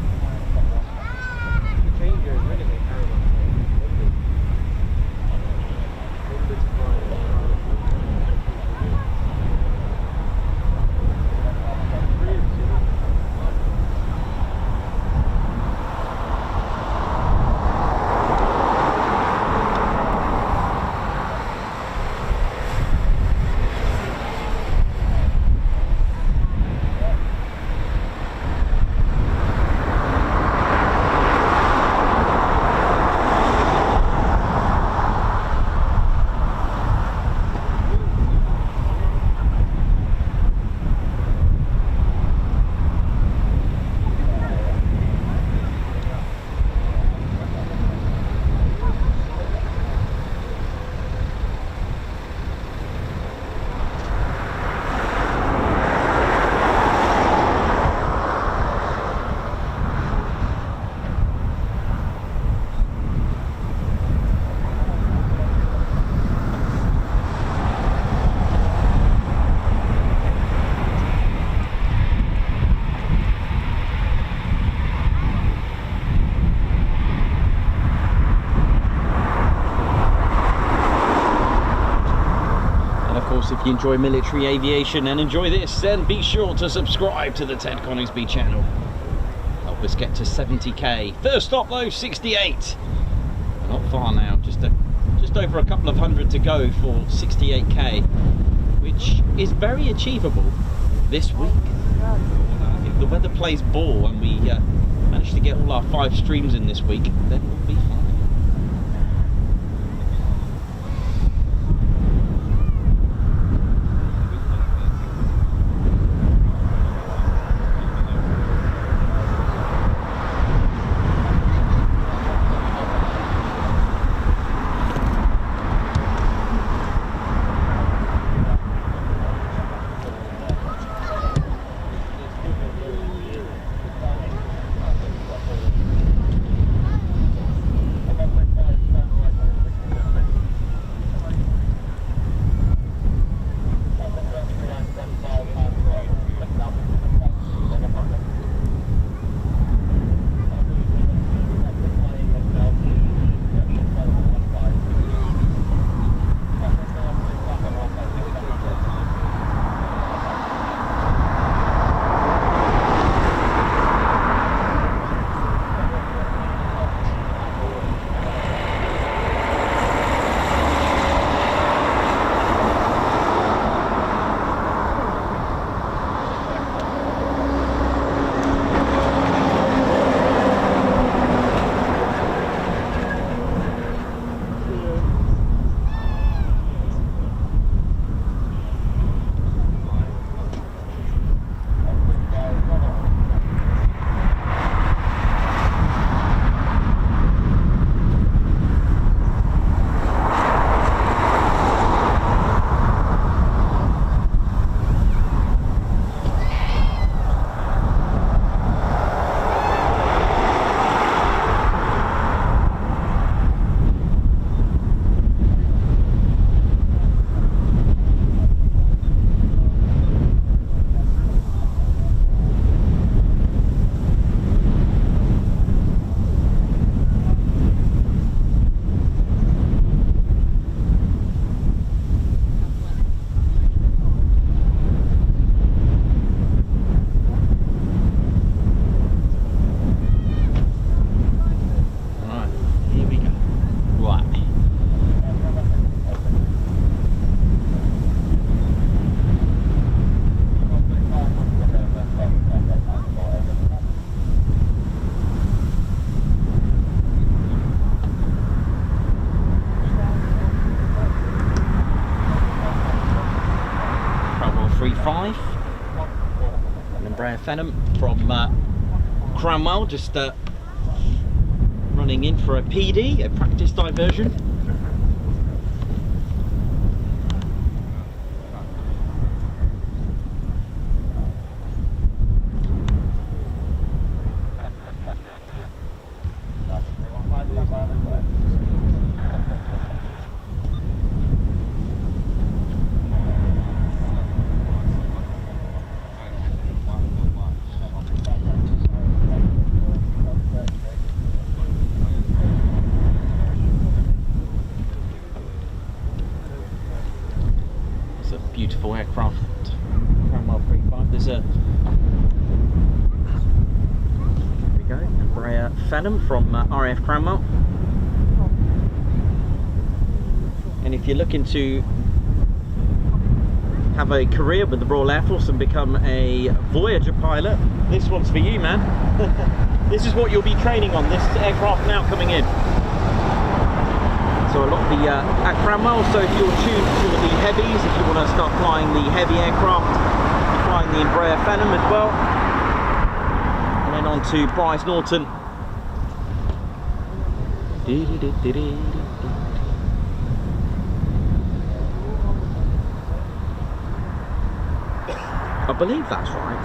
J: If you enjoy military aviation and enjoy this, then be sure to subscribe to the Ted Coningsby channel. Help us get to 70k. First stop though, 68. Not far now, just
B: just over a couple of hundred to go for 68k, which is very achievable this week. If the weather plays ball and we manage to get all our 5 streams in this week, then we'll be fine. Phenom from Cranwell, just running in for a PD, a practice diversion. Beautiful aircraft, Cranwell 35. There's a, there we go, Embraer Phenom from RAF Cranwell. And if you're looking to have a career with the Royal Air Force and become a Voyager pilot, this one's for you, man. This is what you'll be training on, this aircraft now coming in. So a lot of the at Cranwell, so if you're tuned to the heavies, if you want to start flying the heavy aircraft, you're flying the Embraer Phenom as well. And then on to Bryce Norton. I believe that's right.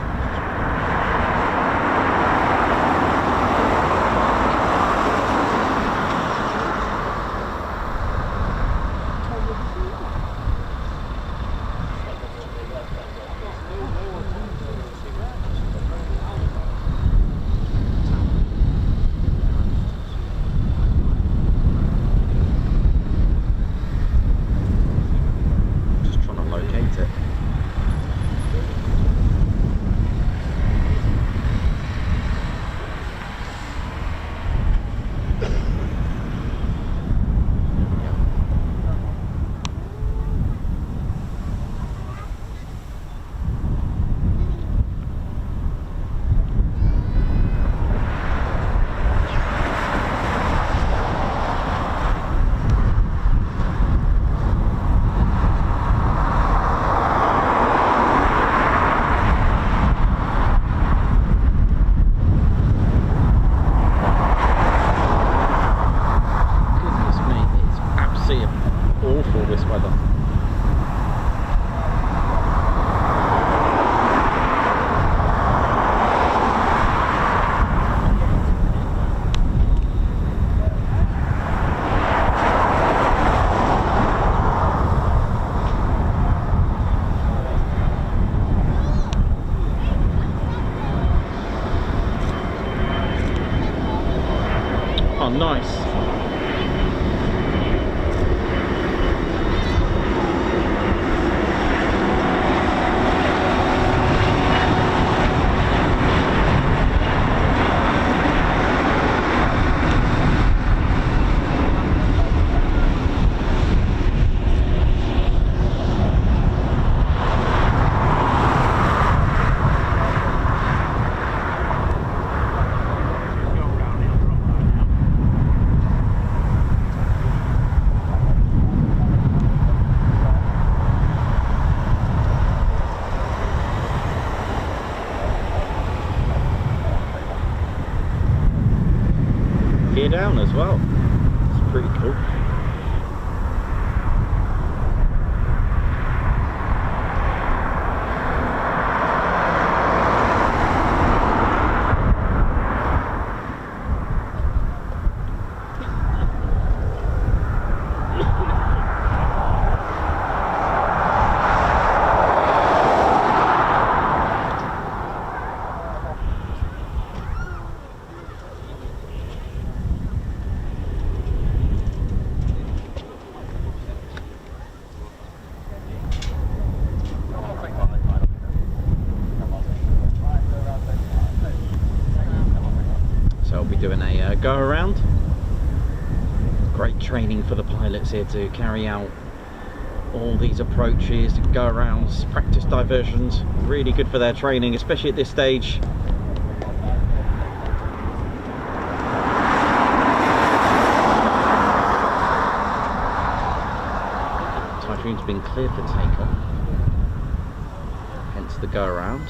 B: Oh, nice. Down as well. It's pretty cool. Doing a go around. Great training for the pilots here to carry out all these approaches, go arounds, practice diversions. Really good for their training, especially at this stage. Typhoon's been cleared for takeoff, hence the go around.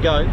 B: Go.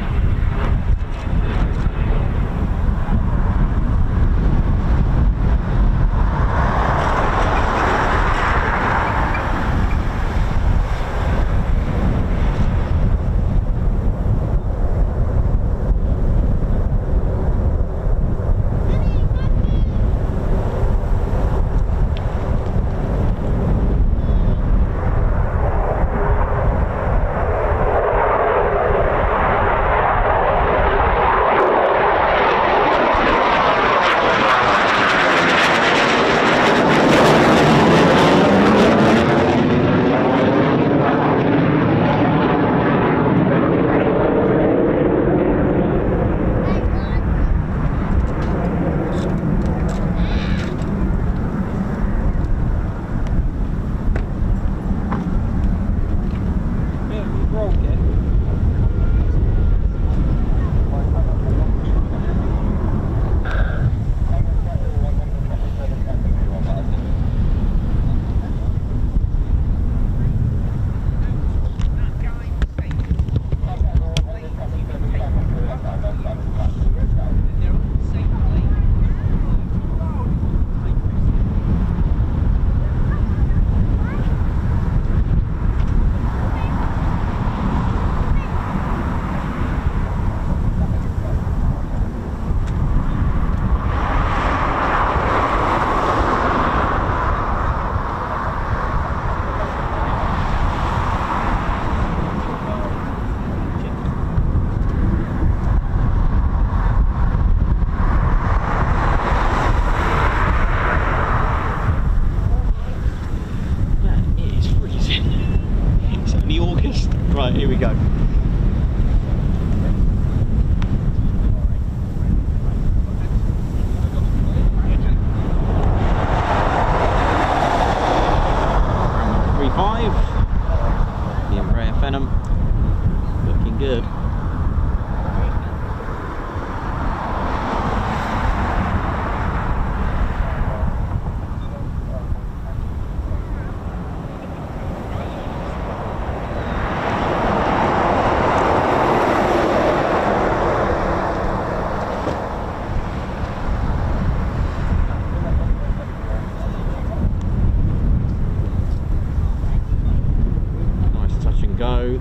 B: Right, here we go. The RAF Venom, looking good. Go.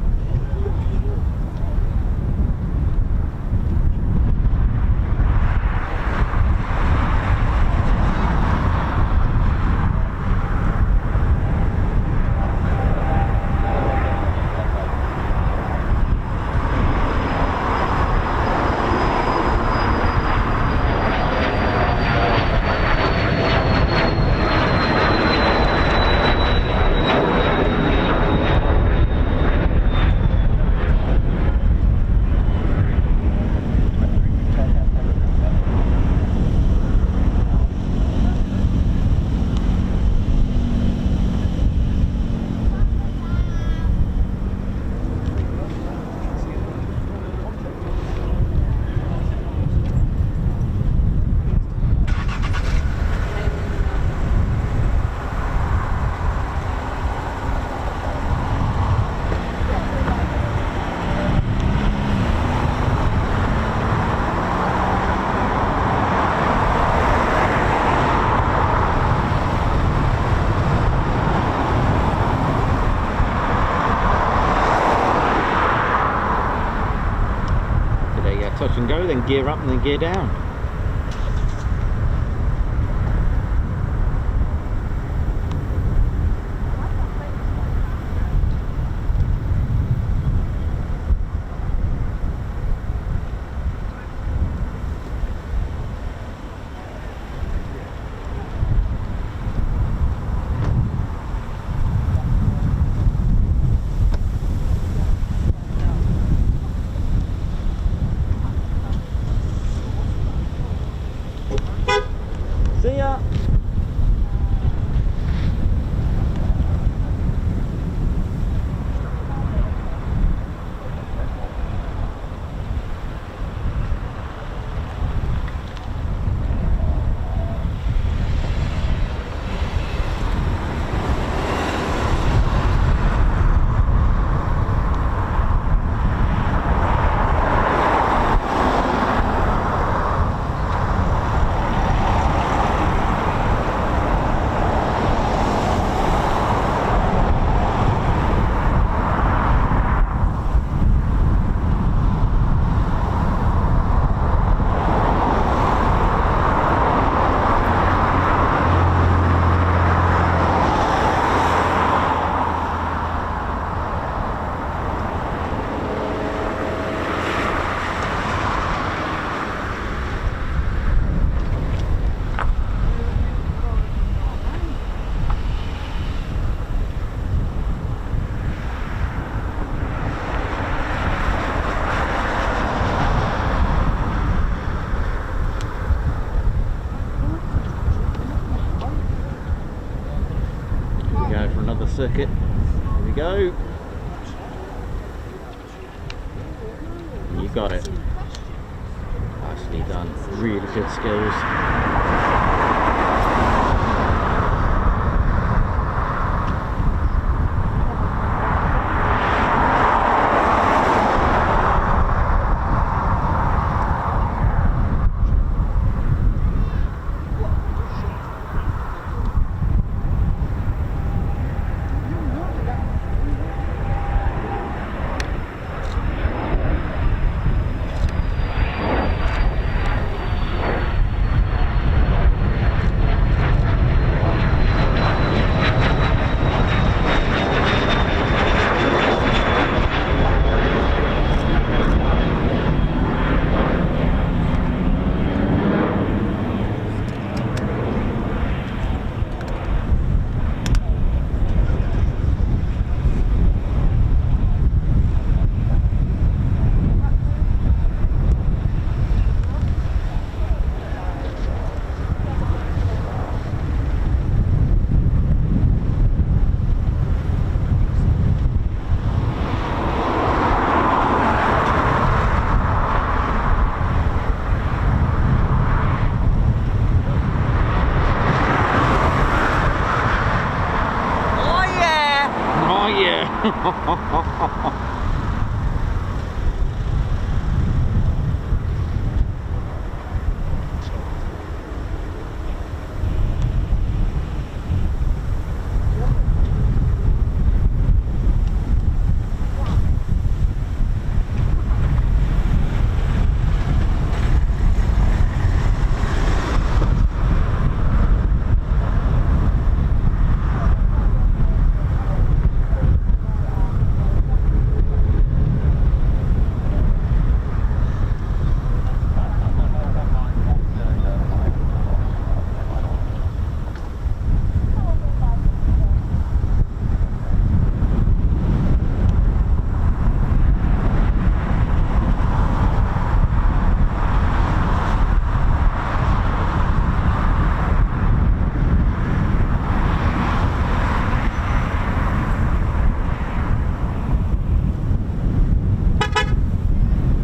B: Touch and go, then gear up and then gear down. See ya! Circuit. Here we go. You got it. Nicely done. Really good skills.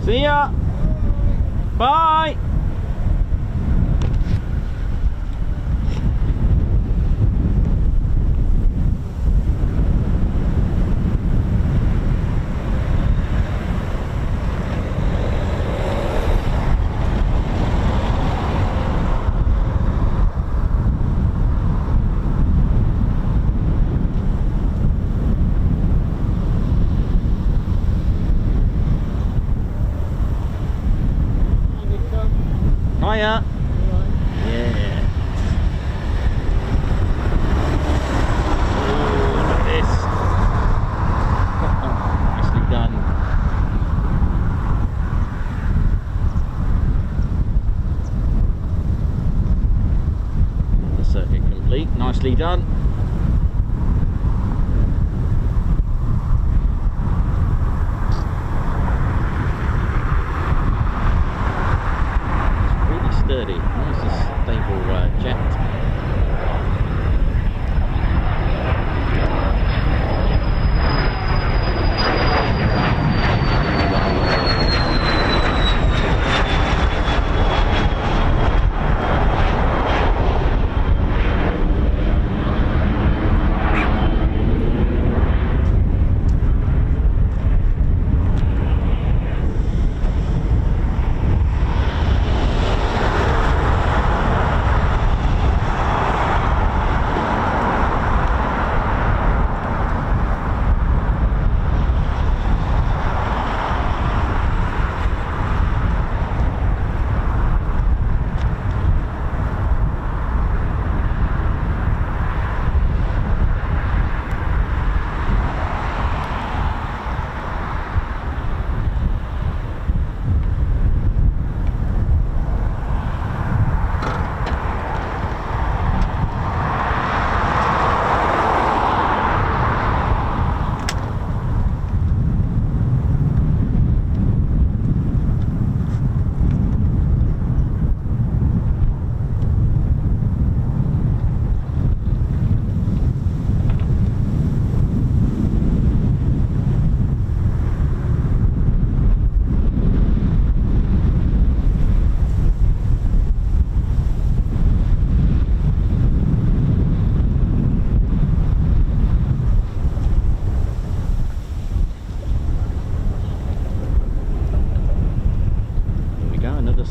B: See ya. Bye. Hiya. Yeah. Oh, look at this. Nicely done. The circuit complete. Nicely done. Sturdy. Nice and stable jet.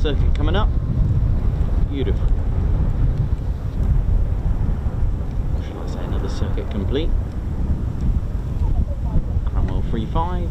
B: Circuit coming up. Beautiful. Or shall I say another circuit complete? Cromwell 3.5.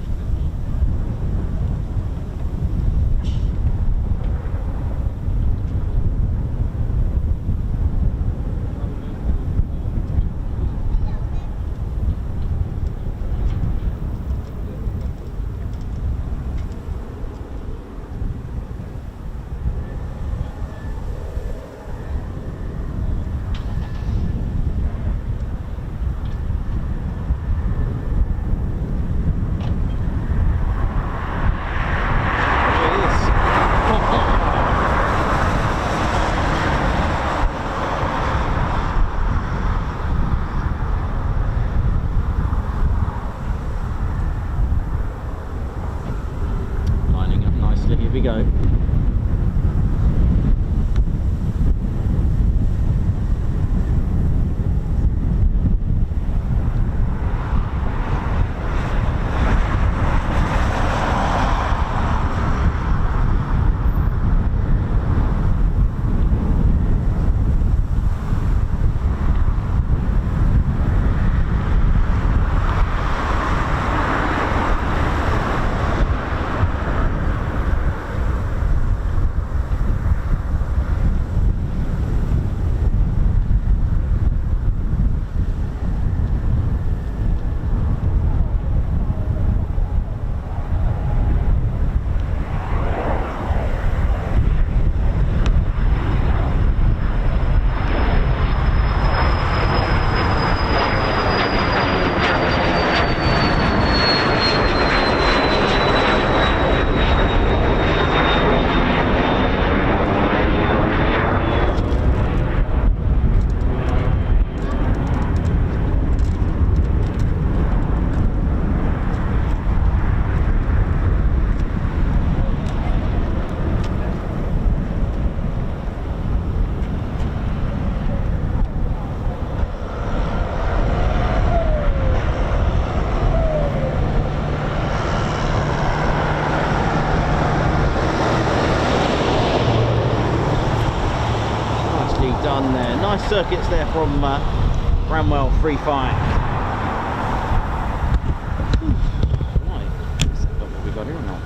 B: Here we go. nice circuits there from Bramwell 3.5. Right, let's see what we got here or not.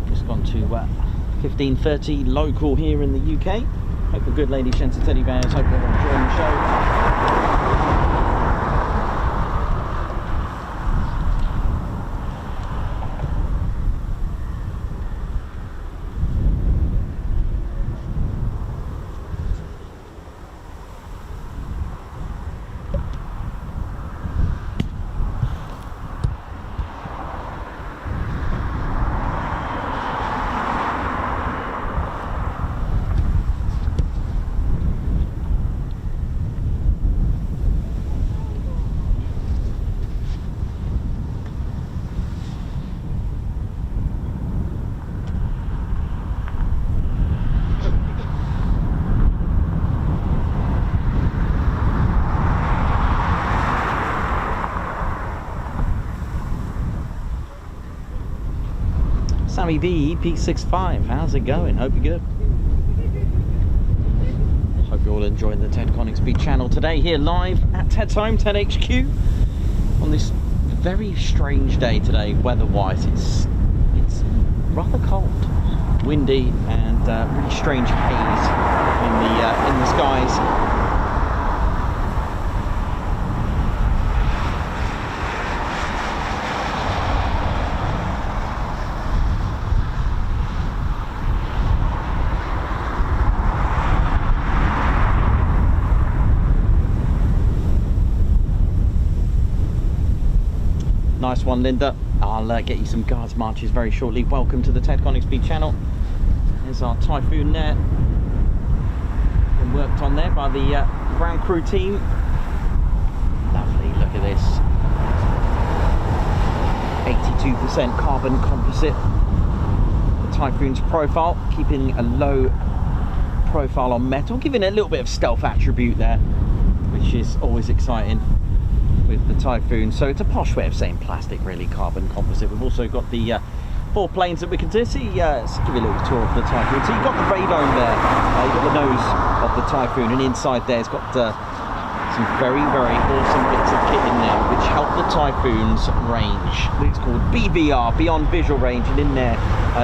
B: Just gone to 15:30 local here in the UK. Hope a good lady, gents and teddy bears. Hope you're enjoying the show. Sammy B, P65, how's it going? Hope you're good. Hope you're all enjoying the Ted Coningsby channel today, here live at Ted's home, Ted HQ, on this very strange day today, weather-wise. It's rather cold, windy, and really strange haze in the skies. Nice one, Linda. I'll get you some guards marches very shortly. Welcome to the Ted Coningsby channel. There's our Typhoon there. Been worked on there by the ground crew team. Lovely, look at this. 82% carbon composite. The Typhoon's profile, keeping a low profile on metal, giving it a little bit of stealth attribute there, which is always exciting with the Typhoon. So it's a posh way of saying plastic, really, carbon composite. We've also got the 4 planes that we can see. Let's give you a little tour of the Typhoon. So you've got the radome there, you've got the nose of the Typhoon, and inside there it's got some very, very awesome bits of kit in there which help the Typhoon's range. It's called BVR, Beyond Visual Range, and in there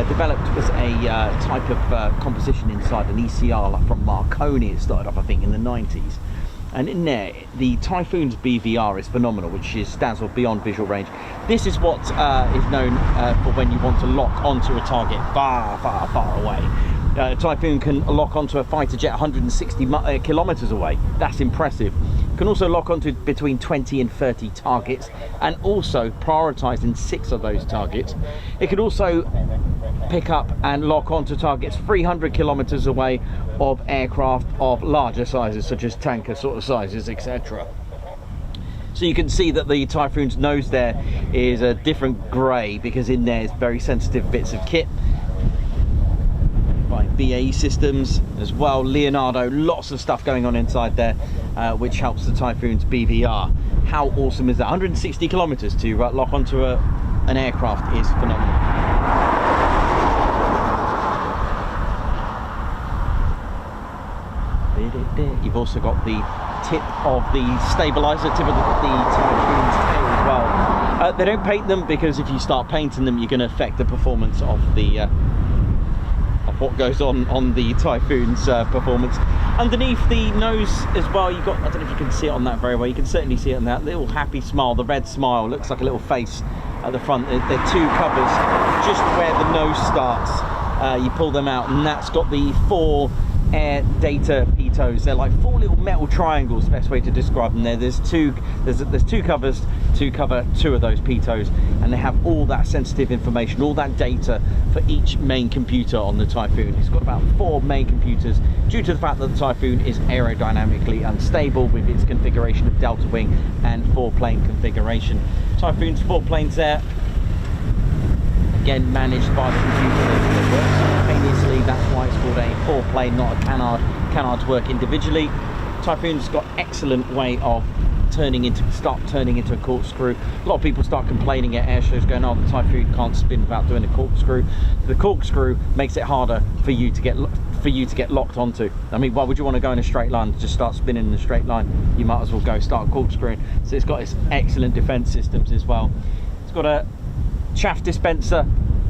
B: developed was a type of composition inside an ECR like from Marconi. It started off, I think, in the 90s. And in there, the Typhoon's BVR is phenomenal, which stands for Beyond Visual Range. This is what is known for when you want to lock onto a target far, far, far away. Typhoon can lock onto a fighter jet 160 kilometers away. That's impressive. Can also lock onto between 20 and 30 targets, and also prioritizing 6 of those targets. It can also pick up and lock onto targets 300 kilometers away of aircraft of larger sizes, such as tanker sort of sizes, etc. So you can see that the Typhoon's nose there is a different grey, because in there is very sensitive bits of kit by BAE Systems as well. Leonardo, lots of stuff going on inside there, which helps the Typhoon's BVR. How awesome is that? 160 kilometers to lock onto an aircraft is phenomenal. You've also got the tip of the stabilizer, tip of the Typhoon's tail as well. They don't paint them, because if you start painting them, you're going to affect the performance of the of what goes on the Typhoon's performance. Underneath the nose as well, you've got, I don't know if you can see it on that very well, you can certainly see it on that little happy smile, the red smile, looks like a little face at the front. They're 2 covers just where the nose starts. You pull them out, and that's got the 4 air data pitos. They're like 4 little metal triangles, the best way to describe them. There's 2 covers to cover 2 of those pitos, and they have all that sensitive information, all that data for each main computer on the Typhoon. It's got about 4 main computers, due to the fact that the Typhoon is aerodynamically unstable with its configuration of delta wing and 4-plane configuration. Typhoon's 4 planes there, again managed by the computer. They work simultaneously, that's why it's called a four-plane, not a canard. Canards work individually. Typhoon's got excellent way of turning into a corkscrew. A lot of people start complaining at air shows going, oh, the Typhoon can't spin without doing a corkscrew. The corkscrew makes it harder for you to get locked onto. I mean, why would you want to go in a straight line and just start spinning in a straight line? You might as well go start corkscrewing. So it's got its excellent defense systems as well. It's got a chaff dispenser,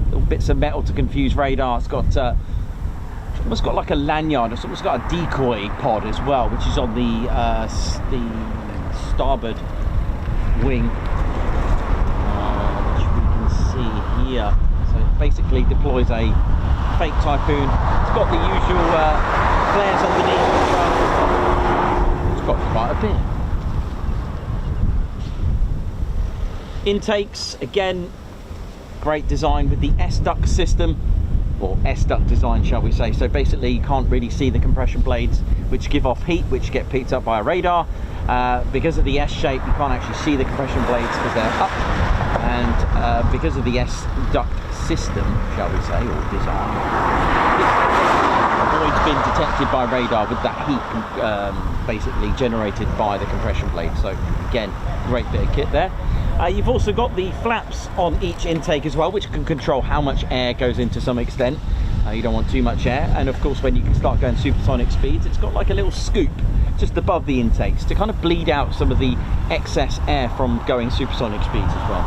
B: little bits of metal to confuse radar. It's got almost got like a lanyard. It's almost got a decoy pod as well, which is on the starboard wing, which we can see here. So it basically deploys a fake Typhoon. It's got the usual flares underneath as well. It's got quite a bit. Intakes, again, great design with the S-duct system, or S-duct design, shall we say. So basically you can't really see the compression blades, which give off heat, which get picked up by a radar. Because of the S shape, you can't actually see the compression blades because they're up, and because of the S-duct system, shall we say, or design, it avoids being detected by radar with that heat basically generated by the compression blade. So again, great bit of kit there. You've also got the flaps on each intake as well, which can control how much air goes in to some extent. You don't want too much air, and of course when you can start going supersonic speeds, it's got like a little scoop just above the intakes to kind of bleed out some of the excess air from going supersonic speeds as well.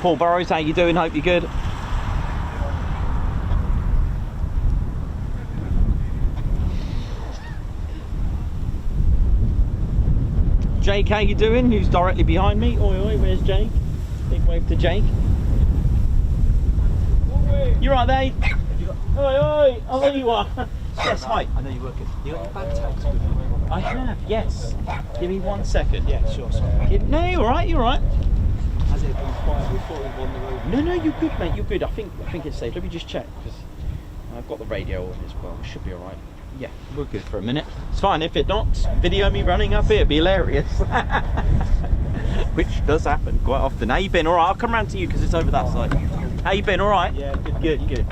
B: Paul Burrows, how you doing? Hope you're good. Jake, how you doing? Who's directly behind me? Oi, oi, where's Jake? Big wave to Jake. You right there? Oi, oi, oh, there you are. Yes, hi. I know you're working. You got your bag tags with you? I have, yes. Give me 1 second. Yeah, sure, sorry. No, you're right, you're right.
I: Has it been quiet? We thought we won the road.
B: No, no, you're good, mate, you're good. I think it's safe. Let me just check, because I've got the radio on as well. It should be alright. Yeah, we're good for a minute. It's fine. If it not, video me running up here, it'd be hilarious. Which does happen quite often. How you been? All right, I'll come round to you because it's over that side. How you been? All right?
I: Yeah,
B: good, good, good.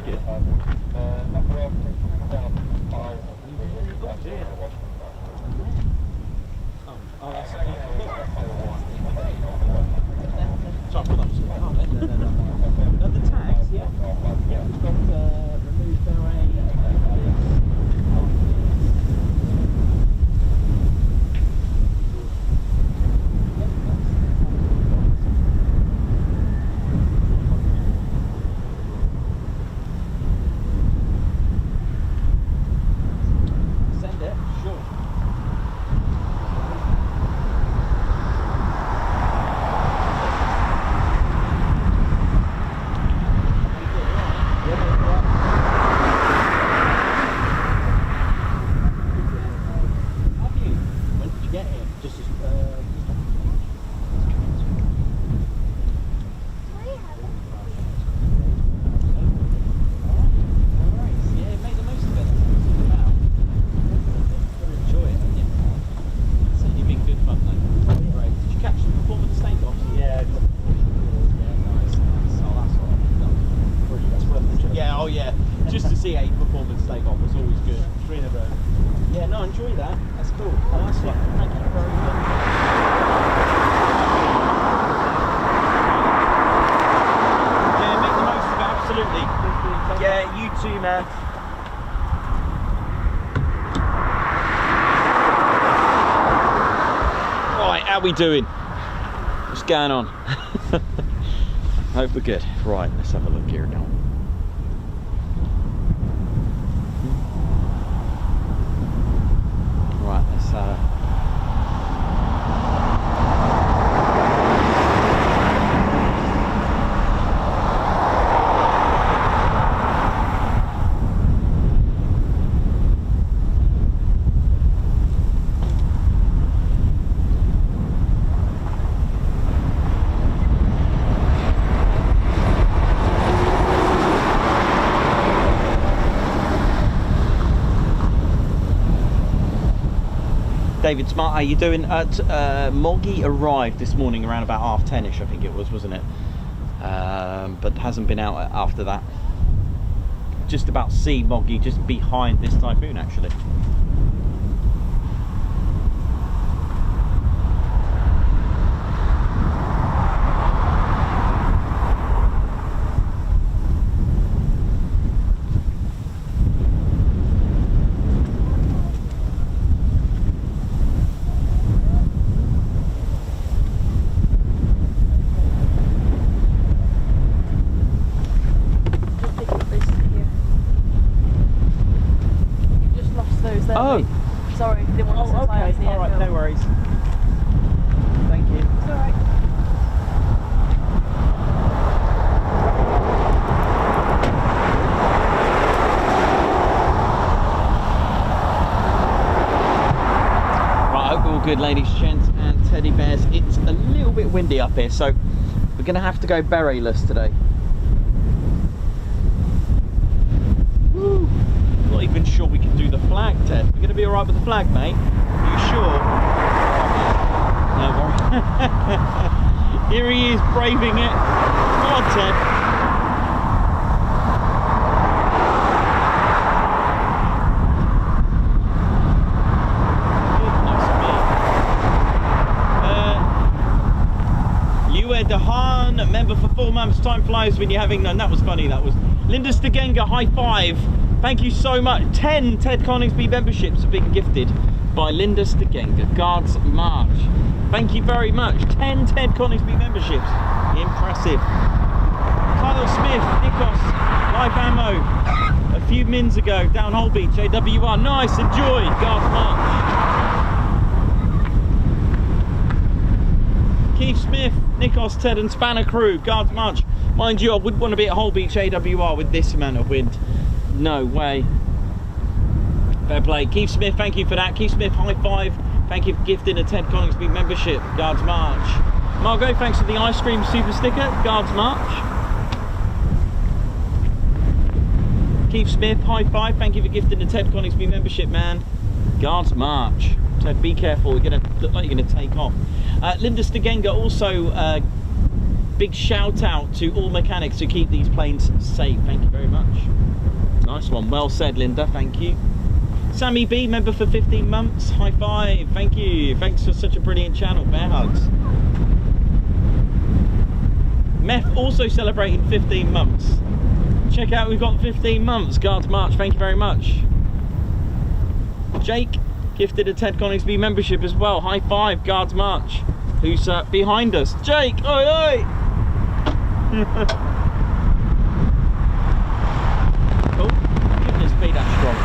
B: The tags, yeah. Yeah, we've got removed their How we doing? What's going on? Hope we're good. Right, let's have a look here now. Right, let's David Smart, how you doing? Moggy arrived this morning around about 10:30ish, I think it was, wasn't it? But hasn't been out after that. Just about see Moggy just behind this Typhoon, actually.
F: Oh, sorry, didn't want to
B: okay. All right, no worries. Thank you.
F: It's all right.
B: Right, I hope we're all good, ladies, gents, and teddy bears. It's a little bit windy up here, so we're going to have to go berets today. Woo. Not even sure we can do the flag, Ted. We're going to be all right with the flag, mate. Are you sure? No worries. Here he is, braving it. Come on, Ted. Goodness me. Dehan, member for 4 months. Time flies when you're having none. That was funny, that was. Linda Stegenga, high five. Thank you so much. 10 Ted Coningsby memberships have been gifted by Linda Stegenga. Guards March. Thank you very much. 10 Ted Coningsby memberships. Impressive. Kyle Smith, Nikos, live ammo. A few mins ago, down Hull Beach, AWR. Nice, enjoy. Guards March. Keith Smith, Nikos, Ted and Spanner crew. Guards March. Mind you, I wouldn't want to be at Hull Beach AWR with this amount of wind. No way. Fair play. Keith Smith, thank you for that. Keith Smith, high five. Thank you for gifting a Ted Coningsby membership. Guards March. Margot, thanks for the ice cream super sticker. Guards March. Keith Smith, high five. Thank you for gifting a Ted Coningsby membership, man. Guards March. Ted, be careful. You're going to look like you're going to take off. Linda Stegenga, also big shout out to all mechanics who keep these planes safe. Thank you very much. Nice one, well said, Linda, thank you. Sammy B, member for 15 months, high five, thank you. Thanks for such a brilliant channel, bear hugs. Meth also celebrating 15 months. Check out, we've got 15 months, Guards March, thank you very much. Jake gifted a Ted Coningsby membership as well, high five, Guards March. Who's behind us? Jake, oi oi! Cool. Goodness me, that's strong.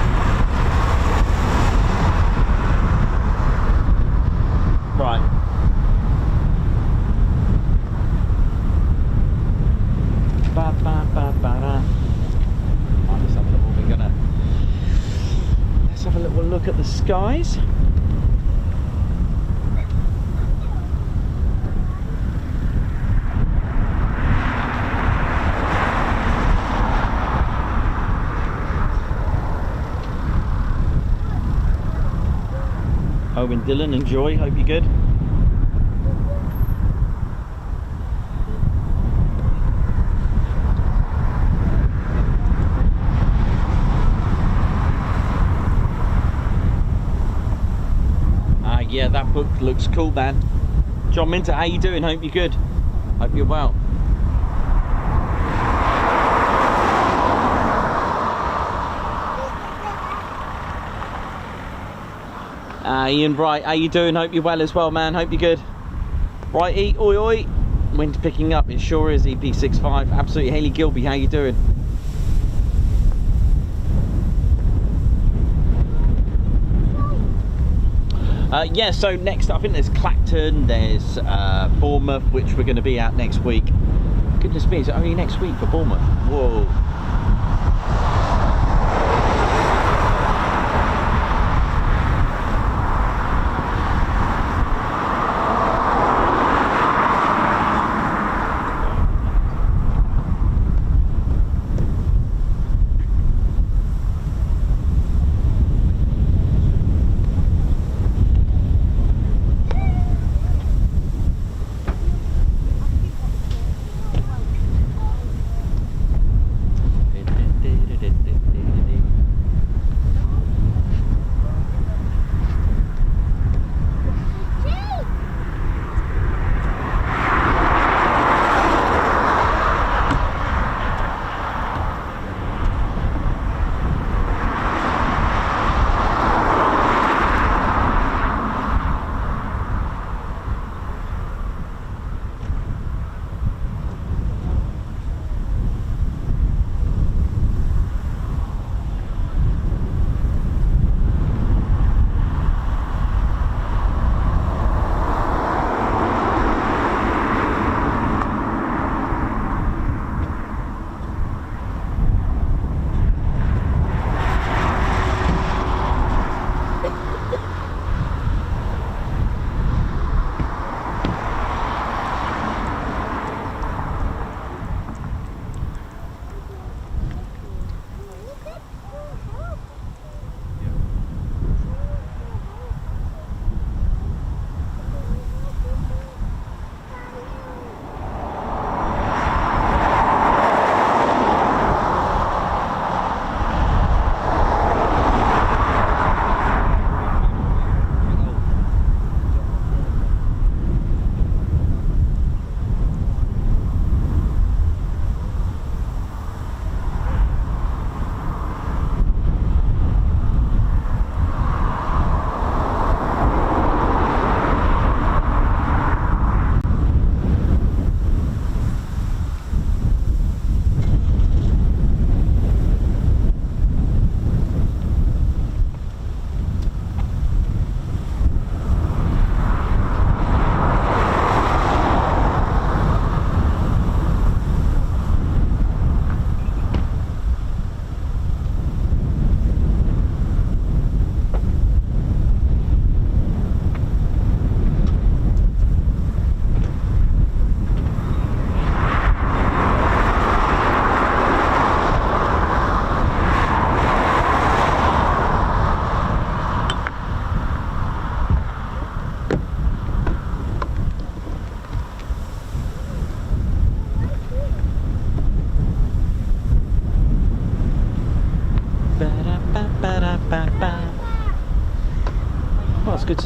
B: Right. Ba ba ba ba da. Right, let's have a little. Let's have a little look at the skies. Owen Dillon, enjoy, hope you're good. Yeah, that book looks cool, man. John Minter, how you doing? Hope you're good. Hope you're well. Ian Wright, how you doing? Hope you're well as well, man. Hope you're good. Righty, oi oi. Wind picking up, it sure is. EP65, absolutely. Hayley Gilby, how you doing? Yeah, so next I think there's Clacton, there's Bournemouth, which we're going to be at next week. Goodness me, is it only next week for Bournemouth? Whoa.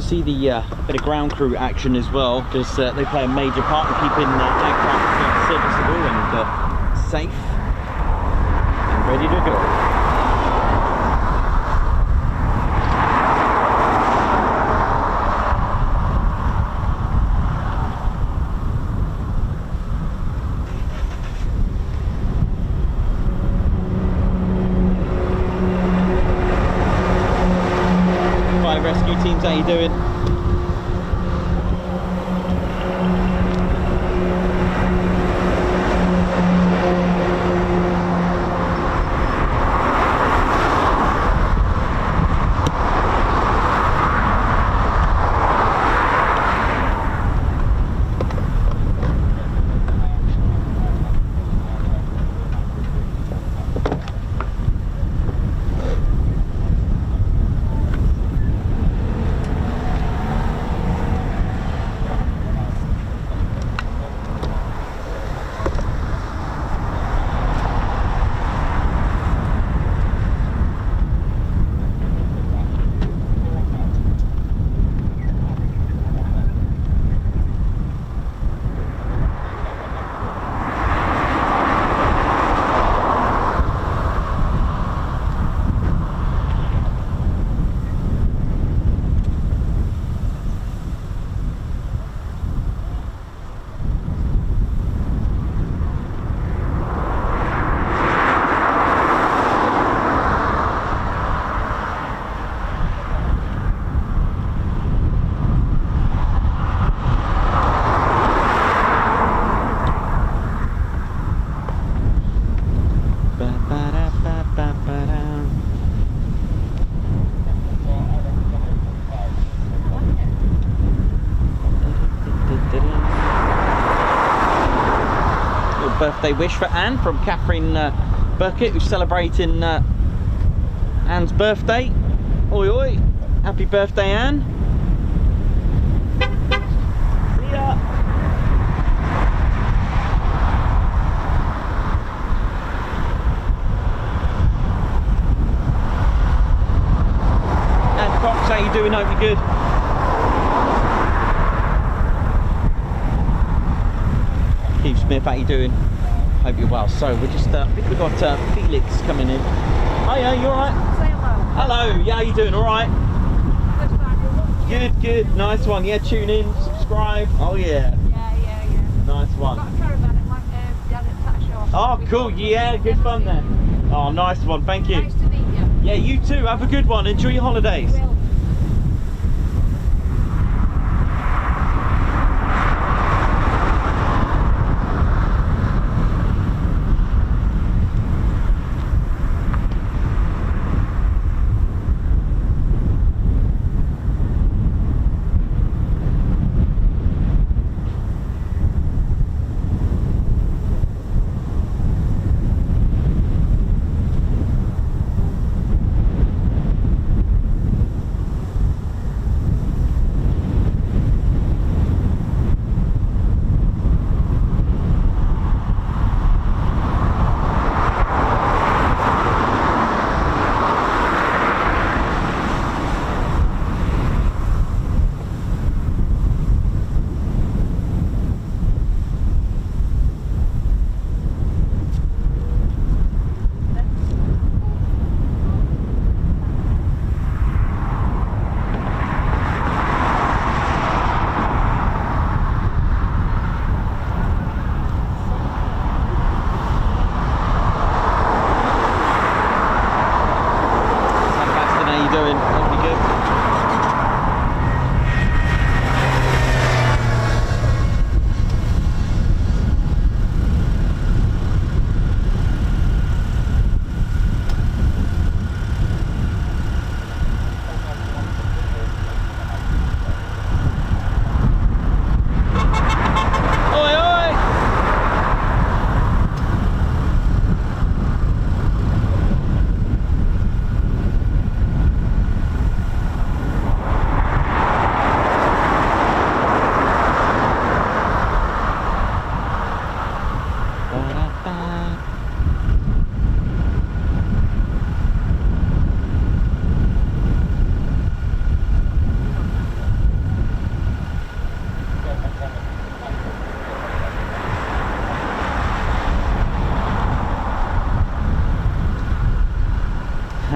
B: see the bit of ground crew action as well, because they play a major part in keeping aircraft serviceable and safe and ready to go. Rescue teams, how you doing? Birthday wish for Anne from Catherine Burkett, who's celebrating Anne's birthday. Oi oi, happy birthday Anne. See ya. Anne Cox, how you doing? Hope you're good. Keith Smith, how you doing? Hope you're well. So we're just, I think we've got Felix coming in. Hiya, you alright?
F: Say hello.
B: Hello, yeah, how you doing? Alright? Good, good, nice one. Yeah, tune in, subscribe. Oh yeah.
F: Yeah.
B: Nice one.
F: Got a caravan at my down at Tash Shore.
B: Oh, cool, yeah, good fun then. Oh, nice one, thank you.
F: Nice to meet you.
B: Yeah, you too, have a good one. Enjoy your holidays.
F: Will.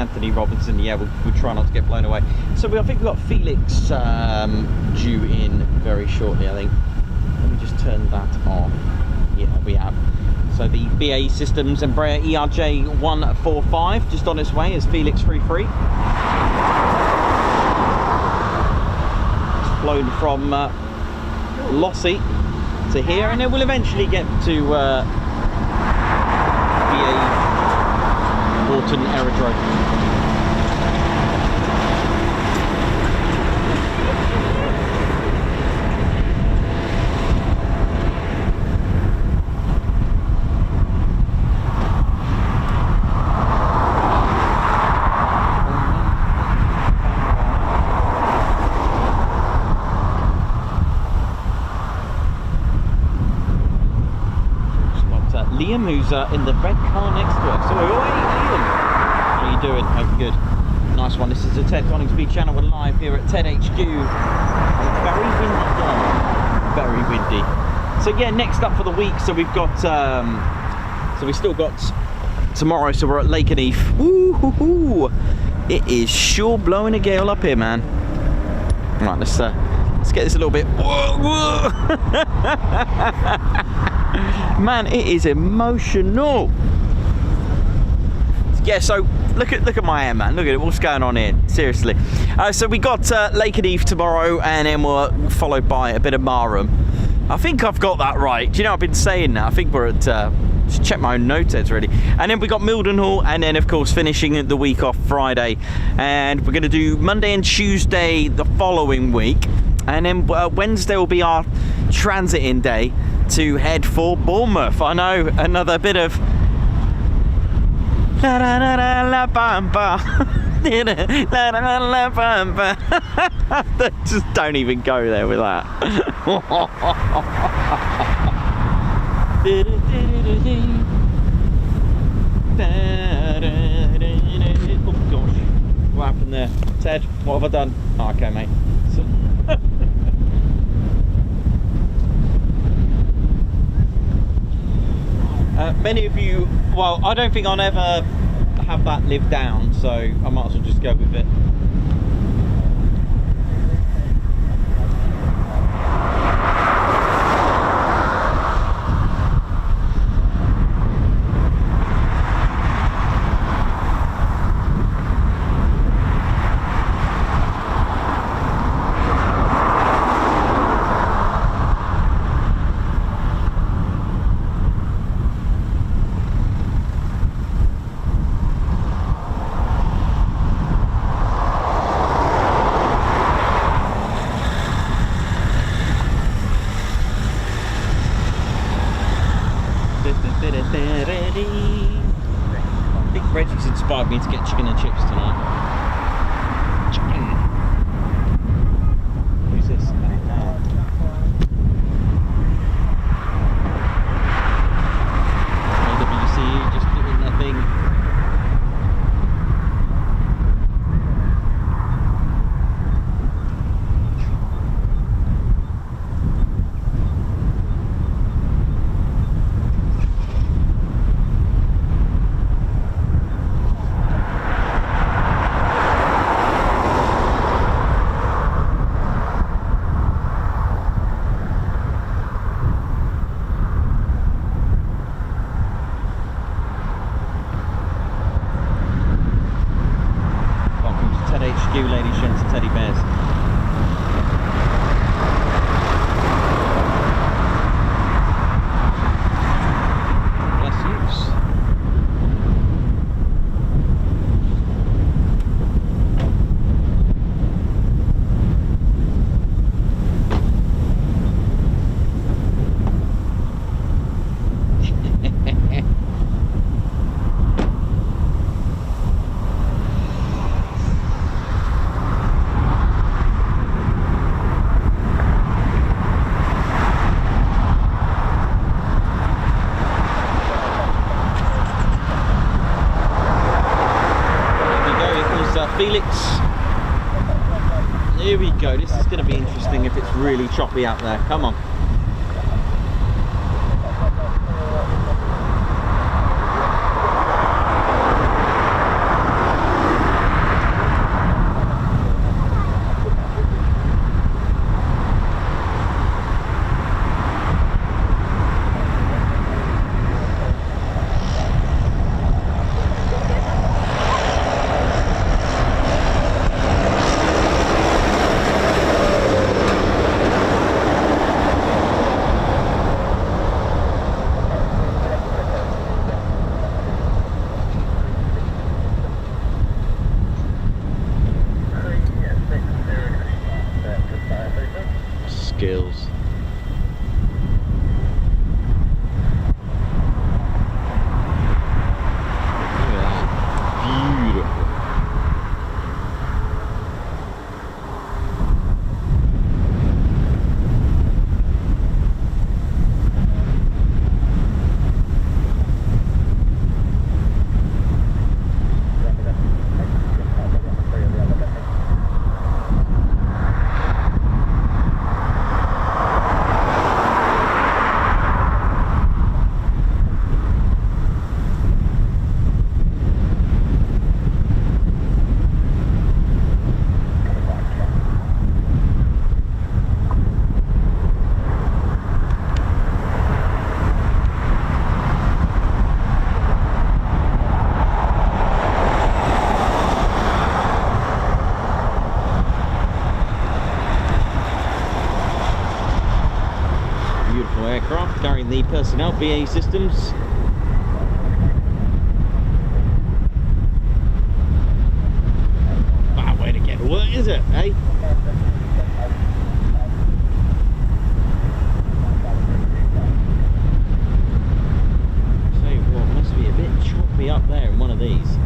B: Anthony Robinson. Yeah, we'll try not to get blown away. So I think we've got Felix due in very shortly, I think. Let me just turn that off. Yeah, we have. So the BAE Systems Embraer ERJ145 just on its way as Felix 33. It's flown from Lossy to here, and it will eventually get to BAE Morton Aerodrome. Liam, who's in the red car next to us. So, hey, Liam, how are you doing? Hope you're good. Nice one. This is the Ted Coningsby channel. We're live here at Ted HQ. Very windy day. Very windy. So yeah, next up for the week. So we've got, so we still got tomorrow. So we're at Lincolnshire. Woo hoo hoo! It is sure blowing a gale up here, man. Right, let's get this a little bit. Whoa, whoa. Man, it is emotional. Yeah, so look at my hair, man. Look at it. What's going on here? Seriously. So we got Lincolnshire tomorrow, and then we're followed by a bit of Marham. I think I've got that right. Do you know, I've been saying that. I think we're at just check my own notes really. And then we got Mildenhall, and then of course finishing the week off Friday, and we're going to do Monday and Tuesday the following week, and then Wednesday will be our transiting day to head for Bournemouth. I know, another bit of la la la la la bamba. La la la la bamba. Just don't even go there with that. Oh gosh, what happened there? Ted, what have I done? Oh, okay, mate. Many of you, well, I don't think I'll ever have that live down, so I might as well just go with it. I think Reggie's inspired me to get chicken and chips tonight. Chicken. Who's this? AWC just doing their thing. Ladies, gents, and teddy bears. Bless yous. Felix, here we go. This is going to be interesting if it's really choppy out there. Come on. BA personnel, BA systems. Bad way to get to work, is it, eh? Must be a bit choppy up there in one of these.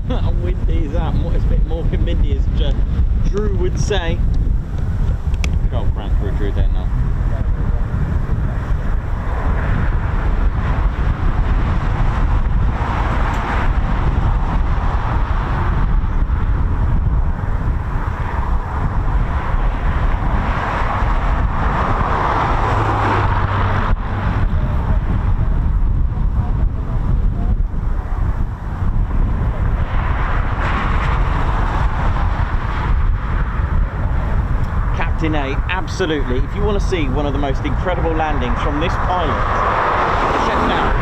B: How windy is that? And what is a bit more windy, as Drew would say. Got Grand Crew Drew there now. Captain A, absolutely. If you want to see one of the most incredible landings from this pilot, check out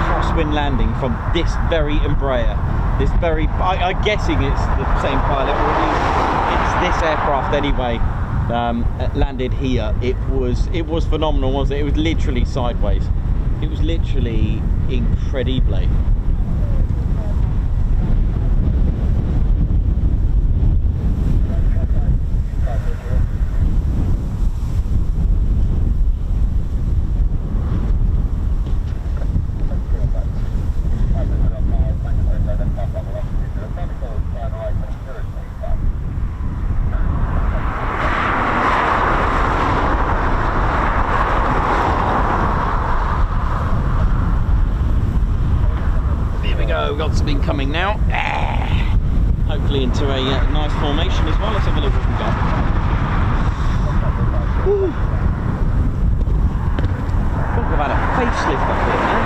B: crosswind landing from this very Embraer. This very, I'm guessing it's the same pilot, or at least it's this aircraft anyway. Landed here. It was phenomenal, wasn't it? It was literally sideways. It was literally incredible. Got some incoming now. Hopefully into a nice formation as well. Let's have a look what we got. Woo. Talk about a facelift up here, man.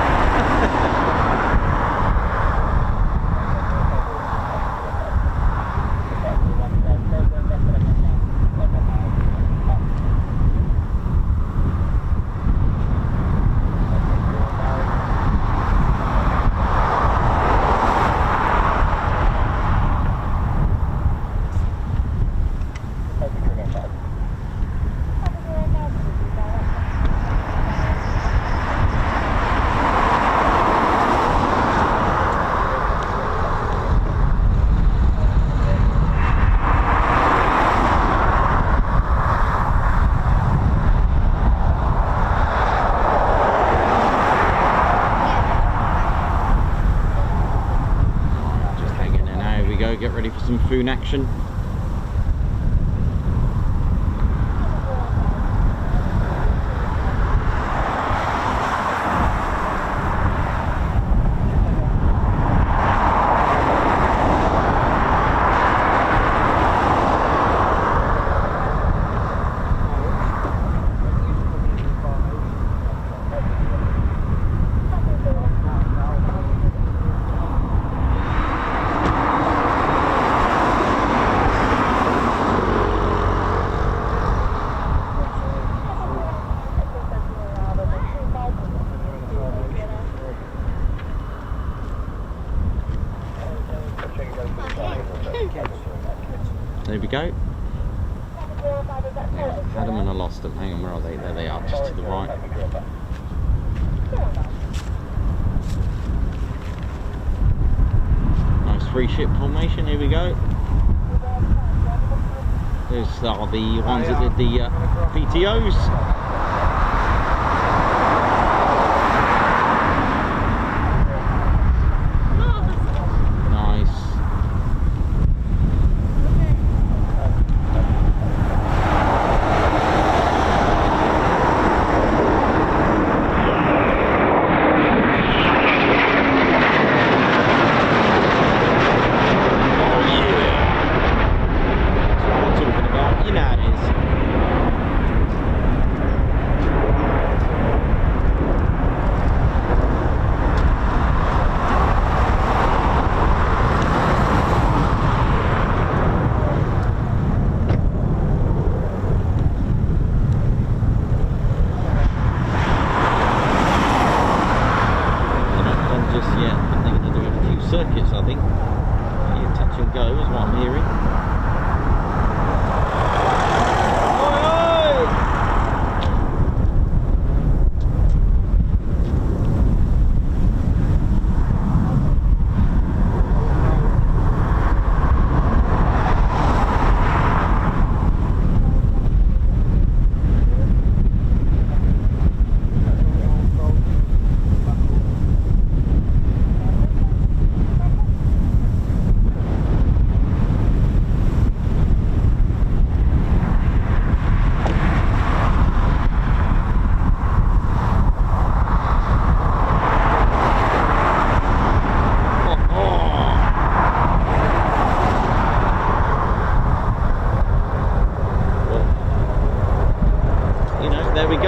B: Get ready for some Foon action. There we go. Had them and I lost them. Hang on, where are they? There they are, just to the right. Nice free ship formation. Here we go. Those are the ones that did the PTOs.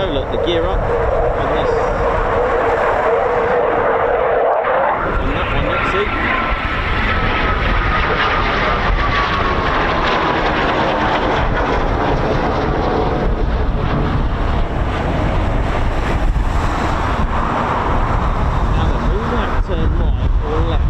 B: go, look, the gear up on this. On that one, let's see. Now then, will that turn right or left?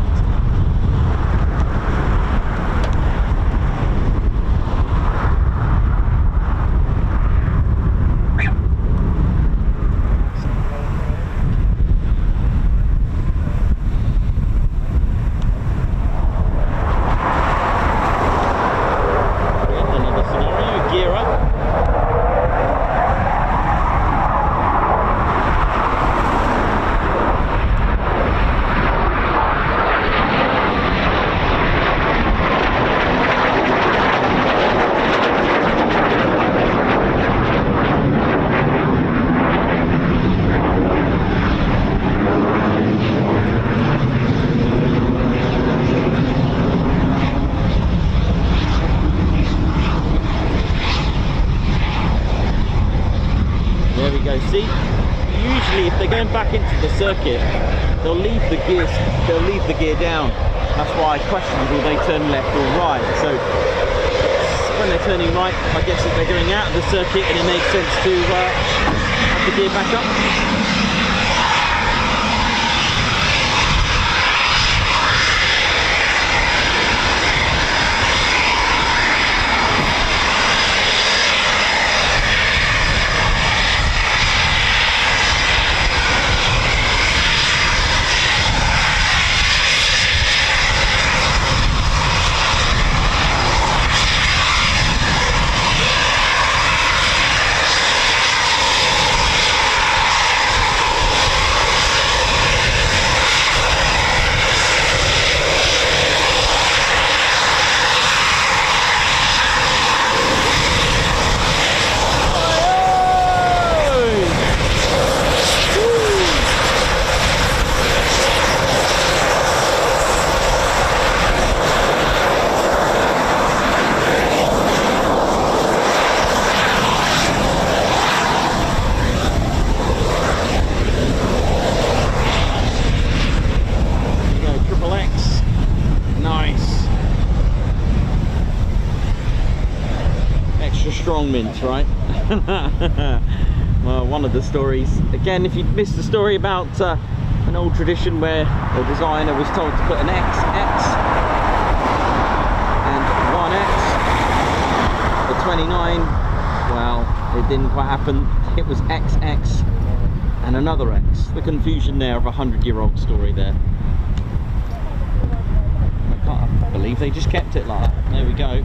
B: See, usually if they're going back into the circuit, they'll leave the gear down. That's why I questioned, will they turn left or right? So when they're turning right, I guess if they're going out of the circuit, and it makes sense to have the gear back up. Strong mints, right? Well, one of the stories again, if you missed the story about an old tradition where the designer was told to put an XX and 1X for 29, well, it didn't quite happen. It was XX and another X. The confusion there of a 100-year-old story there. I can't believe they just kept it like that. There we go.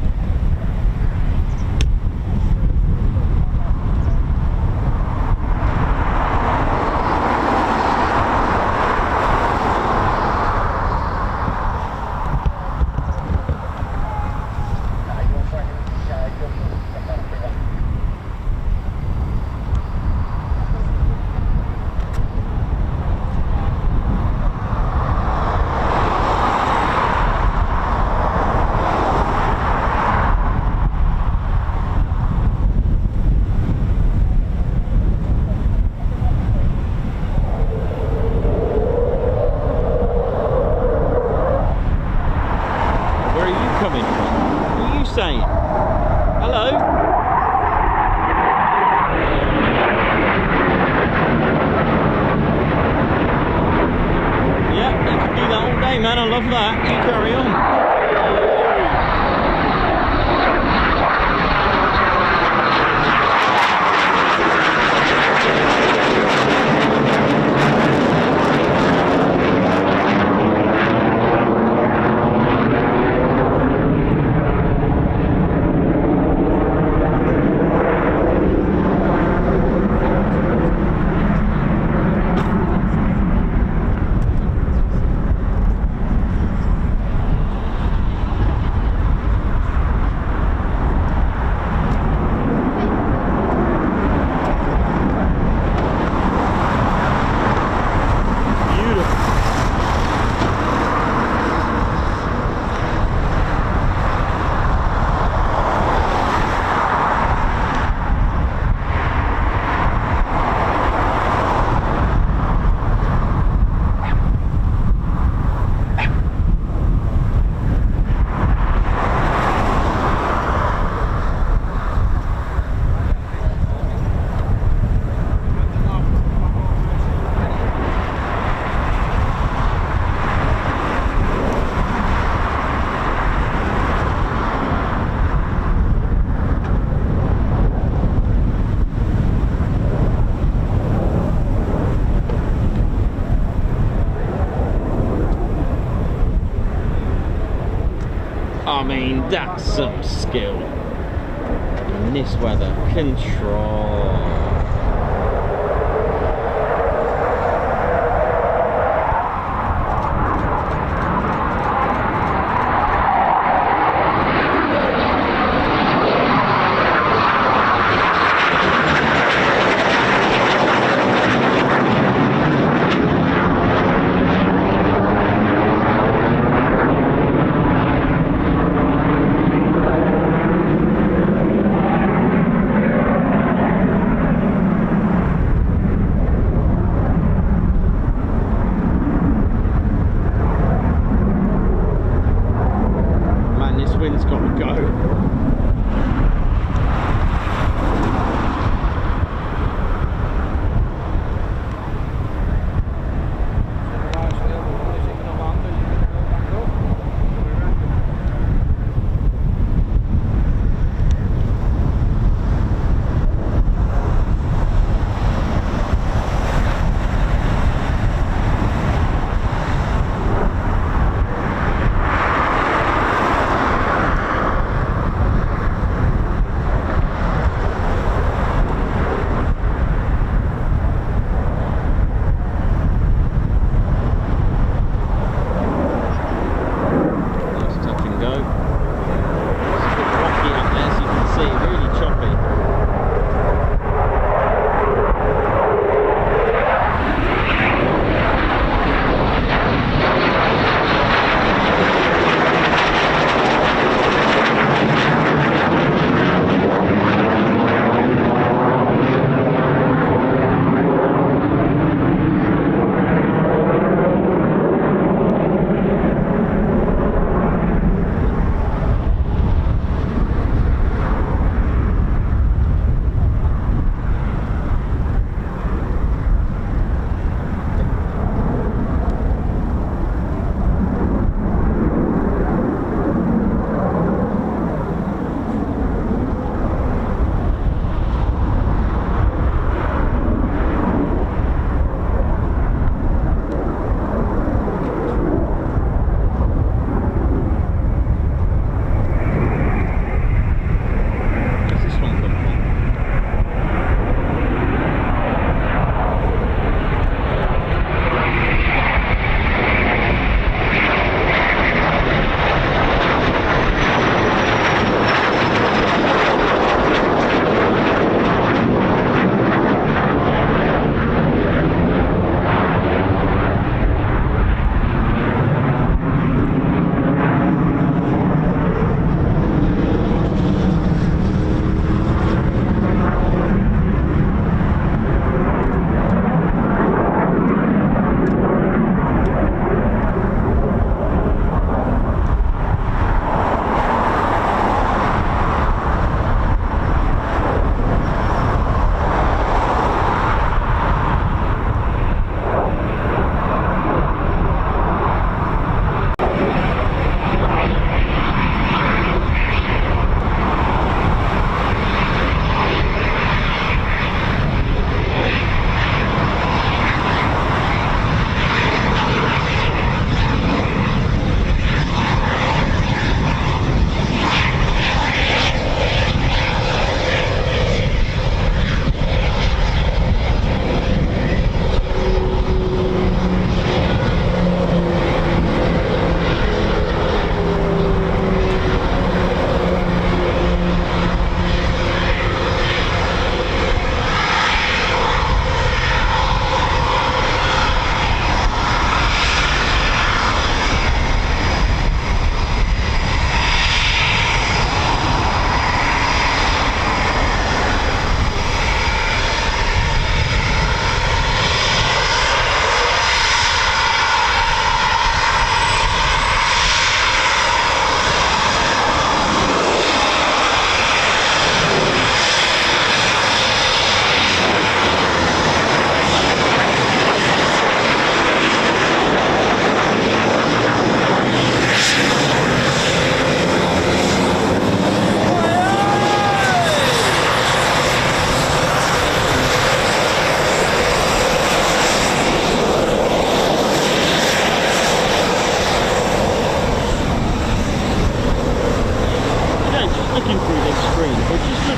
B: That's some skill. In this weather, control.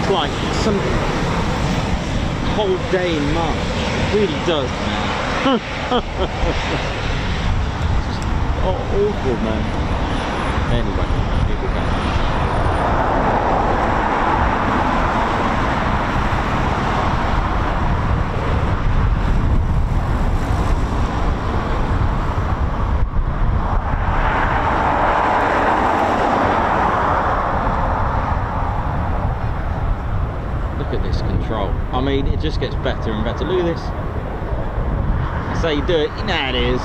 B: feels like some cold day in March. It really does, man. Just awful, man. Anyway, here we go. I mean, it just gets better and better. Look at this. That's how you do it. You know how it is.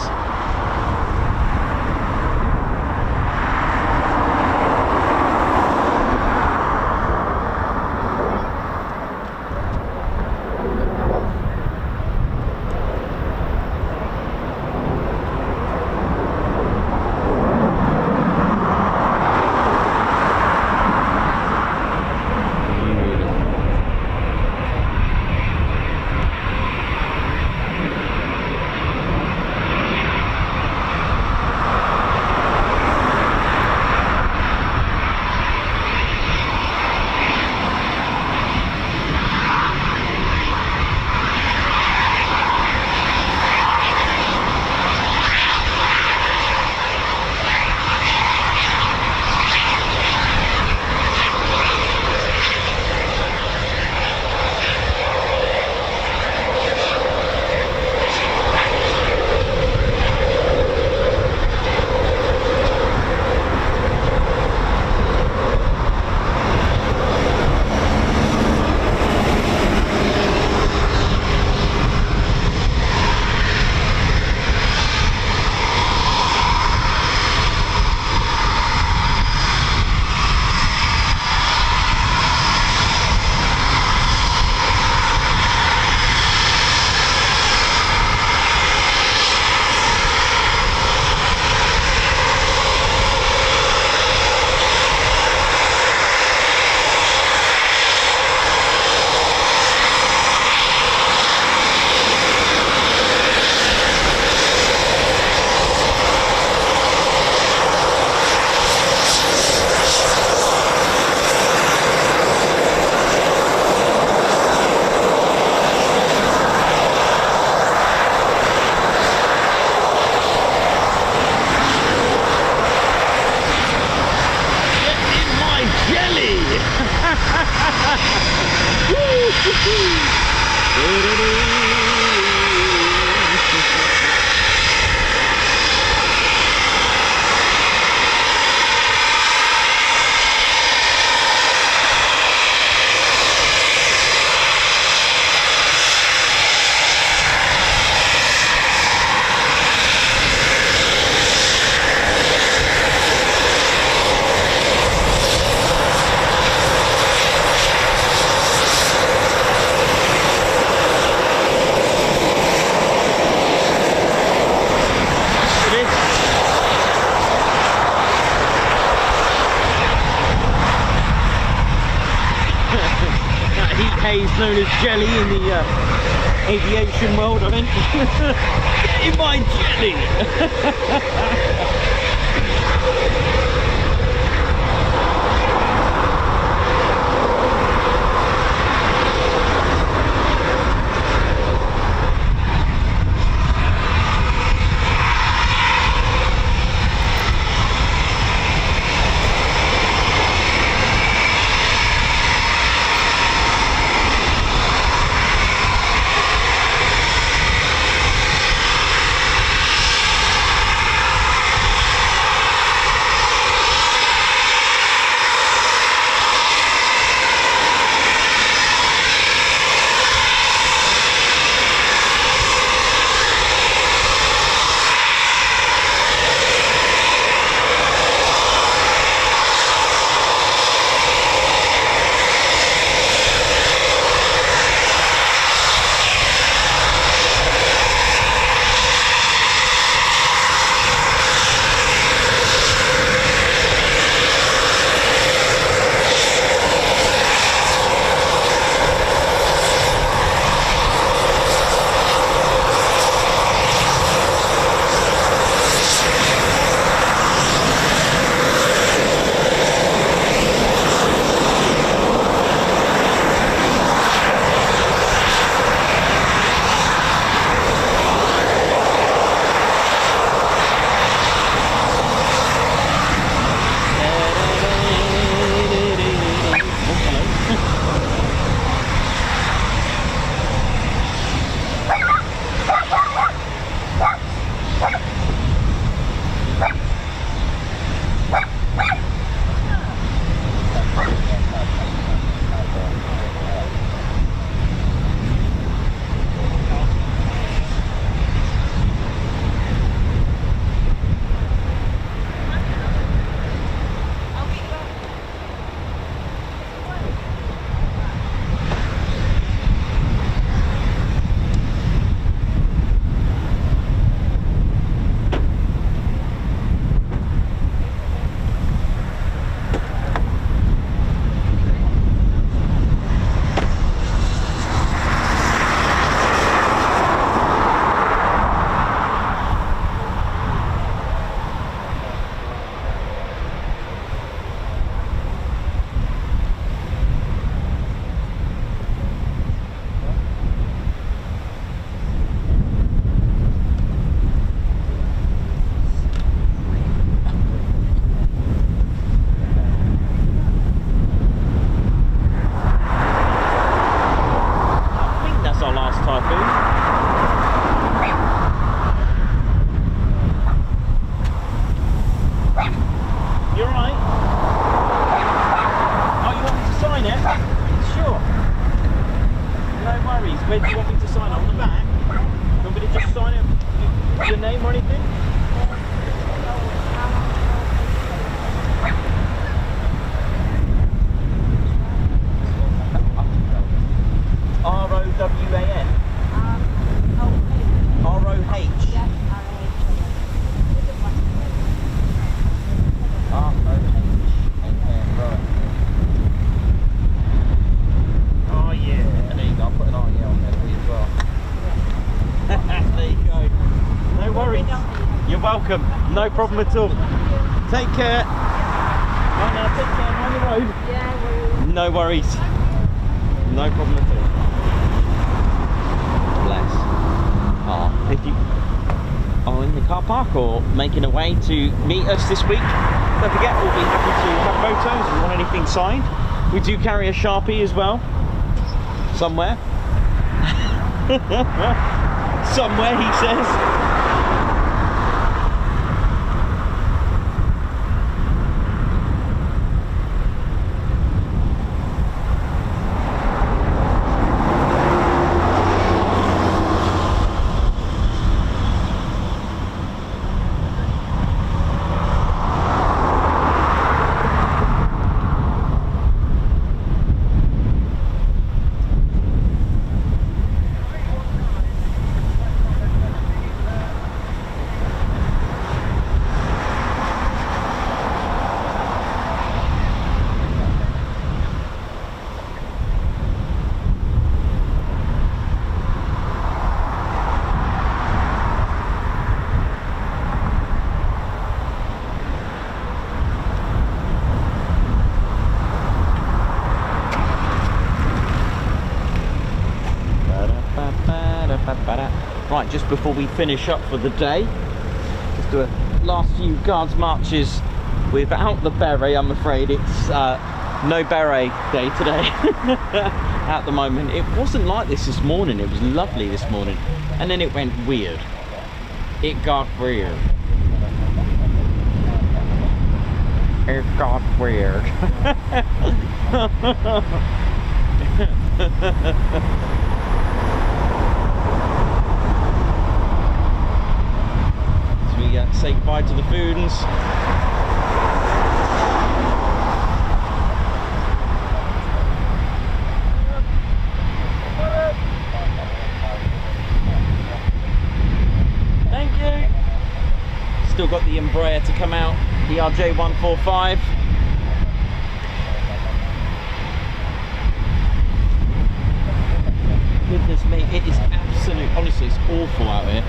B: Known as jelly in the aviation world, I think. Get in my jelly! Sure. No worries. Where do you want me to sign? On the back? Do you want me to just sign it? Your name or anything? R-O-W-A-N? R-O-H?
K: Yeah,
B: Oh yeah, there you go, I'll put an RE on there for you as well. There you go. No worries. You're welcome. No problem at all. Take care. Right now, take care, on the road.
K: yeah,
B: No worries. No problem at all. Bless. Oh, if you are in the car park or making a way to meet us this week, don't forget we'll be happy to have photos if you want anything signed. We do carry a Sharpie as well. Somewhere. Somewhere, he says. Right, just before we finish up for the day, let's do a last few guards marches without the beret. I'm afraid it's no beret day today at the moment. It wasn't like this morning. It was lovely this morning, and then it went weird. It got weird. It got weird. Say goodbye to the Foons. Thank you. Still got the Embraer to come out, the RJ145. Goodness me, it is absolute, honestly, it's awful out here.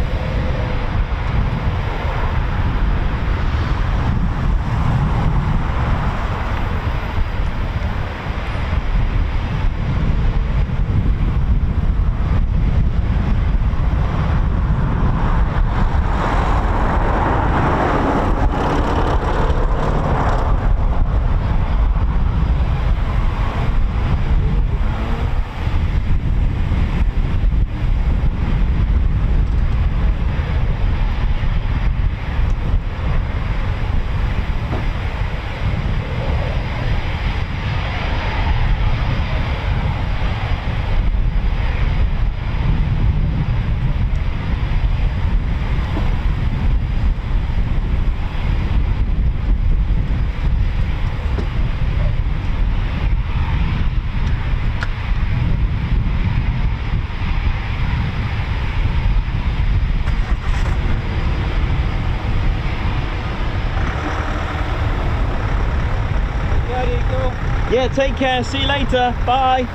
B: Yeah, take care. See you later. Bye.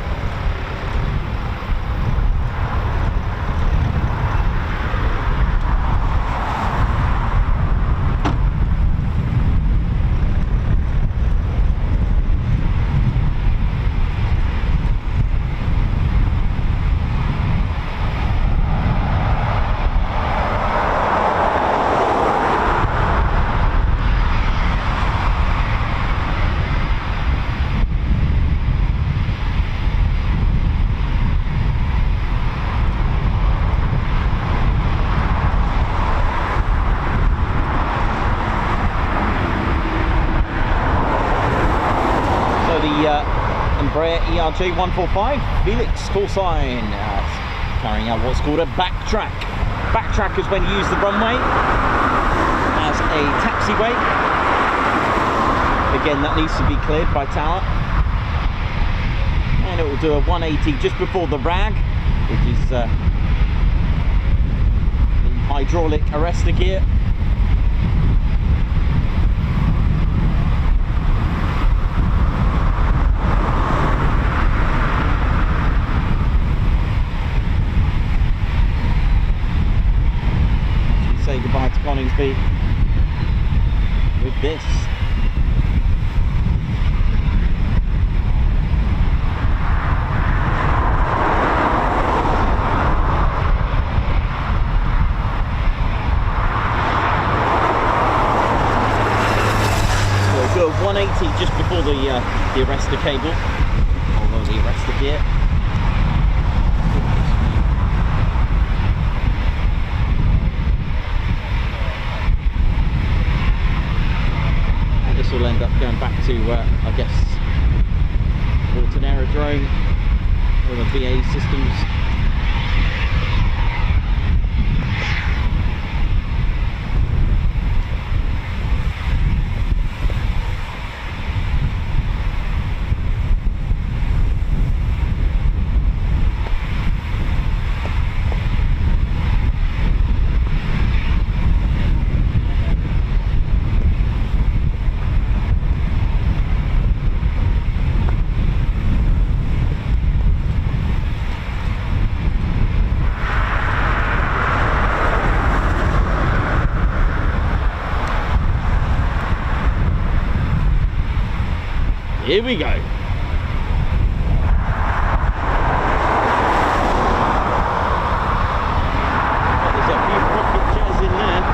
B: HA145, Felix, call sign, carrying out what's called a backtrack. Backtrack is when you use the runway as a taxiway. Again, that needs to be cleared by tower. And it will do a 180 just before the rag, which is the hydraulic arrestor gear. Say goodbye to Coningsby with this. So do a 180 just before the arrestor cable, although the arrestor gear. This will end up going back to, I guess, Morton Aerodrome or the BA systems. Here we go. There's a few rocket jazz in there.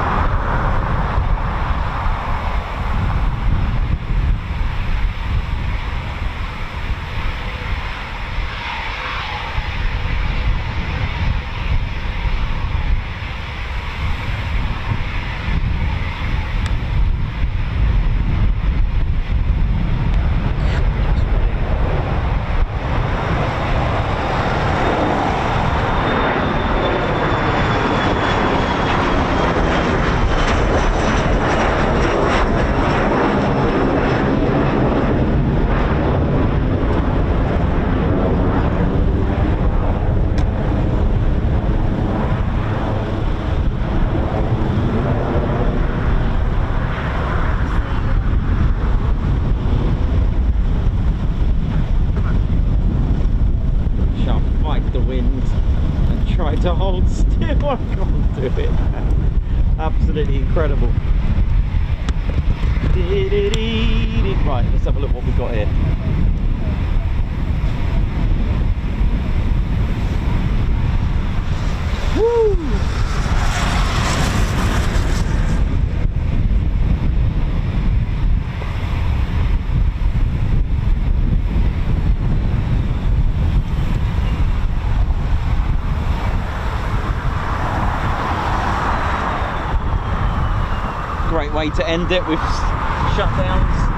B: To hold still, I can't do it. Absolutely incredible. Right, let's have a look what we've got here. Woo! Great way to end it with shutdowns.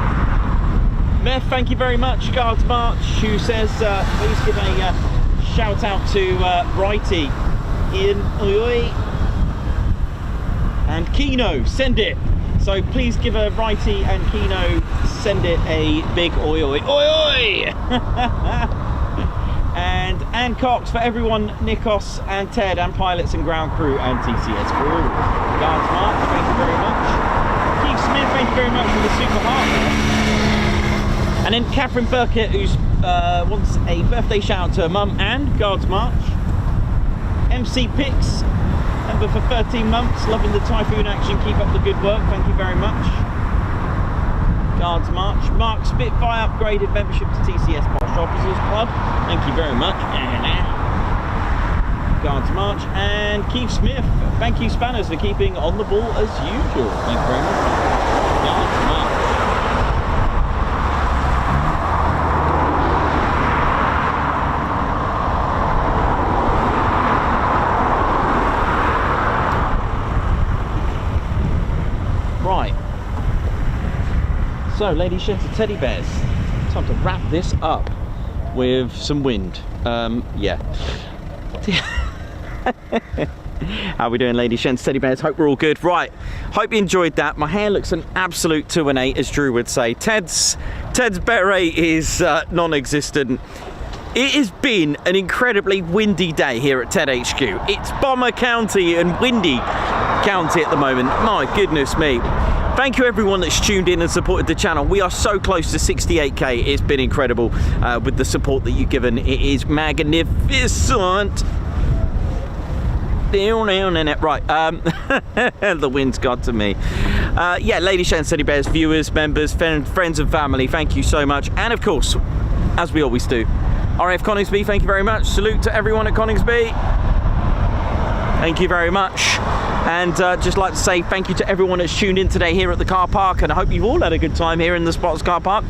B: Meth, thank you very much. Guards March, who says please give a shout out to Righty, Ian, oi oi, and Kino, send it. So please give a Righty and Kino, send it a big oi oi, oi oi. And Cox for everyone, Nikos and Ted and pilots and ground crew and TCS crew. Guards March, thank you very much. Keith Smith, thank you very much for the super heart. And then Catherine Burkett, who wants a birthday shout out to her mum and Guards March. MC Pix, member for 13 months, loving the Typhoon action, keep up the good work, thank you very much. Guards March. Mark Spitfire, upgraded membership to TCS Posh Officers Club, thank you very much. Guards March. And Keith Smith, thank you Spanners for keeping on the ball as usual, thank you very much. Guards March. Right, so ladies, gents and teddy bears, time to wrap this up. with some wind. Yeah. How are we doing, ladies, gents, teddy bears? Hope we're all good. Right, hope you enjoyed that. My hair looks an absolute 2 and 8, as Drew would say. Ted's beret is non-existent. It has been an incredibly windy day here at Ted HQ. It's Bomber County and windy county at the moment. My goodness me. Thank you everyone that's tuned in and supported the channel. We are so close to 68k. It's been incredible with the support that you've given. It is magnificent. Right, the wind's got to me. Yeah, ladies, gents, teddy bears, viewers, members, friends and family, thank you so much. And of course, as we always do, RAF Coningsby, thank you very much. Salute to everyone at Coningsby. Thank you very much. And just like to say thank you to everyone that's tuned in today here at the car park, and I hope you've all had a good time here in the Spots car park.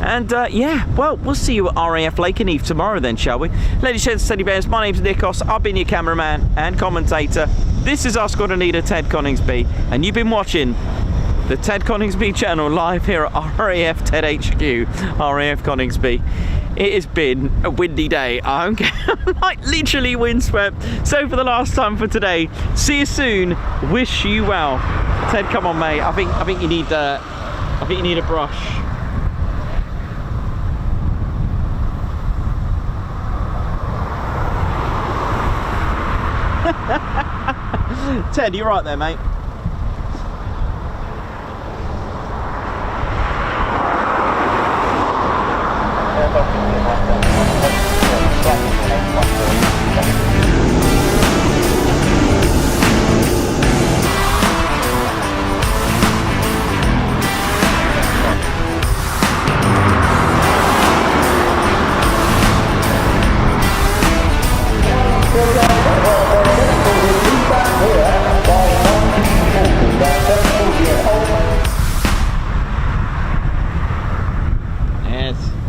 B: And yeah, well, we'll see you at RAF Lakenheath tomorrow then, shall we? Ladies, gents, teddy bears, my name's Nikos. I've been your cameraman and commentator. This is our squadron leader, Ted Coningsby, and you've been watching the Ted Coningsby channel live here at RAF Ted HQ, RAF Coningsby. It has been a windy day. I'm like literally windswept. So for the last time for today, see you soon. Wish you well. Ted, come on, mate. I think you need a brush. Ted, you right there, mate?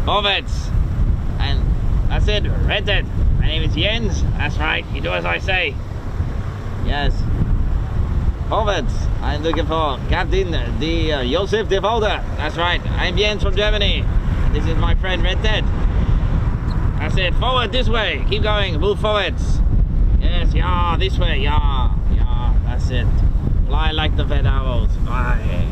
J: Forwards, and that's it, rented. My name is Jens, that's right, you do as I say. Yes. Forwards, I'm looking for Captain Josef de Volder, that's right, I'm Jens from Germany. This is my friend Red Dead. That's it, forward this way, keep going, move forwards. Yes, yeah, this way, yeah, that's it. Fly like the red arrows, fly.